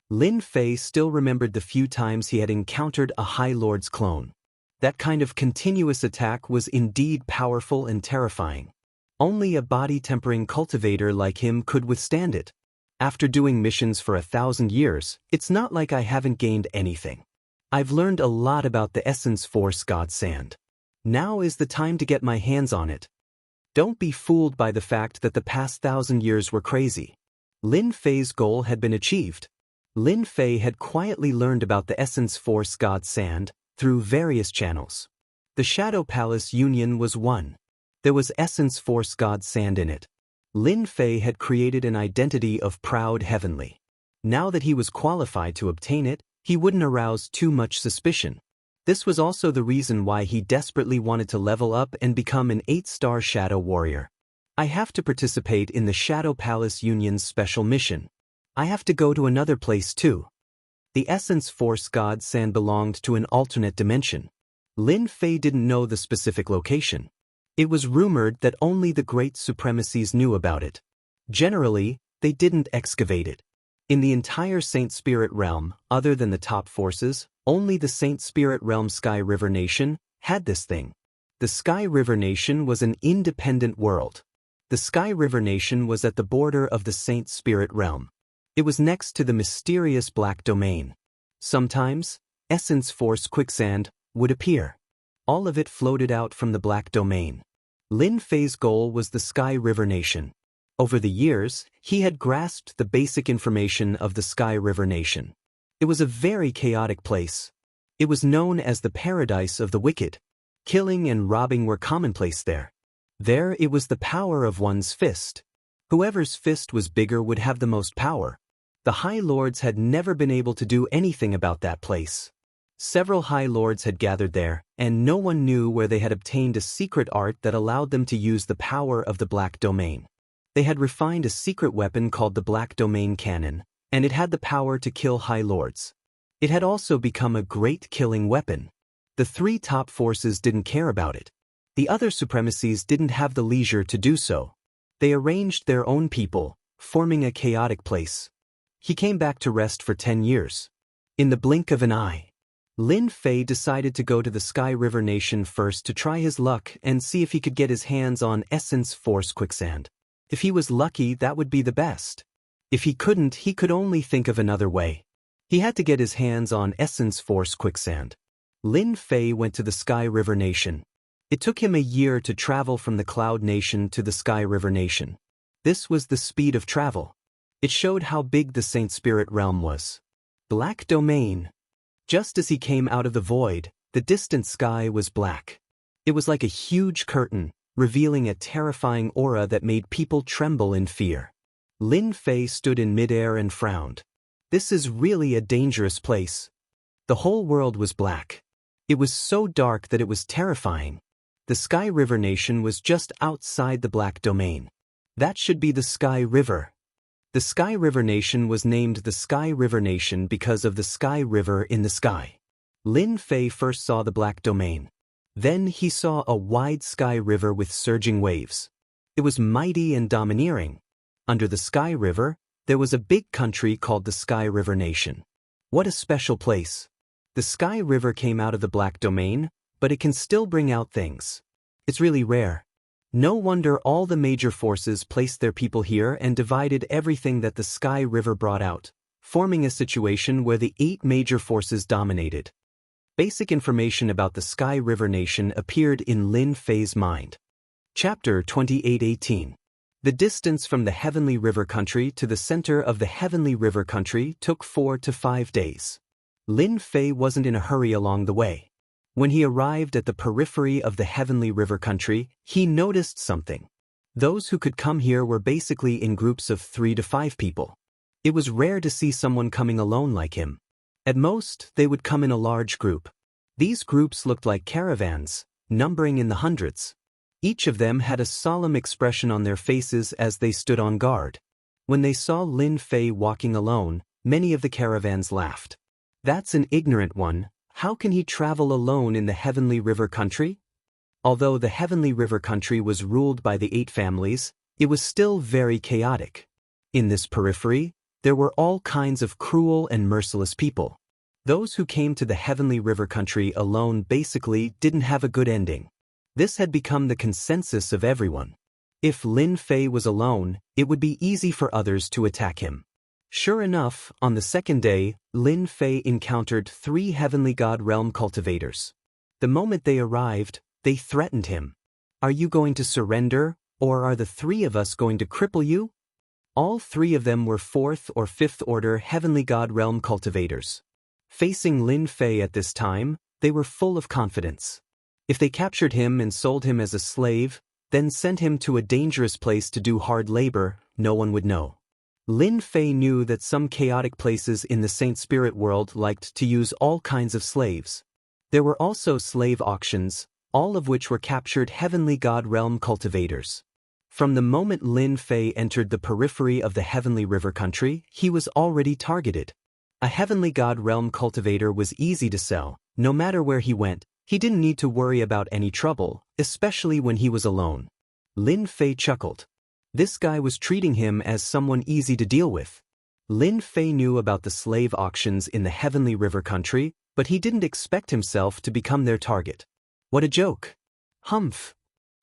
Lin Fei still remembered the few times he had encountered a High Lord's clone. That kind of continuous attack was indeed powerful and terrifying. Only a body-tempering cultivator like him could withstand it. After doing missions for 1,000 years, it's not like I haven't gained anything. I've learned a lot about the Essence Force God Sand. Now is the time to get my hands on it. Don't be fooled by the fact that the past 1,000 years were crazy. Lin Fei's goal had been achieved. Lin Fei had quietly learned about the Essence Force God Sand through various channels. The Shadow Palace Union was one. There was Essence Force God Sand in it. Lin Fei had created an identity of proud heavenly. Now that he was qualified to obtain it, he wouldn't arouse too much suspicion. This was also the reason why he desperately wanted to level up and become an 8-star Shadow Warrior. I have to participate in the Shadow Palace Union's special mission. I have to go to another place too. The Essence Force God Sand belonged to an alternate dimension. Lin Fei didn't know the specific location. It was rumored that only the great supremacies knew about it. Generally, they didn't excavate it. In the entire Saint Spirit Realm, other than the top forces, only the Saint Spirit Realm Sky River Nation had this thing. The Sky River Nation was an independent world. The Sky River Nation was at the border of the Saint Spirit Realm. It was next to the mysterious Black Domain. Sometimes, Essence Force Quicksand would appear. All of it floated out from the Black Domain. Lin Fei's goal was the Sky River Nation. Over the years, he had grasped the basic information of the Sky River Nation. It was a very chaotic place. It was known as the paradise of the wicked. Killing and robbing were commonplace there. There it was the power of one's fist. Whoever's fist was bigger would have the most power. The High Lords had never been able to do anything about that place. Several High Lords had gathered there, and no one knew where they had obtained a secret art that allowed them to use the power of the Black Domain. They had refined a secret weapon called the Black Domain Cannon, and it had the power to kill High Lords. It had also become a great killing weapon. The 3 top forces didn't care about it. The other supremacies didn't have the leisure to do so. They arranged their own people, forming a chaotic place. He came back to rest for 10 years. In the blink of an eye, Lin Fei decided to go to the Sky River Nation first to try his luck and see if he could get his hands on Essence Force Quicksand. If he was lucky, that would be the best. If he couldn't, he could only think of another way. He had to get his hands on Essence Force Quicksand. Lin Fei went to the Sky River Nation. It took him a year to travel from the Cloud Nation to the Sky River Nation. This was the speed of travel. It showed how big the Saint Spirit realm was. Black Domain. Just as he came out of the void, the distant sky was black. It was like a huge curtain, revealing a terrifying aura that made people tremble in fear. Lin Fei stood in midair and frowned. This is really a dangerous place. The whole world was black. It was so dark that it was terrifying. The Sky River Nation was just outside the Black Domain. That should be the Sky River. The Sky River Nation was named the Sky River Nation because of the Sky River in the sky. Lin Fei first saw the Black Domain. Then he saw a wide sky river with surging waves. It was mighty and domineering. Under the Sky River, there was a big country called the Sky River Nation. What a special place. The Sky River came out of the Black Domain, but it can still bring out things. It's really rare. No wonder all the major forces placed their people here and divided everything that the Sky River brought out, forming a situation where the 8 major forces dominated. Basic information about the Sky River Nation appeared in Lin Fei's mind. Chapter 28:18. The distance from the Heavenly River Country to the center of the Heavenly River Country took 4 to 5 days. Lin Fei wasn't in a hurry along the way. When he arrived at the periphery of the Heavenly River Country, he noticed something. Those who could come here were basically in groups of 3 to 5 people. It was rare to see someone coming alone like him. At most, they would come in a large group. These groups looked like caravans, numbering in the hundreds. Each of them had a solemn expression on their faces as they stood on guard. When they saw Lin Fei walking alone, many of the caravans laughed. That's an ignorant one. How can he travel alone in the Heavenly River Country? Although the Heavenly River Country was ruled by the 8 families, it was still very chaotic. In this periphery, there were all kinds of cruel and merciless people. Those who came to the Heavenly River Country alone basically didn't have a good ending. This had become the consensus of everyone. If Lin Fei was alone, it would be easy for others to attack him. Sure enough, on the second day, Lin Fei encountered 3 Heavenly God Realm cultivators. The moment they arrived, they threatened him. Are you going to surrender, or are the 3 of us going to cripple you? All 3 of them were 4th or 5th order Heavenly God Realm cultivators. Facing Lin Fei at this time, they were full of confidence. If they captured him and sold him as a slave, then sent him to a dangerous place to do hard labor, no one would know. Lin Fei knew that some chaotic places in the Saint Spirit world liked to use all kinds of slaves. There were also slave auctions, all of which were captured Heavenly God Realm cultivators. From the moment Lin Fei entered the periphery of the Heavenly River Country, he was already targeted. A Heavenly God Realm cultivator was easy to sell. No matter where he went, he didn't need to worry about any trouble, especially when he was alone. Lin Fei chuckled. This guy was treating him as someone easy to deal with. Lin Fei knew about the slave auctions in the Heavenly River Country, but he didn't expect himself to become their target. What a joke. Humph.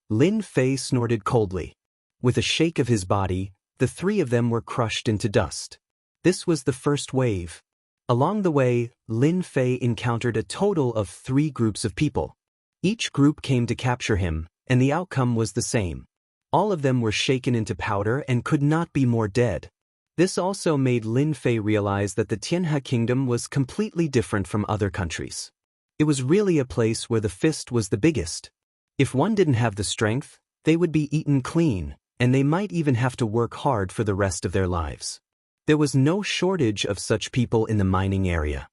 Lin Fei snorted coldly. With a shake of his body, the 3 of them were crushed into dust. This was the first wave. Along the way, Lin Fei encountered a total of 3 groups of people. Each group came to capture him, and the outcome was the same. All of them were shaken into powder and could not be more dead. This also made Lin Fei realize that the Xianxia kingdom was completely different from other countries. It was really a place where the fist was the biggest. If one didn't have the strength, they would be eaten clean, and they might even have to work hard for the rest of their lives. There was no shortage of such people in the mining area.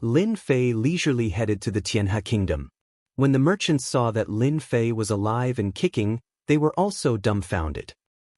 Lin Fei leisurely headed to the Xianxia kingdom. When the merchants saw that Lin Fei was alive and kicking, they were also dumbfounded.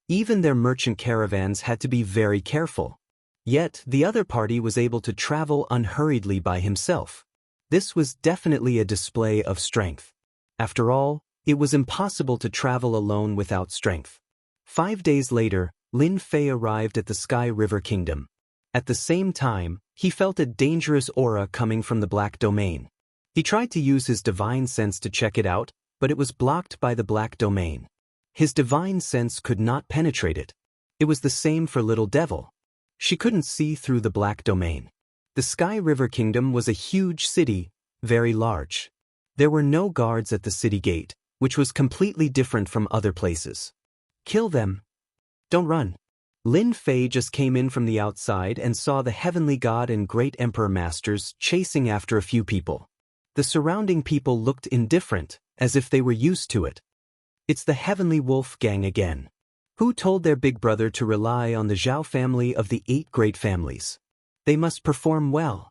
Even their merchant caravans had to be very careful. Yet, the other party was able to travel unhurriedly by himself. This was definitely a display of strength. After all, It was impossible to travel alone without strength. 5 days later, Lin Fei arrived at the Sky River Kingdom. At the same time, he felt a dangerous aura coming from the Black Domain. He tried to use his divine sense to check it out, but it was blocked by the Black Domain. His divine sense could not penetrate it. It was the same for Little Devil. She couldn't see through the Black Domain. The Sky River Kingdom was a huge city, very large. There were no guards at the city gate, which was completely different from other places. Kill them. Don't run. Lin Fei just came in from the outside and saw the Heavenly God and Great Emperor Masters chasing after a few people. The surrounding people looked indifferent, as if they were used to it. It's the Heavenly Wolf Gang again. Who told their big brother to rely on the Zhao family of the 8 great families? They must perform well.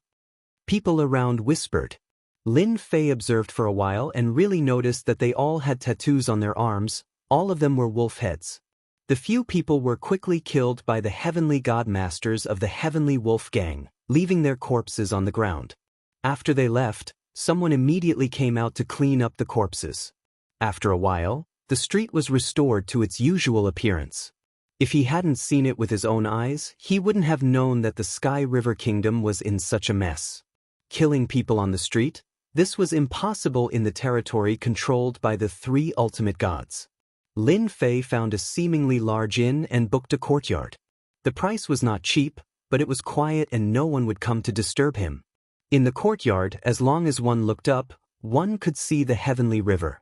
People around whispered. Lin Fei observed for a while and really noticed that they all had tattoos on their arms. All of them were wolf heads. The few people were quickly killed by the Heavenly God Masters of the Heavenly Wolf Gang, leaving their corpses on the ground. After they left, someone immediately came out to clean up the corpses. After a while, the street was restored to its usual appearance. If he hadn't seen it with his own eyes, he wouldn't have known that the Sky River Kingdom was in such a mess. Killing people on the street? This was impossible in the territory controlled by the 3 ultimate gods. Lin Fei found a seemingly large inn and booked a courtyard. The price was not cheap, but it was quiet and no one would come to disturb him. In the courtyard, as long as one looked up, one could see the Heavenly River.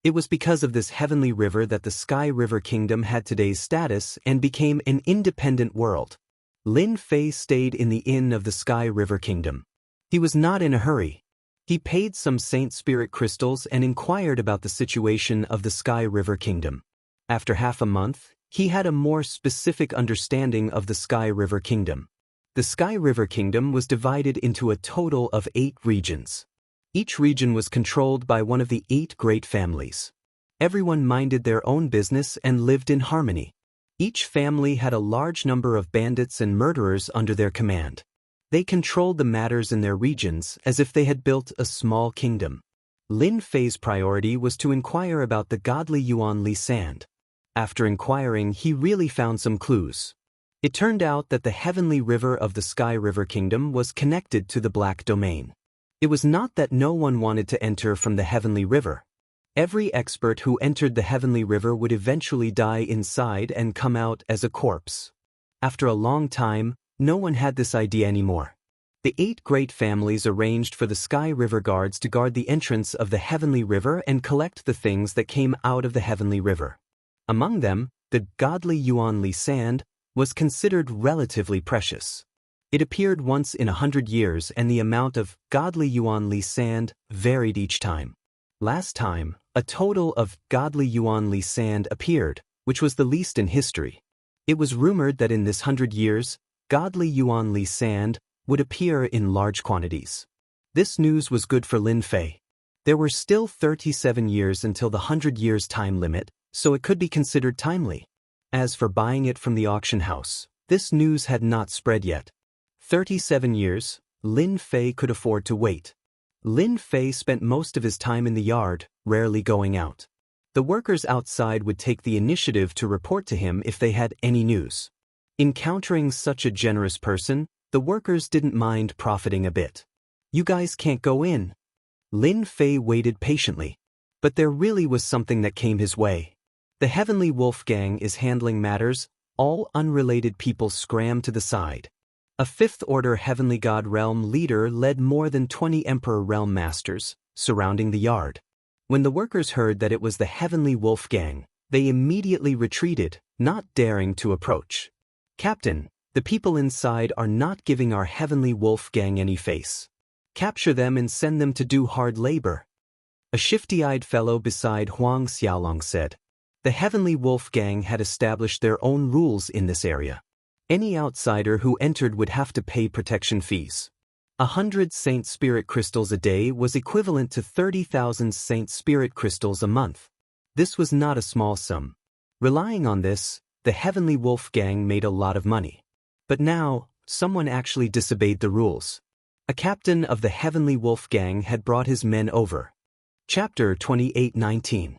It was because of this Heavenly River that the Sky River Kingdom had today's status and became an independent world. Lin Fei stayed in the inn of the Sky River Kingdom. He was not in a hurry. He paid some Saint Spirit crystals and inquired about the situation of the Sky River Kingdom. After half a month, he had a more specific understanding of the Sky River Kingdom. The Sky River Kingdom was divided into a total of 8 regions. Each region was controlled by one of the 8 great families. Everyone minded their own business and lived in harmony. Each family had a large number of bandits and murderers under their command. They controlled the matters in their regions as if they had built a small kingdom. Lin Fei's priority was to inquire about the godly Yuan Li Sand. After inquiring, he really found some clues. It turned out that the Heavenly River of the Sky River Kingdom was connected to the Black Domain. It was not that no one wanted to enter from the Heavenly River. Every expert who entered the Heavenly River would eventually die inside and come out as a corpse. After a long time, no one had this idea anymore. The 8 great families arranged for the Sky River Guards to guard the entrance of the Heavenly River and collect the things that came out of the Heavenly River. Among them, the godly Yuan Li Sand was considered relatively precious. It appeared once in 100 years and the amount of godly Yuan Li Sand varied each time. Last time, a total of godly Yuan Li Sand appeared, which was the least in history. It was rumored that in this 100 years, godly Yuan Li Sand would appear in large quantities. This news was good for Lin Fei. There were still 37 years until the 100 years time limit, so it could be considered timely. As for buying it from the auction house, this news had not spread yet. 37 years, Lin Fei could afford to wait. Lin Fei spent most of his time in the yard, rarely going out. The workers outside would take the initiative to report to him if they had any news. Encountering such a generous person, the workers didn't mind profiting a bit. You guys can't go in. Lin Fei waited patiently. But there really was something that came his way. The Heavenly Wolf Gang is handling matters. All unrelated people scram to the side. A 5th Order Heavenly God Realm leader led more than 20 Emperor Realm Masters, surrounding the yard. When the workers heard that it was the Heavenly Wolf Gang, they immediately retreated, not daring to approach. Captain, the people inside are not giving our Heavenly Wolf Gang any face. Capture them and send them to do hard labor. A shifty-eyed fellow beside Huang Xiaolong said. The Heavenly Wolf Gang had established their own rules in this area. Any outsider who entered would have to pay protection fees. 100 Saint Spirit crystals a day was equivalent to 30,000 Saint Spirit crystals a month. This was not a small sum. Relying on this, the Heavenly Wolf Gang made a lot of money. But now, someone actually disobeyed the rules. A captain of the Heavenly Wolf Gang had brought his men over. Chapter 28:19.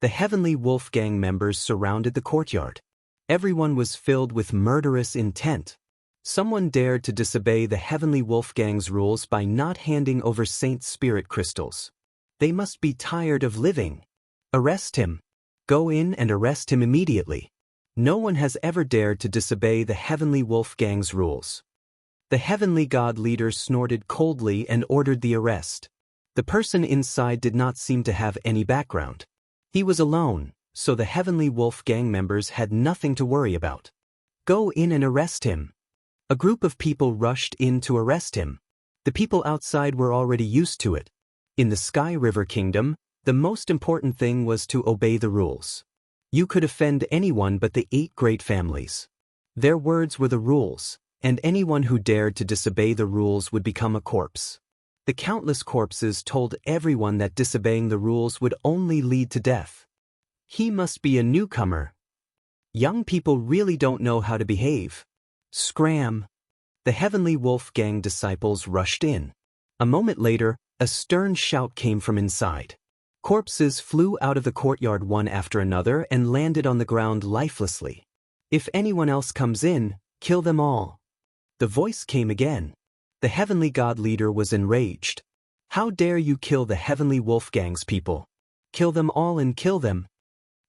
The Heavenly Wolf Gang members surrounded the courtyard. Everyone was filled with murderous intent. Someone dared to disobey the Heavenly Wolf Gang's rules by not handing over Saint Spirit crystals. They must be tired of living. Arrest him. Go in and arrest him immediately. No one has ever dared to disobey the Heavenly Wolf Gang's rules. The Heavenly God leader snorted coldly and ordered the arrest. The person inside did not seem to have any background. He was alone, so the Heavenly Wolf Gang members had nothing to worry about. Go in and arrest him. A group of people rushed in to arrest him. The people outside were already used to it. In the Sky River Kingdom, the most important thing was to obey the rules. You could offend anyone but the 8 great families. Their words were the rules, and anyone who dared to disobey the rules would become a corpse. The countless corpses told everyone that disobeying the rules would only lead to death. He must be a newcomer. Young people really don't know how to behave. Scram! The Heavenly Wolf Gang disciples rushed in. A moment later, a stern shout came from inside. Corpses flew out of the courtyard one after another and landed on the ground lifelessly. If anyone else comes in, kill them all. The voice came again. The Heavenly God leader was enraged. How dare you kill the Heavenly Wolf Gang's people? Kill them all and kill them.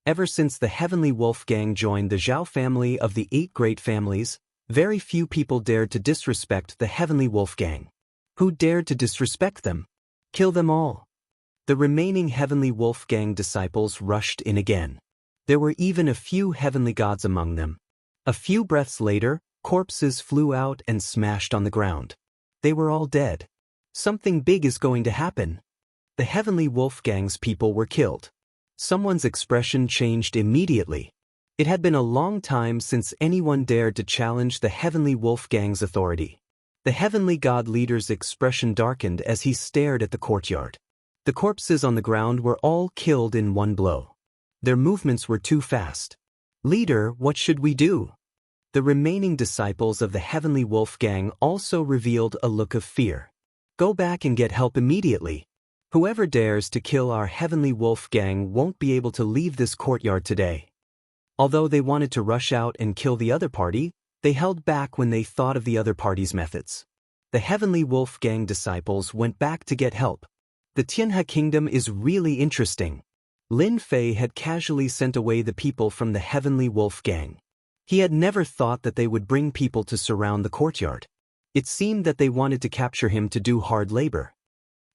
Ever since the Heavenly Wolf Gang joined the Zhao family of the 8 great families, very few people dared to disrespect the Heavenly Wolf Gang. Who dared to disrespect them? Kill them all. The remaining Heavenly Wolf Gang disciples rushed in again. There were even a few heavenly gods among them. A few breaths later, corpses flew out and smashed on the ground. They were all dead. Something big is going to happen. The Heavenly Wolf Gang's people were killed. Someone's expression changed immediately. It had been a long time since anyone dared to challenge the Heavenly Wolf Gang's authority. The Heavenly God leader's expression darkened as he stared at the courtyard. The corpses on the ground were all killed in one blow. Their movements were too fast. Leader, what should we do? The remaining disciples of the Heavenly Wolf Gang also revealed a look of fear. Go back and get help immediately. Whoever dares to kill our Heavenly Wolf Gang won't be able to leave this courtyard today. Although they wanted to rush out and kill the other party, they held back when they thought of the other party's methods. The Heavenly Wolf Gang disciples went back to get help. The Xianxia Kingdom is really interesting. Lin Fei had casually sent away the people from the Heavenly Wolf Gang. He had never thought that they would bring people to surround the courtyard. It seemed that they wanted to capture him to do hard labor.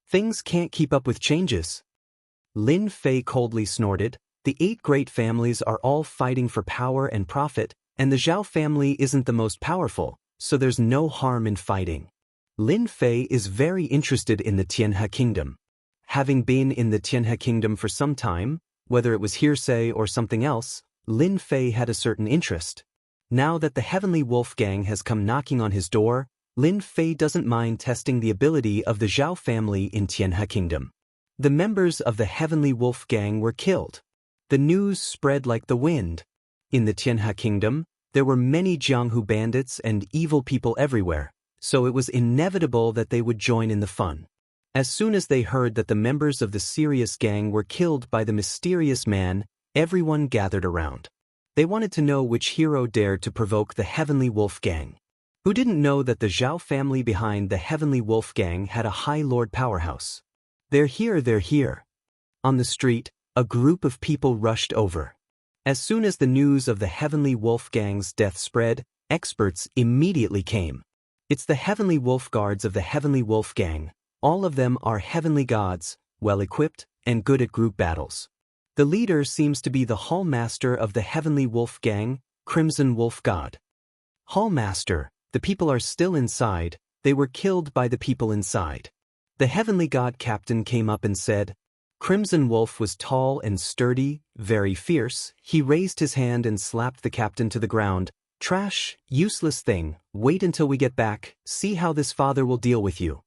Things can't keep up with changes. Lin Fei coldly snorted. The 8 great families are all fighting for power and profit, and the Zhao family isn't the most powerful, so there's no harm in fighting. Lin Fei is very interested in the Xianxia Kingdom. Having been in the Xianxia Kingdom for some time, whether it was hearsay or something else, Lin Fei had a certain interest. Now that the Heavenly Wolf Gang has come knocking on his door, Lin Fei doesn't mind testing the ability of the Zhao family in Xianxia Kingdom. The members of the Heavenly Wolf Gang were killed. The news spread like the wind. In the Xianxia Kingdom, there were many Jianghu bandits and evil people everywhere, so it was inevitable that they would join in the fun. As soon as they heard that the members of the Sirius Gang were killed by the mysterious man, everyone gathered around. They wanted to know which hero dared to provoke the Heavenly Wolf Gang. Who didn't know that the Zhao family behind the Heavenly Wolf Gang had a High Lord powerhouse? They're here. On the street, a group of people rushed over. As soon as the news of the Heavenly Wolf Gang's death spread, experts immediately came. It's the Heavenly Wolf Guards of the Heavenly Wolf Gang. All of them are heavenly gods, well-equipped, and good at group battles. The leader seems to be the Hall Master of the Heavenly Wolf Gang, Crimson Wolf God. Hall Master, the people are still inside. They were killed by the people inside. The Heavenly God Captain came up and said, Crimson Wolf was tall and sturdy, very fierce. He raised his hand and slapped the captain to the ground. Trash, useless thing, wait until we get back, see how this father will deal with you.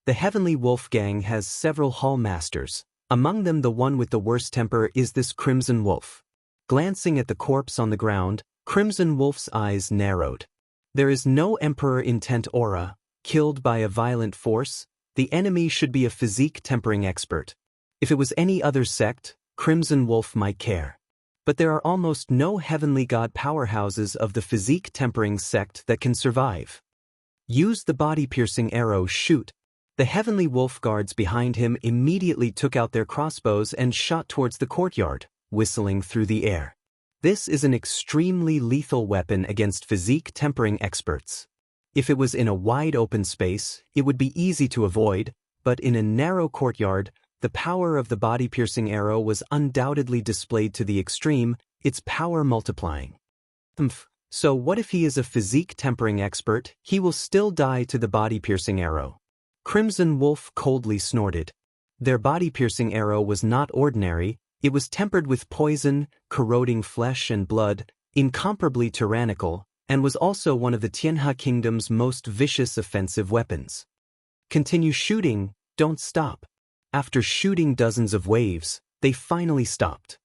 The Heavenly Wolf Gang has several Hall Masters. Among them the one with the worst temper is this Crimson Wolf. Glancing at the corpse on the ground, Crimson Wolf's eyes narrowed. There is no Emperor intent aura, killed by a violent force. The enemy should be a physique tempering expert. If it was any other sect, Crimson Wolf might care. But there are almost no heavenly god powerhouses of the physique-tempering sect that can survive. Use the body-piercing arrow, shoot. The heavenly wolf guards behind him immediately took out their crossbows and shot towards the courtyard, whistling through the air. This is an extremely lethal weapon against physique-tempering experts. If it was in a wide open space, it would be easy to avoid, but in a narrow courtyard, the power of the body-piercing arrow was undoubtedly displayed to the extreme, its power multiplying. So what if he is a physique-tempering expert? He will still die to the body-piercing arrow. Crimson Wolf coldly snorted. Their body-piercing arrow was not ordinary, it was tempered with poison, corroding flesh and blood, incomparably tyrannical, and was also one of the Xianxia kingdom's most vicious offensive weapons. Continue shooting, don't stop. After shooting dozens of waves, they finally stopped.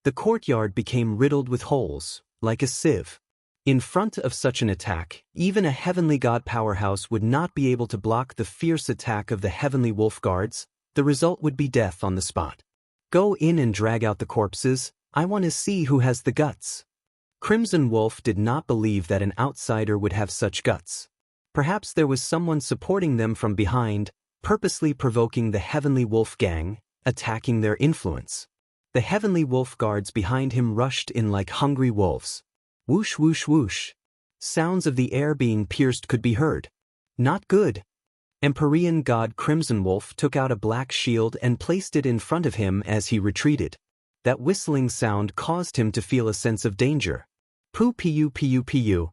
The courtyard became riddled with holes, like a sieve. In front of such an attack, even a heavenly god powerhouse would not be able to block the fierce attack of the heavenly wolf guards. The result would be death on the spot. Go in and drag out the corpses, I want to see who has the guts. Crimson Wolf did not believe that an outsider would have such guts. Perhaps there was someone supporting them from behind, purposely provoking the heavenly wolf gang, attacking their influence. The heavenly wolf guards behind him rushed in like hungry wolves. Whoosh whoosh whoosh. Sounds of the air being pierced could be heard. Not good. Empyrean god Crimson Wolf took out a black shield and placed it in front of him as he retreated. That whistling sound caused him to feel a sense of danger. Poo pu pu pu.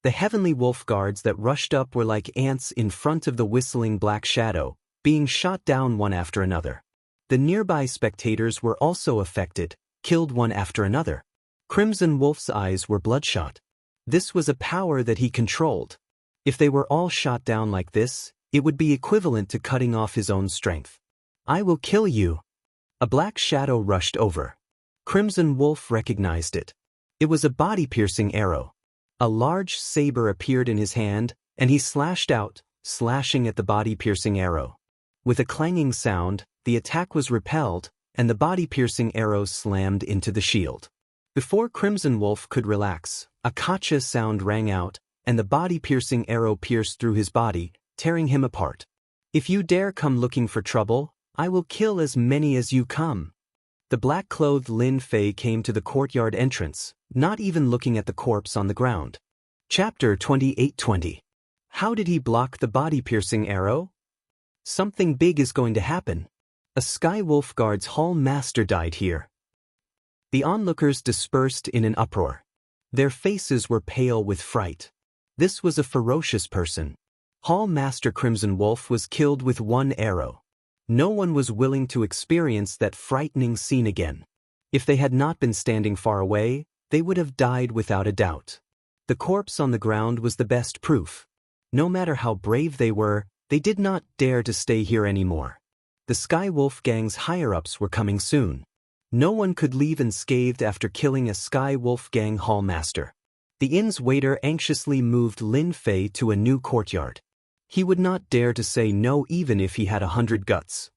The heavenly wolf guards that rushed up were like ants in front of the whistling black shadow, being shot down one after another. The nearby spectators were also affected, killed one after another. Crimson Wolf's eyes were bloodshot. This was a power that he controlled. If they were all shot down like this, it would be equivalent to cutting off his own strength. I will kill you. A black shadow rushed over. Crimson Wolf recognized it. It was a body-piercing arrow. A large saber appeared in his hand, and he slashed out, slashing at the body-piercing arrow. With a clanging sound, the attack was repelled, and the body-piercing arrow slammed into the shield. Before Crimson Wolf could relax, a gotcha sound rang out, and the body-piercing arrow pierced through his body, tearing him apart. If you dare come looking for trouble, I will kill as many as you come. The black-clothed Lin Fei came to the courtyard entrance, not even looking at the corpse on the ground. Chapter 28:20. How did he block the body-piercing arrow? Something big is going to happen. A Sky Wolf Guard's Hall Master died here. The onlookers dispersed in an uproar. Their faces were pale with fright. This was a ferocious person. Hall Master Crimson Wolf was killed with one arrow. No one was willing to experience that frightening scene again. If they had not been standing far away, they would have died without a doubt. The corpse on the ground was the best proof. No matter how brave they were, they did not dare to stay here anymore. The Sky Wolf Gang's higher-ups were coming soon. No one could leave unscathed after killing a Sky Wolf Gang Hall Master. The inn's waiter anxiously moved Lin Fei to a new courtyard. He would not dare to say no even if he had 100 guts.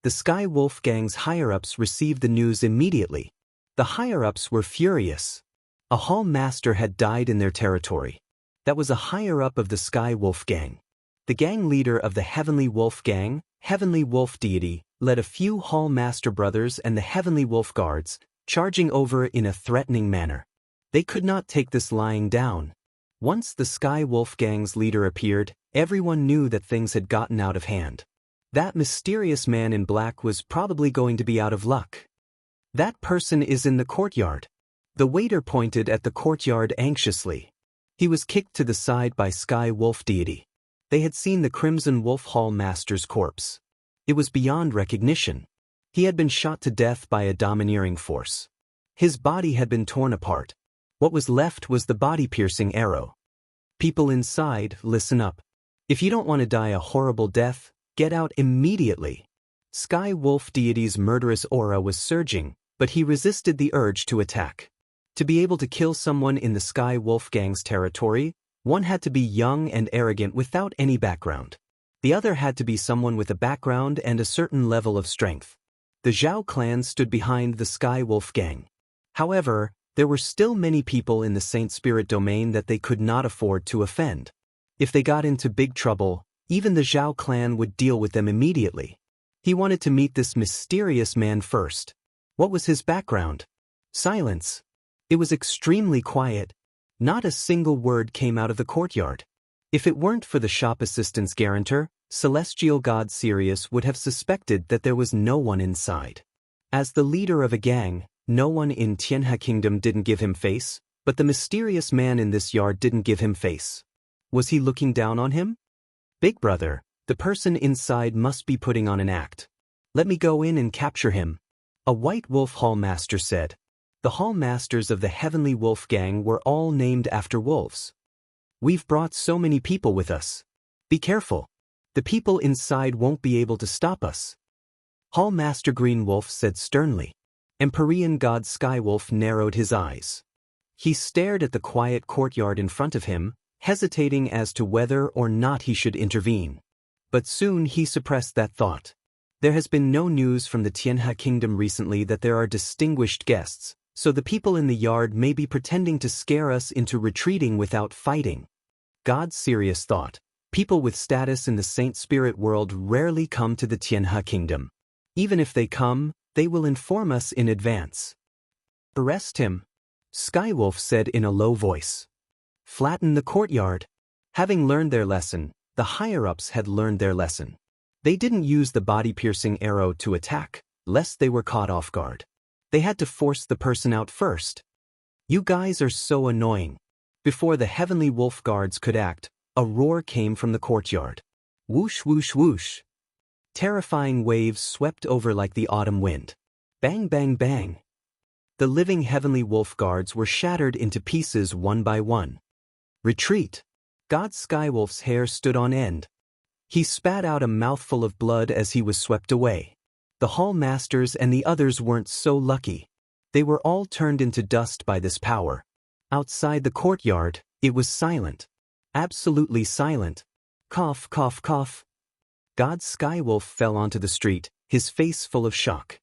The Sky Wolf Gang's higher-ups received the news immediately. The higher-ups were furious. A Hall Master had died in their territory. That was a higher-up of the Sky Wolf Gang. The gang leader of the Heavenly Wolf Gang, Heavenly Wolf Deity, led a few Hall Master brothers and the Heavenly Wolf Guards, charging over in a threatening manner. They could not take this lying down. Once the Sky Wolf Gang's leader appeared, everyone knew that things had gotten out of hand. That mysterious man in black was probably going to be out of luck. That person is in the courtyard. The waiter pointed at the courtyard anxiously. He was kicked to the side by Sky Wolf Deity. They had seen the Crimson Wolf Hall Master's corpse. It was beyond recognition. He had been shot to death by a domineering force. His body had been torn apart. What was left was the body-piercing arrow. People inside, listen up. If you don't want to die a horrible death, get out immediately. Sky Wolf Deity's murderous aura was surging, but he resisted the urge to attack. To be able to kill someone in the Sky Wolf Gang's territory, one had to be young and arrogant without any background. The other had to be someone with a background and a certain level of strength. The Zhao clan stood behind the Sky Wolf gang. However, there were still many people in the Saint Spirit domain that they could not afford to offend. If they got into big trouble, even the Zhao clan would deal with them immediately. He wanted to meet this mysterious man first. What was his background? Silence. It was extremely quiet. Not a single word came out of the courtyard. If it weren't for the shop assistant's guarantor, celestial god Sirius would have suspected that there was no one inside. As the leader of a gang, no one in Xianxia Kingdom didn't give him face, but the mysterious man in this yard didn't give him face. Was he looking down on him? Big brother, the person inside must be putting on an act. Let me go in and capture him. A white wolf hall master said. The hall masters of the Heavenly Wolf gang were all named after wolves. We've brought so many people with us. Be careful. The people inside won't be able to stop us. Hall Master Green Wolf said sternly. Empyrean god Skywolf narrowed his eyes. He stared at the quiet courtyard in front of him, hesitating as to whether or not he should intervene. But soon he suppressed that thought. There has been no news from the Xianxia Kingdom recently that there are distinguished guests, so the people in the yard may be pretending to scare us into retreating without fighting. God Sirius thought. People with status in the Saint Spirit world rarely come to the Xianxia Kingdom. Even if they come, they will inform us in advance. Arrest him, Skywolf said in a low voice. Flatten the courtyard. Having learned their lesson, the higher-ups had learned their lesson. They didn't use the body-piercing arrow to attack, lest they were caught off guard. They had to force the person out first. You guys are so annoying. Before the Heavenly Wolf guards could act, a roar came from the courtyard. Whoosh whoosh whoosh. Terrifying waves swept over like the autumn wind. Bang bang bang. The living Heavenly Wolf guards were shattered into pieces one by one. Retreat. God Skywolf's hair stood on end. He spat out a mouthful of blood as he was swept away. The hall masters and the others weren't so lucky. They were all turned into dust by this power. Outside the courtyard, it was silent. Absolutely silent. Cough, cough, cough. God Skywolf fell onto the street, his face full of shock.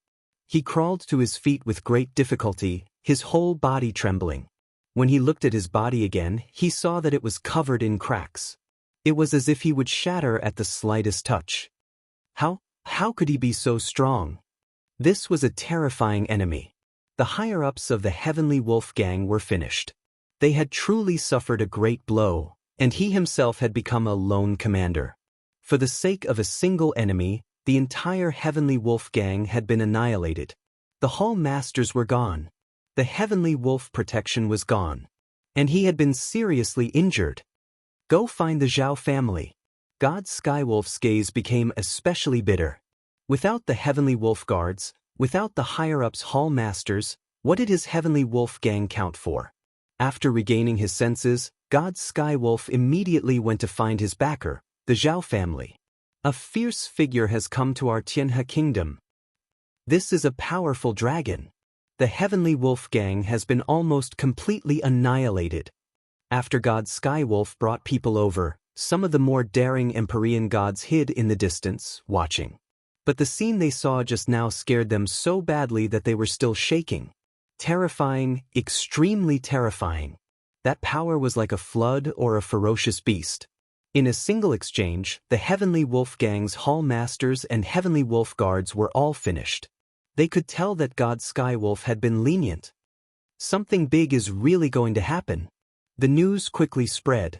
He crawled to his feet with great difficulty, his whole body trembling. When he looked at his body again, he saw that it was covered in cracks. It was as if he would shatter at the slightest touch. How could he be so strong? This was a terrifying enemy. The higher-ups of the Heavenly Wolf gang were finished. They had truly suffered a great blow, and he himself had become a lone commander. For the sake of a single enemy, the entire Heavenly Wolf gang had been annihilated. The hall masters were gone. The Heavenly Wolf protection was gone. And he had been seriously injured. Go find the Zhao family. God Skywolf's gaze became especially bitter. Without the Heavenly Wolf guards, without the higher-ups hall masters, what did his Heavenly Wolf gang count for? After regaining his senses, God Skywolf immediately went to find his backer, the Zhao family. A fierce figure has come to our Xianxia Kingdom. This is a powerful dragon. The Heavenly Wolf gang has been almost completely annihilated. After God Skywolf brought people over, some of the more daring Empyrean gods hid in the distance, watching. But the scene they saw just now scared them so badly that they were still shaking. Terrifying, extremely terrifying. That power was like a flood or a ferocious beast. In a single exchange, the Heavenly Wolf gang's hall masters and Heavenly Wolf guards were all finished. They could tell that God Skywolf had been lenient. Something big is really going to happen. The news quickly spread.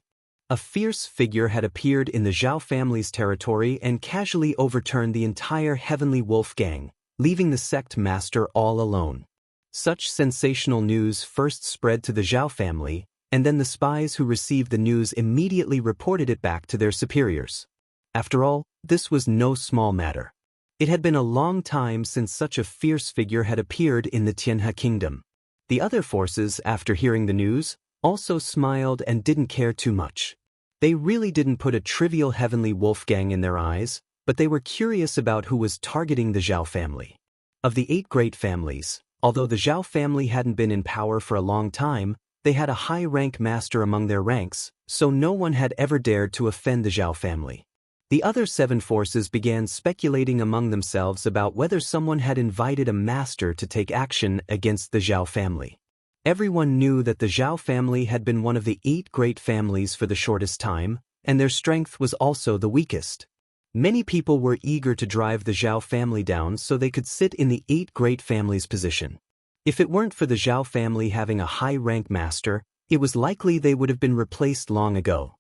A fierce figure had appeared in the Zhao family's territory and casually overturned the entire Heavenly Wolf gang, leaving the sect master all alone. Such sensational news first spread to the Zhao family, and then the spies who received the news immediately reported it back to their superiors. After all, this was no small matter. It had been a long time since such a fierce figure had appeared in the Xianxia Kingdom. The other forces, after hearing the news, also smiled and didn't care too much. They really didn't put a trivial Heavenly Wolf gang in their eyes, but they were curious about who was targeting the Zhao family. Of the 8 great families, although the Zhao family hadn't been in power for a long time, they had a high-rank master among their ranks, so no one had ever dared to offend the Zhao family. The other 7 forces began speculating among themselves about whether someone had invited a master to take action against the Zhao family. Everyone knew that the Zhao family had been one of the 8 great families for the shortest time, and their strength was also the weakest. Many people were eager to drive the Zhao family down so they could sit in the 8 great families' position. If it weren't for the Zhao family having a high-rank master, it was likely they would have been replaced long ago.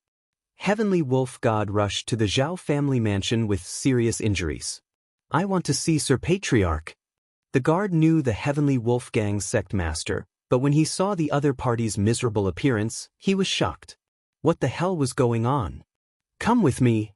Heavenly Wolf God rushed to the Zhao family mansion with serious injuries. "I want to see Sir Patriarch." The guard knew the Heavenly Wolf Gang's sect master, but when he saw the other party's miserable appearance, he was shocked. What the hell was going on? "Come with me."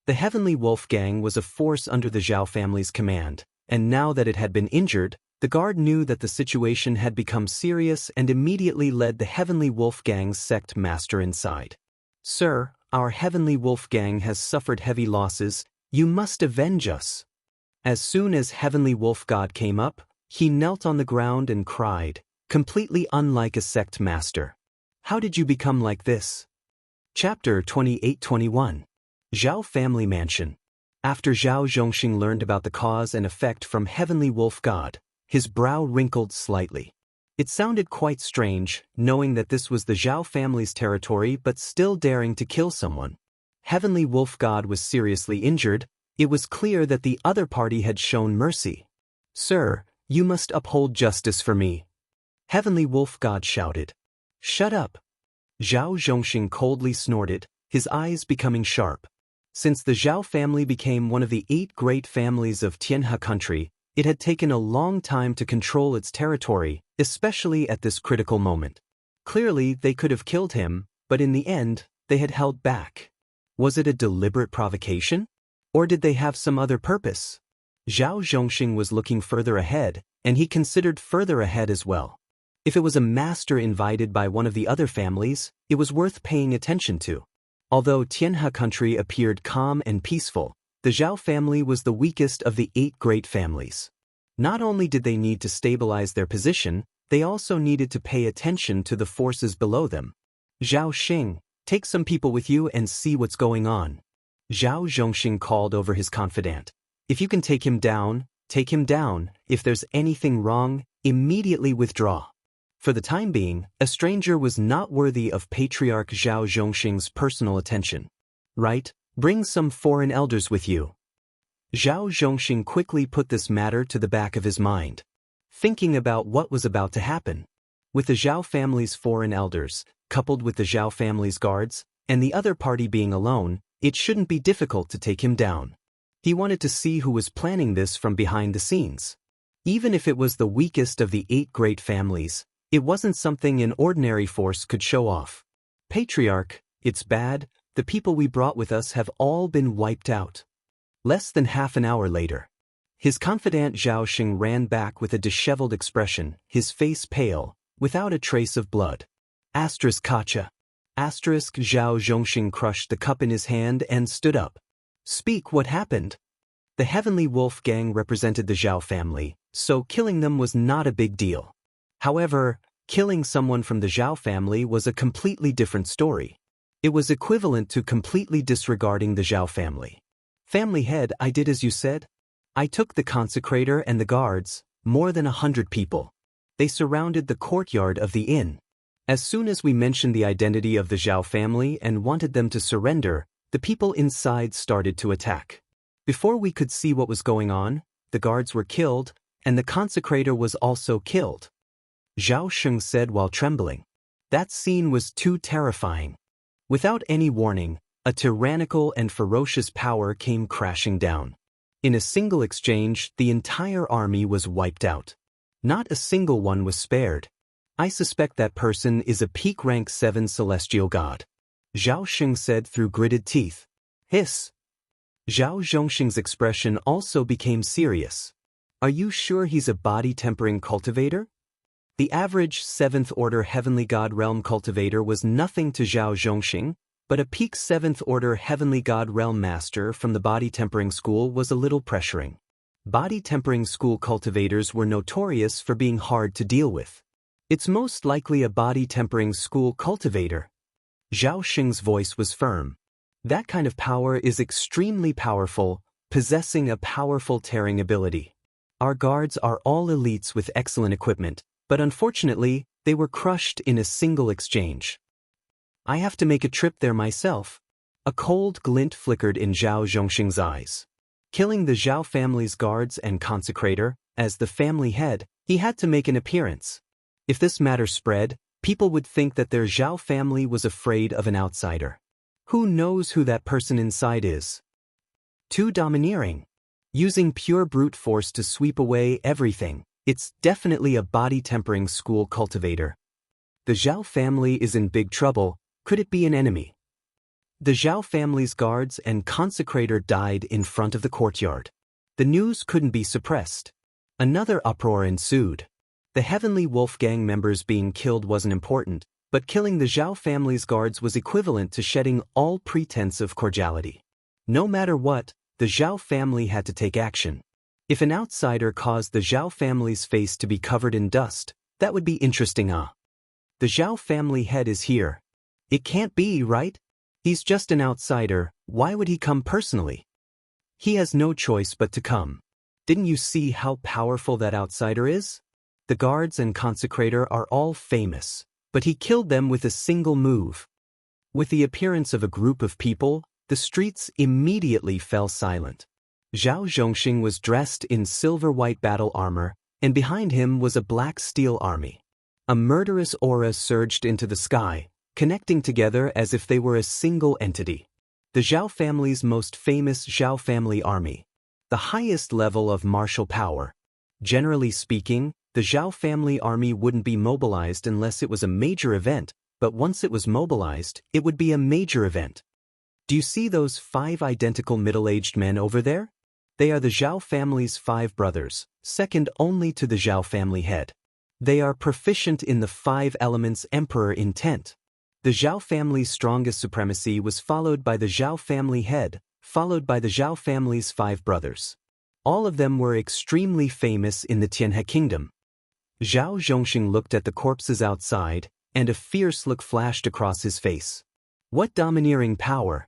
The Heavenly Wolf Gang was a force under the Zhao family's command, and now that it had been injured, the guard knew that the situation had become serious and immediately led the Heavenly Wolf Gang's sect master inside. "Sir, our Heavenly Wolf Gang has suffered heavy losses. You must avenge us." As soon as Heavenly Wolf God came up, he knelt on the ground and cried, completely unlike a sect master. "How did you become like this?" Chapter 28-21. Zhao Family Mansion. After Zhao Zhongxing learned about the cause and effect from Heavenly Wolf God, his brow wrinkled slightly. It sounded quite strange, knowing that this was the Zhao family's territory but still daring to kill someone. Heavenly Wolf God was seriously injured. It was clear that the other party had shown mercy. "Sir, you must uphold justice for me." Heavenly Wolf God shouted. "Shut up." Zhao Zhongxing coldly snorted, his eyes becoming sharp. Since the Zhao family became one of the 8 great families of Tianhe country, it had taken a long time to control its territory, especially at this critical moment. Clearly, they could have killed him, but in the end, they had held back. Was it a deliberate provocation? Or did they have some other purpose? Zhao Zhongxing was looking further ahead, and he considered further ahead as well. If it was a master invited by one of the other families, it was worth paying attention to. Although Tianhe country appeared calm and peaceful, the Zhao family was the weakest of the 8 great families. Not only did they need to stabilize their position, they also needed to pay attention to the forces below them. "Zhao Xing, take some people with you and see what's going on." Zhao Zhongxing called over his confidant. "If you can take him down, take him down. If there's anything wrong, immediately withdraw." For the time being, a stranger was not worthy of Patriarch Zhao Zhongxing's personal attention. "Right, bring some foreign elders with you." Zhao Zhongxing quickly put this matter to the back of his mind, thinking about what was about to happen. With the Zhao family's foreign elders, coupled with the Zhao family's guards, and the other party being alone, it shouldn't be difficult to take him down. He wanted to see who was planning this from behind the scenes. Even if it was the weakest of the 8 great families, it wasn't something an ordinary force could show off. "Patriarch, it's bad. The people we brought with us have all been wiped out." Less than half an hour later, his confidant Zhao Xing ran back with a disheveled expression, his face pale, without a trace of blood. Kacha. Zhao Zhongxing crushed the cup in his hand and stood up. "Speak, what happened?" The Heavenly Wolf Gang represented the Zhao family, so killing them was not a big deal. However, killing someone from the Zhao family was a completely different story. It was equivalent to completely disregarding the Zhao family. "Family head, I did as you said. I took the consecrator and the guards, more than 100 people. They surrounded the courtyard of the inn. As soon as we mentioned the identity of the Zhao family and wanted them to surrender, the people inside started to attack. Before we could see what was going on, the guards were killed, and the consecrator was also killed." Zhao Xing said while trembling. That scene was too terrifying. Without any warning, a tyrannical and ferocious power came crashing down. In a single exchange, the entire army was wiped out. Not a single one was spared. "I suspect that person is a peak rank 7 celestial god," Zhao Xing said through gritted teeth. "Hiss." Zhao Zhongxing's expression also became serious. "Are you sure he's a body-tempering cultivator?" The average 7th order heavenly god realm cultivator was nothing to Zhao Zhongxing, but a peak 7th order heavenly god realm master from the body-tempering school was a little pressuring. Body-tempering school cultivators were notorious for being hard to deal with. "It's most likely a body-tempering school cultivator." Zhao Xing's voice was firm. That kind of power is extremely powerful, possessing a powerful tearing ability. Our guards are all elites with excellent equipment, but unfortunately, they were crushed in a single exchange. I have to make a trip there myself. A cold glint flickered in Zhao Zhongxing's eyes. Killing the Zhao family's guards and consecrator, as the family head, he had to make an appearance. If this matter spread, people would think that their Zhao family was afraid of an outsider. Who knows who that person inside is? Too domineering. Using pure brute force to sweep away everything, it's definitely a body-tempering school cultivator. The Zhao family is in big trouble. Could it be an enemy? The Zhao family's guards and consecrator died in front of the courtyard. The news couldn't be suppressed. Another uproar ensued. The Heavenly Wolf Gang members being killed wasn't important, but killing the Zhao family's guards was equivalent to shedding all pretense of cordiality. No matter what, the Zhao family had to take action. If an outsider caused the Zhao family's face to be covered in dust, that would be interesting. The Zhao family head is here. It can't be, right? He's just an outsider, why would he come personally? He has no choice but to come. Didn't you see how powerful that outsider is? The guards and consecrator are all famous, but he killed them with a single move. With the appearance of a group of people, the streets immediately fell silent. Zhao Zhongxing was dressed in silver-white battle armor, and behind him was a black steel army. A murderous aura surged into the sky, connecting together as if they were a single entity. The Zhao family's most famous Zhao family army. The highest level of martial power. Generally speaking, the Zhao family army wouldn't be mobilized unless it was a major event, but once it was mobilized, it would be a major event. Do you see those 5 identical middle-aged men over there? They are the Zhao family's 5 brothers, second only to the Zhao family head. They are proficient in the 5 elements Emperor intent. The Zhao family's strongest supremacy was followed by the Zhao family head, followed by the Zhao family's 5 brothers. All of them were extremely famous in the Tianhe kingdom. Zhao Zhongxing looked at the corpses outside, and a fierce look flashed across his face. What domineering power!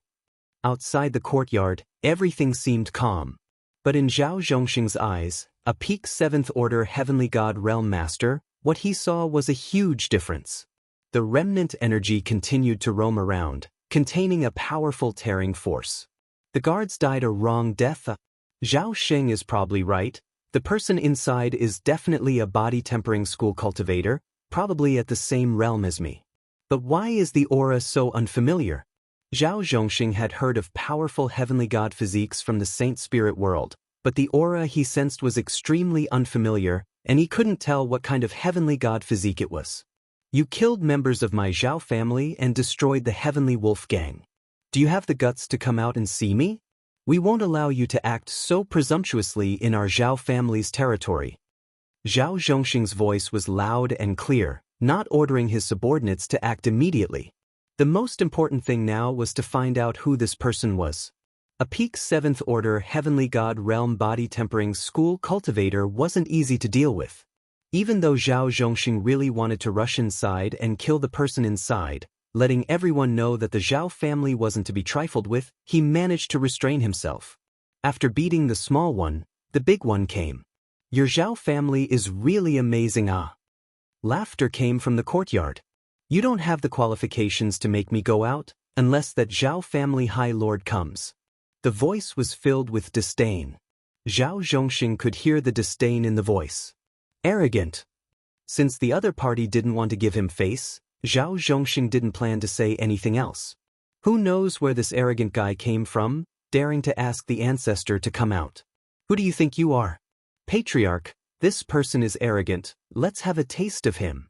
Outside the courtyard, everything seemed calm. But in Zhao Zhongxing's eyes, a peak 7th Order Heavenly God Realm Master, what he saw was a huge difference. The remnant energy continued to roam around, containing a powerful tearing force. The guards died a wrong death. Zhao Sheng is probably right. The person inside is definitely a body-tempering school cultivator, probably at the same realm as me. But why is the aura so unfamiliar? Zhao Zhongxing had heard of powerful heavenly god physiques from the saint spirit world, but the aura he sensed was extremely unfamiliar, and he couldn't tell what kind of heavenly god physique it was. You killed members of my Zhao family and destroyed the Heavenly Wolf Gang. Do you have the guts to come out and see me? We won't allow you to act so presumptuously in our Zhao family's territory. Zhao Zhongxing's voice was loud and clear, not ordering his subordinates to act immediately. The most important thing now was to find out who this person was. A peak 7th Order Heavenly God Realm body-tempering school cultivator wasn't easy to deal with. Even though Zhao Zhongxing really wanted to rush inside and kill the person inside, letting everyone know that the Zhao family wasn't to be trifled with, he managed to restrain himself. After beating the small one, the big one came. Your Zhao family is really amazing. Laughter came from the courtyard. You don't have the qualifications to make me go out, unless that Zhao family High Lord comes. The voice was filled with disdain. Zhao Zhongxing could hear the disdain in the voice. Arrogant. Since the other party didn't want to give him face, Zhao Zhongxing didn't plan to say anything else. Who knows where this arrogant guy came from, daring to ask the ancestor to come out? Who do you think you are? Patriarch, this person is arrogant, let's have a taste of him.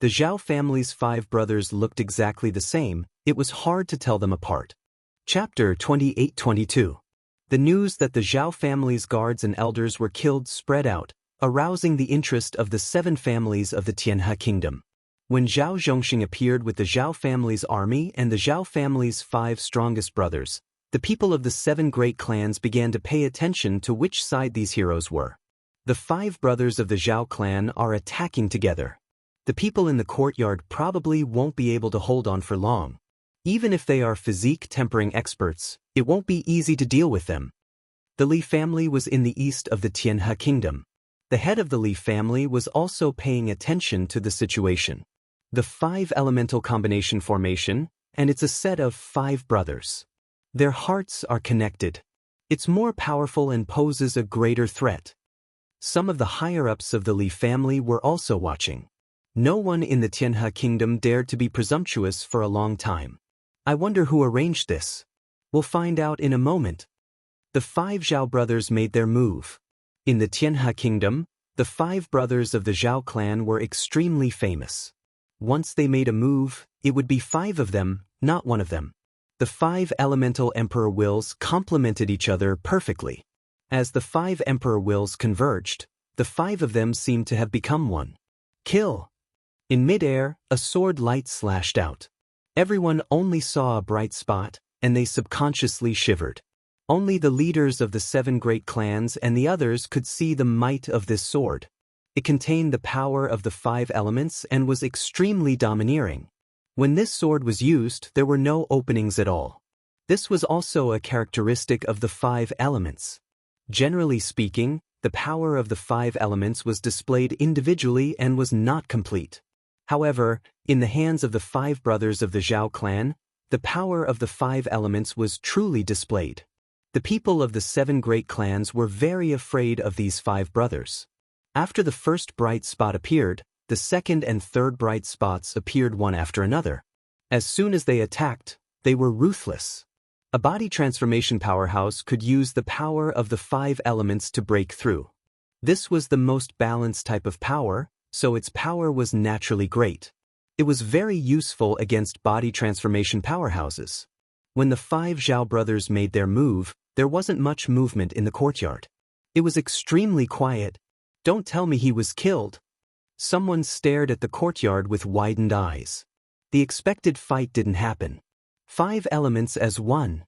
The Zhao family's 5 brothers looked exactly the same, it was hard to tell them apart. Chapter 28-22. The news that the Zhao family's guards and elders were killed spread out, arousing the interest of the 7 families of the Tianhe kingdom. When Zhao Zhongxing appeared with the Zhao family's army and the Zhao family's 5 strongest brothers, the people of the 7 great clans began to pay attention to which side these heroes were. The 5 brothers of the Zhao clan are attacking together. The people in the courtyard probably won't be able to hold on for long. Even if they are physique tempering experts, it won't be easy to deal with them. The Li family was in the east of the Xianxia kingdom. The head of the Li family was also paying attention to the situation. The 5 elemental combination formation, and it's a set of 5 brothers. Their hearts are connected. It's more powerful and poses a greater threat. Some of the higher-ups of the Li family were also watching. No one in the Xianxia kingdom dared to be presumptuous for a long time. I wonder who arranged this. We'll find out in a moment. The 5 Zhao brothers made their move. In the Xianxia kingdom, the 5 brothers of the Zhao clan were extremely famous. Once they made a move, it would be 5 of them, not one of them. The 5 elemental emperor wills complemented each other perfectly. As the 5 emperor wills converged, the 5 of them seemed to have become one. Kill! In midair, a sword light slashed out. Everyone only saw a bright spot, and they subconsciously shivered. Only the leaders of the 7 great clans and the others could see the might of this sword. It contained the power of the 5 elements and was extremely domineering. When this sword was used, there were no openings at all. This was also a characteristic of the 5 elements. Generally speaking, the power of the 5 elements was displayed individually and was not complete. However, in the hands of the 5 brothers of the Zhao clan, the power of the 5 elements was truly displayed. The people of the 7 great clans were very afraid of these 5 brothers. After the first bright spot appeared, the second and third bright spots appeared one after another. As soon as they attacked, they were ruthless. A body transformation powerhouse could use the power of the 5 elements to break through. This was the most balanced type of power, so its power was naturally great. It was very useful against body transformation powerhouses. When the 5 Zhao brothers made their move, there wasn't much movement in the courtyard. It was extremely quiet. Don't tell me he was killed. Someone stared at the courtyard with widened eyes. The expected fight didn't happen. 5 elements as one.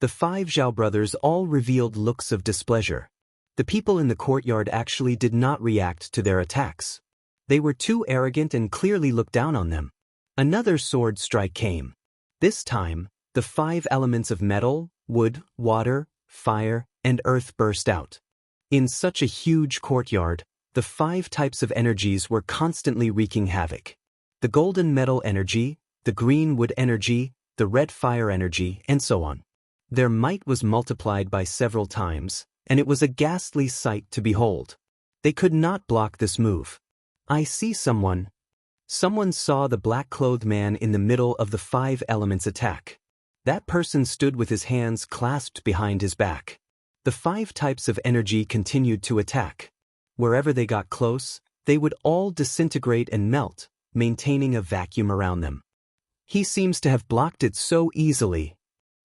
The 5 Zhao brothers all revealed looks of displeasure. The people in the courtyard actually did not react to their attacks. They were too arrogant and clearly looked down on them. Another sword strike came. This time, the 5 elements of metal, wood, water, fire, and earth burst out. In such a huge courtyard, the 5 types of energies were constantly wreaking havoc. The golden metal energy, the green wood energy, the red fire energy, and so on. Their might was multiplied by several times, and it was a ghastly sight to behold. They could not block this move. I see someone. Someone saw the black-clothed man in the middle of the 5 elements attack. That person stood with his hands clasped behind his back. The 5 types of energy continued to attack. Wherever they got close, they would all disintegrate and melt, maintaining a vacuum around them. He seems to have blocked it so easily.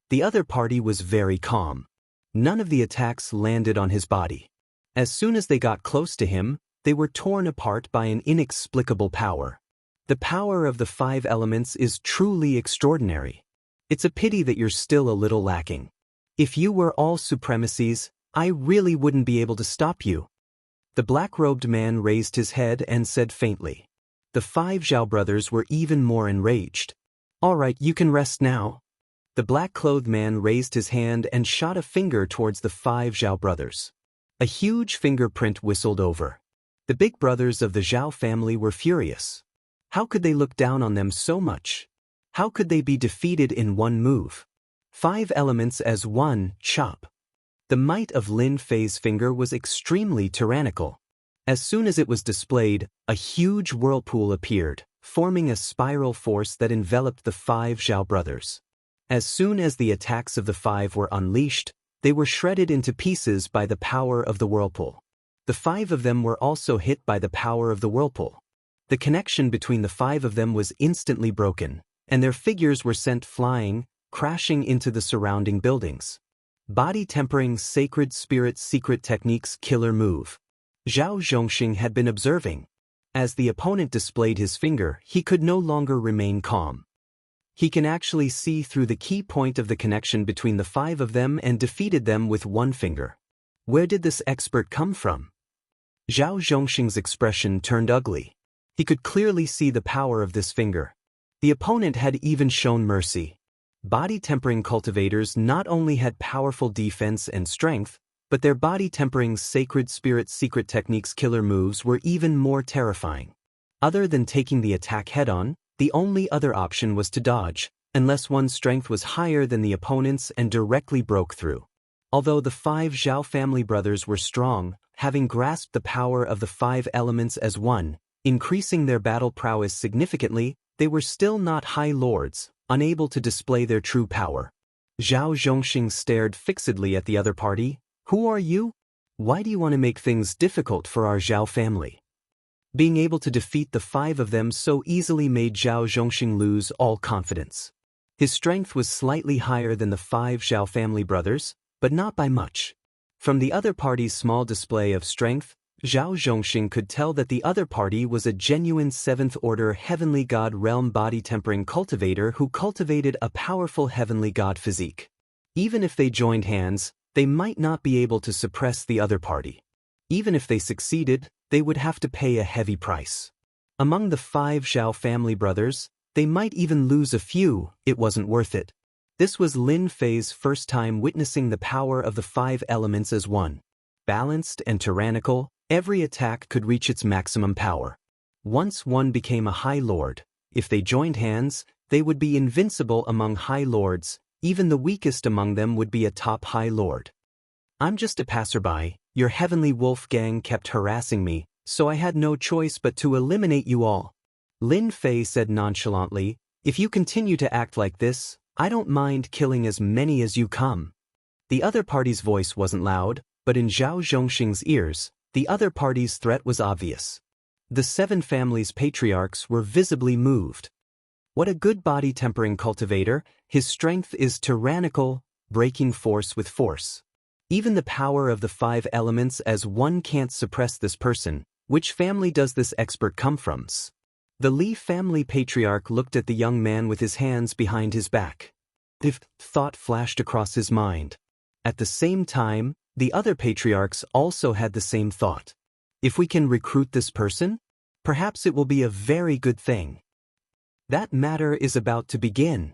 The other party was very calm. None of the attacks landed on his body. As soon as they got close to him, they were torn apart by an inexplicable power. The power of the 5 elements is truly extraordinary. It's a pity that you're still a little lacking. If you were all supremacies, I really wouldn't be able to stop you. The black-robed man raised his head and said faintly. The 5 Zhao brothers were even more enraged. All right, you can rest now. The black-clothed man raised his hand and shot a finger towards the 5 Zhao brothers. A huge fingerprint whistled over. The big brothers of the Zhao family were furious. How could they look down on them so much? How could they be defeated in one move? 5 elements as one, chop. The might of Lin Fei's finger was extremely tyrannical. As soon as it was displayed, a huge whirlpool appeared, forming a spiral force that enveloped the 5 Zhao brothers. As soon as the attacks of the 5 were unleashed, they were shredded into pieces by the power of the whirlpool. The 5 of them were also hit by the power of the whirlpool. The connection between the 5 of them was instantly broken, and their figures were sent flying, crashing into the surrounding buildings. Body tempering sacred spirit secret techniques killer move. Zhao Zhongxing had been observing. As the opponent displayed his finger, he could no longer remain calm. He can actually see through the key point of the connection between the 5 of them and defeated them with one finger. Where did this expert come from? Zhao Zhongxing's expression turned ugly. He could clearly see the power of this finger. The opponent had even shown mercy. Body-tempering cultivators not only had powerful defense and strength, but their body-tempering sacred spirit secret techniques killer moves were even more terrifying. Other than taking the attack head-on, the only other option was to dodge, unless one's strength was higher than the opponent's and directly broke through. Although the 5 Zhao family brothers were strong, having grasped the power of the 5 elements as one, increasing their battle prowess significantly, they were still not high lords, unable to display their true power. Zhao Zhongxing stared fixedly at the other party. Who are you? Why do you want to make things difficult for our Zhao family? Being able to defeat the 5 of them so easily made Zhao Zhongxing lose all confidence. His strength was slightly higher than the 5 Zhao family brothers, but not by much. From the other party's small display of strength, Zhao Zhongxing could tell that the other party was a genuine 7th-order heavenly god realm body-tempering cultivator who cultivated a powerful heavenly god physique. Even if they joined hands, they might not be able to suppress the other party. Even if they succeeded, they would have to pay a heavy price. Among the 5 Zhao family brothers, they might even lose a few. It wasn't worth it. This was Lin Fei's first time witnessing the power of the 5 elements as one. Balanced and tyrannical, every attack could reach its maximum power. Once one became a High Lord, if they joined hands, they would be invincible among High Lords. Even the weakest among them would be a top High Lord. I'm just a passerby. Your heavenly wolf gang kept harassing me, so I had no choice but to eliminate you all. Lin Fei said nonchalantly, if you continue to act like this, I don't mind killing as many as you come. The other party's voice wasn't loud, but in Zhao Zhongxing's ears, the other party's threat was obvious. The 7 families' patriarchs were visibly moved. What a good body-tempering cultivator, his strength is tyrannical, breaking force with force. Even the power of the 5 elements as one can't suppress this person. Which family does this expert come from? The Li family patriarch looked at the young man with his hands behind his back. If thought flashed across his mind. At the same time, the other patriarchs also had the same thought. If we can recruit this person, perhaps it will be a very good thing. That matter is about to begin.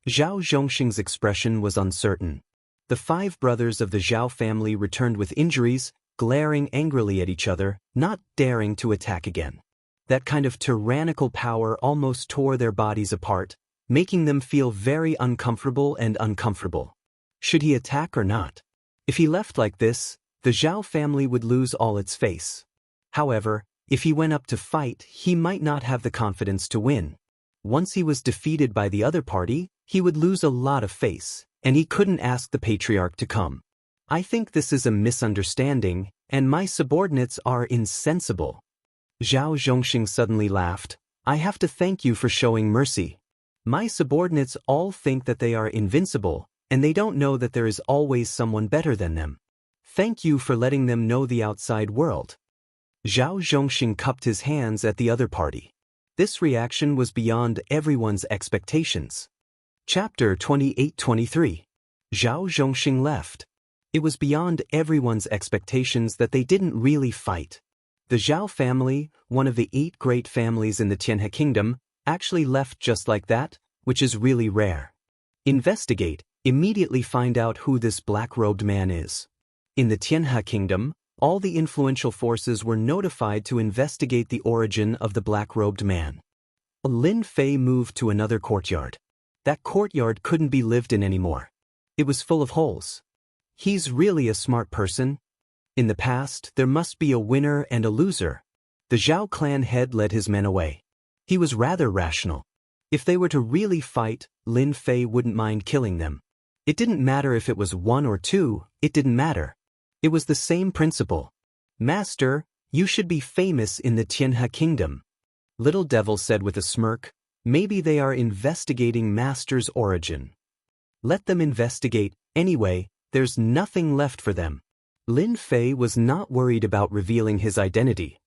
Zhao Zhongxing's expression was uncertain. The 5 brothers of the Zhao family returned with injuries, glaring angrily at each other, not daring to attack again. That kind of tyrannical power almost tore their bodies apart, making them feel very uncomfortable and uncomfortable. Should he attack or not? If he left like this, the Zhao family would lose all its face. However, if he went up to fight, he might not have the confidence to win. Once he was defeated by the other party, he would lose a lot of face, and he couldn't ask the patriarch to come. I think this is a misunderstanding, and my subordinates are insensible. Zhao Zhongxing suddenly laughed. I have to thank you for showing mercy. My subordinates all think that they are invincible, and they don't know that there is always someone better than them. Thank you for letting them know the outside world. Zhao Zhongxing cupped his hands at the other party. This reaction was beyond everyone's expectations. Chapter 28-23. Zhao Zhongxing left. It was beyond everyone's expectations that they didn't really fight. The Zhao family, one of the 8 great families in the Tianhe kingdom, actually left just like that, which is really rare. Investigate, immediately find out who this black-robed man is. In the Tianhe kingdom, all the influential forces were notified to investigate the origin of the black-robed man. Lin Fei moved to another courtyard. That courtyard couldn't be lived in anymore. It was full of holes. He's really a smart person. In the past, there must be a winner and a loser. The Zhao clan head led his men away. He was rather rational. If they were to really fight, Lin Fei wouldn't mind killing them. It didn't matter if it was 1 or 2, it didn't matter. It was the same principle. Master, you should be famous in the Tianhe kingdom. Little Devil said with a smirk, maybe they are investigating Master's origin. Let them investigate, anyway, there's nothing left for them. Lin Fei was not worried about revealing his identity.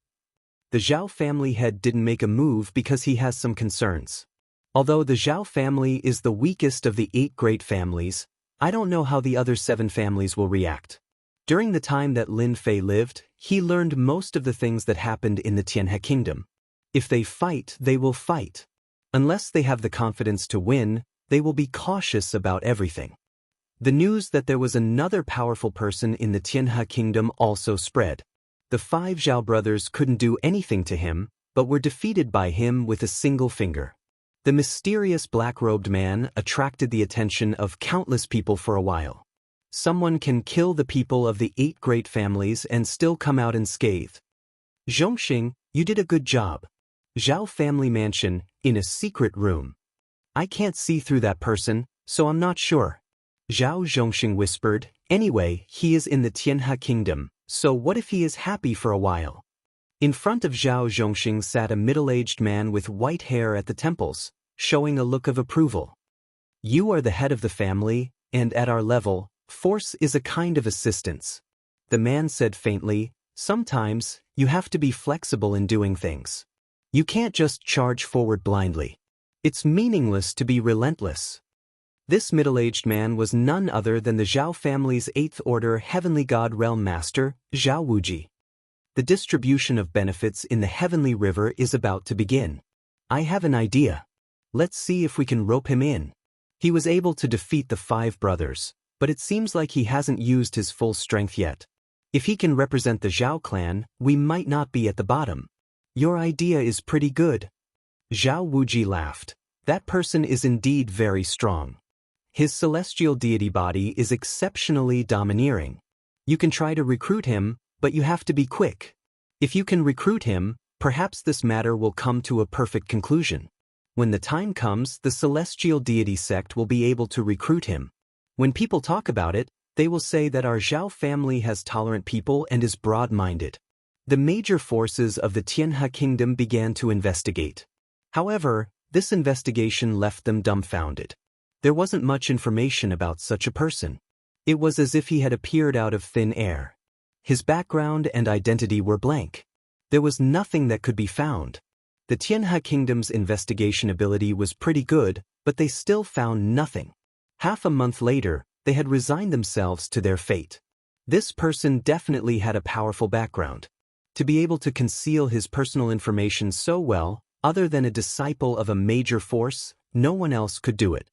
The Zhao family head didn't make a move because he has some concerns. Although the Zhao family is the weakest of the 8 great families, I don't know how the other 7 families will react. During the time that Lin Fei lived, he learned most of the things that happened in the Tianhe kingdom. If they fight, they will fight. Unless they have the confidence to win, they will be cautious about everything. The news that there was another powerful person in the Xianxia kingdom also spread. The 5 Zhao brothers couldn't do anything to him, but were defeated by him with a single finger. The mysterious black-robed man attracted the attention of countless people for a while. Someone can kill the people of the 8 great families and still come out unscathed. Zhongxing, you did a good job. Zhao family mansion, in a secret room. I can't see through that person, so I'm not sure. Zhao Zhongxing whispered, anyway, he is in the Xianxia kingdom, so what if he is happy for a while? In front of Zhao Zhongxing sat a middle-aged man with white hair at the temples, showing a look of approval. You are the head of the family, and at our level, force is a kind of assistance. The man said faintly, sometimes, you have to be flexible in doing things. You can't just charge forward blindly. It's meaningless to be relentless. This middle-aged man was none other than the Zhao family's 8th Order Heavenly God Realm Master, Zhao Wuji. The distribution of benefits in the Heavenly River is about to begin. I have an idea. Let's see if we can rope him in. He was able to defeat the 5 brothers, but it seems like he hasn't used his full strength yet. If he can represent the Zhao clan, we might not be at the bottom. Your idea is pretty good. Zhao Wuji laughed. That person is indeed very strong. His celestial deity body is exceptionally domineering. You can try to recruit him, but you have to be quick. If you can recruit him, perhaps this matter will come to a perfect conclusion. When the time comes, the celestial deity sect will be able to recruit him. When people talk about it, they will say that our Zhao family has tolerant people and is broad-minded. The major forces of the Xianxia kingdom began to investigate. However, this investigation left them dumbfounded. There wasn't much information about such a person. It was as if he had appeared out of thin air. His background and identity were blank. There was nothing that could be found. The Xianxia kingdom's investigation ability was pretty good, but they still found nothing. Half a month later, they had resigned themselves to their fate. This person definitely had a powerful background. To be able to conceal his personal information so well, other than a disciple of a major force, no one else could do it.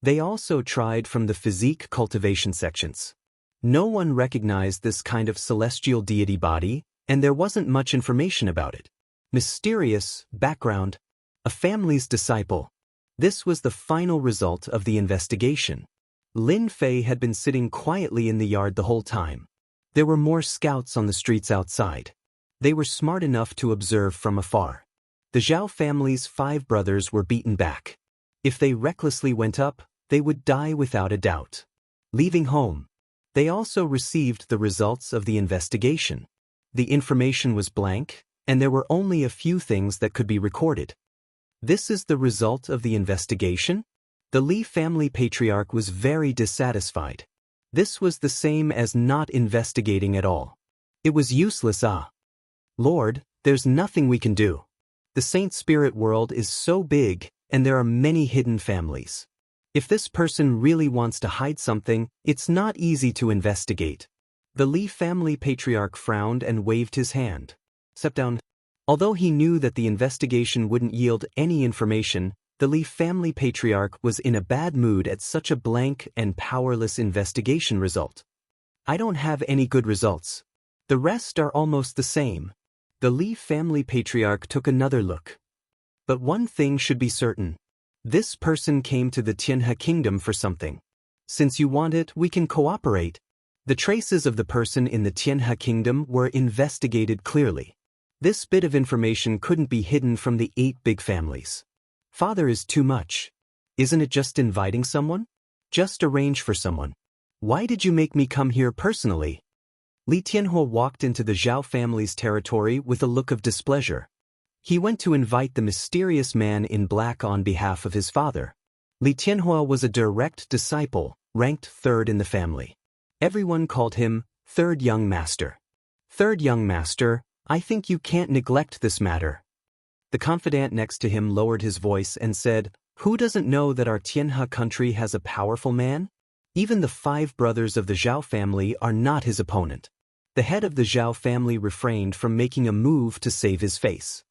They also tried from the physique cultivation sections. No one recognized this kind of celestial deity body, and there wasn't much information about it. Mysterious background, a family's disciple. This was the final result of the investigation. Lin Fei had been sitting quietly in the yard the whole time. There were more scouts on the streets outside. They were smart enough to observe from afar. The Zhao family's 5 brothers were beaten back. If they recklessly went up, they would die without a doubt. Leaving home, they also received the results of the investigation. The information was blank, and there were only a few things that could be recorded. This is the result of the investigation? The Li family patriarch was very dissatisfied. This was the same as not investigating at all. It was useless. Lord, there's nothing we can do. The Saint Spirit world is so big, and there are many hidden families. If this person really wants to hide something, it's not easy to investigate. The Li family patriarch frowned and waved his hand. Step down. Although he knew that the investigation wouldn't yield any information, the Li family patriarch was in a bad mood at such a blank and powerless investigation result. I don't have any good results. The rest are almost the same. The Li family patriarch took another look. But one thing should be certain. This person came to the Xianxia kingdom for something. Since you want it, we can cooperate. The traces of the person in the Xianxia kingdom were investigated clearly. This bit of information couldn't be hidden from the 8 big families. Father is too much. Isn't it just inviting someone? Just arrange for someone. Why did you make me come here personally? Li Tianhua walked into the Zhao family's territory with a look of displeasure. He went to invite the mysterious man in black on behalf of his father. Li Tianhua was a direct disciple, ranked 3rd in the family. Everyone called him 3rd Young Master. 3rd Young Master, I think you can't neglect this matter. The confidant next to him lowered his voice and said, Who doesn't know that our Xianxia country has a powerful man? Even the 5 brothers of the Zhao family are not his opponent. The head of the Zhao family refrained from making a move to save his face.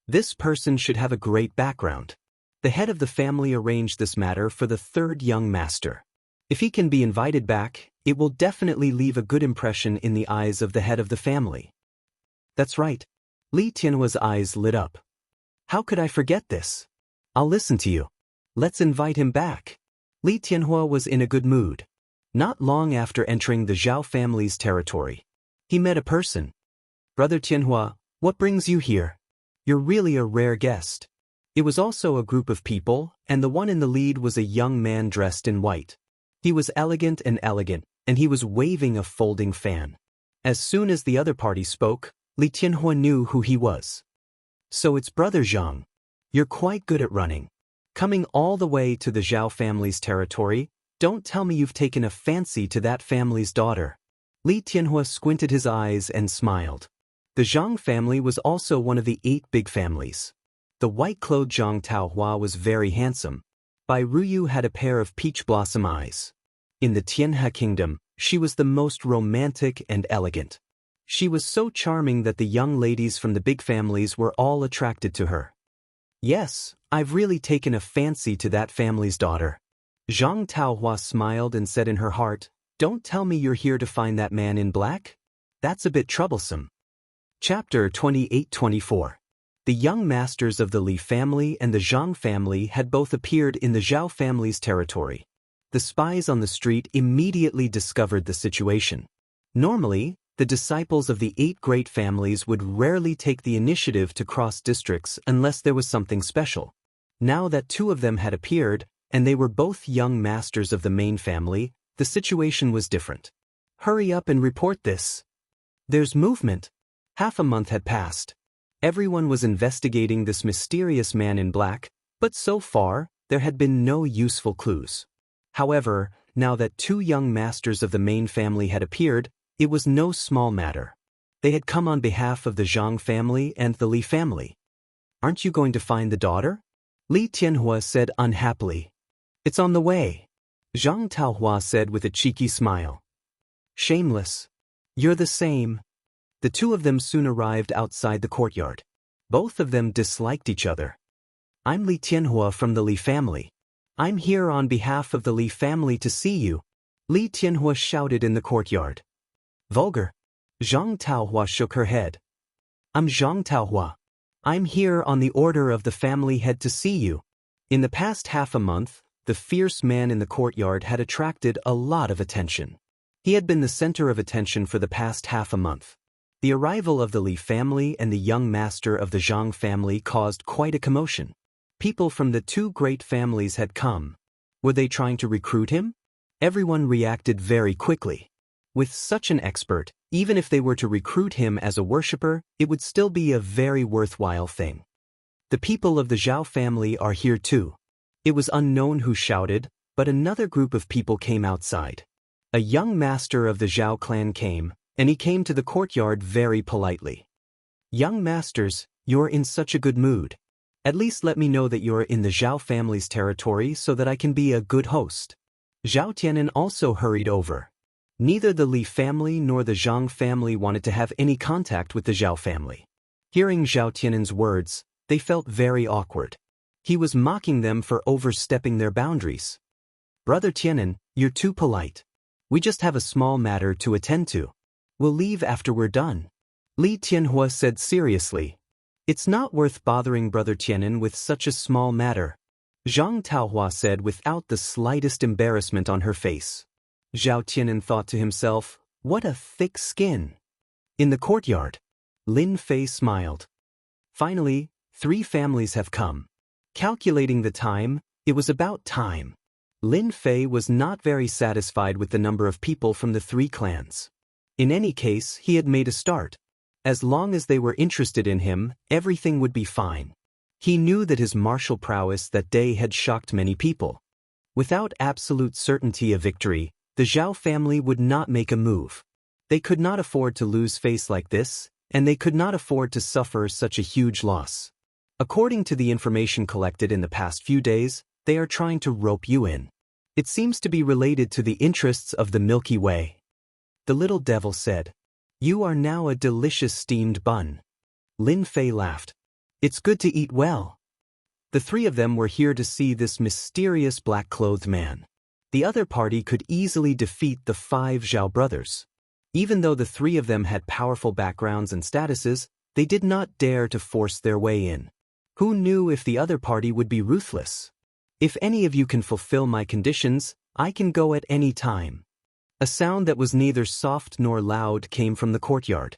This person should have a great background. The head of the family arranged this matter for the third young master. If he can be invited back, it will definitely leave a good impression in the eyes of the head of the family. That's right. Li Tianhua's eyes lit up. How could I forget this? I'll listen to you. Let's invite him back. Li Tianhua was in a good mood. Not long after entering the Zhao family's territory, he met a person. Brother Tianhua, what brings you here? You're really a rare guest. It was also a group of people, and the one in the lead was a young man dressed in white. He was elegant, and he was waving a folding fan. As soon as the other party spoke, Li Tianhua knew who he was. So it's Brother Zhang. You're quite good at running. Coming all the way to the Zhao family's territory, don't tell me you've taken a fancy to that family's daughter. Li Tianhua squinted his eyes and smiled. The Zhang family was also one of the 8 big families. The white-clothed Zhang Taohua was very handsome. Bai Ruyu had a pair of peach blossom eyes. In the Tianhe kingdom, she was the most romantic and elegant. She was so charming that the young ladies from the big families were all attracted to her. Yes, I've really taken a fancy to that family's daughter. Zhang Taohua smiled and said in her heart, don't tell me you're here to find that man in black? That's a bit troublesome. Chapter 28-24. The young masters of the Li family and the Zhang family had both appeared in the Zhao family's territory. The spies on the street immediately discovered the situation. Normally, the disciples of the 8 great families would rarely take the initiative to cross districts unless there was something special. Now that 2 of them had appeared, and they were both young masters of the main family, the situation was different. Hurry up and report this. There's movement. Half a month had passed. Everyone was investigating this mysterious man in black, but so far, there had been no useful clues. However, now that 2 young masters of the main family had appeared, it was no small matter. They had come on behalf of the Zhang family and the Li family. Aren't you going to find the daughter? Li Tianhua said unhappily. It's on the way. Zhang Taohua said with a cheeky smile. Shameless. You're the same. The 2 of them soon arrived outside the courtyard. Both of them disliked each other. I'm Li Tianhua from the Li family. I'm here on behalf of the Li family to see you. Li Tianhua shouted in the courtyard. Vulgar. Zhang Taohua shook her head. I'm Zhang Taohua. I'm here on the order of the family head to see you. In the past half a month, the fierce man in the courtyard had attracted a lot of attention. He had been the center of attention for the past half a month. The arrival of the Li family and the young master of the Zhang family caused quite a commotion. People from the 2 great families had come. Were they trying to recruit him? Everyone reacted very quickly. With such an expert, even if they were to recruit him as a worshipper, it would still be a very worthwhile thing. The people of the Zhao family are here too. It was unknown who shouted, but another group of people came outside. A young master of the Zhao clan came, and he came to the courtyard very politely. Young masters, you're in such a good mood. At least let me know that you're in the Zhao family's territory so that I can be a good host. Zhao Tianan also hurried over. Neither the Li family nor the Zhang family wanted to have any contact with the Zhao family. Hearing Zhao Tianan's words, they felt very awkward. He was mocking them for overstepping their boundaries. Brother Tianan, you're too polite. We just have a small matter to attend to. We'll leave after we're done. Li Tianhua said seriously. It's not worth bothering Brother Tianan with such a small matter. Zhang Taohua said without the slightest embarrassment on her face. Zhao Tianan thought to himself, what a thick skin. In the courtyard, Lin Fei smiled. Finally, 3 families have come. Calculating the time, it was about time. Lin Fei was not very satisfied with the number of people from the 3 clans. In any case, he had made a start. As long as they were interested in him, everything would be fine. He knew that his martial prowess that day had shocked many people. Without absolute certainty of victory, the Zhao family would not make a move. They could not afford to lose face like this, and they could not afford to suffer such a huge loss. According to the information collected in the past few days, they are trying to rope you in. It seems to be related to the interests of the Milky Way. The little devil said, You are now a delicious steamed bun. Lin Fei laughed. It's good to eat well. The three of them were here to see this mysterious black-clothed man. The other party could easily defeat the 5 Zhao brothers. Even though the three of them had powerful backgrounds and statuses, they did not dare to force their way in. Who knew if the other party would be ruthless? If any of you can fulfill my conditions, I can go at any time. A sound that was neither soft nor loud came from the courtyard.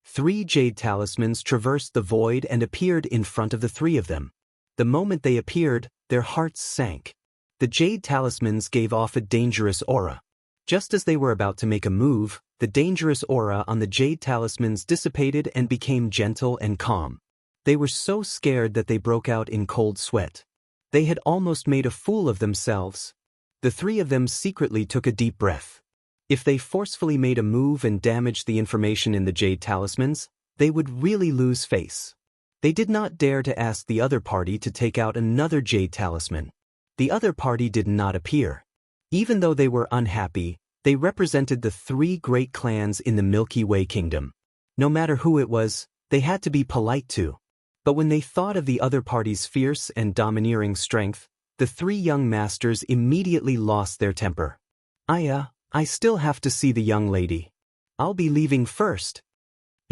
3 jade talismans traversed the void and appeared in front of the three of them. The moment they appeared, their hearts sank. The jade talismans gave off a dangerous aura. Just as they were about to make a move, the dangerous aura on the jade talismans dissipated and became gentle and calm. They were so scared that they broke out in cold sweat. They had almost made a fool of themselves. The three of them secretly took a deep breath. If they forcefully made a move and damaged the information in the jade talismans, they would really lose face. They did not dare to ask the other party to take out another jade talisman. The other party did not appear. Even though they were unhappy, they represented the 3 great clans in the Milky Way kingdom. No matter who it was, they had to be polite to. But when they thought of the other party's fierce and domineering strength, the 3 young masters immediately lost their temper. I still have to see the young lady. I'll be leaving first.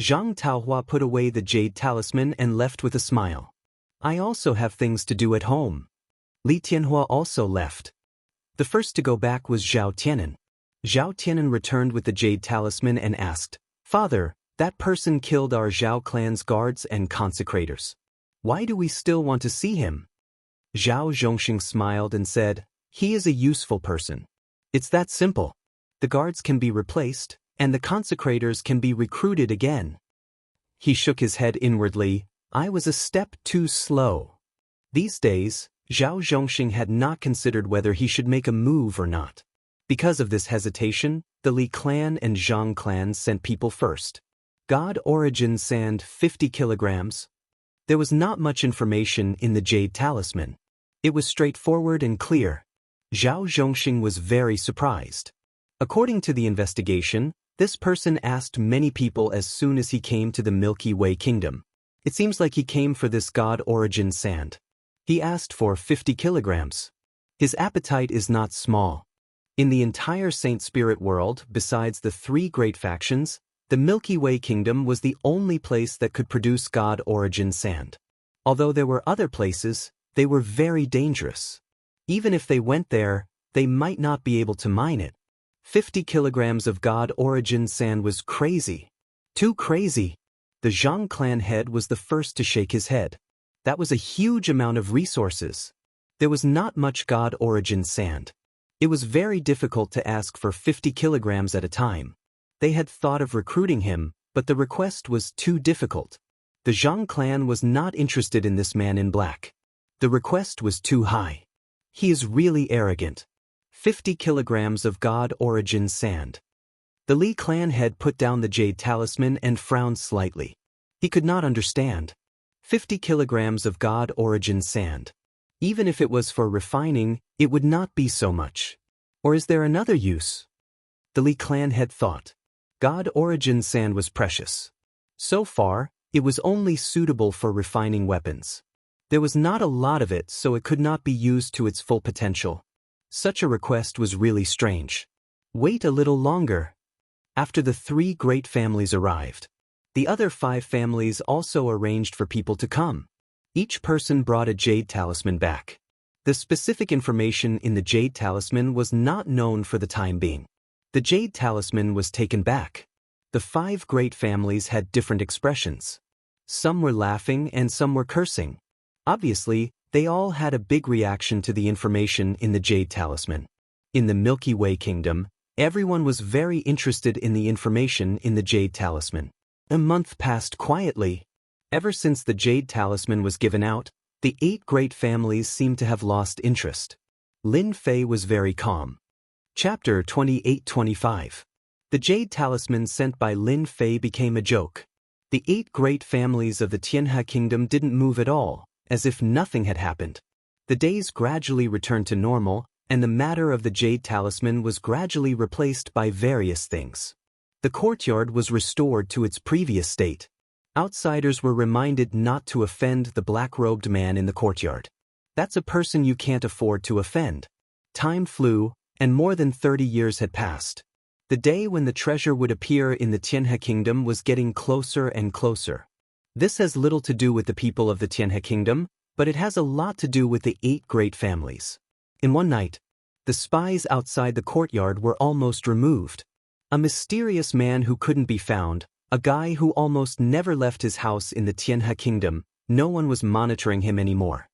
Zhang Taohua put away the jade talisman and left with a smile. I also have things to do at home. Li Tianhua also left. The first to go back was Zhao Tianan. Zhao Tianan returned with the jade talisman and asked, Father, that person killed our Zhao clan's guards and consecrators. Why do we still want to see him? Zhao Zhongxing smiled and said, he is a useful person. It's that simple. The guards can be replaced, and the consecrators can be recruited again. He shook his head inwardly. I was a step too slow. These days, Zhao Zhongxing had not considered whether he should make a move or not. Because of this hesitation, the Li clan and Zhang clan sent people first. God origin sand 50 kilograms. There was not much information in the jade talisman. It was straightforward and clear. Zhao Zhongxing was very surprised. According to the investigation, this person asked many people as soon as he came to the Milky Way kingdom. It seems like he came for this God origin sand. He asked for 50 kilograms. His appetite is not small. In the entire Saint Spirit world, besides the 3 great factions, the Milky Way kingdom was the only place that could produce God origin sand. Although there were other places, they were very dangerous. Even if they went there, they might not be able to mine it. 50 kilograms of God origin sand was crazy. Too crazy. The Zhang clan head was the first to shake his head. That was a huge amount of resources. There was not much God origin sand. It was very difficult to ask for 50 kilograms at a time. They had thought of recruiting him, but the request was too difficult. The Zhang clan was not interested in this man in black. The request was too high. He is really arrogant. 50 kilograms of God origin sand. The Li clan head put down the jade talisman and frowned slightly. He could not understand. 50 kilograms of God origin sand. Even if it was for refining, it would not be so much. Or is there another use? The Li clan head thought. God origin sand was precious. So far, it was only suitable for refining weapons. There was not a lot of it, so it could not be used to its full potential. Such a request was really strange. Wait a little longer. After the 3 great families arrived, the other 5 families also arranged for people to come. Each person brought a jade talisman back. The specific information in the jade talisman was not known for the time being. The jade talisman was taken back. The 5 great families had different expressions. Some were laughing and some were cursing. Obviously, they all had a big reaction to the information in the jade talisman. In the Milky Way kingdom, everyone was very interested in the information in the jade talisman. A month passed quietly. Ever since the jade talisman was given out, the 8 great families seemed to have lost interest. Lin Fei was very calm. Chapter 28-25. The jade talisman sent by Lin Fei became a joke. The 8 great families of the Tianhe kingdom didn't move at all, as if nothing had happened. The days gradually returned to normal, and the matter of the jade talisman was gradually replaced by various things. The courtyard was restored to its previous state. Outsiders were reminded not to offend the black-robed man in the courtyard. That's a person you can't afford to offend. Time flew, and more than 30 years had passed. The day when the treasure would appear in the Xianxia kingdom was getting closer and closer. This has little to do with the people of the Xianxia kingdom, but it has a lot to do with the 8 great families. In one night, the spies outside the courtyard were almost removed. A mysterious man who couldn't be found, a guy who almost never left his house in the Xianxia kingdom, no one was monitoring him anymore.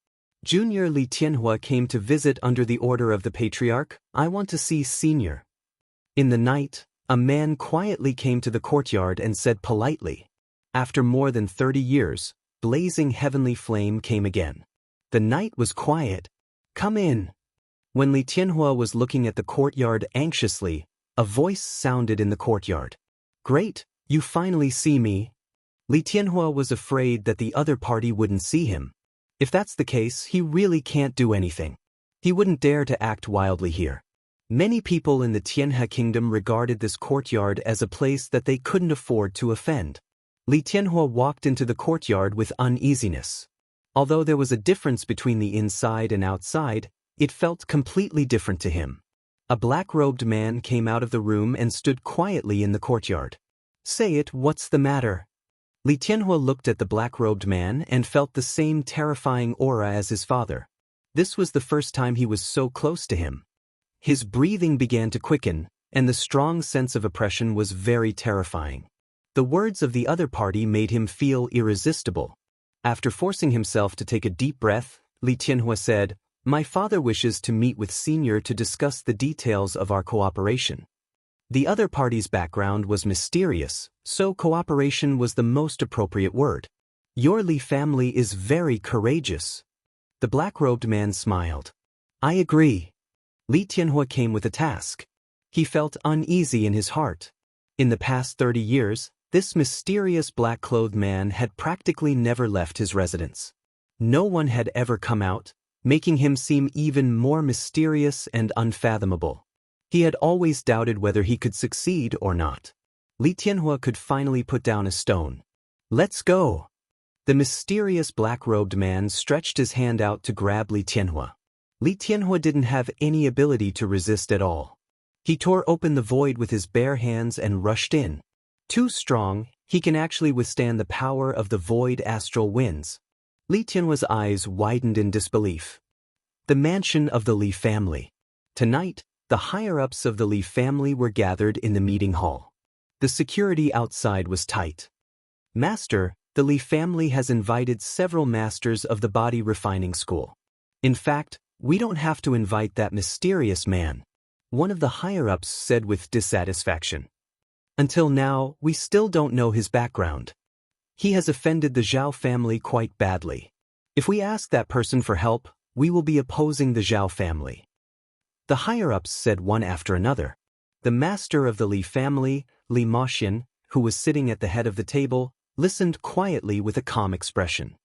Junior Li Tianhua came to visit under the order of the patriarch. I want to see Senior. In the night, a man quietly came to the courtyard and said politely. After more than 30 years, blazing heavenly flame came again. The night was quiet. Come in. When Li Tianhua was looking at the courtyard anxiously, a voice sounded in the courtyard. Great, you finally see me. Li Tianhua was afraid that the other party wouldn't see him. If that's the case, he really can't do anything. He wouldn't dare to act wildly here. Many people in the Xianxia kingdom regarded this courtyard as a place that they couldn't afford to offend. Li Tianhua walked into the courtyard with uneasiness. Although there was a difference between the inside and outside, it felt completely different to him. A black-robed man came out of the room and stood quietly in the courtyard. Say it, what's the matter? Li Tianhua looked at the black-robed man and felt the same terrifying aura as his father. This was the first time he was so close to him. His breathing began to quicken, and the strong sense of oppression was very terrifying. The words of the other party made him feel irresistible. After forcing himself to take a deep breath, Li Tianhua said, My father wishes to meet with Senior to discuss the details of our cooperation. The other party's background was mysterious, so cooperation was the most appropriate word. Your Li family is very courageous. The black-robed man smiled. I agree. Li Tianhua came with a task. He felt uneasy in his heart. In the past 30 years, this mysterious black-clothed man had practically never left his residence. No one had ever come out, making him seem even more mysterious and unfathomable. He had always doubted whether he could succeed or not. Li Tianhua could finally put down a stone. Let's go. The mysterious black-robed man stretched his hand out to grab Li Tianhua. Li Tianhua didn't have any ability to resist at all. He tore open the void with his bare hands and rushed in. Too strong, he can actually withstand the power of the void astral winds. Li Tianhua's eyes widened in disbelief. The mansion of the Li family. Tonight, the higher-ups of the Li family were gathered in the meeting hall. The security outside was tight. Master, the Li family has invited several masters of the body refining school. In fact, we don't have to invite that mysterious man, one of the higher-ups said with dissatisfaction. Until now, we still don't know his background. He has offended the Zhao family quite badly. If we ask that person for help, we will be opposing the Zhao family. The higher-ups said one after another. The master of the Li family, Li Maxian, who was sitting at the head of the table, listened quietly with a calm expression.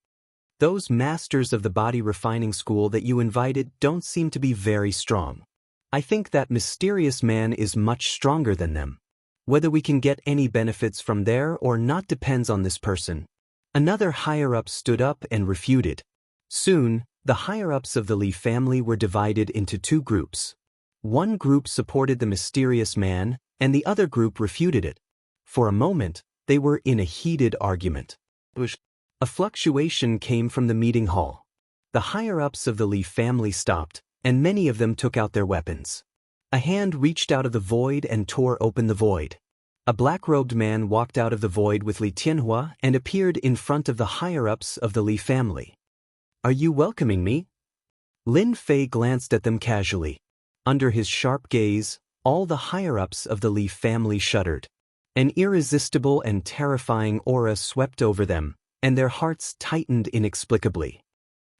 Those masters of the body refining school that you invited don't seem to be very strong. I think that mysterious man is much stronger than them. Whether we can get any benefits from there or not depends on this person. Another higher-up stood up and refuted. Soon, the higher-ups of the Li family were divided into 2 groups. One group supported the mysterious man, and the other group refuted it. For a moment, they were in a heated argument. A fluctuation came from the meeting hall. The higher-ups of the Li family stopped, and many of them took out their weapons. A hand reached out of the void and tore open the void. A black-robed man walked out of the void with Li Tianhua and appeared in front of the higher-ups of the Li family. Are you welcoming me? Lin Fei glanced at them casually. Under his sharp gaze, all the higher-ups of the Li family shuddered. An irresistible and terrifying aura swept over them, and their hearts tightened inexplicably.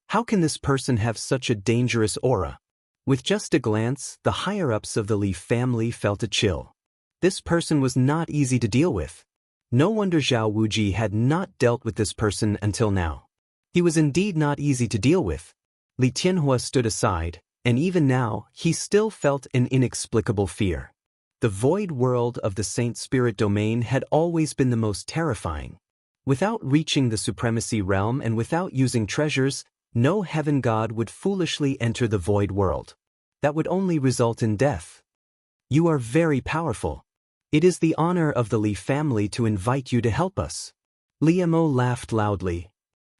How can this person have such a dangerous aura? With just a glance, the higher-ups of the Li family felt a chill. This person was not easy to deal with. No wonder Zhao Wuji had not dealt with this person until now. He was indeed not easy to deal with. Li Tianhua stood aside, and even now, he still felt an inexplicable fear. The void world of the Saint Spirit domain had always been the most terrifying. Without reaching the supremacy realm and without using treasures, No heaven god would foolishly enter the void world. That would only result in death. You are very powerful. It is the honor of the Li family to invite you to help us. Li Mo laughed loudly.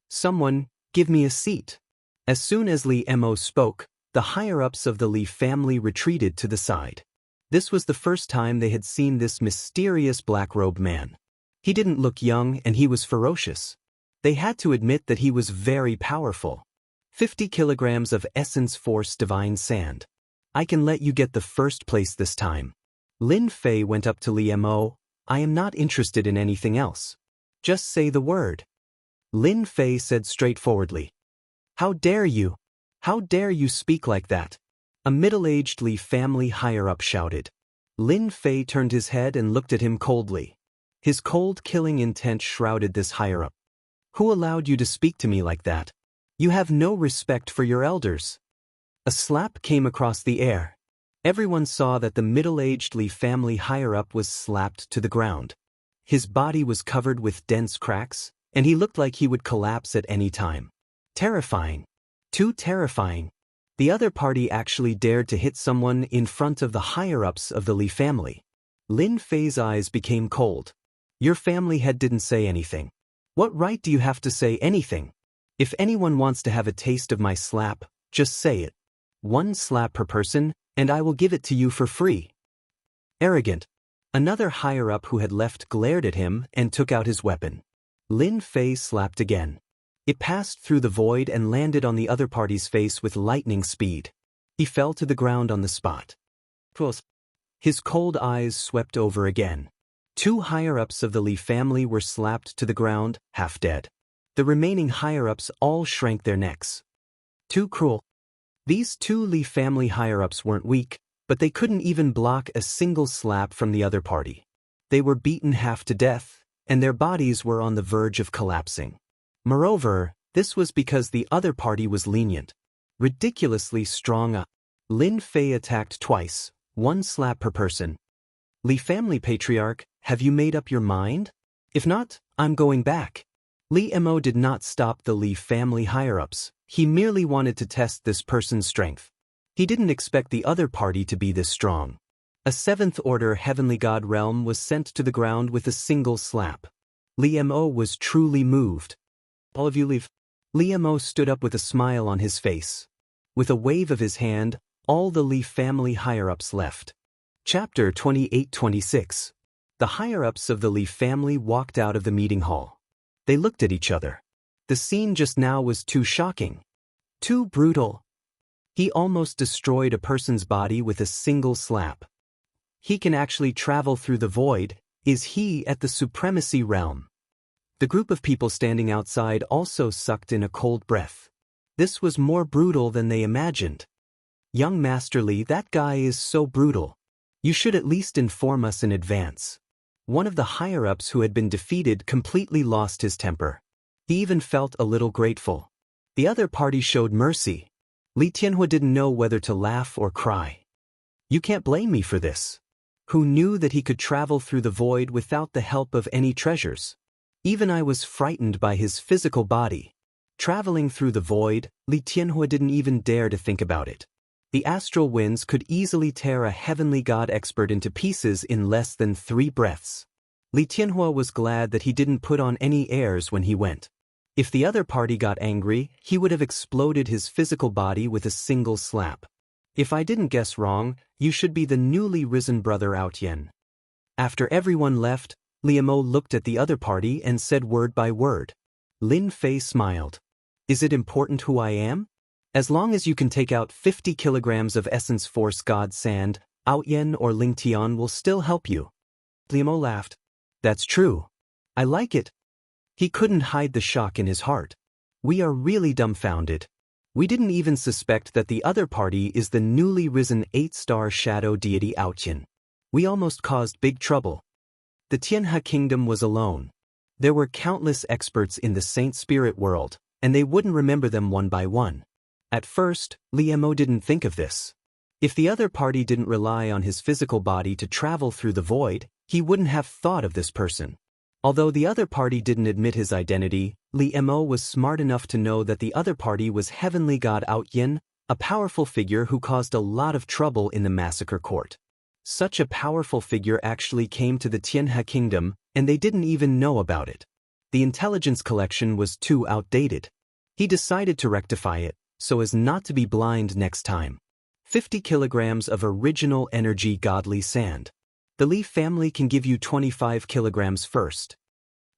Someone, give me a seat. As soon as Li Mo spoke, the higher-ups of the Li family retreated to the side. This was the first time they had seen this mysterious black-robed man. He didn't look young and he was ferocious. They had to admit that he was very powerful. 50 kilograms of essence force divine sand. I can let you get the first place this time. Lin Fei went up to Li Mo. I am not interested in anything else. Just say the word. Lin Fei said straightforwardly. How dare you? How dare you speak like that? A middle-aged Li family higher-up shouted. Lin Fei turned his head and looked at him coldly. His cold killing intent shrouded this higher-up. Who allowed you to speak to me like that? You have no respect for your elders. A slap came across the air. Everyone saw that the middle-aged Li family higher-up was slapped to the ground. His body was covered with dense cracks, and he looked like he would collapse at any time. Terrifying. Too terrifying. The other party actually dared to hit someone in front of the higher-ups of the Li family. Lin Fei's eyes became cold. Your family head didn't say anything. What right do you have to say anything? If anyone wants to have a taste of my slap, just say it. 1 slap per person, and I will give it to you for free. Arrogant. Another higher-up who had left glared at him and took out his weapon. Lin Fei slapped again. It passed through the void and landed on the other party's face with lightning speed. He fell to the ground on the spot. His cold eyes swept over again. 2 higher-ups of the Li family were slapped to the ground, half dead. The remaining higher-ups all shrank their necks. Too cruel. These 2 Li family higher-ups weren't weak, but they couldn't even block a single slap from the other party. They were beaten half to death, and their bodies were on the verge of collapsing. Moreover, this was because the other party was lenient. Ridiculously strong. Lin Fei attacked twice, 1 slap per person. Li family patriarch, have you made up your mind? If not, I'm going back. Li Mo did not stop the Li family higher-ups. He merely wanted to test this person's strength. He didn't expect the other party to be this strong. A 7th-order heavenly god realm was sent to the ground with a single slap. Li Mo was truly moved. All of you leave. Li Mo stood up with a smile on his face. With a wave of his hand, all the Li family higher-ups left. Chapter 28-26. The higher-ups of the Li family walked out of the meeting hall. They looked at each other. The scene just now was too shocking. Too brutal. He almost destroyed a person's body with a single slap. He can actually travel through the void. Is he at the supremacy realm? The group of people standing outside also sucked in a cold breath. This was more brutal than they imagined. Young Master Li, that guy is so brutal. You should at least inform us in advance. One of the higher-ups who had been defeated completely lost his temper. He even felt a little grateful. The other party showed mercy. Li Tianhua didn't know whether to laugh or cry. You can't blame me for this. Who knew that he could travel through the void without the help of any treasures? Even I was frightened by his physical body. Traveling through the void, Li Tianhua didn't even dare to think about it. The astral winds could easily tear a heavenly god expert into pieces in less than 3 breaths. Li Tianhua was glad that he didn't put on any airs when he went. If the other party got angry, he would have exploded his physical body with a single slap. If I didn't guess wrong, you should be the newly risen brother Out Yen. After everyone left, Li Mo looked at the other party and said word by word. Lin Fei smiled. Is it important who I am? As long as you can take out 50 kilograms of essence force god sand, Out Yen or Ling Tian will still help you. Li Mo laughed. That's true. I like it. He couldn't hide the shock in his heart. We are really dumbfounded. We didn't even suspect that the other party is the newly risen 8-star shadow deity Out Yen. We almost caused big trouble. The Tianhe kingdom was alone. There were countless experts in the saint spirit world, and they wouldn't remember them one by one. At first, Li Mo didn't think of this. If the other party didn't rely on his physical body to travel through the void, he wouldn't have thought of this person. Although the other party didn't admit his identity, Li Mo was smart enough to know that the other party was heavenly god Yin, a powerful figure who caused a lot of trouble in the massacre court. Such a powerful figure actually came to the Tianhe kingdom, and they didn't even know about it. The intelligence collection was too outdated. He decided to rectify it, so as not to be blind next time. 50 kilograms of original energy godly sand. The Li family can give you 25 kilograms first.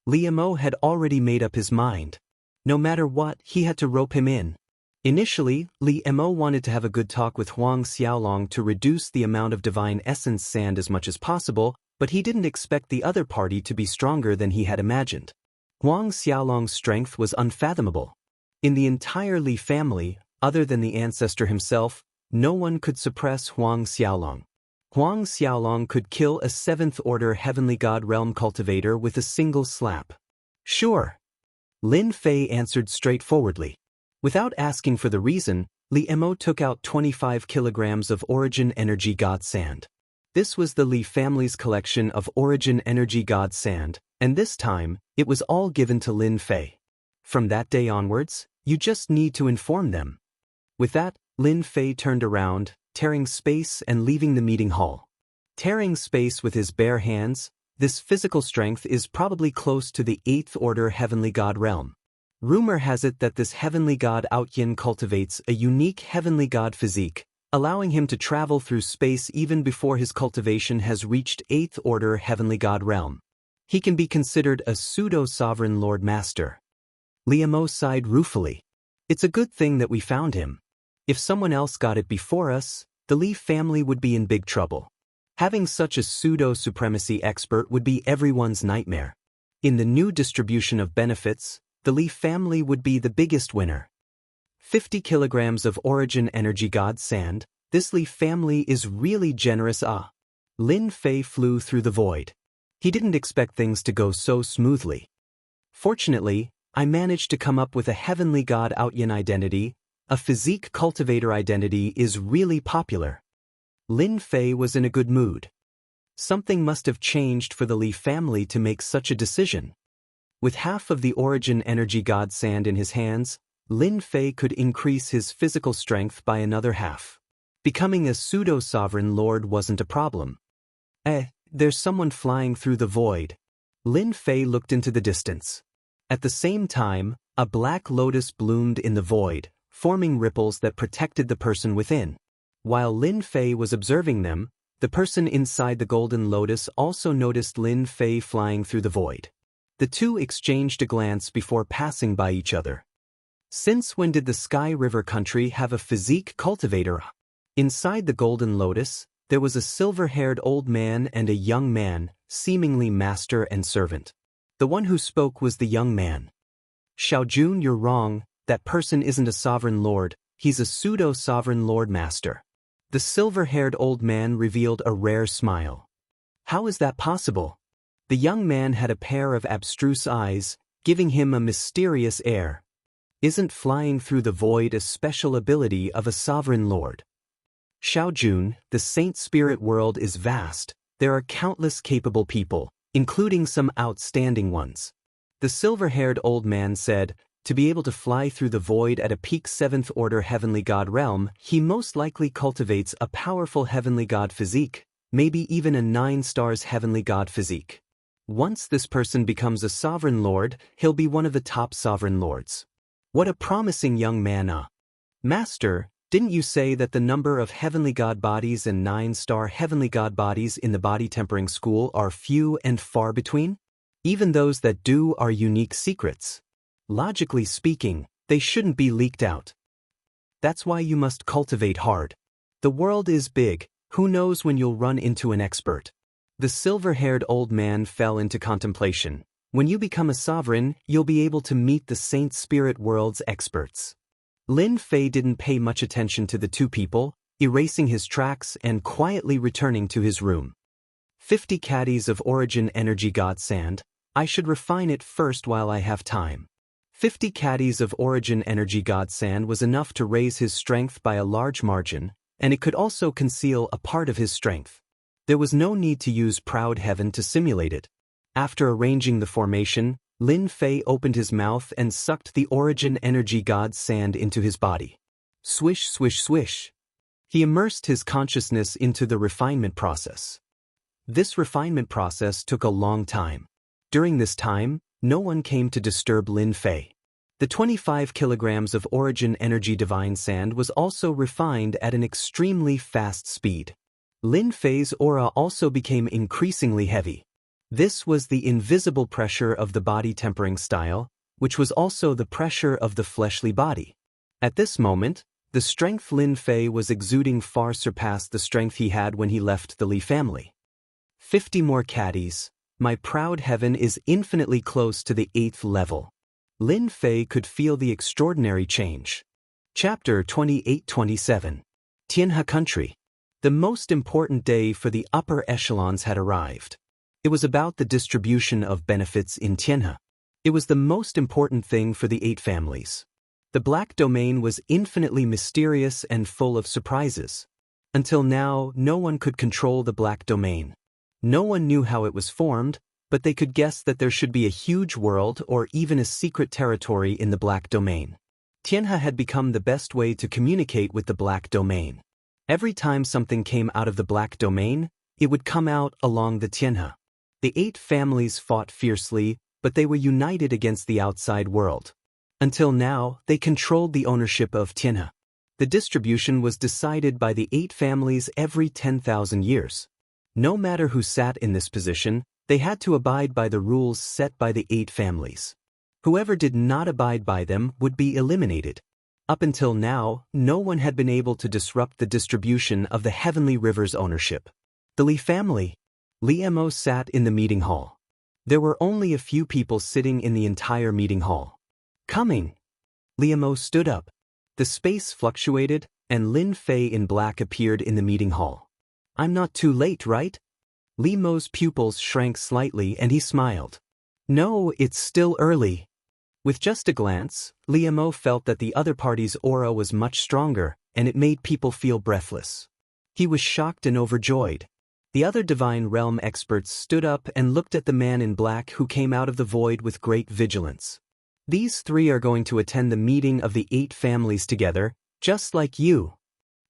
Li Mo had already made up his mind. No matter what, he had to rope him in. Initially, Li Mo wanted to have a good talk with Huang Xiaolong to reduce the amount of divine essence sand as much as possible, but he didn't expect the other party to be stronger than he had imagined. Huang Xiaolong's strength was unfathomable. In the entire Li family, other than the ancestor himself, no one could suppress Huang Xiaolong. Huang Xiaolong could kill a 7th-order heavenly god realm cultivator with a single slap. Sure. Lin Fei answered straightforwardly. Without asking for the reason, Li Mo took out 25 kilograms of origin energy god sand. This was the Li family's collection of origin energy god sand, and this time, it was all given to Lin Fei. From that day onwards, you just need to inform them. With that, Lin Fei turned around, tearing space and leaving the meeting hall. Tearing space with his bare hands, this physical strength is probably close to the 8th-order heavenly god realm. Rumor has it that this heavenly god Yin cultivates a unique heavenly god physique, allowing him to travel through space even before his cultivation has reached 8th-order heavenly god realm. He can be considered a pseudo-sovereign lord master. Li Mo sighed ruefully. It's a good thing that we found him. If someone else got it before us, the Li family would be in big trouble. Having such a pseudo-supremacy expert would be everyone's nightmare. In the new distribution of benefits, the Li family would be the biggest winner. 50 kilograms of origin energy god sand, this Li family is really generous. Lin Fei flew through the void. He didn't expect things to go so smoothly. Fortunately, I managed to come up with a heavenly god Yin identity. A physique cultivator identity is really popular. Lin Fei was in a good mood. Something must have changed for the Li family to make such a decision. With half of the origin energy god sand in his hands, Lin Fei could increase his physical strength by another half. Becoming a pseudo-sovereign lord wasn't a problem. There's someone flying through the void. Lin Fei looked into the distance. At the same time, a black lotus bloomed in the void, forming ripples that protected the person within. While Lin Fei was observing them, the person inside the golden lotus also noticed Lin Fei flying through the void. The two exchanged a glance before passing by each other. Since when did the Sky River country have a physique cultivator? Inside the golden lotus, there was a silver-haired old man and a young man, seemingly master and servant. The one who spoke was the young man. Xiaojun, you're wrong. That person isn't a sovereign lord, he's a pseudo-sovereign lord master. The silver-haired old man revealed a rare smile. How is that possible? The young man had a pair of abstruse eyes, giving him a mysterious air. Isn't flying through the void a special ability of a sovereign lord? Xiaojun, the saint spirit world is vast, there are countless capable people, including some outstanding ones. The silver-haired old man said, to be able to fly through the void at a peak 7th-order heavenly god realm, he most likely cultivates a powerful heavenly god physique, maybe even a 9 stars heavenly god physique. Once this person becomes a sovereign lord, he'll be one of the top sovereign lords. What a promising young man. Master, didn't you say that the number of heavenly god bodies and 9-star heavenly god bodies in the body tempering school are few and far between? Even those that do are unique secrets. Logically speaking, they shouldn't be leaked out. That's why you must cultivate hard. The world is big, who knows when you'll run into an expert. The silver-haired old man fell into contemplation. When you become a sovereign, you'll be able to meet the saint spirit world's experts. Lin Fei didn't pay much attention to the two people, erasing his tracks and quietly returning to his room. 50 caddies of origin energy god sand. I should refine it first while I have time. 50 caddies of origin energy god sand was enough to raise his strength by a large margin, and it could also conceal a part of his strength. There was no need to use proud heaven to simulate it. After arranging the formation, Lin Fei opened his mouth and sucked the origin energy god's sand into his body. Swish, swish, swish. He immersed his consciousness into the refinement process. This refinement process took a long time. During this time, no one came to disturb Lin Fei. The 25 kilograms of origin energy divine sand was also refined at an extremely fast speed. Lin Fei's aura also became increasingly heavy. This was the invisible pressure of the body tempering style, which was also the pressure of the fleshly body. At this moment, the strength Lin Fei was exuding far surpassed the strength he had when he left the Li family. 50 more caddies. My proud heaven is infinitely close to the 8th level. Lin Fei could feel the extraordinary change. Chapter 28-27. Tianhe Country. The most important day for the upper echelons had arrived. It was about the distribution of benefits in Tianhe. It was the most important thing for the 8 families. The Black Domain was infinitely mysterious and full of surprises. Until now, no one could control the Black Domain. No one knew how it was formed, but they could guess that there should be a huge world or even a secret territory in the Black Domain. Tianhe had become the best way to communicate with the Black Domain. Every time something came out of the Black Domain, it would come out along the Tianhe. The 8 families fought fiercely, but they were united against the outside world. Until now, they controlled the ownership of Tianhe. The distribution was decided by the 8 families every 10,000 years. No matter who sat in this position, they had to abide by the rules set by the 8 families. Whoever did not abide by them would be eliminated. Up until now, no one had been able to disrupt the distribution of the Heavenly River's ownership. The Li family. Li Mo sat in the meeting hall. There were only a few people sitting in the entire meeting hall. Coming. Li Mo stood up. The space fluctuated, and Lin Fei in black appeared in the meeting hall. I'm not too late, right? Li Mo's pupils shrank slightly and he smiled. No, it's still early. With just a glance, Li Mo felt that the other party's aura was much stronger, and it made people feel breathless. He was shocked and overjoyed. The other Divine Realm experts stood up and looked at the man in black who came out of the void with great vigilance. These 3 are going to attend the meeting of the 8 families together, just like you.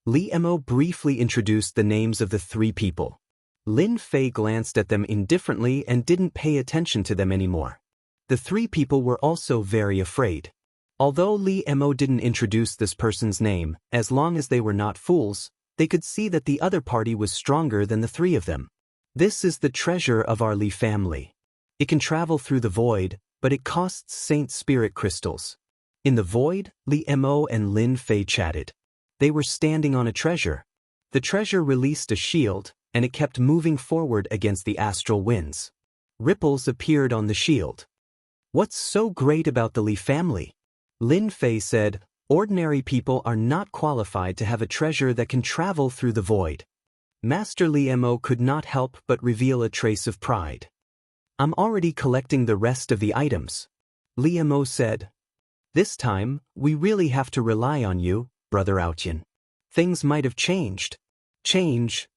Li Mo briefly introduced the names of the 3 people. Lin Fei glanced at them indifferently and didn't pay attention to them anymore. The 3 people were also very afraid. Although Li Mo didn't introduce this person's name, as long as they were not fools, they could see that the other party was stronger than the 3 of them. This is the treasure of our Li family. It can travel through the void, but it costs Saint Spirit crystals. In the void, Li Mo and Lin Fei chatted. They were standing on a treasure. The treasure released a shield, and it kept moving forward against the astral winds. Ripples appeared on the shield. What's so great about the Li family? Lin Fei said, ordinary people are not qualified to have a treasure that can travel through the void. Master Li Mo could not help but reveal a trace of pride. I'm already collecting the rest of the items. Li Mo said. This time, we really have to rely on you, Brother Aotian. Things might have changed. Change?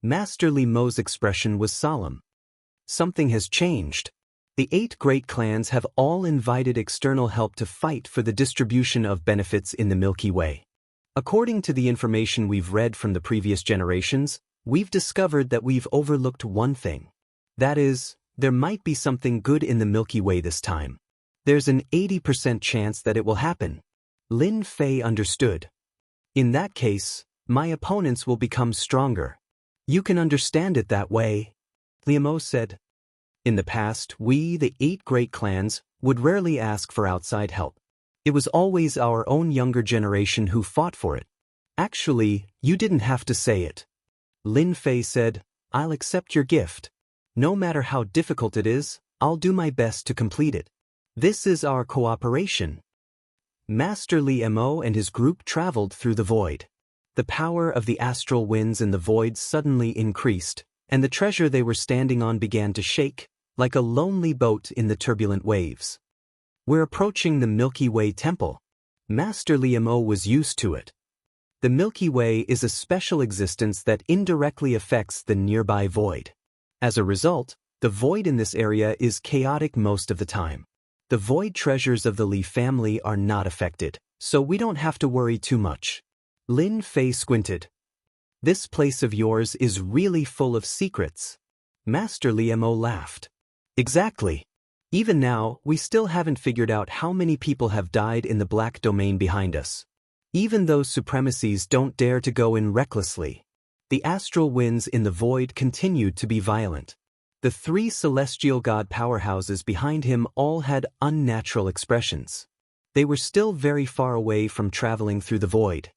Master Li Mo's expression was solemn. Something has changed. The 8 great clans have all invited external help to fight for the distribution of benefits in the Milky Way. According to the information we've read from the previous generations, we've discovered that we've overlooked one thing. That is, there might be something good in the Milky Way this time. There's an 80% chance that it will happen. Lin Fei understood. In that case, my opponents will become stronger. You can understand it that way, Li Mo said. In the past, we, the 8 great clans, would rarely ask for outside help. It was always our own younger generation who fought for it. Actually, you didn't have to say it. Lin Fei said, I'll accept your gift. No matter how difficult it is, I'll do my best to complete it. This is our cooperation. Master Li Mo and his group traveled through the void. The power of the astral winds in the void suddenly increased, and the treasure they were standing on began to shake, like a lonely boat in the turbulent waves. We're approaching the Milky Way temple. Master Li Mo was used to it. The Milky Way is a special existence that indirectly affects the nearby void. As a result, The void in this area is chaotic most of the time. The void treasures of the Li family are not affected, so we don't have to worry too much. Lin Fei squinted. This place of yours is really full of secrets. Master Li Mo laughed. Exactly. Even now, we still haven't figured out how many people have died in the black domain behind us. Even those supremacies don't dare to go in recklessly. The astral winds in the void continued to be violent. The three celestial god powerhouses behind him all had unnatural expressions. They were still very far away from traveling through the void.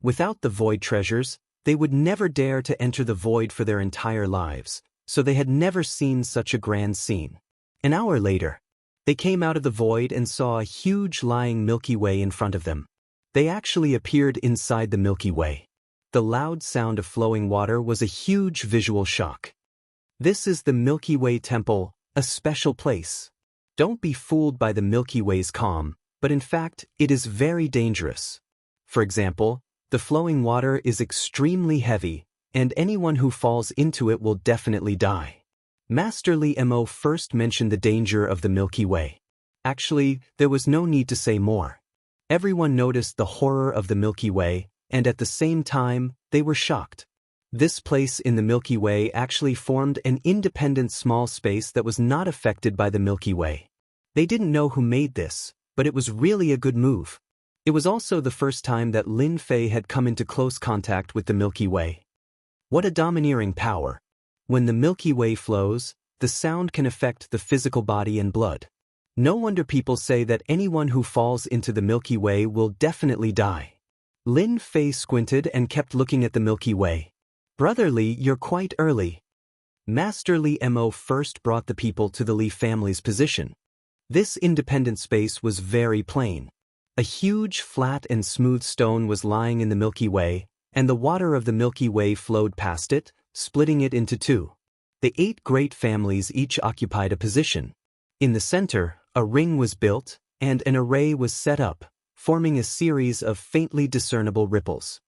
Without the void treasures, they would never dare to enter the void for their entire lives, so they had never seen such a grand scene. An hour later, they came out of the void and saw a huge lying Milky Way in front of them. They actually appeared inside the Milky Way. The loud sound of flowing water was a huge visual shock. This is the Milky Way Temple, a special place. Don't be fooled by the Milky Way's calm, but in fact, it is very dangerous. For example, the flowing water is extremely heavy, and anyone who falls into it will definitely die. Master Li Mo first mentioned the danger of the Milky Way. Actually, there was no need to say more. Everyone noticed the horror of the Milky Way, and at the same time, they were shocked. This place in the Milky Way actually formed an independent small space that was not affected by the Milky Way. They didn't know who made this, but it was really a good move. It was also the first time that Lin Fei had come into close contact with the Milky Way. What a domineering power! When the Milky Way flows, the sound can affect the physical body and blood. No wonder people say that anyone who falls into the Milky Way will definitely die. Lin Fei squinted and kept looking at the Milky Way. Brother Li, you're quite early. Master Li Mo first brought the people to the Li family's position. This independent space was very plain. A huge, flat and smooth stone was lying in the Milky Way, and the water of the Milky Way flowed past it, splitting it into two. The 8 great families each occupied a position. In the center, a ring was built, and an array was set up, forming a series of faintly discernible ripples.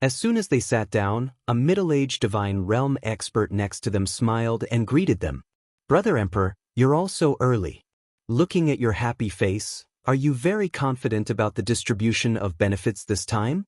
As soon as they sat down, a middle-aged divine realm expert next to them smiled and greeted them. Brother Emperor, you're all so early. Looking at your happy face, are you very confident about the distribution of benefits this time?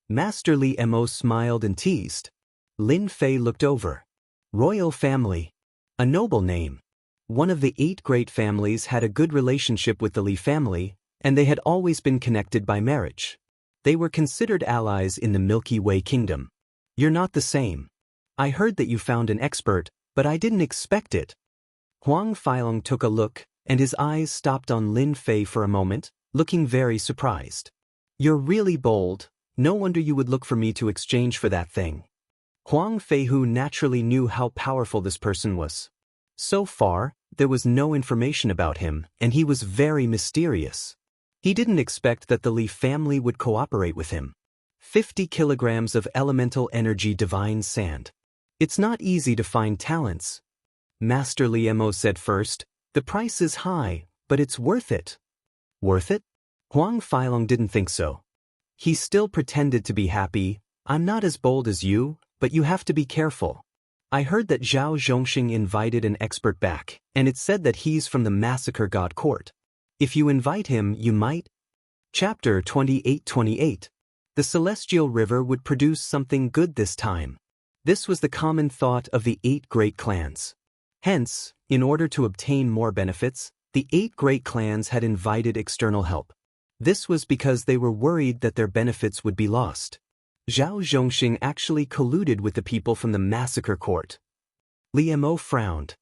Master Li Mo smiled and teased. Lin Fei looked over. Royal family. A noble name. One of the 8 great families had a good relationship with the Li family, and they had always been connected by marriage. They were considered allies in the Milky Way kingdom. You're not the same. I heard that you found an expert, but I didn't expect it. Huang Feilong took a look, and his eyes stopped on Lin Fei for a moment, looking very surprised. You're really bold. No wonder you would look for me to exchange for that thing. Huang Feihu naturally knew how powerful this person was. So far, there was no information about him, and he was very mysterious. He didn't expect that the Li family would cooperate with him. 50 kilograms of elemental energy divine sand. It's not easy to find talents. Master Li Mo said first, the price is high, but it's worth it. Worth it? Huang Feilong didn't think so. He still pretended to be happy. I'm not as bold as you, but you have to be careful. I heard that Zhao Zhongxing invited an expert back, and it said that he's from the Massacre God Court. If you invite him, you might. Chapter 28:28. The celestial river would produce something good this time. This was the common thought of the 8 great clans. Hence, in order to obtain more benefits, the 8 great clans had invited external help. This was because they were worried that their benefits would be lost. Zhao Zhongxing actually colluded with the people from the Massacre Court. Li Mo frowned.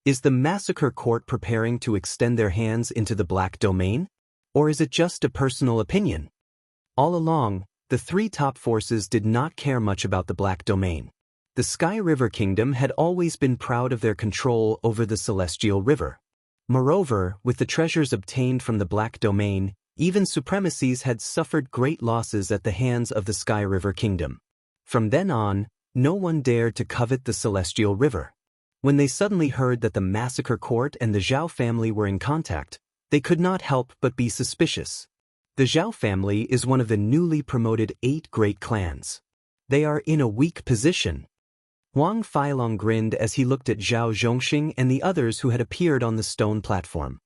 Is the Massacre Court preparing to extend their hands into the Black Domain? Or is it just a personal opinion? All along, the 3 top forces did not care much about the Black Domain. The Sky River Kingdom had always been proud of their control over the Celestial River. Moreover, with the treasures obtained from the Black Domain, even supremacies had suffered great losses at the hands of the Sky River Kingdom. From then on, no one dared to covet the Celestial River. When they suddenly heard that the Massacre Court and the Zhao family were in contact, they could not help but be suspicious. The Zhao family is one of the newly promoted 8 great clans. They are in a weak position. Huang Feilong grinned as he looked at Zhao Zhongxing and the others who had appeared on the stone platform.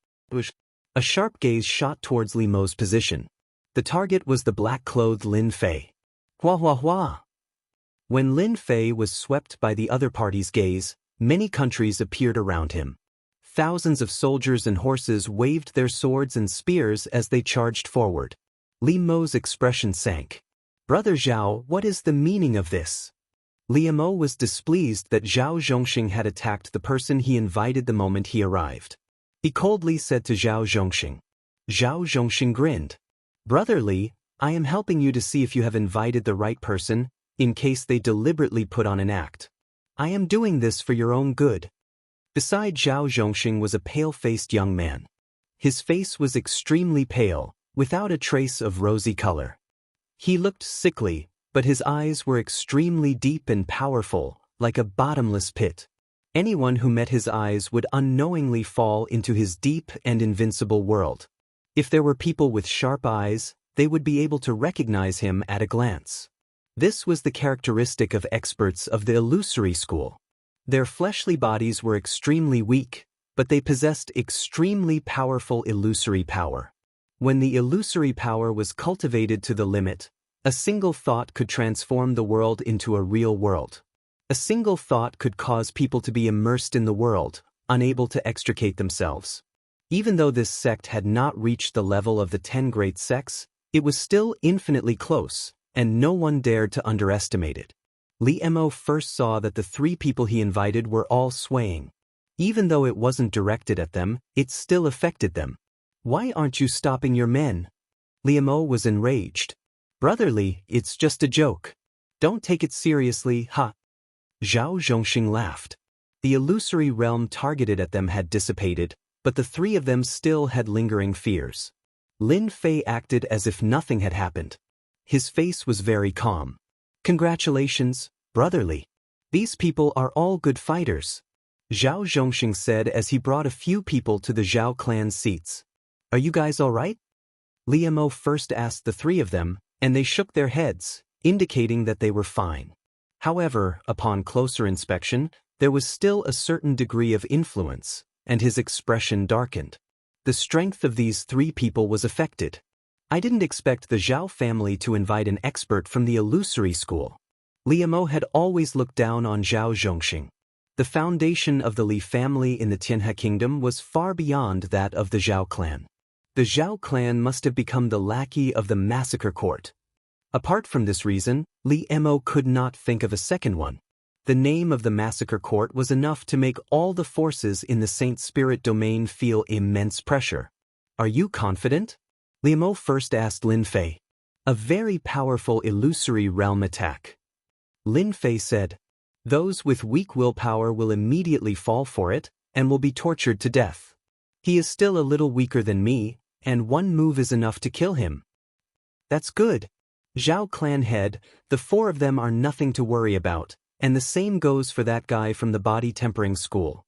A sharp gaze shot towards Li Mo's position. The target was the black-clothed Lin Fei. Hua hua hua! When Lin Fei was swept by the other party's gaze, many countries appeared around him. Thousands of soldiers and horses waved their swords and spears as they charged forward. Li Mo's expression sank. Brother Zhao, what is the meaning of this? Li Mo was displeased that Zhao Zhongxing had attacked the person he invited the moment he arrived. He coldly said to Zhao Zhongxing. Zhao Zhongxing grinned. Brother Li, I am helping you to see if you have invited the right person, in case they deliberately put on an act. I am doing this for your own good. Beside Zhao Zhongxing was a pale-faced young man. His face was extremely pale, without a trace of rosy color. He looked sickly, but his eyes were extremely deep and powerful, like a bottomless pit. Anyone who met his eyes would unknowingly fall into his deep and invincible world. If there were people with sharp eyes, they would be able to recognize him at a glance. This was the characteristic of experts of the illusory school. Their fleshly bodies were extremely weak, but they possessed extremely powerful illusory power. When the illusory power was cultivated to the limit, a single thought could transform the world into a real world. A single thought could cause people to be immersed in the world, unable to extricate themselves. Even though this sect had not reached the level of the 10 great sects, it was still infinitely close, and no one dared to underestimate it. Li Mo first saw that the 3 people he invited were all swaying. Even though it wasn't directed at them, it still affected them. Why aren't you stopping your men? Li Mo was enraged. Brother Li, it's just a joke. Don't take it seriously, ha. Zhao Zhongxing laughed. The illusory realm targeted at them had dissipated, but the 3 of them still had lingering fears. Lin Fei acted as if nothing had happened. His face was very calm. Congratulations, Brother Li. These people are all good fighters. Zhao Zhongxing said as he brought a few people to the Zhao clan's seats. Are you guys all right? Li Mo first asked the 3 of them, and they shook their heads, indicating that they were fine. However, upon closer inspection, there was still a certain degree of influence, and his expression darkened. The strength of these 3 people was affected. I didn't expect the Zhao family to invite an expert from the illusory school. Li Mo had always looked down on Zhao Zhongxing. The foundation of the Li family in the Tianhe kingdom was far beyond that of the Zhao clan. The Zhao clan must have become the lackey of the massacre court. Apart from this reason, Li Mo could not think of a second one. The name of the massacre court was enough to make all the forces in the Saint Spirit domain feel immense pressure. Are you confident? Li Mo first asked Lin Fei. A very powerful illusory realm attack. Lin Fei said, those with weak willpower will immediately fall for it, and will be tortured to death. He is still a little weaker than me, and one move is enough to kill him. That's good. Zhao clan head, the 4 of them are nothing to worry about, and the same goes for that guy from the body tempering school.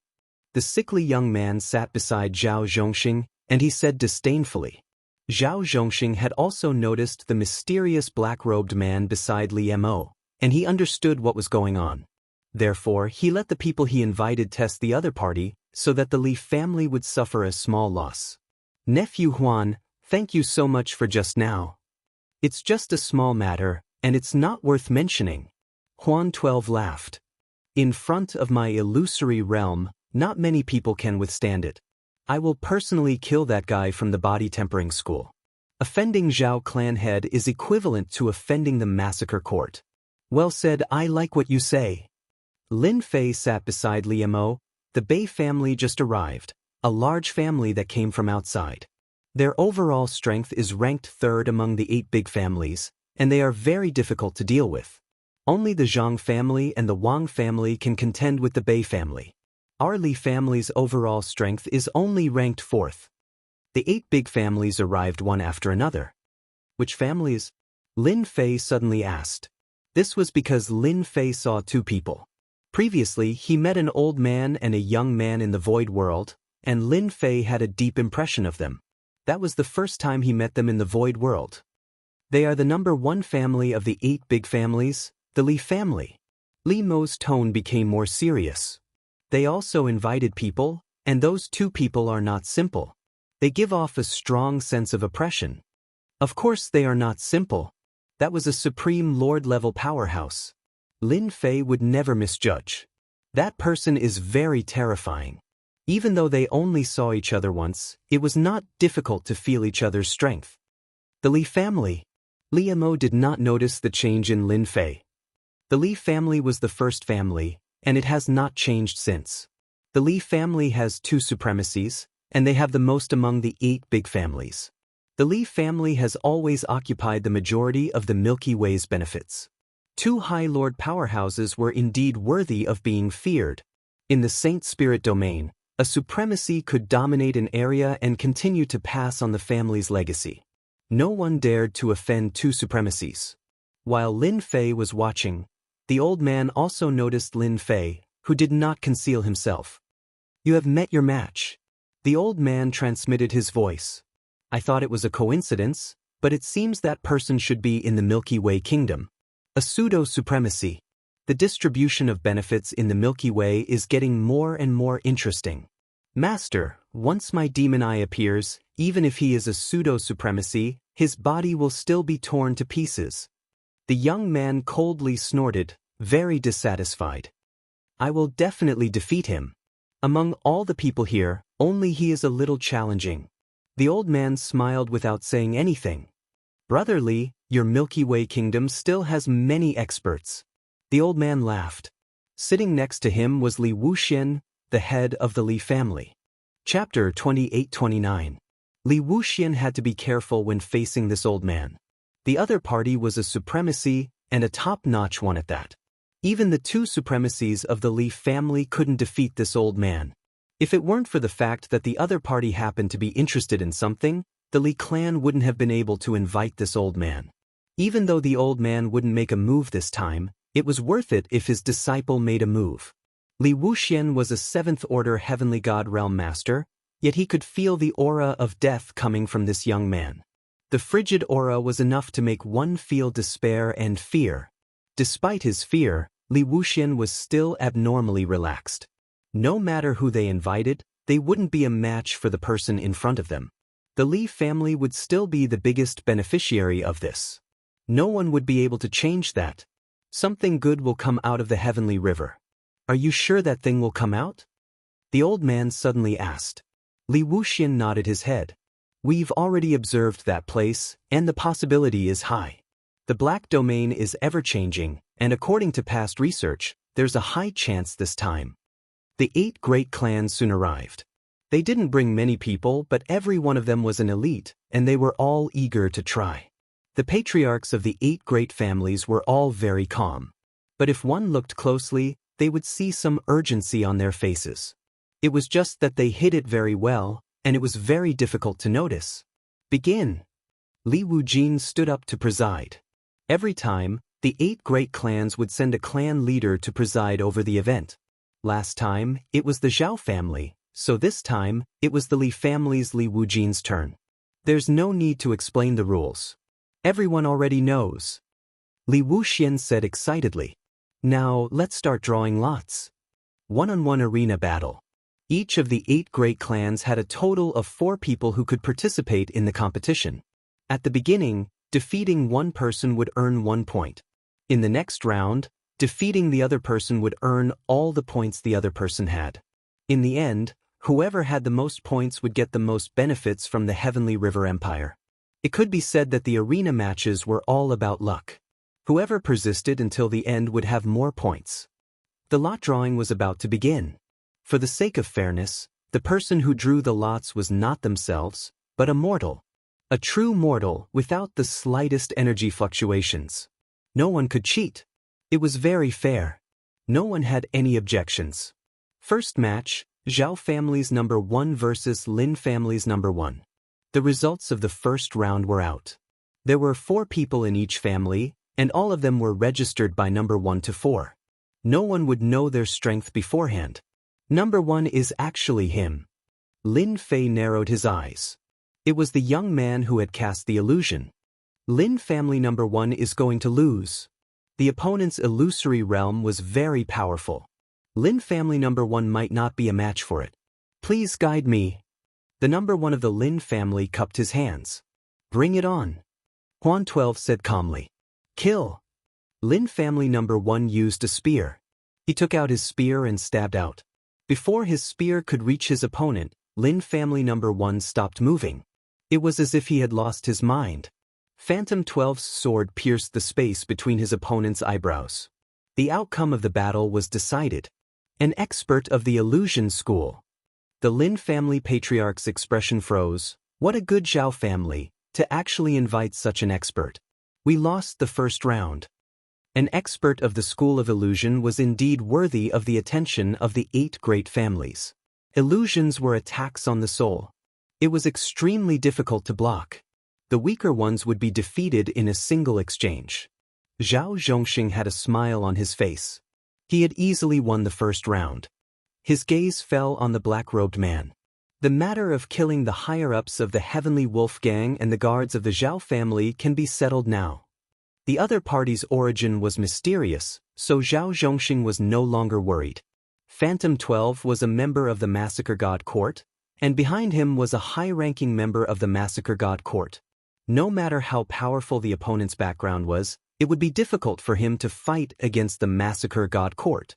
The sickly young man sat beside Zhao Zhongxing, and he said disdainfully. Zhao Zhongxing had also noticed the mysterious black-robed man beside Li Mo, and he understood what was going on. Therefore, he let the people he invited test the other party, so that the Li family would suffer a small loss. Nephew Huan, thank you so much for just now. It's just a small matter, and it's not worth mentioning. Huan 12 laughed. In front of my illusory realm, not many people can withstand it. I will personally kill that guy from the body tempering school. Offending Zhao clan head is equivalent to offending the massacre court. Well said, I like what you say. Lin Fei sat beside Li Mo. The Bei family just arrived, a large family that came from outside. Their overall strength is ranked 3rd among the 8 big families, and they are very difficult to deal with. Only the Zhang family and the Wang family can contend with the Bei family. Our Li family's overall strength is only ranked 4th. The 8 big families arrived one after another. Which families? Lin Fei suddenly asked. This was because Lin Fei saw 2 people. Previously, he met an old man and a young man in the void world, and Lin Fei had a deep impression of them. That was the first time he met them in the void world. They are the number 1 family of the 8 big families, the Li family. Li Mo's tone became more serious. They also invited people, and those two people are not simple. They give off a strong sense of oppression. Of course they are not simple. That was a supreme lord-level powerhouse. Lin Fei would never misjudge. That person is very terrifying. Even though they only saw each other once, it was not difficult to feel each other's strength. The Li family. Li Mo did not notice the change in Lin Fei. The Li family was the first family, and it has not changed since. The Li family has 2 supremacies, and they have the most among the 8 big families. The Li family has always occupied the majority of the Milky Way's benefits. 2 High Lord powerhouses were indeed worthy of being feared. In the Saint Spirit domain, a supremacy could dominate an area and continue to pass on the family's legacy. No one dared to offend 2 supremacies. While Lin Fei was watching, the old man also noticed Lin Fei, who did not conceal himself. "You have met your match." The old man transmitted his voice. "I thought it was a coincidence, but it seems that person should be in the Milky Way kingdom. A pseudo-supremacy. The distribution of benefits in the Milky Way is getting more and more interesting. Master, once my demon eye appears, even if he is a pseudo-supremacy, his body will still be torn to pieces." The young man coldly snorted, very dissatisfied. "I will definitely defeat him. Among all the people here, only he is a little challenging." The old man smiled without saying anything. "Brother Li, your Milky Way kingdom still has many experts." The old man laughed. Sitting next to him was Li Wuxian, the head of the Li family. Chapter 28-29. Li Wuxian had to be careful when facing this old man. The other party was a supremacy, and a top-notch one at that. Even the 2 supremacies of the Li family couldn't defeat this old man. If it weren't for the fact that the other party happened to be interested in something, the Li clan wouldn't have been able to invite this old man. Even though the old man wouldn't make a move this time, it was worth it if his disciple made a move. Li Wuxian was a 7th-order heavenly god realm master, yet he could feel the aura of death coming from this young man. The frigid aura was enough to make one feel despair and fear. Despite his fear, Li Wuxian was still abnormally relaxed. No matter who they invited, they wouldn't be a match for the person in front of them. The Li family would still be the biggest beneficiary of this. No one would be able to change that. Something good will come out of the heavenly river. "Are you sure that thing will come out?" the old man suddenly asked. Li Wuxian nodded his head. "We've already observed that place, and the possibility is high. The black domain is ever-changing, and according to past research, there's a high chance this time." The 8 great clans soon arrived. They didn't bring many people, but every one of them was an elite, and they were all eager to try. The patriarchs of the 8 great families were all very calm. But if one looked closely, they would see some urgency on their faces. It was just that they hid it very well, and it was very difficult to notice. "Begin." Li Wujin stood up to preside. Every time, the 8 great clans would send a clan leader to preside over the event. Last time, it was the Zhao family, so this time, it was the Li family's Li Wujin's turn. There's no need to explain the rules. Everyone already knows. Li Wuxian said excitedly. "Now, let's start drawing lots." One-on-one arena battle. Each of the 8 great clans had a total of 4 people who could participate in the competition. At the beginning, defeating one person would earn 1 point. In the next round, defeating the other person would earn all the points the other person had. In the end, whoever had the most points would get the most benefits from the Heavenly River Empire. It could be said that the arena matches were all about luck. Whoever persisted until the end would have more points. The lot drawing was about to begin. For the sake of fairness, the person who drew the lots was not themselves, but a mortal. A true mortal without the slightest energy fluctuations. No one could cheat. It was very fair. No one had any objections. First match, Zhao family's number 1 versus Lin family's number 1. The results of the first round were out. There were 4 people in each family, and all of them were registered by number 1 to 4. No one would know their strength beforehand. Number 1 is actually him. Lin Fei narrowed his eyes. It was the young man who had cast the illusion. Lin family number 1 is going to lose. The opponent's illusory realm was very powerful. Lin family number 1 might not be a match for it. Please guide me. The number 1 of the Lin family cupped his hands. Bring it on. Huan 12 said calmly. Kill. Lin family number 1 used a spear. He took out his spear and stabbed out. Before his spear could reach his opponent, Lin family number 1 stopped moving. It was as if he had lost his mind. Phantom 12's sword pierced the space between his opponent's eyebrows. The outcome of the battle was decided. An expert of the illusion school. The Lin family patriarch's expression froze. What a good Zhao family, to actually invite such an expert. We lost the first round. An expert of the school of illusion was indeed worthy of the attention of the 8 great families. Illusions were attacks on the soul. It was extremely difficult to block. The weaker ones would be defeated in a single exchange. Zhao Zhongxing had a smile on his face. He had easily won the first round. His gaze fell on the black-robed man. The matter of killing the higher-ups of the Heavenly Wolf Gang and the guards of the Zhao family can be settled now. The other party's origin was mysterious, so Zhao Zhongxing was no longer worried. Phantom 12 was a member of the Massacre God Court, and behind him was a high-ranking member of the Massacre God Court. No matter how powerful the opponent's background was, it would be difficult for him to fight against the Massacre God Court.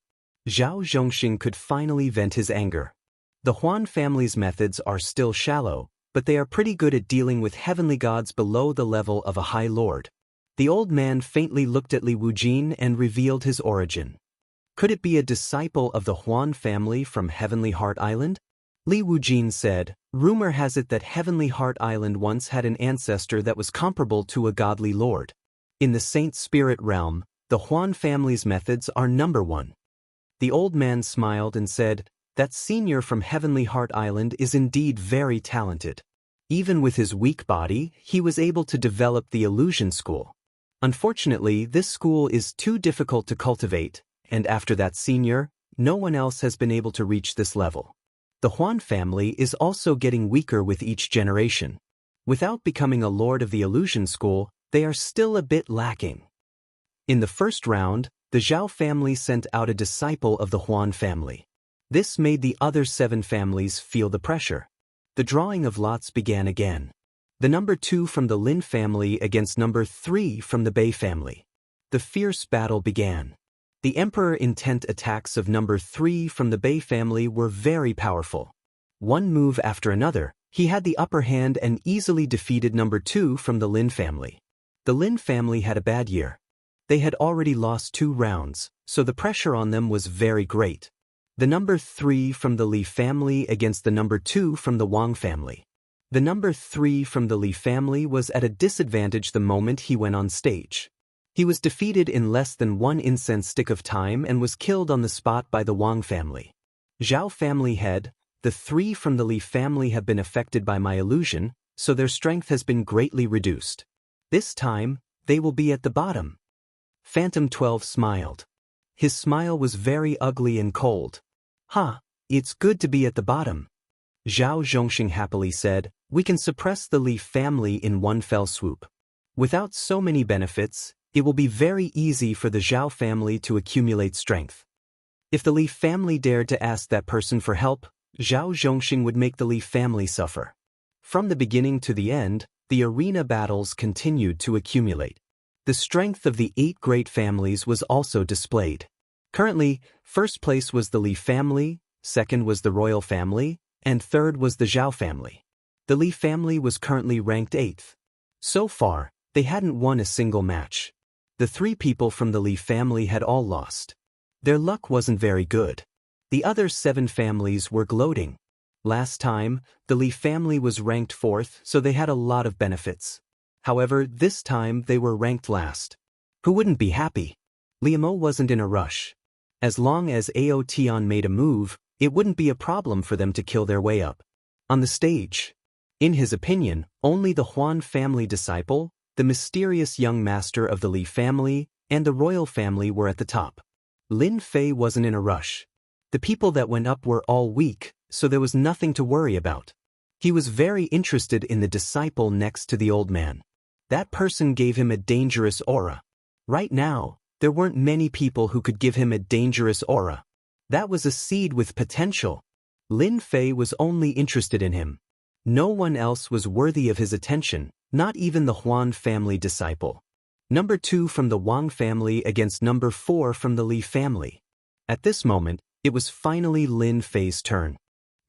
Zhao Zhongxing could finally vent his anger. The Huan family's methods are still shallow, but they are pretty good at dealing with heavenly gods below the level of a high lord. The old man faintly looked at Li Wujin and revealed his origin. Could it be a disciple of the Huan family from Heavenly Heart Island? Li Wujin said, rumor has it that Heavenly Heart Island once had an ancestor that was comparable to a godly lord. In the Saint Spirit realm, the Huan family's methods are number 1. The old man smiled and said, that senior from Heavenly Heart Island is indeed very talented. Even with his weak body, he was able to develop the illusion school. Unfortunately, this school is too difficult to cultivate, and after that senior, no one else has been able to reach this level. The Huan family is also getting weaker with each generation. Without becoming a lord of the illusion school, they are still a bit lacking. In the first round, the Zhao family sent out a disciple of the Huan family. This made the other 7 families feel the pressure. The drawing of lots began again. The number 2 from the Lin family against number 3 from the Bei family. The fierce battle began. The Emperor intent attacks of number 3 from the Bei family were very powerful. One move after another, he had the upper hand and easily defeated number 2 from the Lin family. The Lin family had a bad year. They had already lost 2 rounds, so the pressure on them was very great. The number 3 from the Li family against the number 2 from the Wang family. The number 3 from the Li family was at a disadvantage the moment he went on stage. He was defeated in less than 1 incense stick of time and was killed on the spot by the Wang family. Zhao family head, the 3 from the Li family have been affected by my illusion, so their strength has been greatly reduced. This time, they will be at the bottom. Phantom 12 smiled. His smile was very ugly and cold. It's good to be at the bottom. Zhao Zhongxing happily said, we can suppress the Li family in one fell swoop. Without so many benefits, it will be very easy for the Zhao family to accumulate strength. If the Li family dared to ask that person for help, Zhao Zhongxing would make the Li family suffer. From the beginning to the end, the arena battles continued to accumulate. The strength of the 8 great families was also displayed. Currently, first place was the Li family, second was the royal family, and third was the Zhao family. The Li family was currently ranked 8th. So far, they hadn't won a single match. The 3 people from the Li family had all lost. Their luck wasn't very good. The other 7 families were gloating. Last time, the Li family was ranked 4th, so they had a lot of benefits. However, this time they were ranked last. Who wouldn't be happy? Liamo wasn't in a rush. As long as Aotian made a move, it wouldn't be a problem for them to kill their way up. On the stage, in his opinion, only the Huan family disciple, the mysterious young master of the Li family, and the royal family were at the top. Lin Fei wasn't in a rush. The people that went up were all weak, so there was nothing to worry about. He was very interested in the disciple next to the old man. That person gave him a dangerous aura. Right now, There weren't many people who could give him a dangerous aura. That was a seed with potential. Lin Fei was only interested in him. No one else was worthy of his attention, not even the Huan family disciple. Number 2 from the Wang family against number 4 from the Li family. At this moment, it was finally Lin Fei's turn.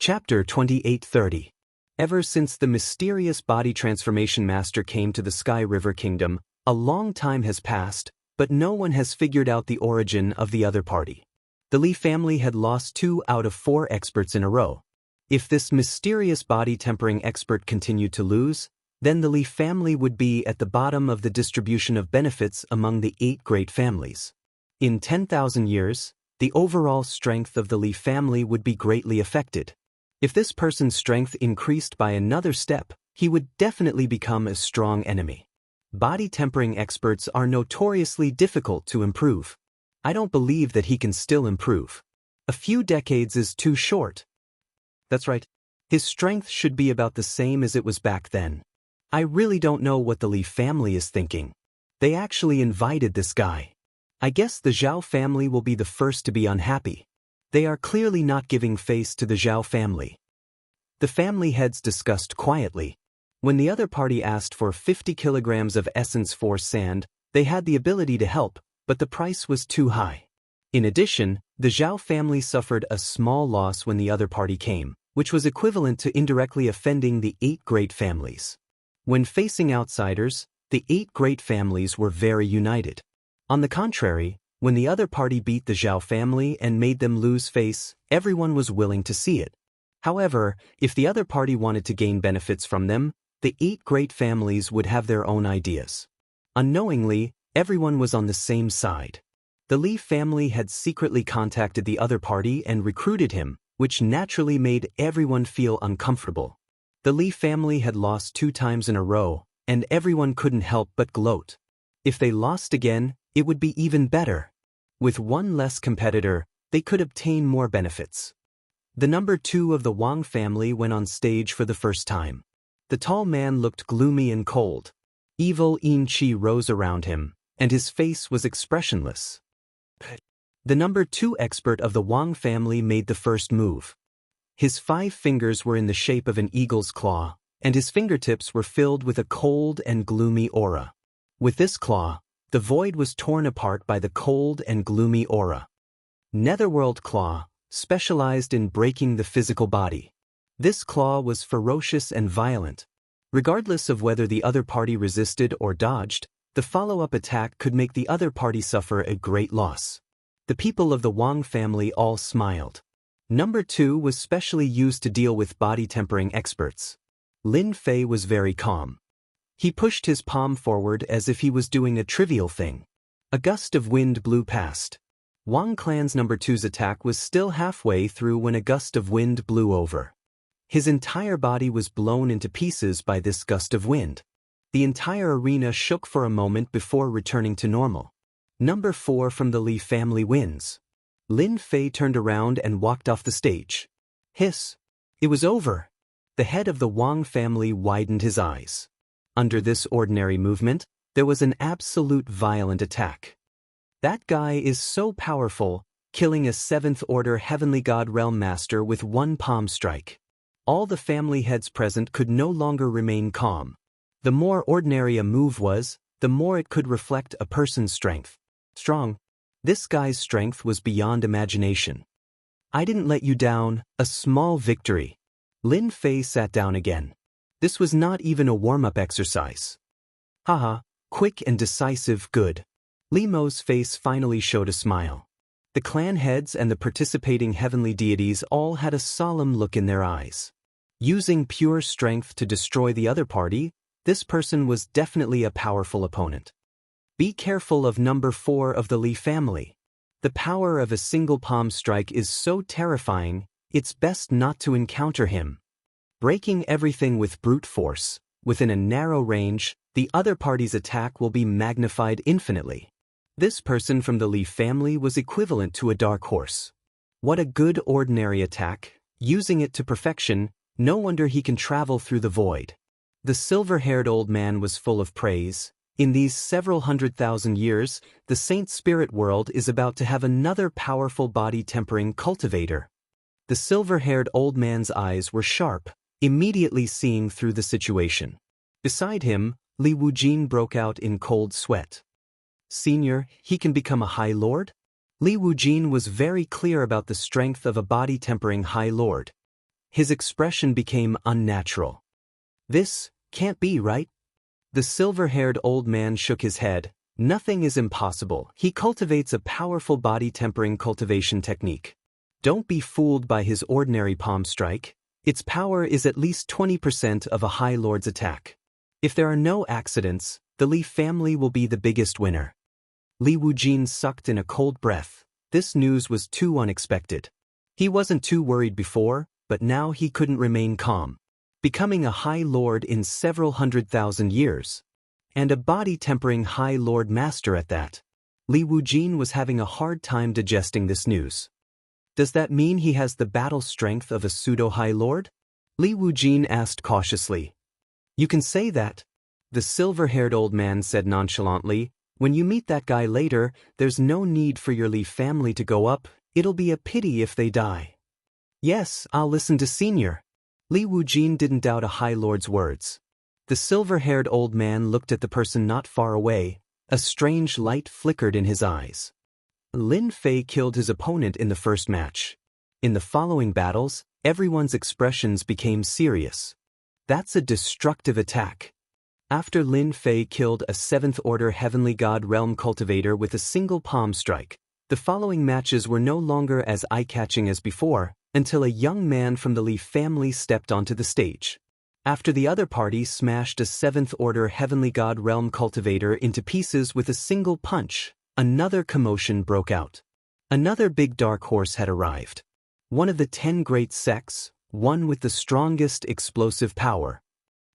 Chapter 28:30. Ever since the mysterious body transformation master came to the Sky River Kingdom, a long time has passed, but no one has figured out the origin of the other party. The Li family had lost 2 out of 4 experts in a row. If this mysterious body tempering expert continued to lose, then the Li family would be at the bottom of the distribution of benefits among the 8 great families. In 10,000 years, the overall strength of the Li family would be greatly affected. If this person's strength increased by another step, he would definitely become a strong enemy. Body tempering experts are notoriously difficult to improve. I don't believe that he can still improve. A few decades is too short. That's right. His strength should be about the same as it was back then. I really don't know what the Li family is thinking. They actually invited this guy. I guess the Zhao family will be the first to be unhappy. They are clearly not giving face to the Zhao family. The family heads discussed quietly. When the other party asked for 50 kilograms of essence force sand, they had the ability to help, but the price was too high. In addition, the Zhao family suffered a small loss when the other party came, which was equivalent to indirectly offending the 8 great families. When facing outsiders, the 8 great families were very united. On the contrary, when the other party beat the Zhao family and made them lose face, everyone was willing to see it. However, if the other party wanted to gain benefits from them, the 8 great families would have their own ideas. Unknowingly, everyone was on the same side. The Li family had secretly contacted the other party and recruited him, which naturally made everyone feel uncomfortable. The Li family had lost 2 times in a row, and everyone couldn't help but gloat. If they lost again, it would be even better. With one less competitor, they could obtain more benefits. The number 2 of the Wang family went on stage for the first time. The tall man looked gloomy and cold. Evil Yin Qi rose around him, and his face was expressionless. The number 2 expert of the Wang family made the first move. His 5 fingers were in the shape of an eagle's claw, and his fingertips were filled with a cold and gloomy aura. With this claw, the void was torn apart by the cold and gloomy aura. Netherworld Claw, specialized in breaking the physical body. This claw was ferocious and violent. Regardless of whether the other party resisted or dodged, the follow-up attack could make the other party suffer a great loss. The people of the Wang family all smiled. Number 2 was specially used to deal with body tempering experts. Lin Fei was very calm. He pushed his palm forward as if he was doing a trivial thing. A gust of wind blew past. Wang Clan's number 2's attack was still halfway through when a gust of wind blew over. His entire body was blown into pieces by this gust of wind. The entire arena shook for a moment before returning to normal. Number 4 from the Li family wins. Lin Fei turned around and walked off the stage. Hiss. It was over. The head of the Wang family widened his eyes. Under this ordinary movement, there was an absolute violent attack. That guy is so powerful, killing a 7th-order Heavenly God Realm Master with one palm strike. All the family heads present could no longer remain calm. The more ordinary a move was, the more it could reflect a person's strength. Strong. This guy's strength was beyond imagination. I didn't let you down, a small victory. Lin Fei sat down again. This was not even a warm-up exercise. Haha, quick and decisive, good. Li Mo's face finally showed a smile. The clan heads and the participating heavenly deities all had a solemn look in their eyes. Using pure strength to destroy the other party, this person was definitely a powerful opponent. Be careful of number 4 of the Li family. The power of a single palm strike is so terrifying, it's best not to encounter him. Breaking everything with brute force, within a narrow range, the other party's attack will be magnified infinitely. This person from the Li family was equivalent to a dark horse. What a good ordinary attack, using it to perfection, no wonder he can travel through the void. The silver-haired old man was full of praise. In these several 100,000 years, the Saint Spirit world is about to have another powerful body-tempering cultivator. The silver-haired old man's eyes were sharp, immediately seeing through the situation. Beside him, Li Wujin broke out in cold sweat. "Senior, he can become a High Lord?" Li Wujin was very clear about the strength of a body-tempering High Lord. His expression became unnatural. "This can't be right?" The silver-haired old man shook his head. "Nothing is impossible. He cultivates a powerful body-tempering cultivation technique. Don't be fooled by his ordinary palm strike. Its power is at least 20% of a High Lord's attack. If there are no accidents, the Li family will be the biggest winner." Li Wujin sucked in a cold breath. This news was too unexpected. He wasn't too worried before, but now he couldn't remain calm. Becoming a High Lord in several 100,000 years. And a body-tempering High Lord Master at that. Li Wujin was having a hard time digesting this news. Does that mean he has the battle strength of a pseudo-High Lord? Li Wujin asked cautiously. "You can say that," the silver-haired old man said nonchalantly. "When you meet that guy later, there's no need for your Li family to go up. It'll be a pity if they die." "Yes, I'll listen to Senior." Li Wujin didn't doubt a High Lord's words. The silver-haired old man looked at the person not far away. A strange light flickered in his eyes. Lin Fei killed his opponent in the first match. In the following battles, everyone's expressions became serious. That's a destructive attack. After Lin Fei killed a 7th-order Heavenly God Realm cultivator with a single palm strike, the following matches were no longer as eye-catching as before, until a young man from the Li family stepped onto the stage. After the other party smashed a 7th-order Heavenly God Realm cultivator into pieces with a single punch, another commotion broke out. Another big dark horse had arrived. One of the 10 great sects, one with the strongest explosive power.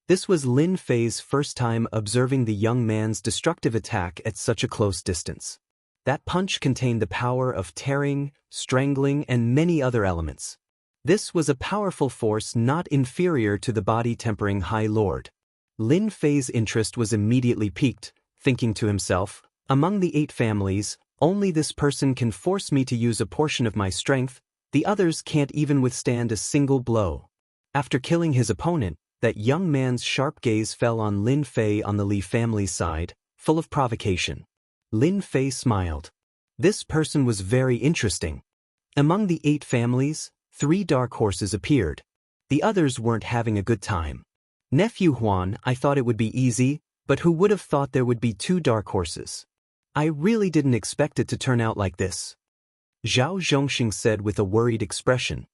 This was Lin Fei's first time observing the young man's destructive attack at such a close distance. That punch contained the power of tearing, strangling, and many other elements. This was a powerful force not inferior to the body-tempering High Lord. Lin Fei's interest was immediately piqued, thinking to himself, "Among the 8 families, only this person can force me to use a portion of my strength, the others can't even withstand a single blow." After killing his opponent, that young man's sharp gaze fell on Lin Fei on the Li family's side, full of provocation. Lin Fei smiled. This person was very interesting. Among the 8 families, 3 dark horses appeared. The others weren't having a good time. "Nephew Huan, I thought it would be easy, but who would have thought there would be 2 dark horses? I really didn't expect it to turn out like this," Zhao Zhongxing said with a worried expression.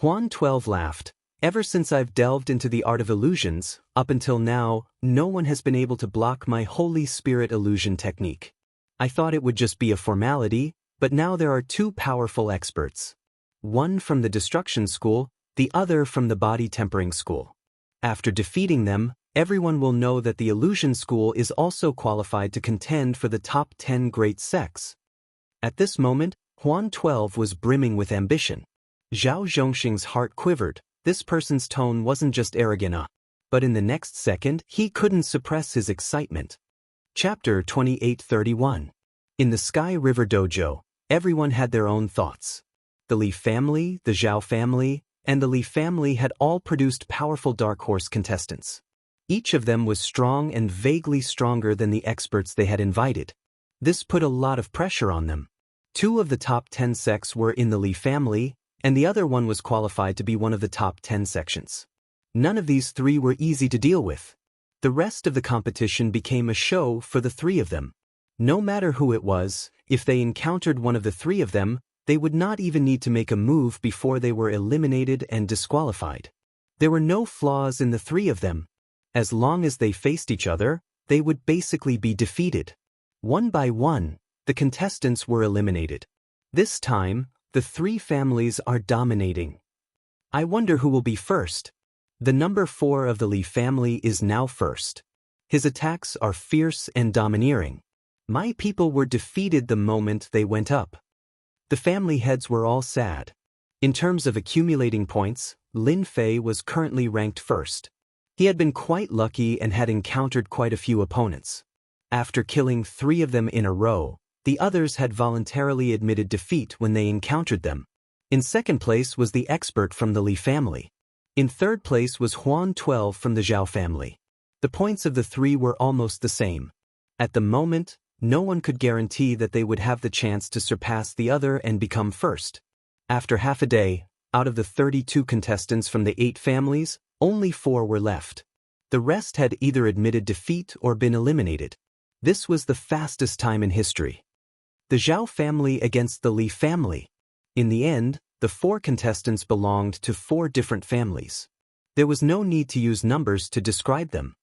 Huan 12 laughed. "Ever since I've delved into the art of illusions, up until now, no one has been able to block my Holy Spirit illusion technique. I thought it would just be a formality, but now there are 2 powerful experts. One from the Destruction School, the other from the Body Tempering School. After defeating them, everyone will know that the Illusion School is also qualified to contend for the top 10 great sects." At this moment, Huan 12 was brimming with ambition. Zhao Zhongxing's heart quivered. This person's tone wasn't just arrogant, but in the next second, he couldn't suppress his excitement. Chapter 2831. In the Sky River Dojo, everyone had their own thoughts. The Li family, the Zhao family, and the Li family had all produced powerful dark horse contestants. Each of them was strong and vaguely stronger than the experts they had invited. This put a lot of pressure on them. 2 of the top 10 sects were in the Li family, and the other one was qualified to be one of the top 10 sections. None of these 3 were easy to deal with. The rest of the competition became a show for the 3 of them. No matter who it was, if they encountered one of the 3 of them, they would not even need to make a move before they were eliminated and disqualified. There were no flaws in the 3 of them. As long as they faced each other, they would basically be defeated. One by one, the contestants were eliminated. This time, the 3 families are dominating. I wonder who will be first. The number 4 of the Li family is now first. His attacks are fierce and domineering. My people were defeated the moment they went up. The family heads were all sad. In terms of accumulating points, Lin Fei was currently ranked first. He had been quite lucky and had encountered quite a few opponents. After killing 3 of them in a row, the others had voluntarily admitted defeat when they encountered them. In second place was the expert from the Li family. In third place was Huan 12 from the Zhao family. The points of the 3 were almost the same. At the moment, no one could guarantee that they would have the chance to surpass the other and become first. After half a day, out of the 32 contestants from the 8 families, only 4 were left. The rest had either admitted defeat or been eliminated. This was the fastest time in history. The Zhao family against the Li family. In the end, the 4 contestants belonged to 4 different families. There was no need to use numbers to describe them.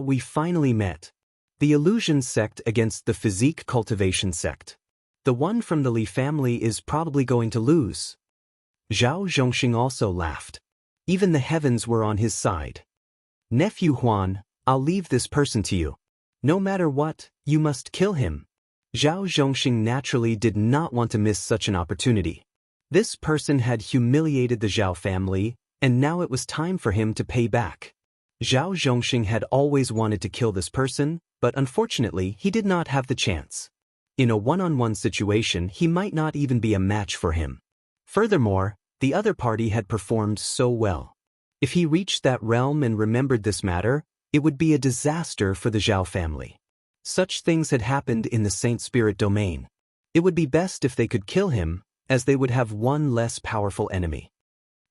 We finally met. The illusion sect against the physique cultivation sect. The one from the Li family is probably going to lose. Zhao Zhongxing also laughed. Even the heavens were on his side. Nephew Huan, I'll leave this person to you. No matter what, you must kill him. Zhao Zhongxing naturally did not want to miss such an opportunity. This person had humiliated the Zhao family, and now it was time for him to pay back. Zhao Zhongxing had always wanted to kill this person, but unfortunately he did not have the chance. In a one-on-one situation he might not even be a match for him. Furthermore, the other party had performed so well. If he reached that realm and remembered this matter, it would be a disaster for the Zhao family. Such things had happened in the Saint Spirit domain. It would be best if they could kill him, as they would have one less powerful enemy.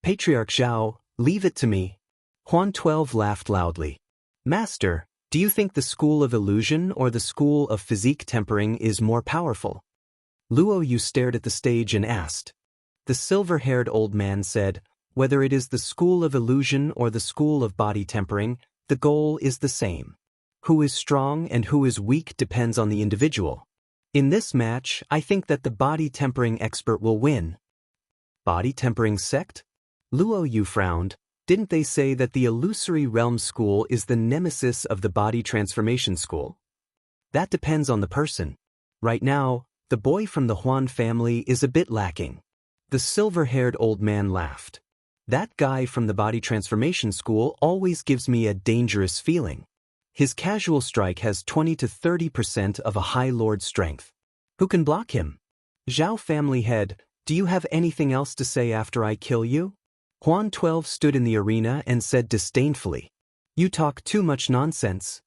Patriarch Zhao, leave it to me. Huan 12 laughed loudly. Master, do you think the school of illusion or the school of physique tempering is more powerful? Luo Yu stared at the stage and asked. The silver-haired old man said, whether it is the school of illusion or the school of body tempering, the goal is the same. Who is strong and who is weak depends on the individual. In this match, I think that the body tempering expert will win. Body tempering sect? Luo Yu frowned. Didn't they say that the illusory realm school is the nemesis of the body transformation school? That depends on the person. Right now, the boy from the Huan family is a bit lacking. The silver-haired old man laughed. That guy from the body transformation school always gives me a dangerous feeling. His casual strike has 20 to 30% of a high lord strength. Who can block him? Zhao family head, do you have anything else to say after I kill you? Huan 12 stood in the arena and said disdainfully, you talk too much nonsense.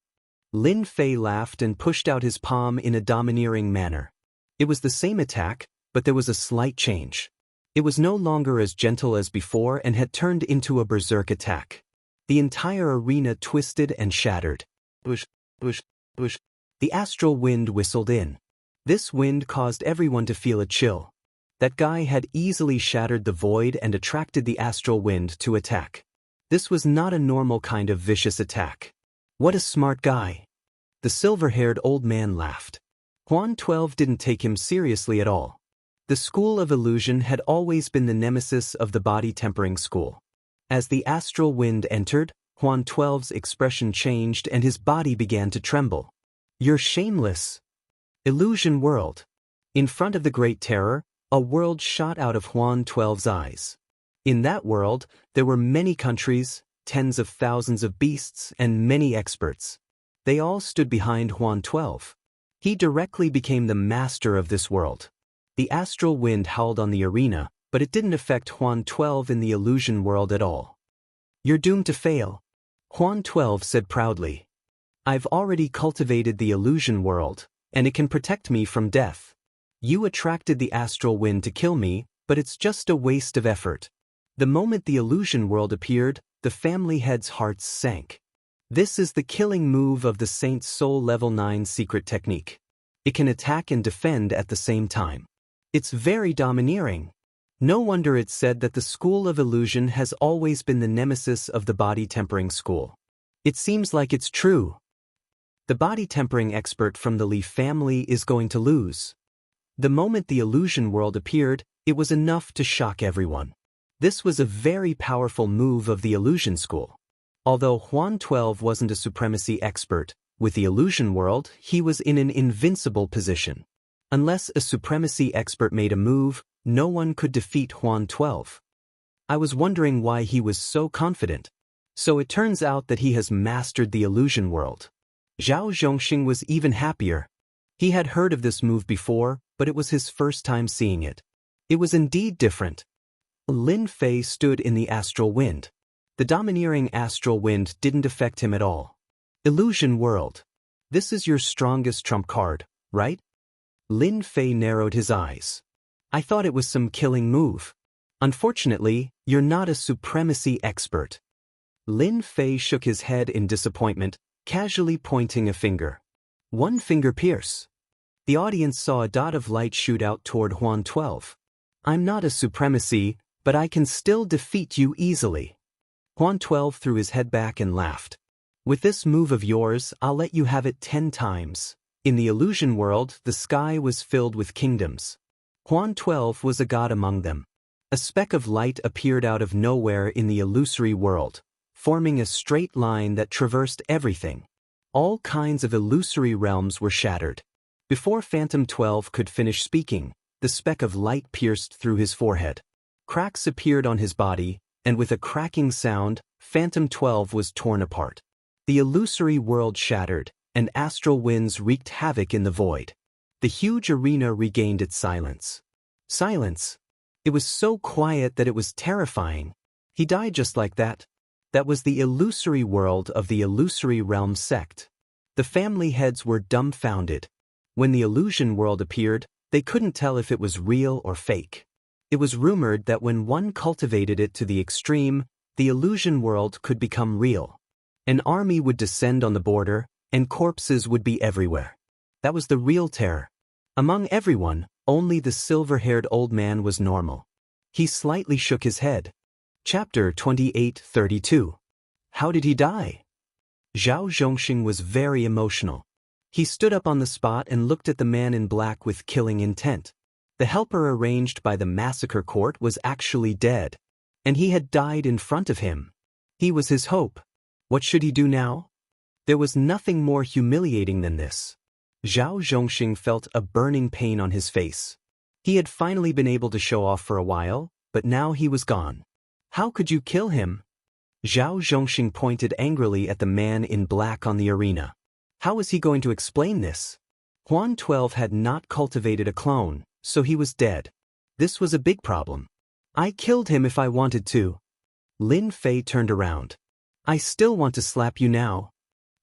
Lin Fei laughed and pushed out his palm in a domineering manner. It was the same attack, but there was a slight change. It was no longer as gentle as before and had turned into a berserk attack. The entire arena twisted and shattered. Bush, bush, bush. The astral wind whistled in. This wind caused everyone to feel a chill. That guy had easily shattered the void and attracted the astral wind to attack. This was not a normal kind of vicious attack. What a smart guy. The silver-haired old man laughed. Huan 12 didn't take him seriously at all. The school of illusion had always been the nemesis of the body tempering school. As the astral wind entered, Huan 12's expression changed and his body began to tremble. You're shameless. Illusion world. In front of the Great Terror, a world shot out of Huan 12's eyes. In that world, there were many countries, tens of thousands of beasts, and many experts. They all stood behind Huan 12. He directly became the master of this world. The astral wind howled on the arena, but it didn't affect Huan 12 in the illusion world at all. You're doomed to fail. Huan 12 said proudly. I've already cultivated the illusion world, and it can protect me from death. You attracted the astral wind to kill me, but it's just a waste of effort. The moment the illusion world appeared, the family head's hearts sank. This is the killing move of the Saint's Soul Level 9 secret technique. It can attack and defend at the same time. It's very domineering. No wonder it's said that the school of illusion has always been the nemesis of the body tempering school. It seems like it's true. The body tempering expert from the Li family is going to lose. The moment the illusion world appeared, it was enough to shock everyone. This was a very powerful move of the illusion school. Although Huan 12 wasn't a supremacy expert, with the illusion world, he was in an invincible position. Unless a supremacy expert made a move, no one could defeat Huan 12. I was wondering why he was so confident. So it turns out that he has mastered the illusion world. Zhao Zhongxing was even happier. He had heard of this move before, but it was his first time seeing it. It was indeed different. Lin Fei stood in the astral wind. The domineering astral wind didn't affect him at all. Illusion world. This is your strongest trump card, right? Lin Fei narrowed his eyes. I thought it was some killing move. Unfortunately, you're not a supremacy expert. Lin Fei shook his head in disappointment, casually pointing a finger. One finger pierce. The audience saw a dot of light shoot out toward Huan 12. I'm not a supremacy, but I can still defeat you easily. Huan 12 threw his head back and laughed. With this move of yours, I'll let you have it 10 times. In the illusion world, the sky was filled with kingdoms. Huan 12 was a god among them. A speck of light appeared out of nowhere in the illusory world, forming a straight line that traversed everything. All kinds of illusory realms were shattered. Before Phantom 12 could finish speaking, the speck of light pierced through his forehead. Cracks appeared on his body, and with a cracking sound, Phantom 12 was torn apart. The illusory world shattered, and astral winds wreaked havoc in the void. The huge arena regained its silence. Silence. It was so quiet that it was terrifying. He died just like that. That was the illusory world of the Illusory Realm sect. The family heads were dumbfounded. When the illusion world appeared, they couldn't tell if it was real or fake. It was rumored that when one cultivated it to the extreme, the illusion world could become real. An army would descend on the border, and corpses would be everywhere. That was the real terror. Among everyone, only the silver-haired old man was normal. He slightly shook his head. Chapter 28:32. How did he die? Zhao Zhongxing was very emotional. He stood up on the spot and looked at the man in black with killing intent. The helper arranged by the massacre court was actually dead, and he had died in front of him. He was his hope. What should he do now? There was nothing more humiliating than this. Zhao Zhongxing felt a burning pain on his face. He had finally been able to show off for a while, but now he was gone. How could you kill him? Zhao Zhongxing pointed angrily at the man in black on the arena. How was he going to explain this? Huan 12 had not cultivated a clone, so he was dead. This was a big problem. I killed him if I wanted to. Lin Fei turned around. I still want to slap you now.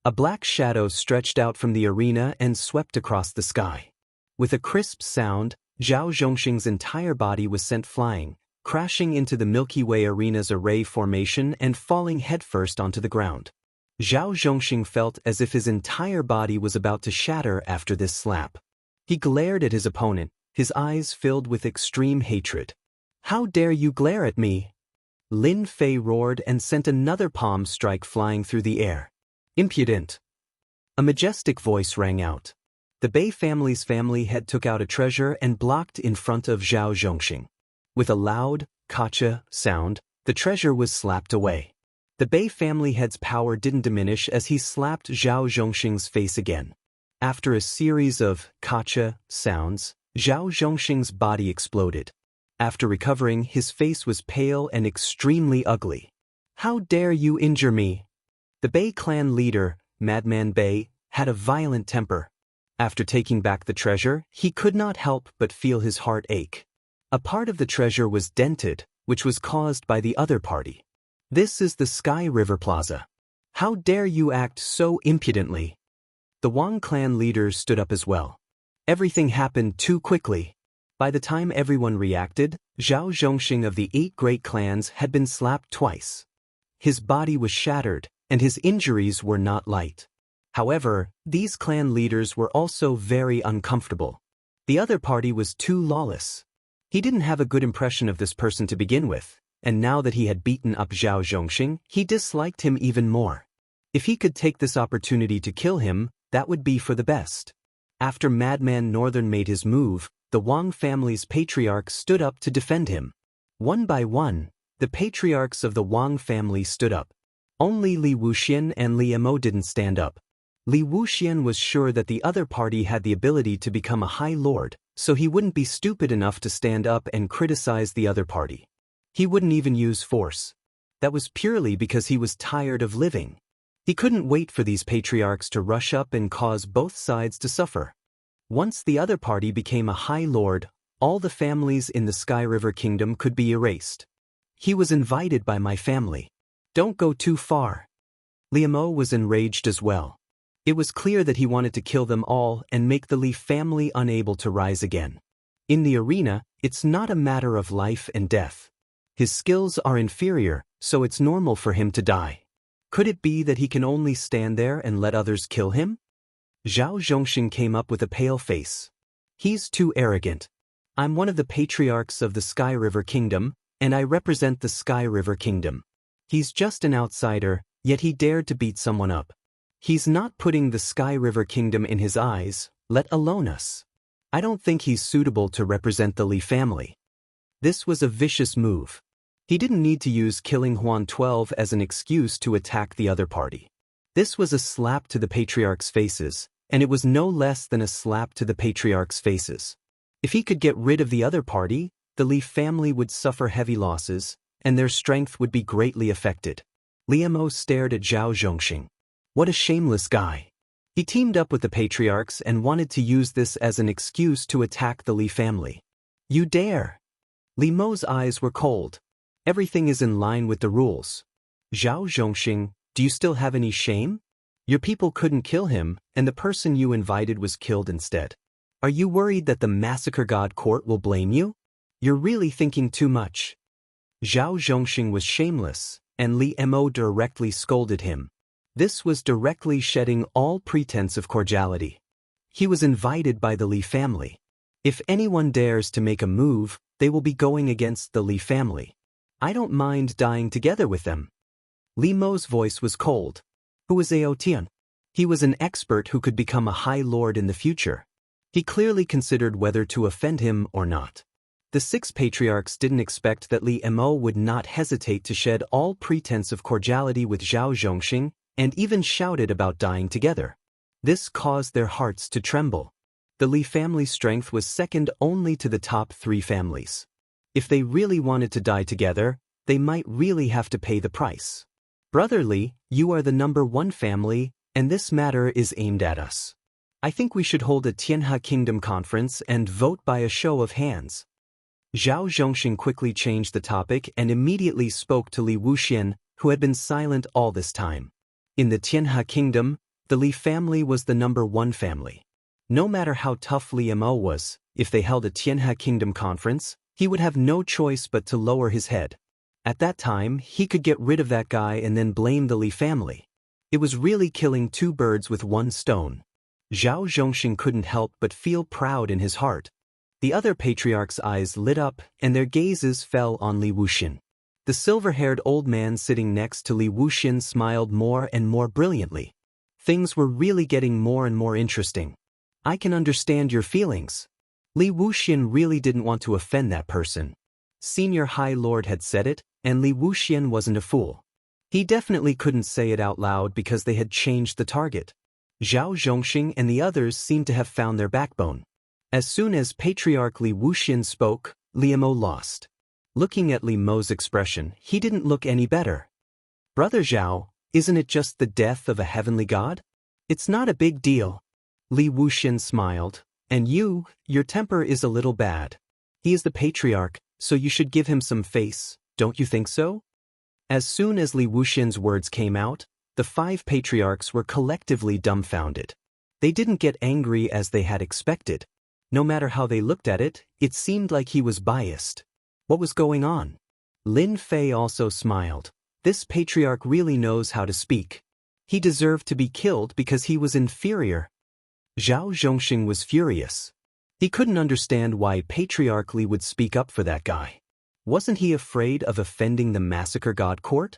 A black shadow stretched out from the arena and swept across the sky. With a crisp sound, Zhao Zhongxing's entire body was sent flying, crashing into the Milky Way arena's array formation and falling headfirst onto the ground. Zhao Zhongxing felt as if his entire body was about to shatter after this slap. He glared at his opponent, his eyes filled with extreme hatred. How dare you glare at me? Lin Fei roared and sent another palm strike flying through the air. Impudent. A majestic voice rang out. The Bei family's family head took out a treasure and blocked in front of Zhao Zhongxing. With a loud, kacha sound, the treasure was slapped away. The Bei family head's power didn't diminish as he slapped Zhao Zhongxing's face again. After a series of kacha sounds, Zhao Zhongxing's body exploded. After recovering, his face was pale and extremely ugly. How dare you injure me? The Bei clan leader, Madman Bei, had a violent temper. After taking back the treasure, he could not help but feel his heart ache. A part of the treasure was dented, which was caused by the other party. This is the Sky River Plaza. How dare you act so impudently? The Wang clan leaders stood up as well. Everything happened too quickly. By the time everyone reacted, Zhao Zhongxing of the 8 great clans had been slapped twice. His body was shattered, and his injuries were not light. However, these clan leaders were also very uncomfortable. The other party was too lawless. He didn't have a good impression of this person to begin with, and now that he had beaten up Zhao Zhongxing, he disliked him even more. If he could take this opportunity to kill him, that would be for the best. After Madman Northern made his move, the Wang family's patriarchs stood up to defend him. One by one, the patriarchs of the Wang family stood up. Only Li Wuxian and Li Mo didn't stand up. Li Wuxian was sure that the other party had the ability to become a high lord, so he wouldn't be stupid enough to stand up and criticize the other party. He wouldn't even use force. That was purely because he was tired of living. He couldn't wait for these patriarchs to rush up and cause both sides to suffer. Once the other party became a high lord, all the families in the Sky River Kingdom could be erased. He was invited by my family. Don't go too far. Liemo was enraged as well. It was clear that he wanted to kill them all and make the Li family unable to rise again. In the arena, it's not a matter of life and death. His skills are inferior, so it's normal for him to die. Could it be that he can only stand there and let others kill him? Zhao Zhongxing came up with a pale face. He's too arrogant. I'm one of the patriarchs of the Sky River Kingdom, and I represent the Sky River Kingdom. He's just an outsider, yet he dared to beat someone up. He's not putting the Sky River Kingdom in his eyes, let alone us. I don't think he's suitable to represent the Li family. This was a vicious move. He didn't need to use killing Huan 12 as an excuse to attack the other party. This was a slap to the patriarchs' faces, and it was no less than a slap to the patriarchs' faces. If he could get rid of the other party, the Li family would suffer heavy losses, and their strength would be greatly affected. Liemo stared at Zhao Zhongxing. What a shameless guy. He teamed up with the patriarchs and wanted to use this as an excuse to attack the Li family. You dare! Liemo's eyes were cold. Everything is in line with the rules. Zhao Zhongxing, do you still have any shame? Your people couldn't kill him, and the person you invited was killed instead. Are you worried that the Massacre God Court will blame you? You're really thinking too much. Zhao Zhongxing was shameless, and Liemo directly scolded him. This was directly shedding all pretense of cordiality. He was invited by the Li family. If anyone dares to make a move, they will be going against the Li family. I don't mind dying together with them. Liemo's voice was cold. Who was Aotian? He was an expert who could become a high lord in the future. He clearly considered whether to offend him or not. The 6 patriarchs didn't expect that Liemo would not hesitate to shed all pretense of cordiality with Zhao Zhongxing, and even shouted about dying together. This caused their hearts to tremble. The Li family's strength was second only to the top 3 families. If they really wanted to die together, they might really have to pay the price. Brother Li, you are the number 1 family, and this matter is aimed at us. I think we should hold a Tianhe Kingdom conference and vote by a show of hands. Zhao Zhongxing quickly changed the topic and immediately spoke to Li Wuxian, who had been silent all this time. In the Tianhe Kingdom, the Li family was the number 1 family. No matter how tough Liemo was, if they held a Tianhe Kingdom conference, he would have no choice but to lower his head. At that time, he could get rid of that guy and then blame the Li family. It was really killing 2 birds with 1 stone. Zhao Zhongxing couldn't help but feel proud in his heart. The other patriarchs' eyes lit up and their gazes fell on Li Wuxian. The silver-haired old man sitting next to Li Wuxian smiled more and more brilliantly. Things were really getting more and more interesting. I can understand your feelings. Li Wuxian really didn't want to offend that person. Senior High Lord had said it, and Li Wuxian wasn't a fool. He definitely couldn't say it out loud because they had changed the target. Zhao Zhongxing and the others seemed to have found their backbone. As soon as Patriarch Li Wuxian spoke, Liemo lost. Looking at Liemo's expression, he didn't look any better. Brother Zhao, isn't it just the death of a heavenly god? It's not a big deal. Li Wuxian smiled. And your temper is a little bad. He is the patriarch, so you should give him some face, don't you think so? As soon as Li Wuxian's words came out, the 5 patriarchs were collectively dumbfounded. They didn't get angry as they had expected. No matter how they looked at it, it seemed like he was biased. What was going on? Lin Fei also smiled. This patriarch really knows how to speak. He deserved to be killed because he was inferior. Zhao Zhongxing was furious. He couldn't understand why Patriarch Li would speak up for that guy. Wasn't he afraid of offending the Massacre God Court?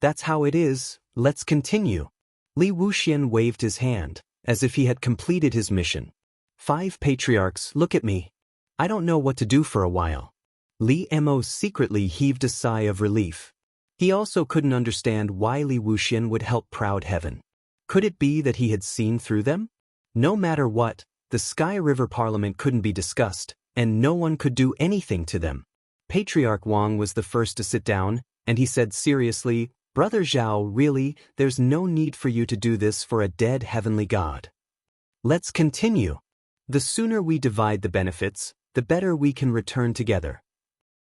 That's how it is, let's continue. Li Wuxian waved his hand, as if he had completed his mission. 5 patriarchs, look at me. I don't know what to do for a while. Liemo secretly heaved a sigh of relief. He also couldn't understand why Li Wuxian would help Proud Heaven. Could it be that he had seen through them? No matter what, the Sky River Parliament couldn't be discussed, and no one could do anything to them. Patriarch Wang was the first to sit down, and he said seriously, Brother Zhao, really, there's no need for you to do this for a dead heavenly god. Let's continue. The sooner we divide the benefits, the better we can return together.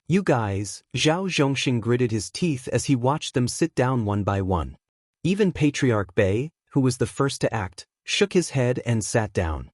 You guys, Zhao Zhongxing gritted his teeth as he watched them sit down one by one. Even Patriarch Bei, who was the first to act, shook his head and sat down.